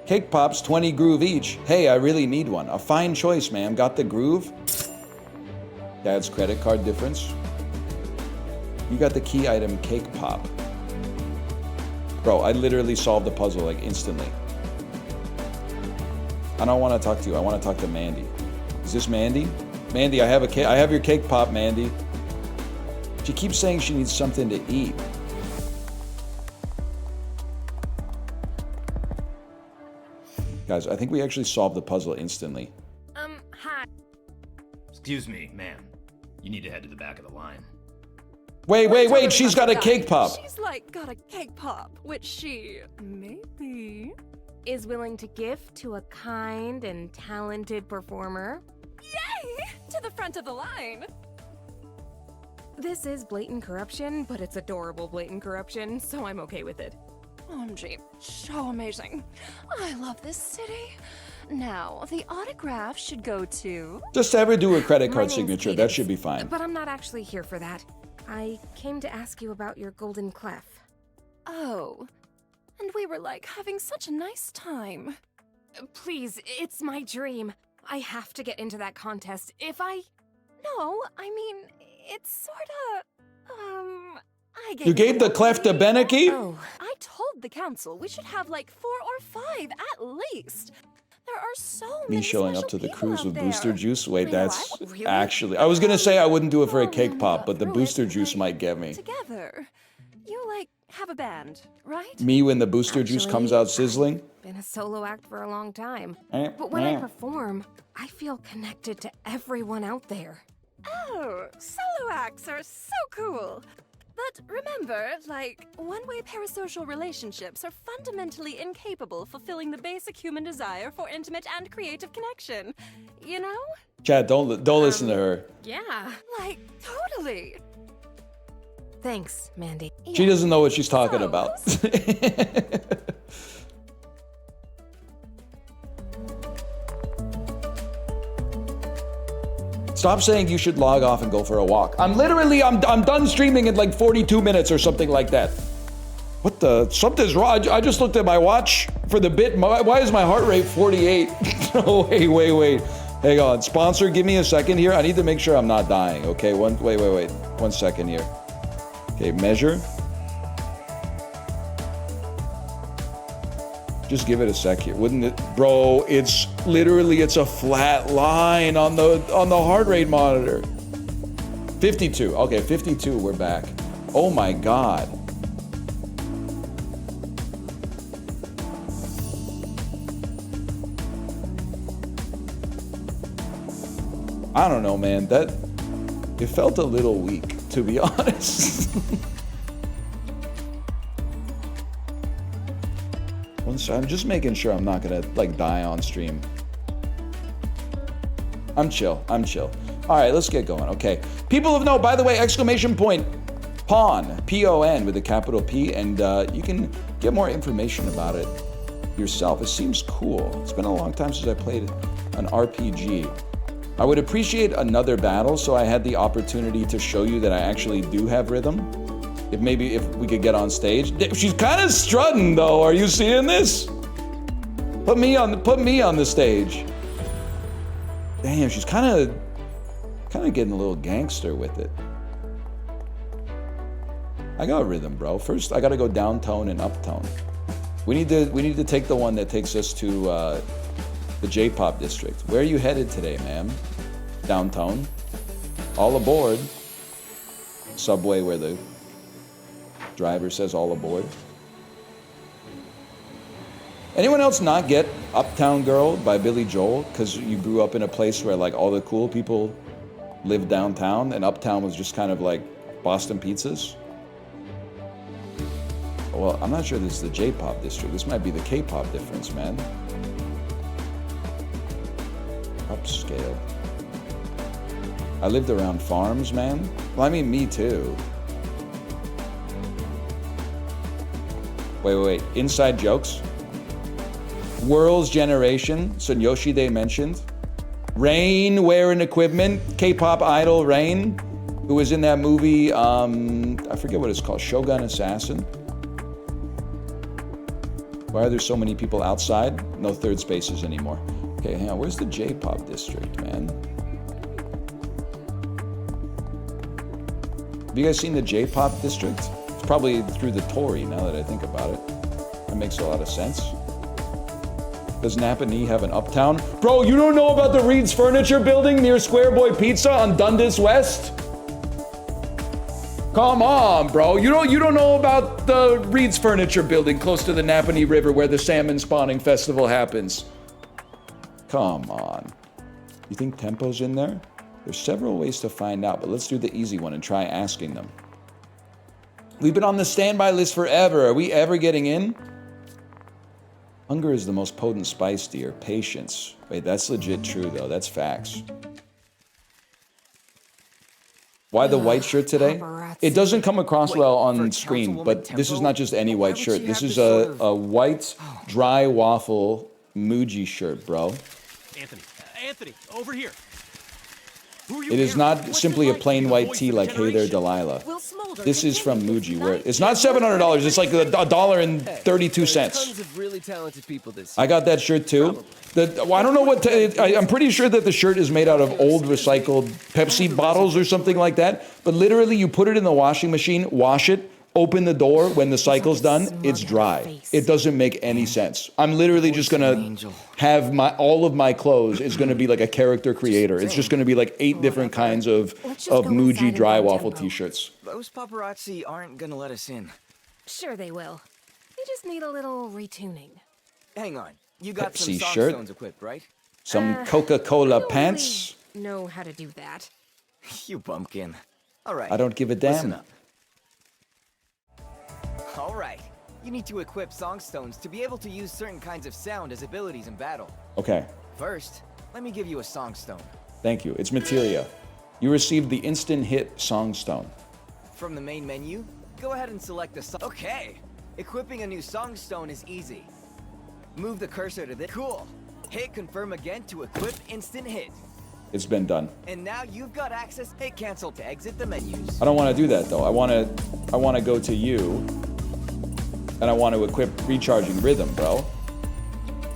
Cake pops, 20 groove each. Hey, I really need one. A fine choice, ma'am. Got the groove? Dad's credit card difference. You got the key item cake pop. Bro, I literally solved the puzzle like instantly. I don't want to talk to you. I want to talk to Mandy. Is this Mandy? Mandy, I have your cake pop, Mandy. She keeps saying she needs something to eat. Guys, I think we actually solved the puzzle instantly. Hi. Excuse me, ma'am. You need to head to the back of the line. Wait, she's got a cake pop. She's like got a cake pop, which she maybe Is willing to gift to a kind and talented performer. Yay! To the front of the line. This is blatant corruption, but it's adorable blatant corruption, so I'm okay with it. OMG, so amazing. I love this city. Now, the autograph should go to... Just have her do a credit My card name's signature. Cadence, That should be fine. But I'm not actually here for that. I came to ask you about your golden clef. Oh. And we were like having such a nice time. Please, it's my dream. I have to get into that contest. No, I mean, it's sorta... I gave You gave the clef to Beneki? Oh. I told the council we should have like 4 or 5 at least. There are so many Me showing up special to the people cruise out with there. booster juice? Wait, Really? that's Really? actually... I was gonna say I wouldn't do it for a cake pop, but the Through booster it, juice like, might get me. Together. You like have a band, right? Me when the booster juice comes out sizzling? Been a solo act for a long time. Eh, But when I eh. perform, I feel connected to everyone out there. Oh, solo acts are so cool. But remember, like, one-way parasocial relationships are fundamentally incapable of fulfilling the basic human desire for intimate and creative connection. You know? Chad, don't listen to her. Yeah. Like, totally. Thanks, Mandy. She doesn't know what she's talking about. Stop saying you should log off and go for a walk. I'm done streaming in like 42 minutes or something like that. What the? Something's wrong. I just looked at my watch for the bit. Why is my heart rate 48? Oh, wait. Hang on. Sponsor, give me a second here. I need to make sure I'm not dying. Okay, wait. 1 second here. Okay, measure. Just give it a sec here, wouldn't it? Bro, it's a flat line on the heart rate monitor. 52, okay, 52, we're back. Oh my God. I don't know, man, it felt a little weak, to be honest. I'm just making sure I'm not gonna like die on stream. I'm chill. All right, let's get going. Okay. People of note, by the way, exclamation point, PON, P-O-N with a capital P, and you can get more information about it yourself. It seems cool. It's been a long time since I played an RPG. I would appreciate another battle so I had the opportunity to show you that I actually do have rhythm. If we could get on stage. She's kind of strutting though. Are you seeing this? Put me on the stage. Damn, she's kind of getting a little gangster with it. I got rhythm, bro. First, I got to go downtone and uptone. We need to take the one that takes us to the J-pop district. Where are you headed today, ma'am? Downtone. All aboard. Subway where the driver says all aboard. Anyone else not get Uptown Girl by Billy Joel because you grew up in a place where like all the cool people lived downtown and Uptown was just kind of like Boston pizzas? Well, I'm not sure this is the J-pop district. This might be the K-pop difference, man. Upscale. I lived around farms, man. Well, I mean, me too. Wait. Inside jokes. World's Generation. Sunyoshide mentioned. Rain wearing equipment. K-pop idol Rain, who was in that movie, I forget what it's called, Shogun Assassin. Why are there so many people outside? No third spaces anymore. Okay, hang on. Where's the J-pop district, man? Have you guys seen the J-pop district? It's probably through the Tory, now that I think about it. That makes a lot of sense. Does Napa Knee have an uptown? Bro, you don't know about the Reed's Furniture Building near Square Boy Pizza on Dundas West? Come on, bro. You don't know about the Reed's Furniture Building close to the Napa Knee River where the Salmon Spawning Festival happens? Come on. You think Tempo's in there? There's several ways to find out, but let's do the easy one and try asking them. We've been on the standby list forever. Are we ever getting in? Hunger is the most potent spice, dear. Patience. Wait, that's legit true, though. That's facts. Why the white shirt today? It doesn't come across well on screen, but this is not just any white shirt. This is a white, dry waffle Muji shirt, bro. Anthony, over here. It is not simply a plain white tee like Hey There Delilah. This is from Muji, where it's not $700, it's like $1.32. Tons of really talented people this I got that shirt too. Well, I don't know what, I'm pretty sure that the shirt is made out of old recycled Pepsi bottles or something like that. But literally you put it in the washing machine, wash it, open the door, when the cycle's done, it's dry. It doesn't make any sense. I'm literally just gonna have all of my clothes is gonna be like a character creator. It's just gonna be like 8 different kinds of Muji dry waffle t-shirts. Those paparazzi aren't gonna let us in. Sure they will. They just need a little retuning. Hang on. You got some Pepsi soft shirt. stones equipped, right? Some Coca-Cola pants. Know how to do that. You bumpkin. All right. I don't give a Listen damn. up. All right. You need to equip songstones to be able to use certain kinds of sound as abilities in battle. Okay, First, let me give you a songstone. thank you. It's materia. You received the instant hit Songstone. From the main menu, go ahead and select the song. Okay. Equipping a new songstone is easy. Move the cursor to this. Cool. Hit confirm again to equip instant hit. It's been done. And now you've got access. Hit cancel to exit the menus. I don't want to do that though. I want to go to you, and I want to equip recharging rhythm, bro.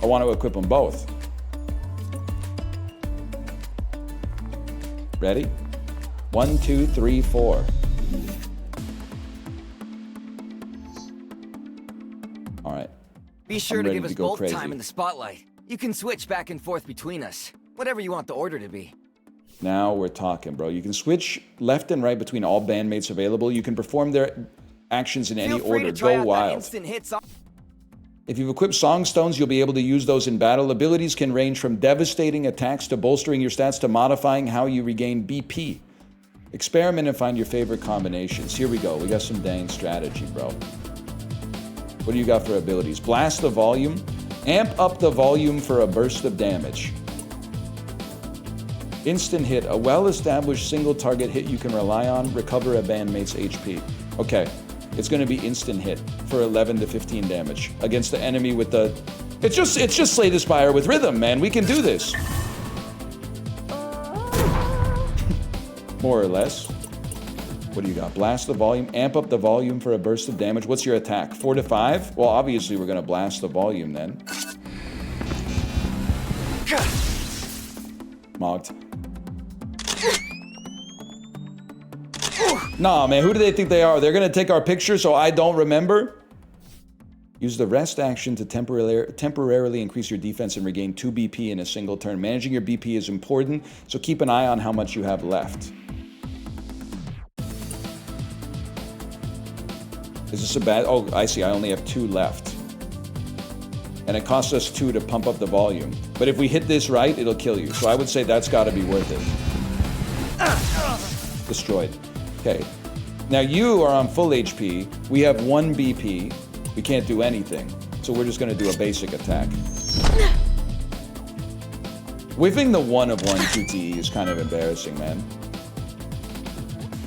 I want to equip them both. Ready? 1, 2, 3, 4. All right. Be sure I'm to ready give us to go both crazy. time in the spotlight. You can switch back and forth between us. Whatever you want the order to be. Now we're talking, bro. You can switch left and right between all bandmates available. You can perform their actions in any Feel free order. to try Go out that wild. instant hit song. If you've equipped Songstones, you'll be able to use those in battle. Abilities can range from devastating attacks to bolstering your stats to modifying how you regain BP. Experiment and find your favorite combinations. Here we go. We got some dang strategy, bro. What do you got for abilities? Blast the volume. Amp up the volume for a burst of damage. Instant hit. A well-established single target hit you can rely on. Recover a bandmate's HP. Okay. It's going to be instant hit for 11 to 15 damage against the enemy with the... It's just Slay the Spire with rhythm, man. We can do this. More or less. What do you got? Blast the volume. Amp up the volume for a burst of damage. What's your attack? 4 to 5? Well, obviously we're going to blast the volume then. Mogged. Nah, man, who do they think they are? They're gonna take our picture so I don't remember? Use the rest action to temporarily increase your defense and regain 2 BP in a single turn. Managing your BP is important, so keep an eye on how much you have left. Is this a bad... Oh, I see, I only have 2 left. And it costs us 2 to pump up the volume. But if we hit this right, it'll kill you. So I would say that's gotta be worth it. Destroyed. Okay. Now you are on full HP. We have 1 BP. We can't do anything. So we're just going to do a basic attack. Whiffing the 1 of 1 QTE is kind of embarrassing, man.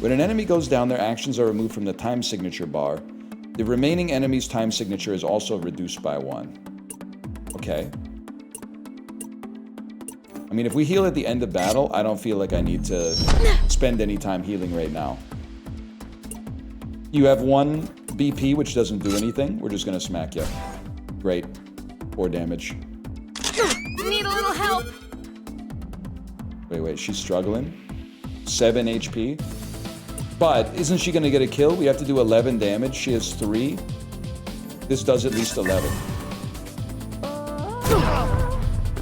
When an enemy goes down, their actions are removed from the time signature bar. The remaining enemy's time signature is also reduced by 1. Okay. I mean, if we heal at the end of battle, I don't feel like I need to spend any time healing right now. You have 1 BP, which doesn't do anything. We're just gonna smack you. Great. 4 damage. Need a little help. Wait, she's struggling. 7 HP. But isn't she gonna get a kill? We have to do 11 damage. She has 3. This does at least 11.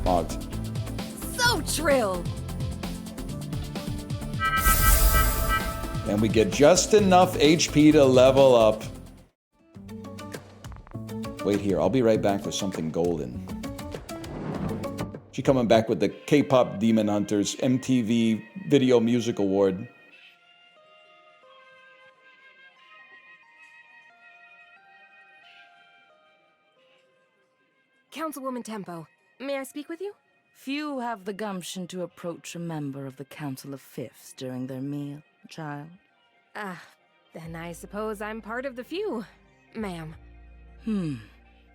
Logged. So trill. And we get just enough HP to level up. Wait here, I'll be right back with something golden. She coming back with the K-pop Demon Hunters MTV Video Music Award. Councilwoman Tempo, may I speak with you? Few have the gumption to approach a member of the Council of Fifths during their meal, child. Then I suppose I'm part of the few, ma'am.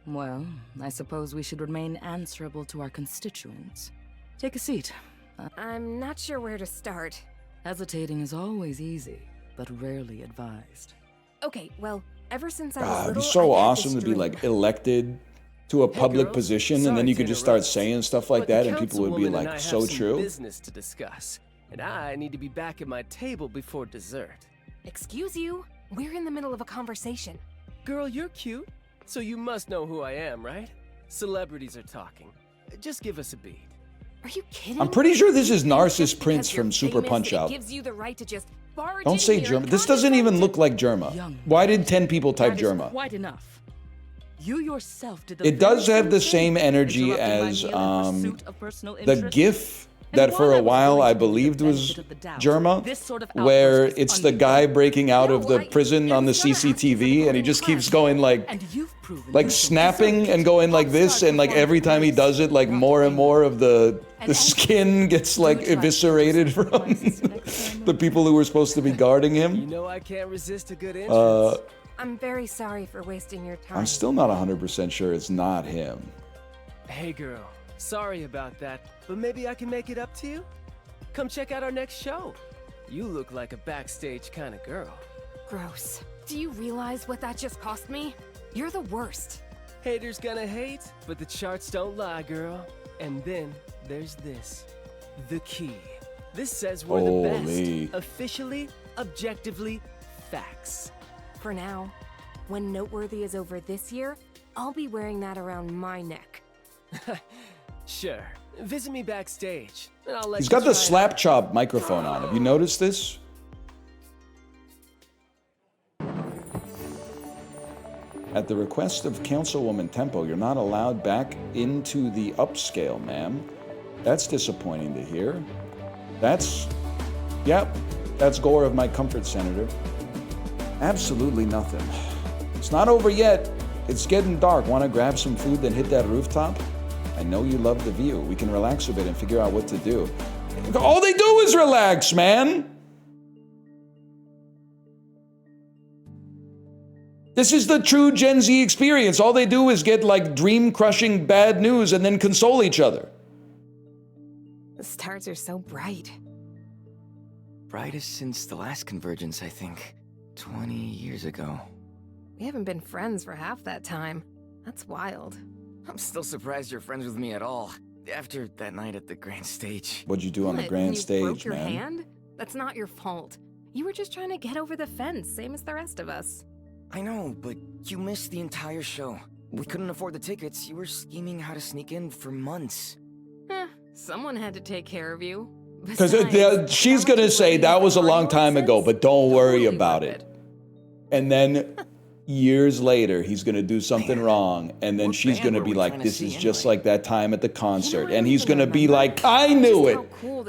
Well, I suppose we should remain answerable to our constituents. Take a seat. I'm not sure where to start. Hesitating is always easy, but rarely advised. Okay, well, ever since I was God, it'd little, be so I had awesome this to be dream. like elected to a public girls. position, and Sorry then you to could just start interrupt, saying stuff like but the that, and people would be councilwoman and I like, have so some true. business to discuss, and I need to be back at my table before dessert. Excuse you? We're in the middle of a conversation. Girl, you're cute, so you must know who I am, right? Celebrities are talking. Just give us a beat. Are you kidding? I'm pretty sure this is You think Narcissus just because Prince you're from Super famous, Punch it Out. gives you the right to just barge Don't in say here Germa. and This doesn't even look like Young. Germa. Why did 10 people type That is Germa? quite enough. You yourself did the It does very have the thing, same energy interrupting my as meal in pursuit of personal the interest. GIF And that while for I a was while willing I to give you the believed was benefit of the doubt, Germa, this sort of where outburst was it's the guy breaking out of the No, prison on the CCTV, and he just keeps going like snapping and going like this, and like every time he does it, like more and more of the skin gets like eviscerated from the people who were supposed to be guarding You him. know I can't resist a good entrance. I'm very sorry for wasting your time. I'm still not 100% sure it's not him. Hey girl, sorry about that, but maybe I can make it up to you? Come check out our next show. You look like a backstage kind of girl. Gross. Do you realize what that just cost me? You're the worst. Haters gonna hate, but the charts don't lie, girl. And then there's this. The key. This says we're the Holy. best. Officially, objectively, facts. For now, when Noteworthy is over this year, I'll be wearing that around my neck. Sure. Visit me backstage, and I'll let He's you got the try it slap out. chop microphone on. Have you noticed this? At the request of Councilwoman Tempo, you're not allowed back into the upscale, ma'am. That's disappointing to hear. That's gore of my comfort, Senator. Absolutely nothing. It's not over yet. It's getting dark. Want to grab some food, then hit that rooftop? I know you love the view. We can relax a bit and figure out what to do. All they do is relax, man. This is the true Gen Z experience. All they do is get like dream-crushing bad news and then console each other. The stars are so bright. Brightest since the last convergence, I think. 20 years ago. We haven't been friends for half that time. That's wild. I'm still surprised you're friends with me at all. After that night at the grand stage. What'd you do on the What, grand you stage, broke your man? hand? That's not your fault. You were just trying to get over the fence, same as the rest of us. I know, but you missed the entire show. We couldn't afford the tickets. You were scheming how to sneak in for months. Someone had to take care of you. Because Besides, she's going to say that was a long time ago, but don't worry about it. And then years later, he's going to do something wrong. And then she's going to be like, this is just like that time at the concert. And he's going to be like, I knew it.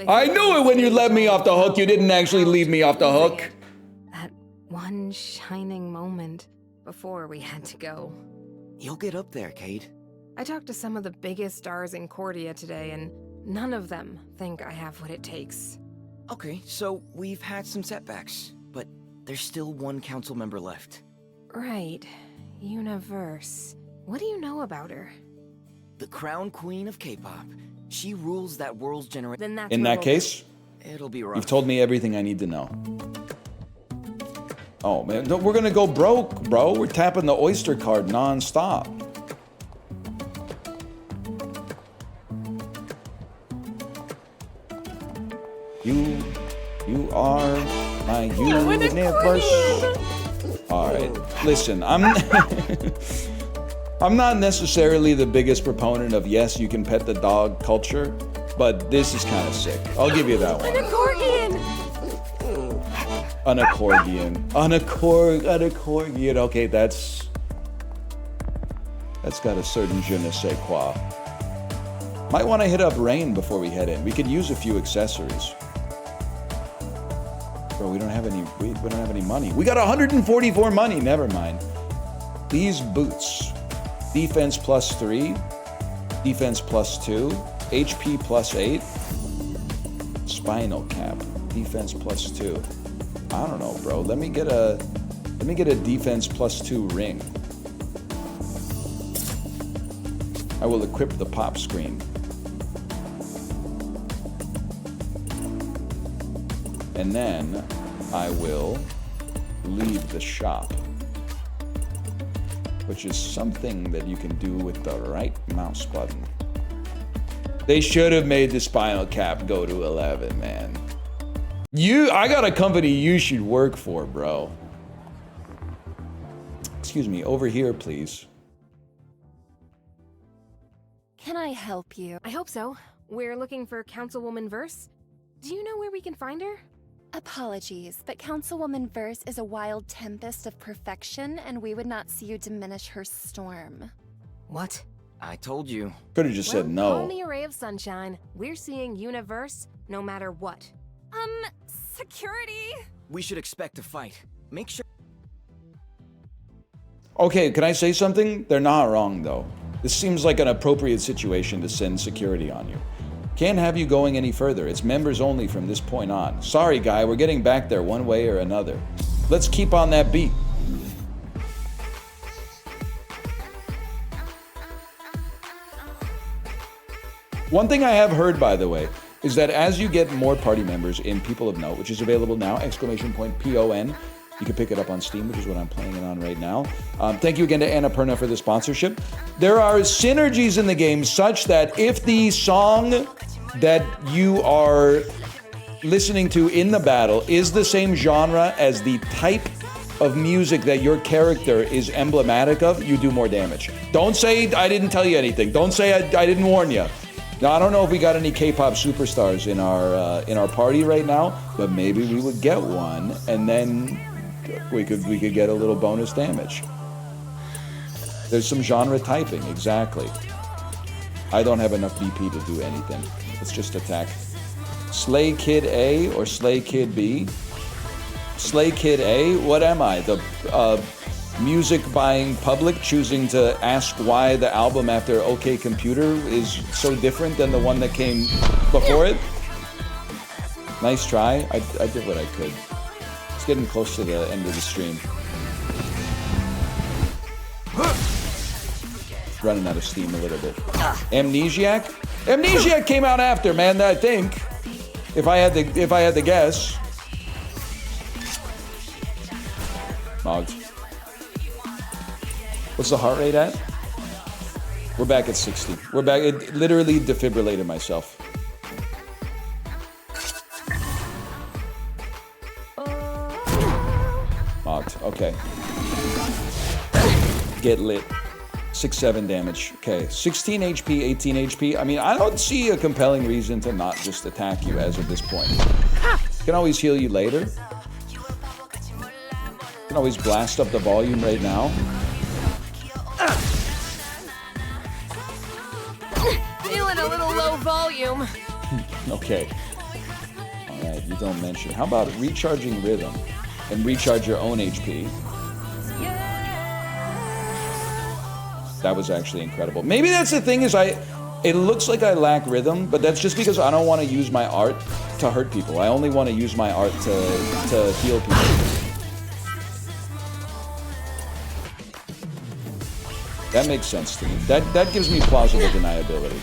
I knew it when you let me off the hook. You didn't actually leave me off the hook. That one shining moment before we had to go. You'll get up there, Kate. I talked to some of the biggest stars in Cordia today, and none of them think I have what it takes. Okay, so we've had some setbacks, but there's still one council member left. Right. Universe. What do you know about her? The crown queen of K-pop. She rules that world's generation. Then that's In that case, it'll be rough. you've told me everything I need to know. Oh, man, no, we're going to go broke, bro. We're tapping the Oyster card non-stop. You are my universe. All right, listen, I'm not necessarily the biggest proponent of yes, you can pet the dog culture, but this is kind of sick. I'll give you that one. An accordion. An accordion. Okay, that's got a certain je ne sais quoi. Might want to hit up Rain before we head in. We could use a few accessories. Bro, we don't have any money. We got 144 money. Never mind. These boots. Defense +3, defense +2, HP +8, spinal cap, defense +2. I don't know, bro. Let me get a defense +2 ring. I will equip the pop screen. and then I will leave the shop, which is something that you can do with the right mouse button. They should have made the spinal cap go to 11, man. I got a company you should work for, bro. Excuse me, over here, please. Can I help you? I hope so. We're looking for Councilwoman Verse. Do you know where we can find her? Apologies, but Councilwoman Verse is a wild tempest of perfection, and we would not see you diminish her storm. What? I told you. Could have just said no. Call me a ray of sunshine. We're seeing Universe no matter what. Security? We should expect a fight. Make sure. Okay, can I say something? They're not wrong, though. This seems like an appropriate situation to send security on you. Can't have you going any further. It's members only from this point on. Sorry, guy, we're getting back there one way or another. Let's keep on that beat. One thing I have heard, by the way, is that as you get more party members in People of Note, which is available now, !PON, you can pick it up on Steam, which is what I'm playing it on right now. Thank you again to Annapurna for the sponsorship. There are synergies in the game such that if the song that you are listening to in the battle is the same genre as the type of music that your character is emblematic of, you do more damage. Don't say I didn't tell you anything. Don't say I didn't warn you. Now, I don't know if we got any K-pop superstars in our party right now, but maybe we would get one, and then we could get a little bonus damage. There's some genre typing, exactly. I don't have enough BP to do anything. Let's just attack. Slay Kid A or Slay Kid B? Slay Kid A? What am I? The music buying public choosing to ask why the album after OK Computer is so different than the one that came before it? Nice try. I did what I could. It's getting close to the end of the stream. Running out of steam a little bit. Amnesiac? Amnesiac came out after, man, I think. If I had to guess. Mogged. What's the heart rate at? We're back at 60. We're back. It literally defibrillated myself. Mogged. Okay. Get lit. 6-7 damage. Okay. 16 HP, 18 HP. I mean, I don't see a compelling reason to not just attack you as of this point. Can always heal you later. Can always blast up the volume right now. Feeling a little low volume. Okay. Alright, you don't mention. How about recharging rhythm and recharge your own HP? That was actually incredible. Maybe that's the thing is it looks like I lack rhythm, but that's just because I don't want to use my art to hurt people. I only want to use my art to heal people. That makes sense to me. That gives me plausible deniability.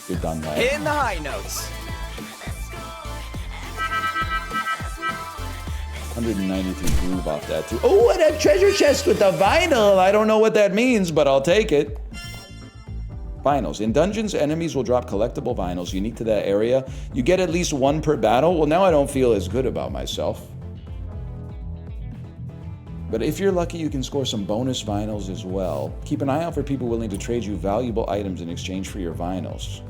You're done, lad. Hitting the high notes. 193 groove off that too. Oh, and a treasure chest with the vinyl. I don't know what that means, but I'll take it. Vinyls. In dungeons, enemies will drop collectible vinyls unique to that area. You get at least one per battle. Well, now I don't feel as good about myself. But if you're lucky, you can score some bonus vinyls as well. Keep an eye out for people willing to trade you valuable items in exchange for your vinyls.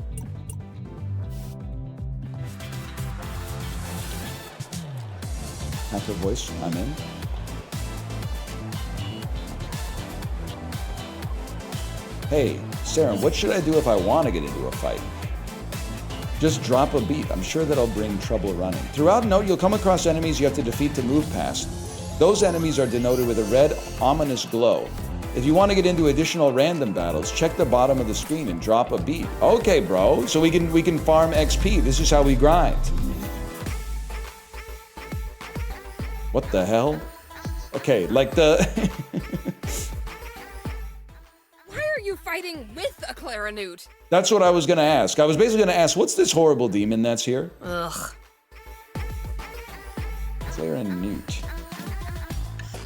Hacker voice, I'm in. Hey, Saren, what should I do if I want to get into a fight? Just drop a beat. I'm sure that'll bring trouble running. Throughout Note, you'll come across enemies you have to defeat to move past. Those enemies are denoted with a red, ominous glow. If you want to get into additional random battles, check the bottom of the screen and drop a beat. Okay, bro. So we can farm XP. This is how we grind. What the hell? Okay, like the... Why are you fighting with a Clarinute. That's what I was gonna ask. I was basically gonna ask, what's this horrible demon that's here? Ugh. Clarinute.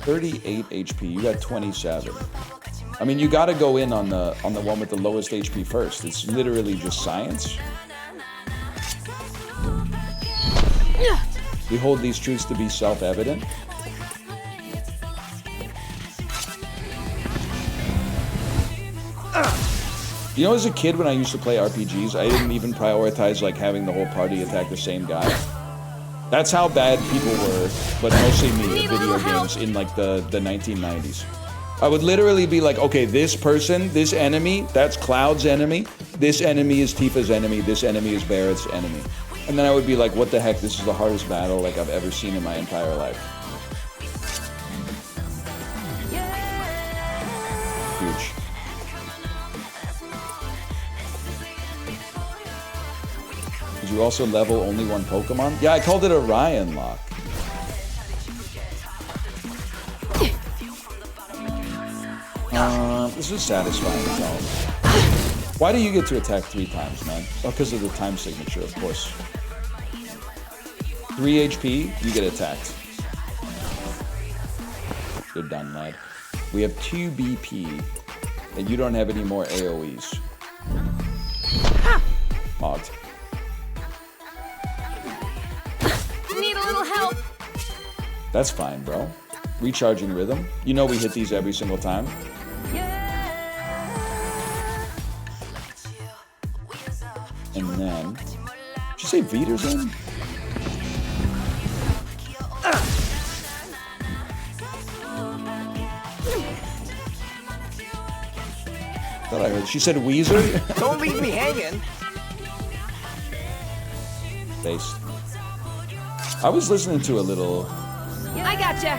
38 HP. You got 27. I mean, you got to go in on the one with the lowest HP first. It's literally just science. We hold these truths to be self-evident. You know, as a kid when I used to play RPGs, I didn't even prioritize like having the whole party attack the same guy. That's how bad people were, but mostly me at video games in like the 1990s. I would literally be like, okay, this person, this enemy, that's Cloud's enemy. This enemy is Tifa's enemy. This enemy is Barrett's enemy. And then I would be like, what the heck? This is the hardest battle like I've ever seen in my entire life. Huge. Did you also level only one Pokemon? Yeah, I called it a Ryan lock. This is satisfying as hell. Why do you get to attack 3 times, man? Oh, because of the time signature, of course. 3 HP, you get attacked. You're done, lad. We have 2 BP, and you don't have any more AoEs. Mogged. Need a little help. That's fine, bro. Recharging rhythm. You know we hit these every single time. And then... Did you say Vita's in? Thought I heard. She said Weezer? Don't leave me hanging. Based. I was listening to a little Gotcha.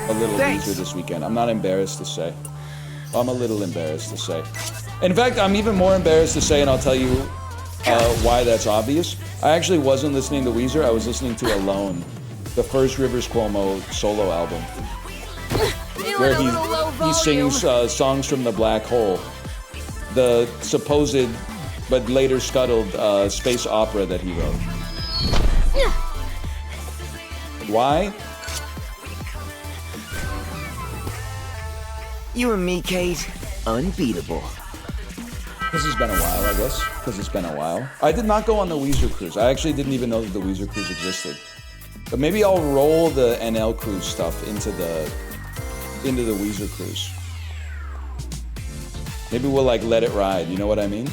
Weezer this weekend. I'm not embarrassed to say. I'm a little embarrassed to say. In fact, I'm even more embarrassed to say, and I'll tell you why that's obvious. I actually wasn't listening to Weezer. I was listening to Alone, the first Rivers Cuomo solo album, where he sings songs from the black hole, the supposed but later scuttled space opera that he wrote. Why? You and me, Kate, unbeatable. This has been a while, I guess, because it's been a while. I did not go on the Weezer cruise. I actually didn't even know that the Weezer cruise existed. But maybe I'll roll the NL cruise stuff into the Weezer cruise. Maybe we'll like let it ride. You know what I mean?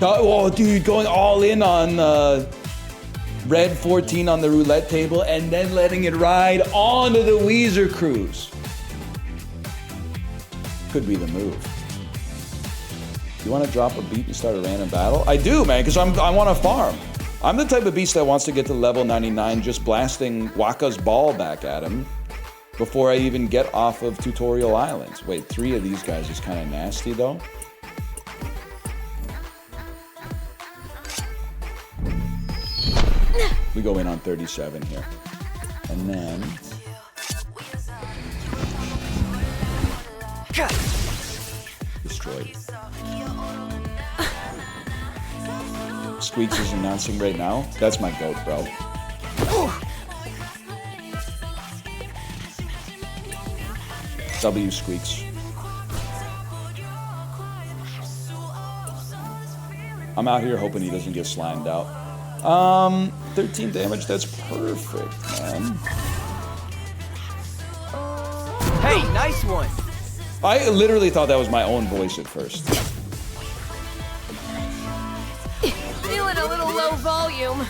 Oh, dude, going all in on Red 14 on the roulette table and then letting it ride onto the Weezer cruise. Could be the move. You want to drop a beat and start a random battle? I do, man, because I want to farm. I'm the type of beast that wants to get to level 99 just blasting Waka's ball back at him before I even get off of Tutorial Islands. Wait, 3 of these guys is kind of nasty, though. We go in on 37 here. And then... destroyed. Squeaks is announcing right now. That's my goat, bro. W Squeaks. I'm out here hoping he doesn't get slimed out. 13 damage, that's perfect, man. Hey, nice one. I literally thought that was my own voice at first. Feeling a little low volume.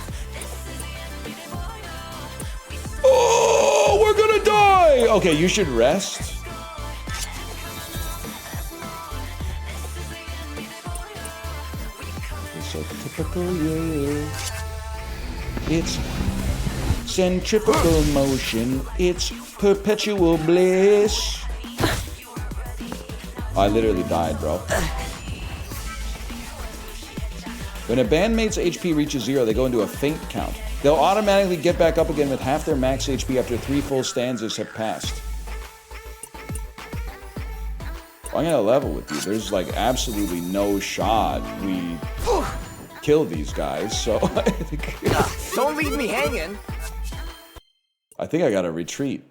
Oh, we're gonna die! Okay, you should rest. It's so typical, yeah. It's centrifugal motion. It's perpetual bliss. I literally died, bro. When a bandmate's HP reaches 0, they go into a faint count. They'll automatically get back up again with half their max HP after 3 full stanzas have passed. I'm gonna level with you. There's like absolutely no shot we kill these guys, so I think... Don't leave me hanging! I think I gotta retreat.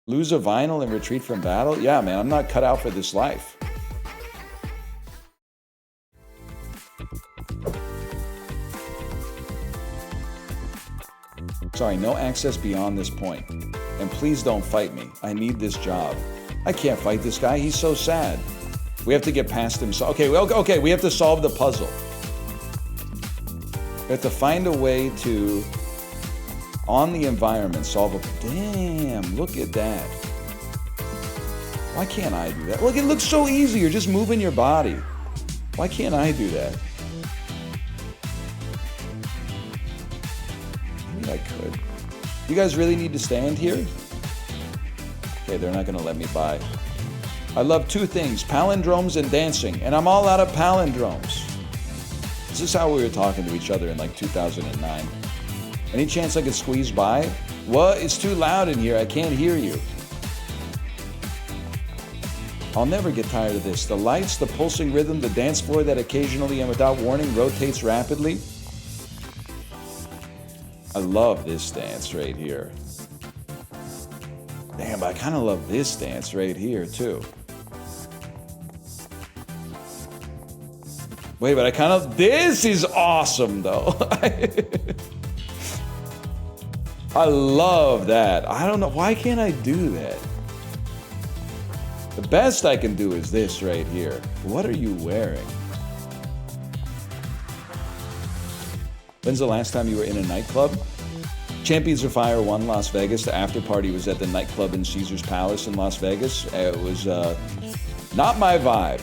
Lose a vinyl and retreat from battle? Yeah, man, I'm not cut out for this life. Sorry, no access beyond this point. And please don't fight me. I need this job. I can't fight this guy. He's so sad. We have to get past him. So, okay, we have to solve the puzzle. We have to find a way to, on the environment, solve a... Damn, look at that. Why can't I do that? Look, it looks so easy. You're just moving your body. Why can't I do that? Maybe I could. You guys really need to stand here? Okay, they're not gonna let me by. I love two things, palindromes and dancing, and I'm all out of palindromes. This is how we were talking to each other in like 2009. Any chance I could squeeze by? What? It's too loud in here, I can't hear you. I'll never get tired of this. The lights, the pulsing rhythm, the dance floor that occasionally and without warning rotates rapidly. I love this dance right here. Damn, I kind of love this dance right here, too. Wait, but I kind of... This is awesome, though. I love that. I don't know. Why can't I do that? The best I can do is this right here. What are you wearing? When's the last time you were in a nightclub? Champions of Fire won Las Vegas. The after party was at the nightclub in Caesar's Palace in Las Vegas. It was not my vibe.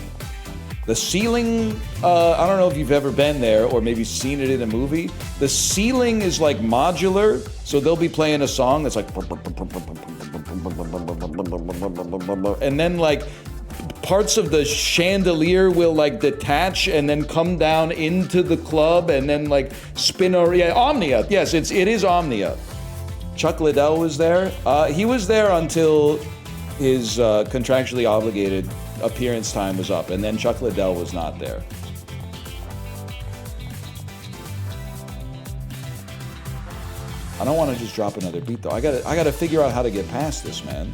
The ceiling, I don't know if you've ever been there or maybe seen it in a movie. The ceiling is like modular, so they'll be playing a song that's like... And then like parts of the chandelier will like detach and then come down into the club and then like spin over. Yeah, Omnia. Yes, it is Omnia. Chuck Liddell was there. He was there until his contractually obligated appearance time was up, and then Chuck Liddell was not there. I don't want to just drop another beat though. I gotta figure out how to get past this, man.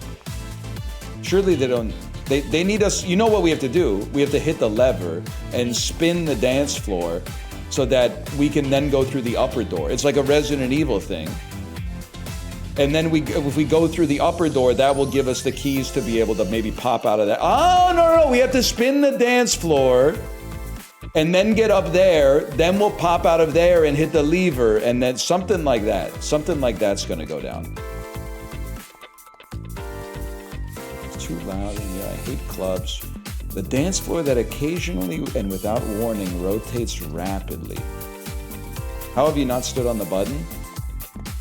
Surely they don't. They need us. You know what we have to do? We have to hit the lever and spin the dance floor so that we can then go through the upper door. It's like a Resident Evil thing. And then if we go through the upper door, that will give us the keys to be able to maybe pop out of that. Oh, no, we have to spin the dance floor and then get up there. Then we'll pop out of there and hit the lever, and then something like that. Something like that's gonna go down. It's too loud in here. I hate clubs. The dance floor that occasionally and without warning rotates rapidly. How have you not stood on the button?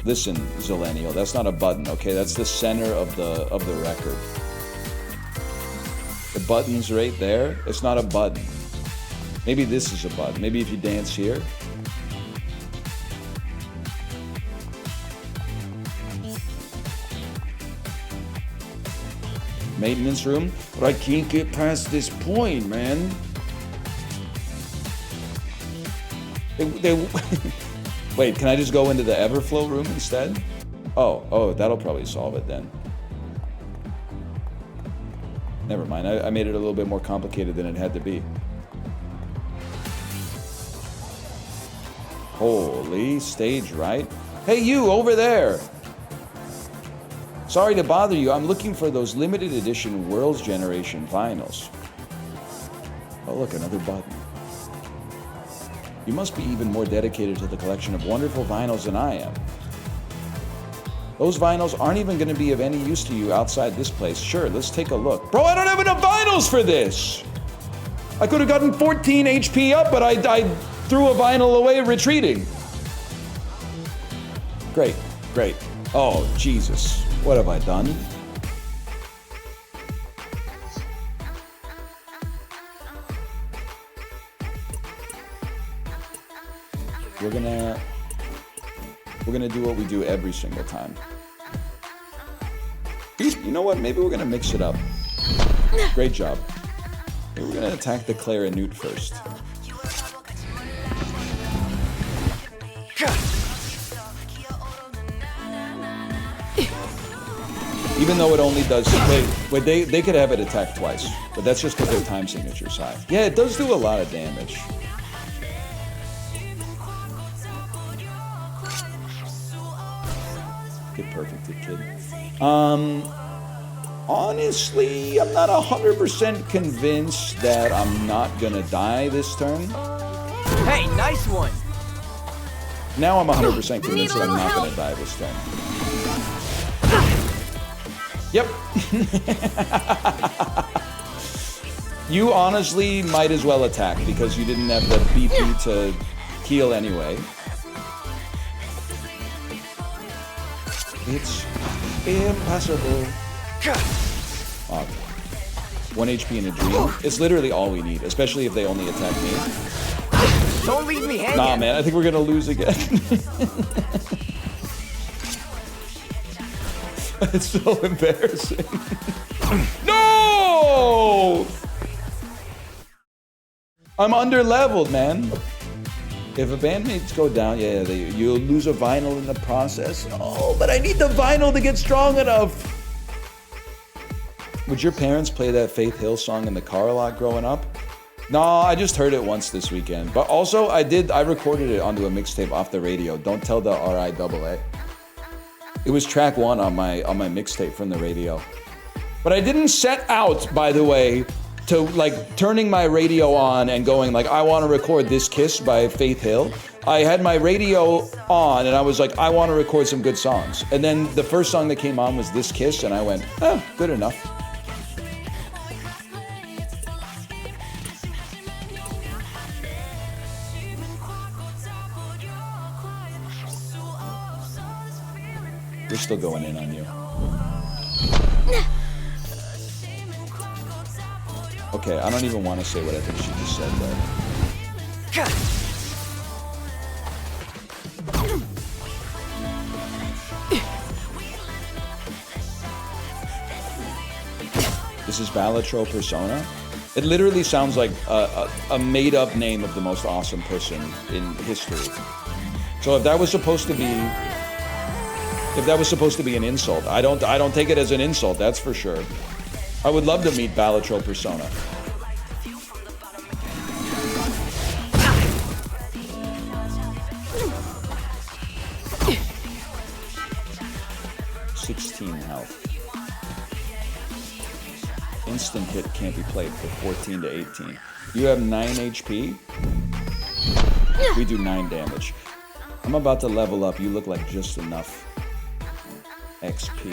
Listen, Zillennial, that's not a button, okay? That's the center of the record. The button's right there. It's not a button. Maybe this is a button. Maybe if you dance here. Maintenance room? But I can't get past this point, man. Wait, can I just go into the Everflow room instead? Oh, that'll probably solve it then. Never mind, I made it a little bit more complicated than it had to be. Holy, stage right? Hey, you over there! Sorry to bother you, I'm looking for those limited edition World's Generation vinyls. Oh look, another button. You must be even more dedicated to the collection of wonderful vinyls than I am. Those vinyls aren't even going to be of any use to you outside this place. Sure, let's take a look. Bro, I don't have enough vinyls for this! I could have gotten 14 HP up, but I threw a vinyl away retreating. Great. Oh, Jesus. What have I done? We're gonna do what we do every single time. You know what? Maybe we're gonna mix it up. Great job. Maybe we're gonna attack the Clarinute first. Even though it only does... Wait, they could have it attack twice. But that's just because their time signature's high. Yeah, it does do a lot of damage. Get perfected, kid. Honestly, I'm not 100% convinced that I'm not gonna die this turn. Hey, nice one! Now I'm 100% convinced that I'm not gonna die this turn. Yep. You honestly might as well attack because you didn't have the BP to heal anyway. It's impossible. Oh, 1 HP in a dream. It's literally all we need, especially if they only attack me. Don't leave me hanging. Nah, man, I think we're gonna lose again. It's so embarrassing. No! I'm under-leveled, man. If a bandmates go down, yeah, you'll lose a vinyl in the process. Oh, but I need the vinyl to get strong enough. Would your parents play that Faith Hill song in the car a lot growing up? No, I just heard it once this weekend. But also, I recorded it onto a mixtape off the radio. Don't tell the RIAA. It was track 1 on my mixtape from the radio. But I didn't set out, by the way, to like turning my radio on and going like, I want to record This Kiss by Faith Hill. I had my radio on and I was like, I want to record some good songs. And then the first song that came on was This Kiss and I went, oh, good enough. We're still going in on you. Okay, I don't even want to say what I think she just said, though. This is Balatro Persona? It literally sounds like a made-up name of the most awesome person in history. So if that was supposed to be... If that was supposed to be an insult, I don't take it as an insult, that's for sure. I would love to meet Balatro Persona. Health. Instant hit can't be played for 14 to 18. You have 9 HP. We do 9 damage. I'm about to level up. You look like just enough XP.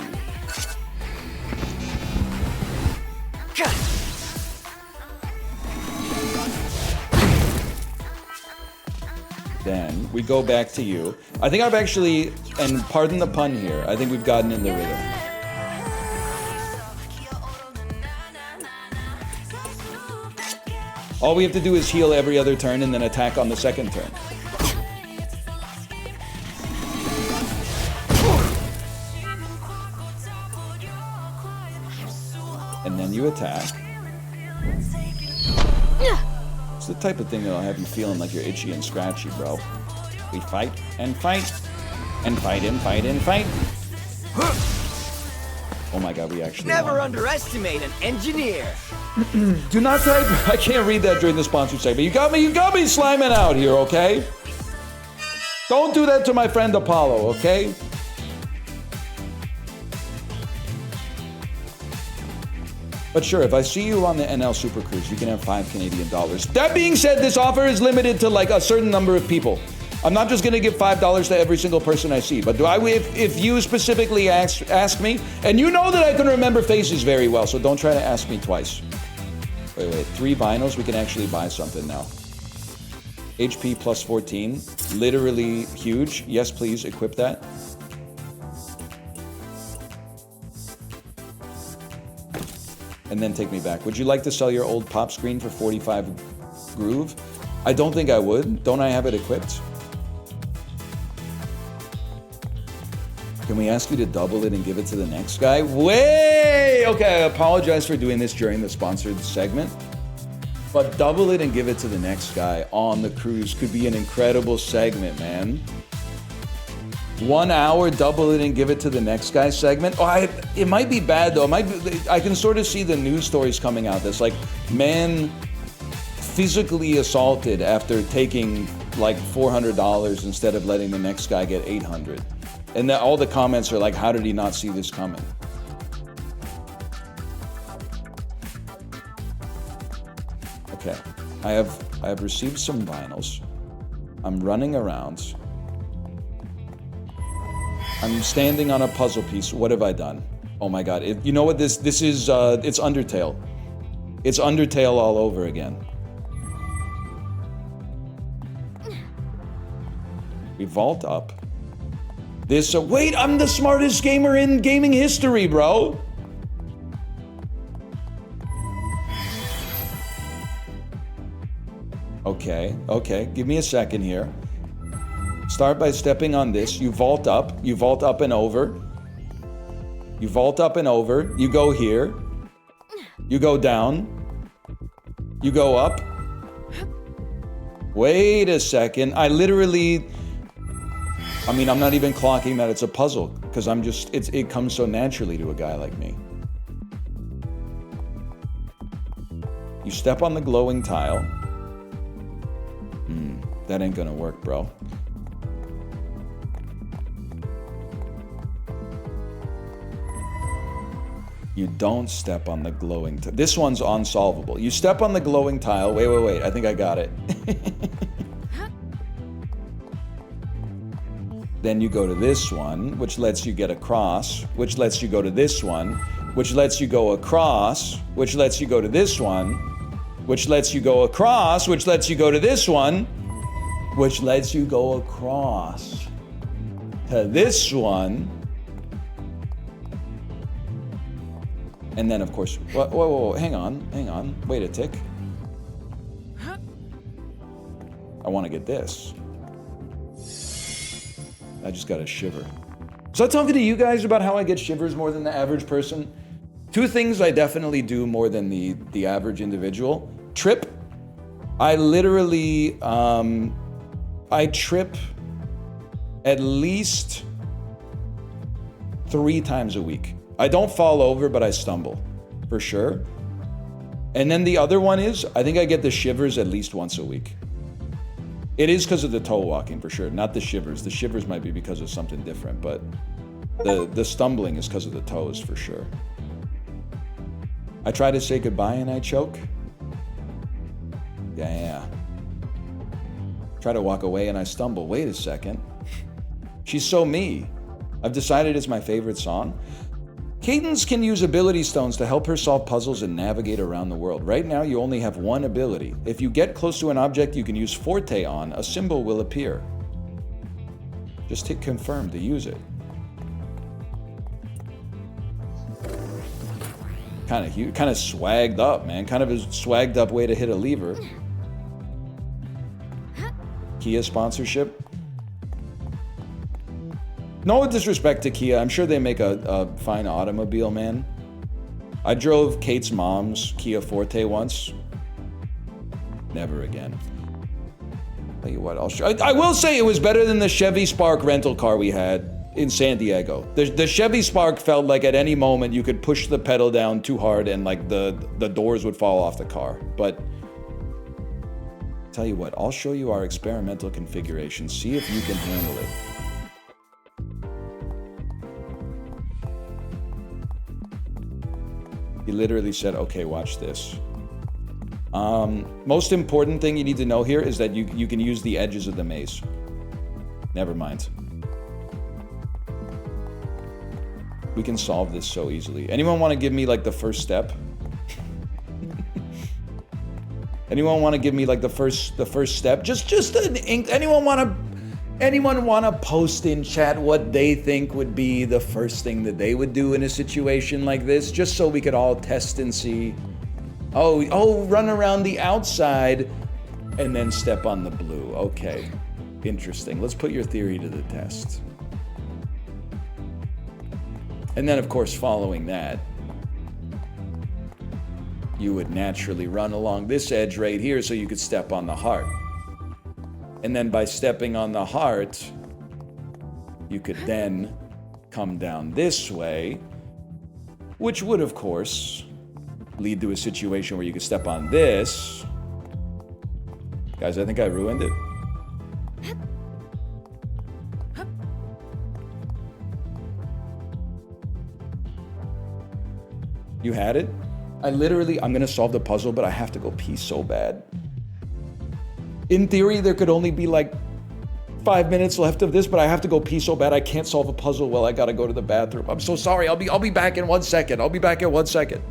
Then we go back to you. I think I've actually, and pardon the pun here, I think we've gotten in the rhythm. All we have to do is heal every other turn and then attack on the second turn. And then you attack. It's the type of thing that'll have you feeling like you're itchy and scratchy, bro. We fight and fight and fight and fight and fight. Oh my god, we actually Never underestimate an engineer. Do not type. I can't read that during the sponsored segment. You got me sliming out here, okay? Don't do that to my friend Apollo, okay? But sure, if I see you on the NL Super Cruise, you can have $5 Canadian. That being said, this offer is limited to like a certain number of people. I'm not just gonna give $5 to every single person I see, but if you specifically ask me, and you know that I can remember faces very well, so don't try to ask me twice. Wait, 3 vinyls, we can actually buy something now. HP plus 14, literally huge. Yes, please, equip that. And then take me back. Would you like to sell your old pop screen for 45 groove? I don't think I would. Don't I have it equipped? Can we ask you to double it and give it to the next guy? Okay, I apologize for doing this during the sponsored segment. But double it and give it to the next guy on the cruise could be an incredible segment, man. 1 hour, double it and give it to the next guy segment. Oh, it might be bad though. It might be, I can sort of see the news stories coming out that's like, man physically assaulted after taking like $400 instead of letting the next guy get $800. And all the comments are like, how did he not see this coming? Okay, I have received some vinyls. I'm running around. I'm standing on a puzzle piece. What have I done? Oh my god! You know what this is? It's Undertale. It's Undertale all over again. We vault up. This. Wait, I'm the smartest gamer in gaming history, bro. Okay, give me a second here. Start by stepping on this. You vault up and over. You vault up and over. You go here. You go down. You go up. Wait a second. I'm not even clocking that it's a puzzle because it comes so naturally to a guy like me. You step on the glowing tile. That ain't gonna work, bro. You don't step on the glowing tile. This one's unsolvable. You step on the glowing tile. Wait. I think I got it. Then you go to this one, which lets you get across, which lets you go to this one, which lets you go across, which lets you go to this one, which lets you go across, which lets you go to this one, which lets you go across to this one. And then, of course, whoa, hang on, wait a tick. I want to get this. I just got a shiver. So I'm talking to you guys about how I get shivers more than the average person. 2 things I definitely do more than the average individual. Trip. I literally, I trip at least 3 times a week. I don't fall over, but I stumble, for sure. And then the other one is, I think I get the shivers at least once a week. It is because of the toe walking, for sure, not the shivers. The shivers might be because of something different, but the stumbling is because of the toes, for sure. I try to say goodbye and I choke. Yeah. Try to walk away and I stumble. Wait a second. She's so me. I've decided it's my favorite song. Cadence can use ability stones to help her solve puzzles and navigate around the world. Right now, you only have 1 ability. If you get close to an object you can use Forte on, a symbol will appear. Just hit confirm to use it. Kind of swagged up, man. Kind of a swagged up way to hit a lever. Kia sponsorship. No disrespect to Kia. I'm sure they make a fine automobile, man. I drove Kate's mom's Kia Forte once. Never again. Tell you what, I will say it was better than the Chevy Spark rental car we had in San Diego. The Chevy Spark felt like at any moment you could push the pedal down too hard and like the doors would fall off the car. But tell you what, I'll show you our experimental configuration. See if you can handle it. He literally said, okay, watch this. Most important thing you need to know here is that you can use the edges of the maze. Never mind. We can solve this so easily. Anyone want to give me like the first step? Anyone want to give me like the first step? Just an ink. Anyone want to post in chat what they think would be the first thing that they would do in a situation like this, just so we could all test and see. Oh, run around the outside and then step on the blue. Okay, interesting. Let's put your theory to the test. And then, of course, following that, you would naturally run along this edge right here so you could step on the heart. And then by stepping on the heart, you could then come down this way, which would, of course, lead to a situation where you could step on this. Guys, I think I ruined it. You had it? I'm gonna solve the puzzle, but I have to go pee so bad. In theory, there could only be like 5 minutes left of this, but I have to go pee so bad I can't solve a puzzle while I gotta go to the bathroom. I'm so sorry. I'll be back in 1 second. I'll be back in 1 second.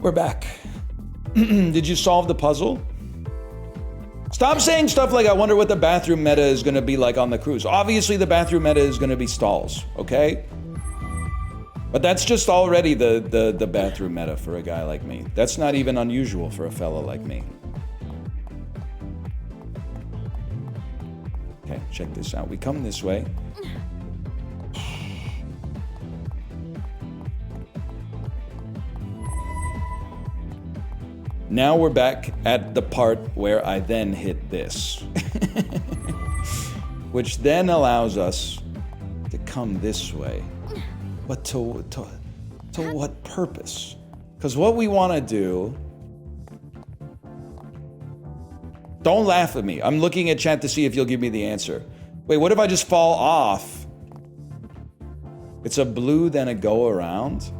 We're back. Did you solve the puzzle? Stop saying stuff like, I wonder what the bathroom meta is going to be like on the cruise. Obviously, the bathroom meta is going to be stalls, okay? But that's just already the bathroom meta for a guy like me. That's not even unusual for a fella like me. Okay, check this out. We come this way. Now we're back at the part where I then hit this. Which then allows us to come this way. But to what purpose? Because what we want to do... Don't laugh at me. I'm looking at chat to see if you'll give me the answer. Wait, what if I just fall off? It's a blue, then a go around?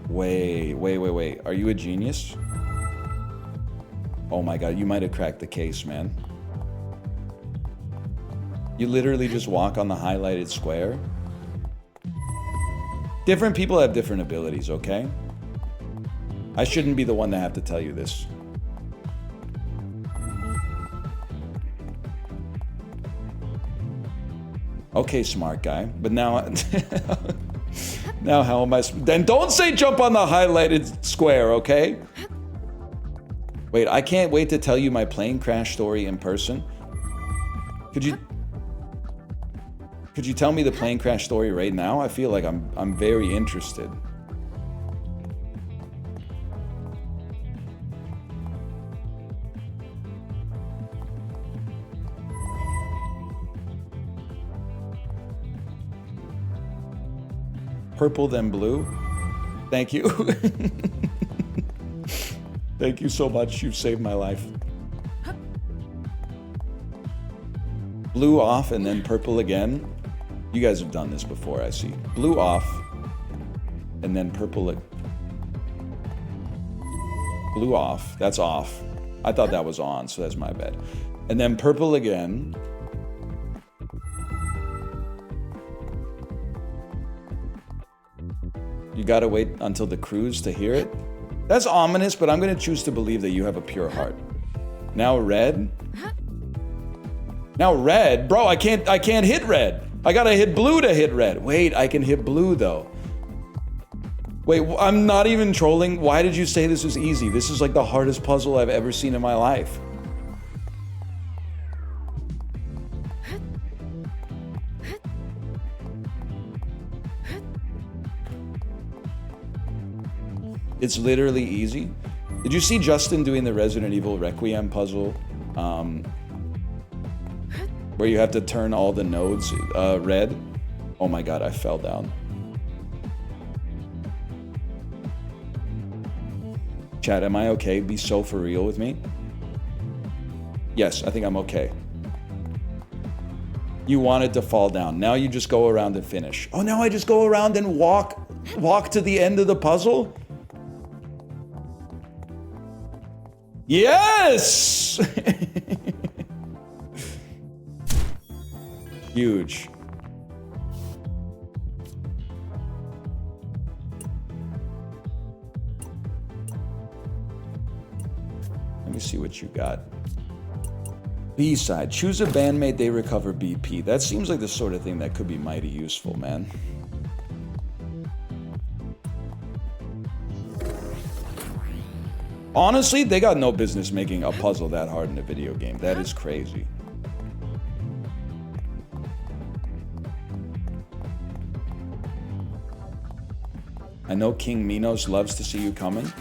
Wait. Are you a genius? Oh my god, you might have cracked the case, man. You literally just walk on the highlighted square? Different people have different abilities, okay? I shouldn't be the one to have to tell you this. Okay, smart guy. But now... Now how am I... Then don't say jump on the highlighted square, okay? Wait, I can't wait to tell you my plane crash story in person. Could you tell me the plane crash story right now? I feel like I'm very interested. Purple then blue. Thank you. Thank you so much. You've saved my life. Blue off and then purple again. You guys have done this before, I see. Blue off and then purple. Blue off. That's off. I thought that was on, so that's my bad. And then purple again. You gotta wait until the cruise to hear it? That's ominous, but I'm gonna choose to believe that you have a pure heart. Now red? Now red? Bro, I can't hit red. I gotta hit blue to hit red. Wait, I can hit blue though. Wait, I'm not even trolling. Why did you say this was easy? This is like the hardest puzzle I've ever seen in my life. It's literally easy. Did you see Justin doing the Resident Evil Requiem puzzle? Where you have to turn all the nodes red? Oh my god, I fell down. Chat, am I okay? Be so for real with me. Yes, I think I'm okay. You wanted to fall down. Now you just go around and finish. Oh, now I just go around and walk to the end of the puzzle? Yes! Huge. Let me see what you got. B-side. Choose a bandmate, they recover BP. That seems like the sort of thing that could be mighty useful, man. Honestly, they got no business making a puzzle that hard in a video game. That is crazy. I know King Minos loves to see you coming.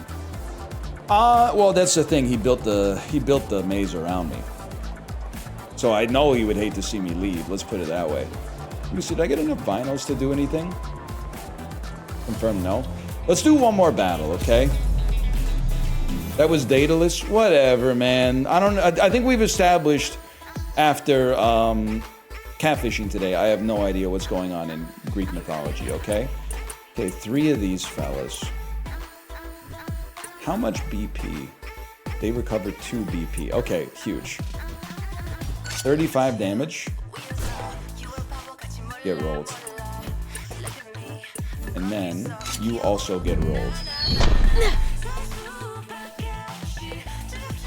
Well, that's the thing. He built the maze around me. So I know he would hate to see me leave. Let's put it that way. Let me see, did I get enough vinyls to do anything? Confirm no. Let's do one more battle, okay? That was DLES? Whatever, man. I think we've established after catfishing today, I have no idea what's going on in Greek mythology, okay? Okay, 3 of these fellas. How much BP? They recover 2 BP. Okay, huge. 35 damage. Get rolled. And then you also get rolled.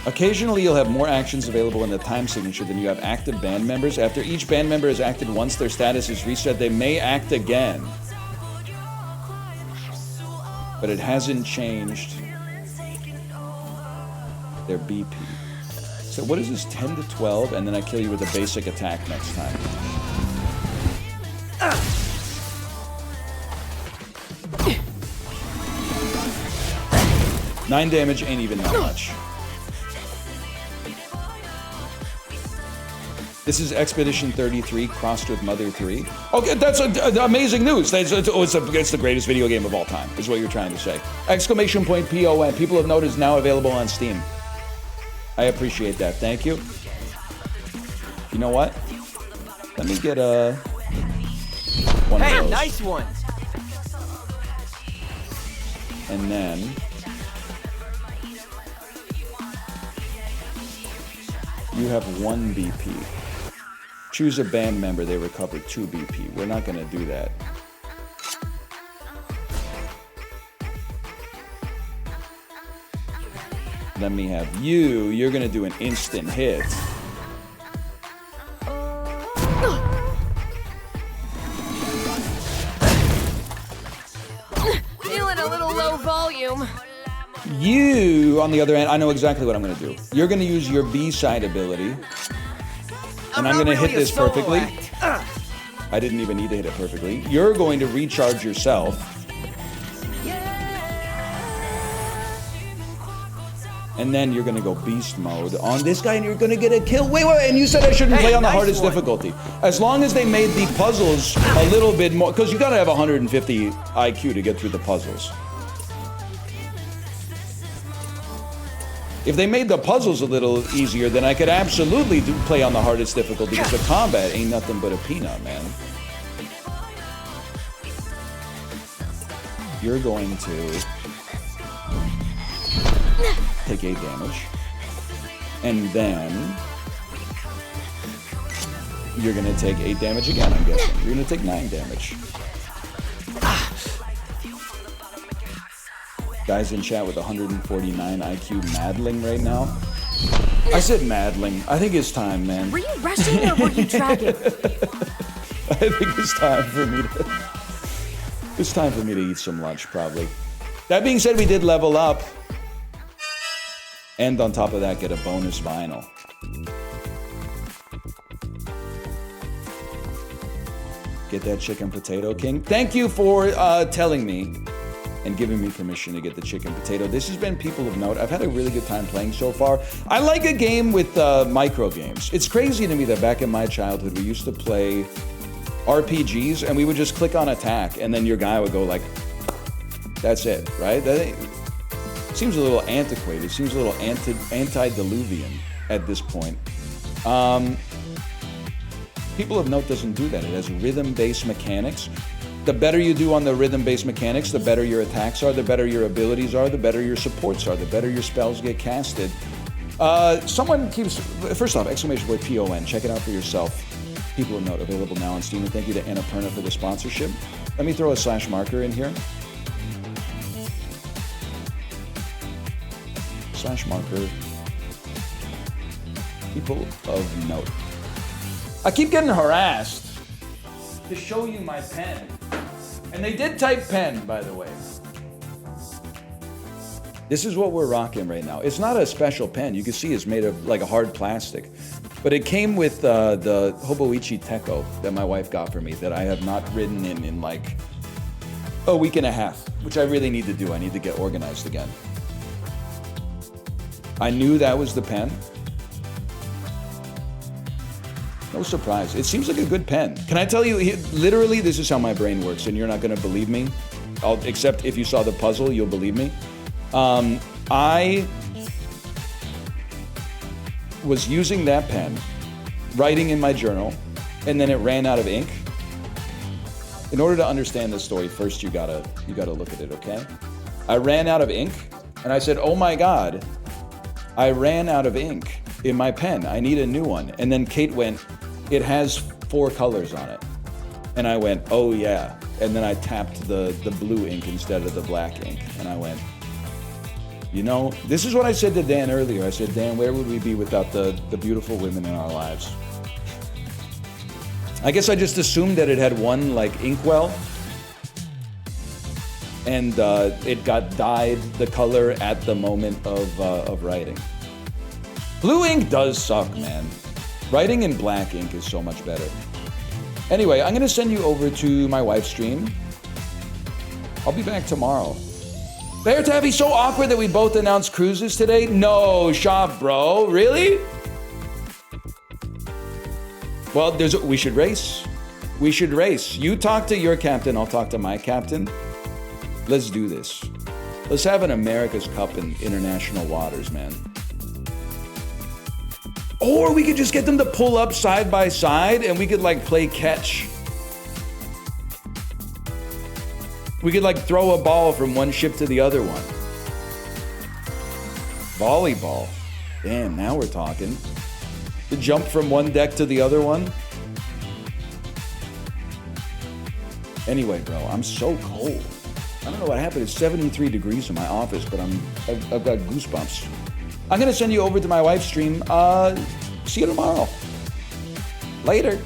Occasionally you'll have more actions available in the time signature than you have active band members. After each band member is acted once, their status is reset. They may act again. But it hasn't changed their BP. So what is this, 10 to 12, and then I kill you with a basic attack next time. 9 damage ain't even that much. This is Expedition 33 crossed with Mother 3. Okay, that's amazing news. It's the greatest video game of all time, is what you're trying to say. Exclamation point PON. People of Note is now available on Steam. I appreciate that. Thank you. You know what? Let me get one of those. Nice one. And then you have 1 BP. Choose a band member, they recover 2 BP. We're not gonna do that. Let me have you. You're gonna do an instant hit. Feeling a little low volume. You, on the other end, I know exactly what I'm gonna do. You're gonna use your B-side ability. And I'm gonna hit this perfectly. I didn't even need to hit it perfectly. You're going to recharge yourself. And then you're gonna go beast mode on this guy and you're gonna get a kill. Wait, and you said I shouldn't play on the hardest difficulty. As long as they made the puzzles a little bit more, because you gotta have 150 IQ to get through the puzzles. If they made the puzzles a little easier, then I could absolutely play on the hardest difficulty because the combat ain't nothing but a peanut, man. You're going to take 8 damage. And then you're going to take 8 damage again, I'm guessing. You're going to take 9 damage. Guys in chat with 149 IQ maddling right now. I said maddling. I think it's time, man. Were you rushing or were you dragging? I think it's time for me to... It's time for me to eat some lunch, probably. That being said, we did level up. And on top of that, get a bonus vinyl. Get that chicken potato king. Thank you for telling me and giving me permission to get the chicken potato. This has been People of Note. I've had a really good time playing so far. I like a game with micro games. It's crazy to me that back in my childhood, we used to play RPGs and we would just click on attack and then your guy would go like, that's it, right? That seems a little antiquated. It seems a little antediluvian at this point. People of Note doesn't do that. It has rhythm-based mechanics. The better you do on the rhythm-based mechanics, the better your attacks are, the better your abilities are, the better your supports are, the better your spells get casted. Someone keeps, first off, exclamation point PON. Check it out for yourself. People of Note, available now on Steam. And thank you to Annapurna for the sponsorship. Let me throw a slash marker in here. Slash marker. People of Note. I keep getting harassed to show you my pen. And they did type pen, by the way. This is what we're rocking right now. It's not a special pen. You can see it's made of like a hard plastic. But it came with the Hoboichi Tekko that my wife got for me that I have not written in like a week and a half, which I really need to do. I need to get organized again. I knew that was the pen. No surprise. It seems like a good pen. Can I tell you, literally, this is how my brain works, and you're not going to believe me. Except if you saw the puzzle, you'll believe me. I was using that pen, writing in my journal, and then it ran out of ink. In order to understand this story, first you gotta look at it, okay? I ran out of ink, and I said, oh my God, I ran out of ink in my pen. I need a new one. And then Kate went, it has 4 colors on it. And I went, oh yeah. And then I tapped the blue ink instead of the black ink. And I went, you know, this is what I said to Dan earlier. I said, Dan, where would we be without the beautiful women in our lives? I guess I just assumed that it had one like inkwell. And it got dyed the color at the moment of writing. Blue ink does suck, man. Writing in black ink is so much better. Anyway, I'm gonna send you over to my wife's stream. I'll be back tomorrow. Bear Taffy, so awkward that we both announced cruises today? No, shop, bro. Really? Well, we should race. We should race. You talk to your captain, I'll talk to my captain. Let's do this. Let's have an America's Cup in international waters, man. Or we could just get them to pull up side by side and we could like play catch. We could like throw a ball from one ship to the other one. Volleyball. Damn, now we're talking. To jump from one deck to the other one. Anyway, bro, I'm so cold. I don't know what happened. It's 73 degrees in my office, but I've got goosebumps. I'm gonna send you over to my wife's stream. See you tomorrow. Later.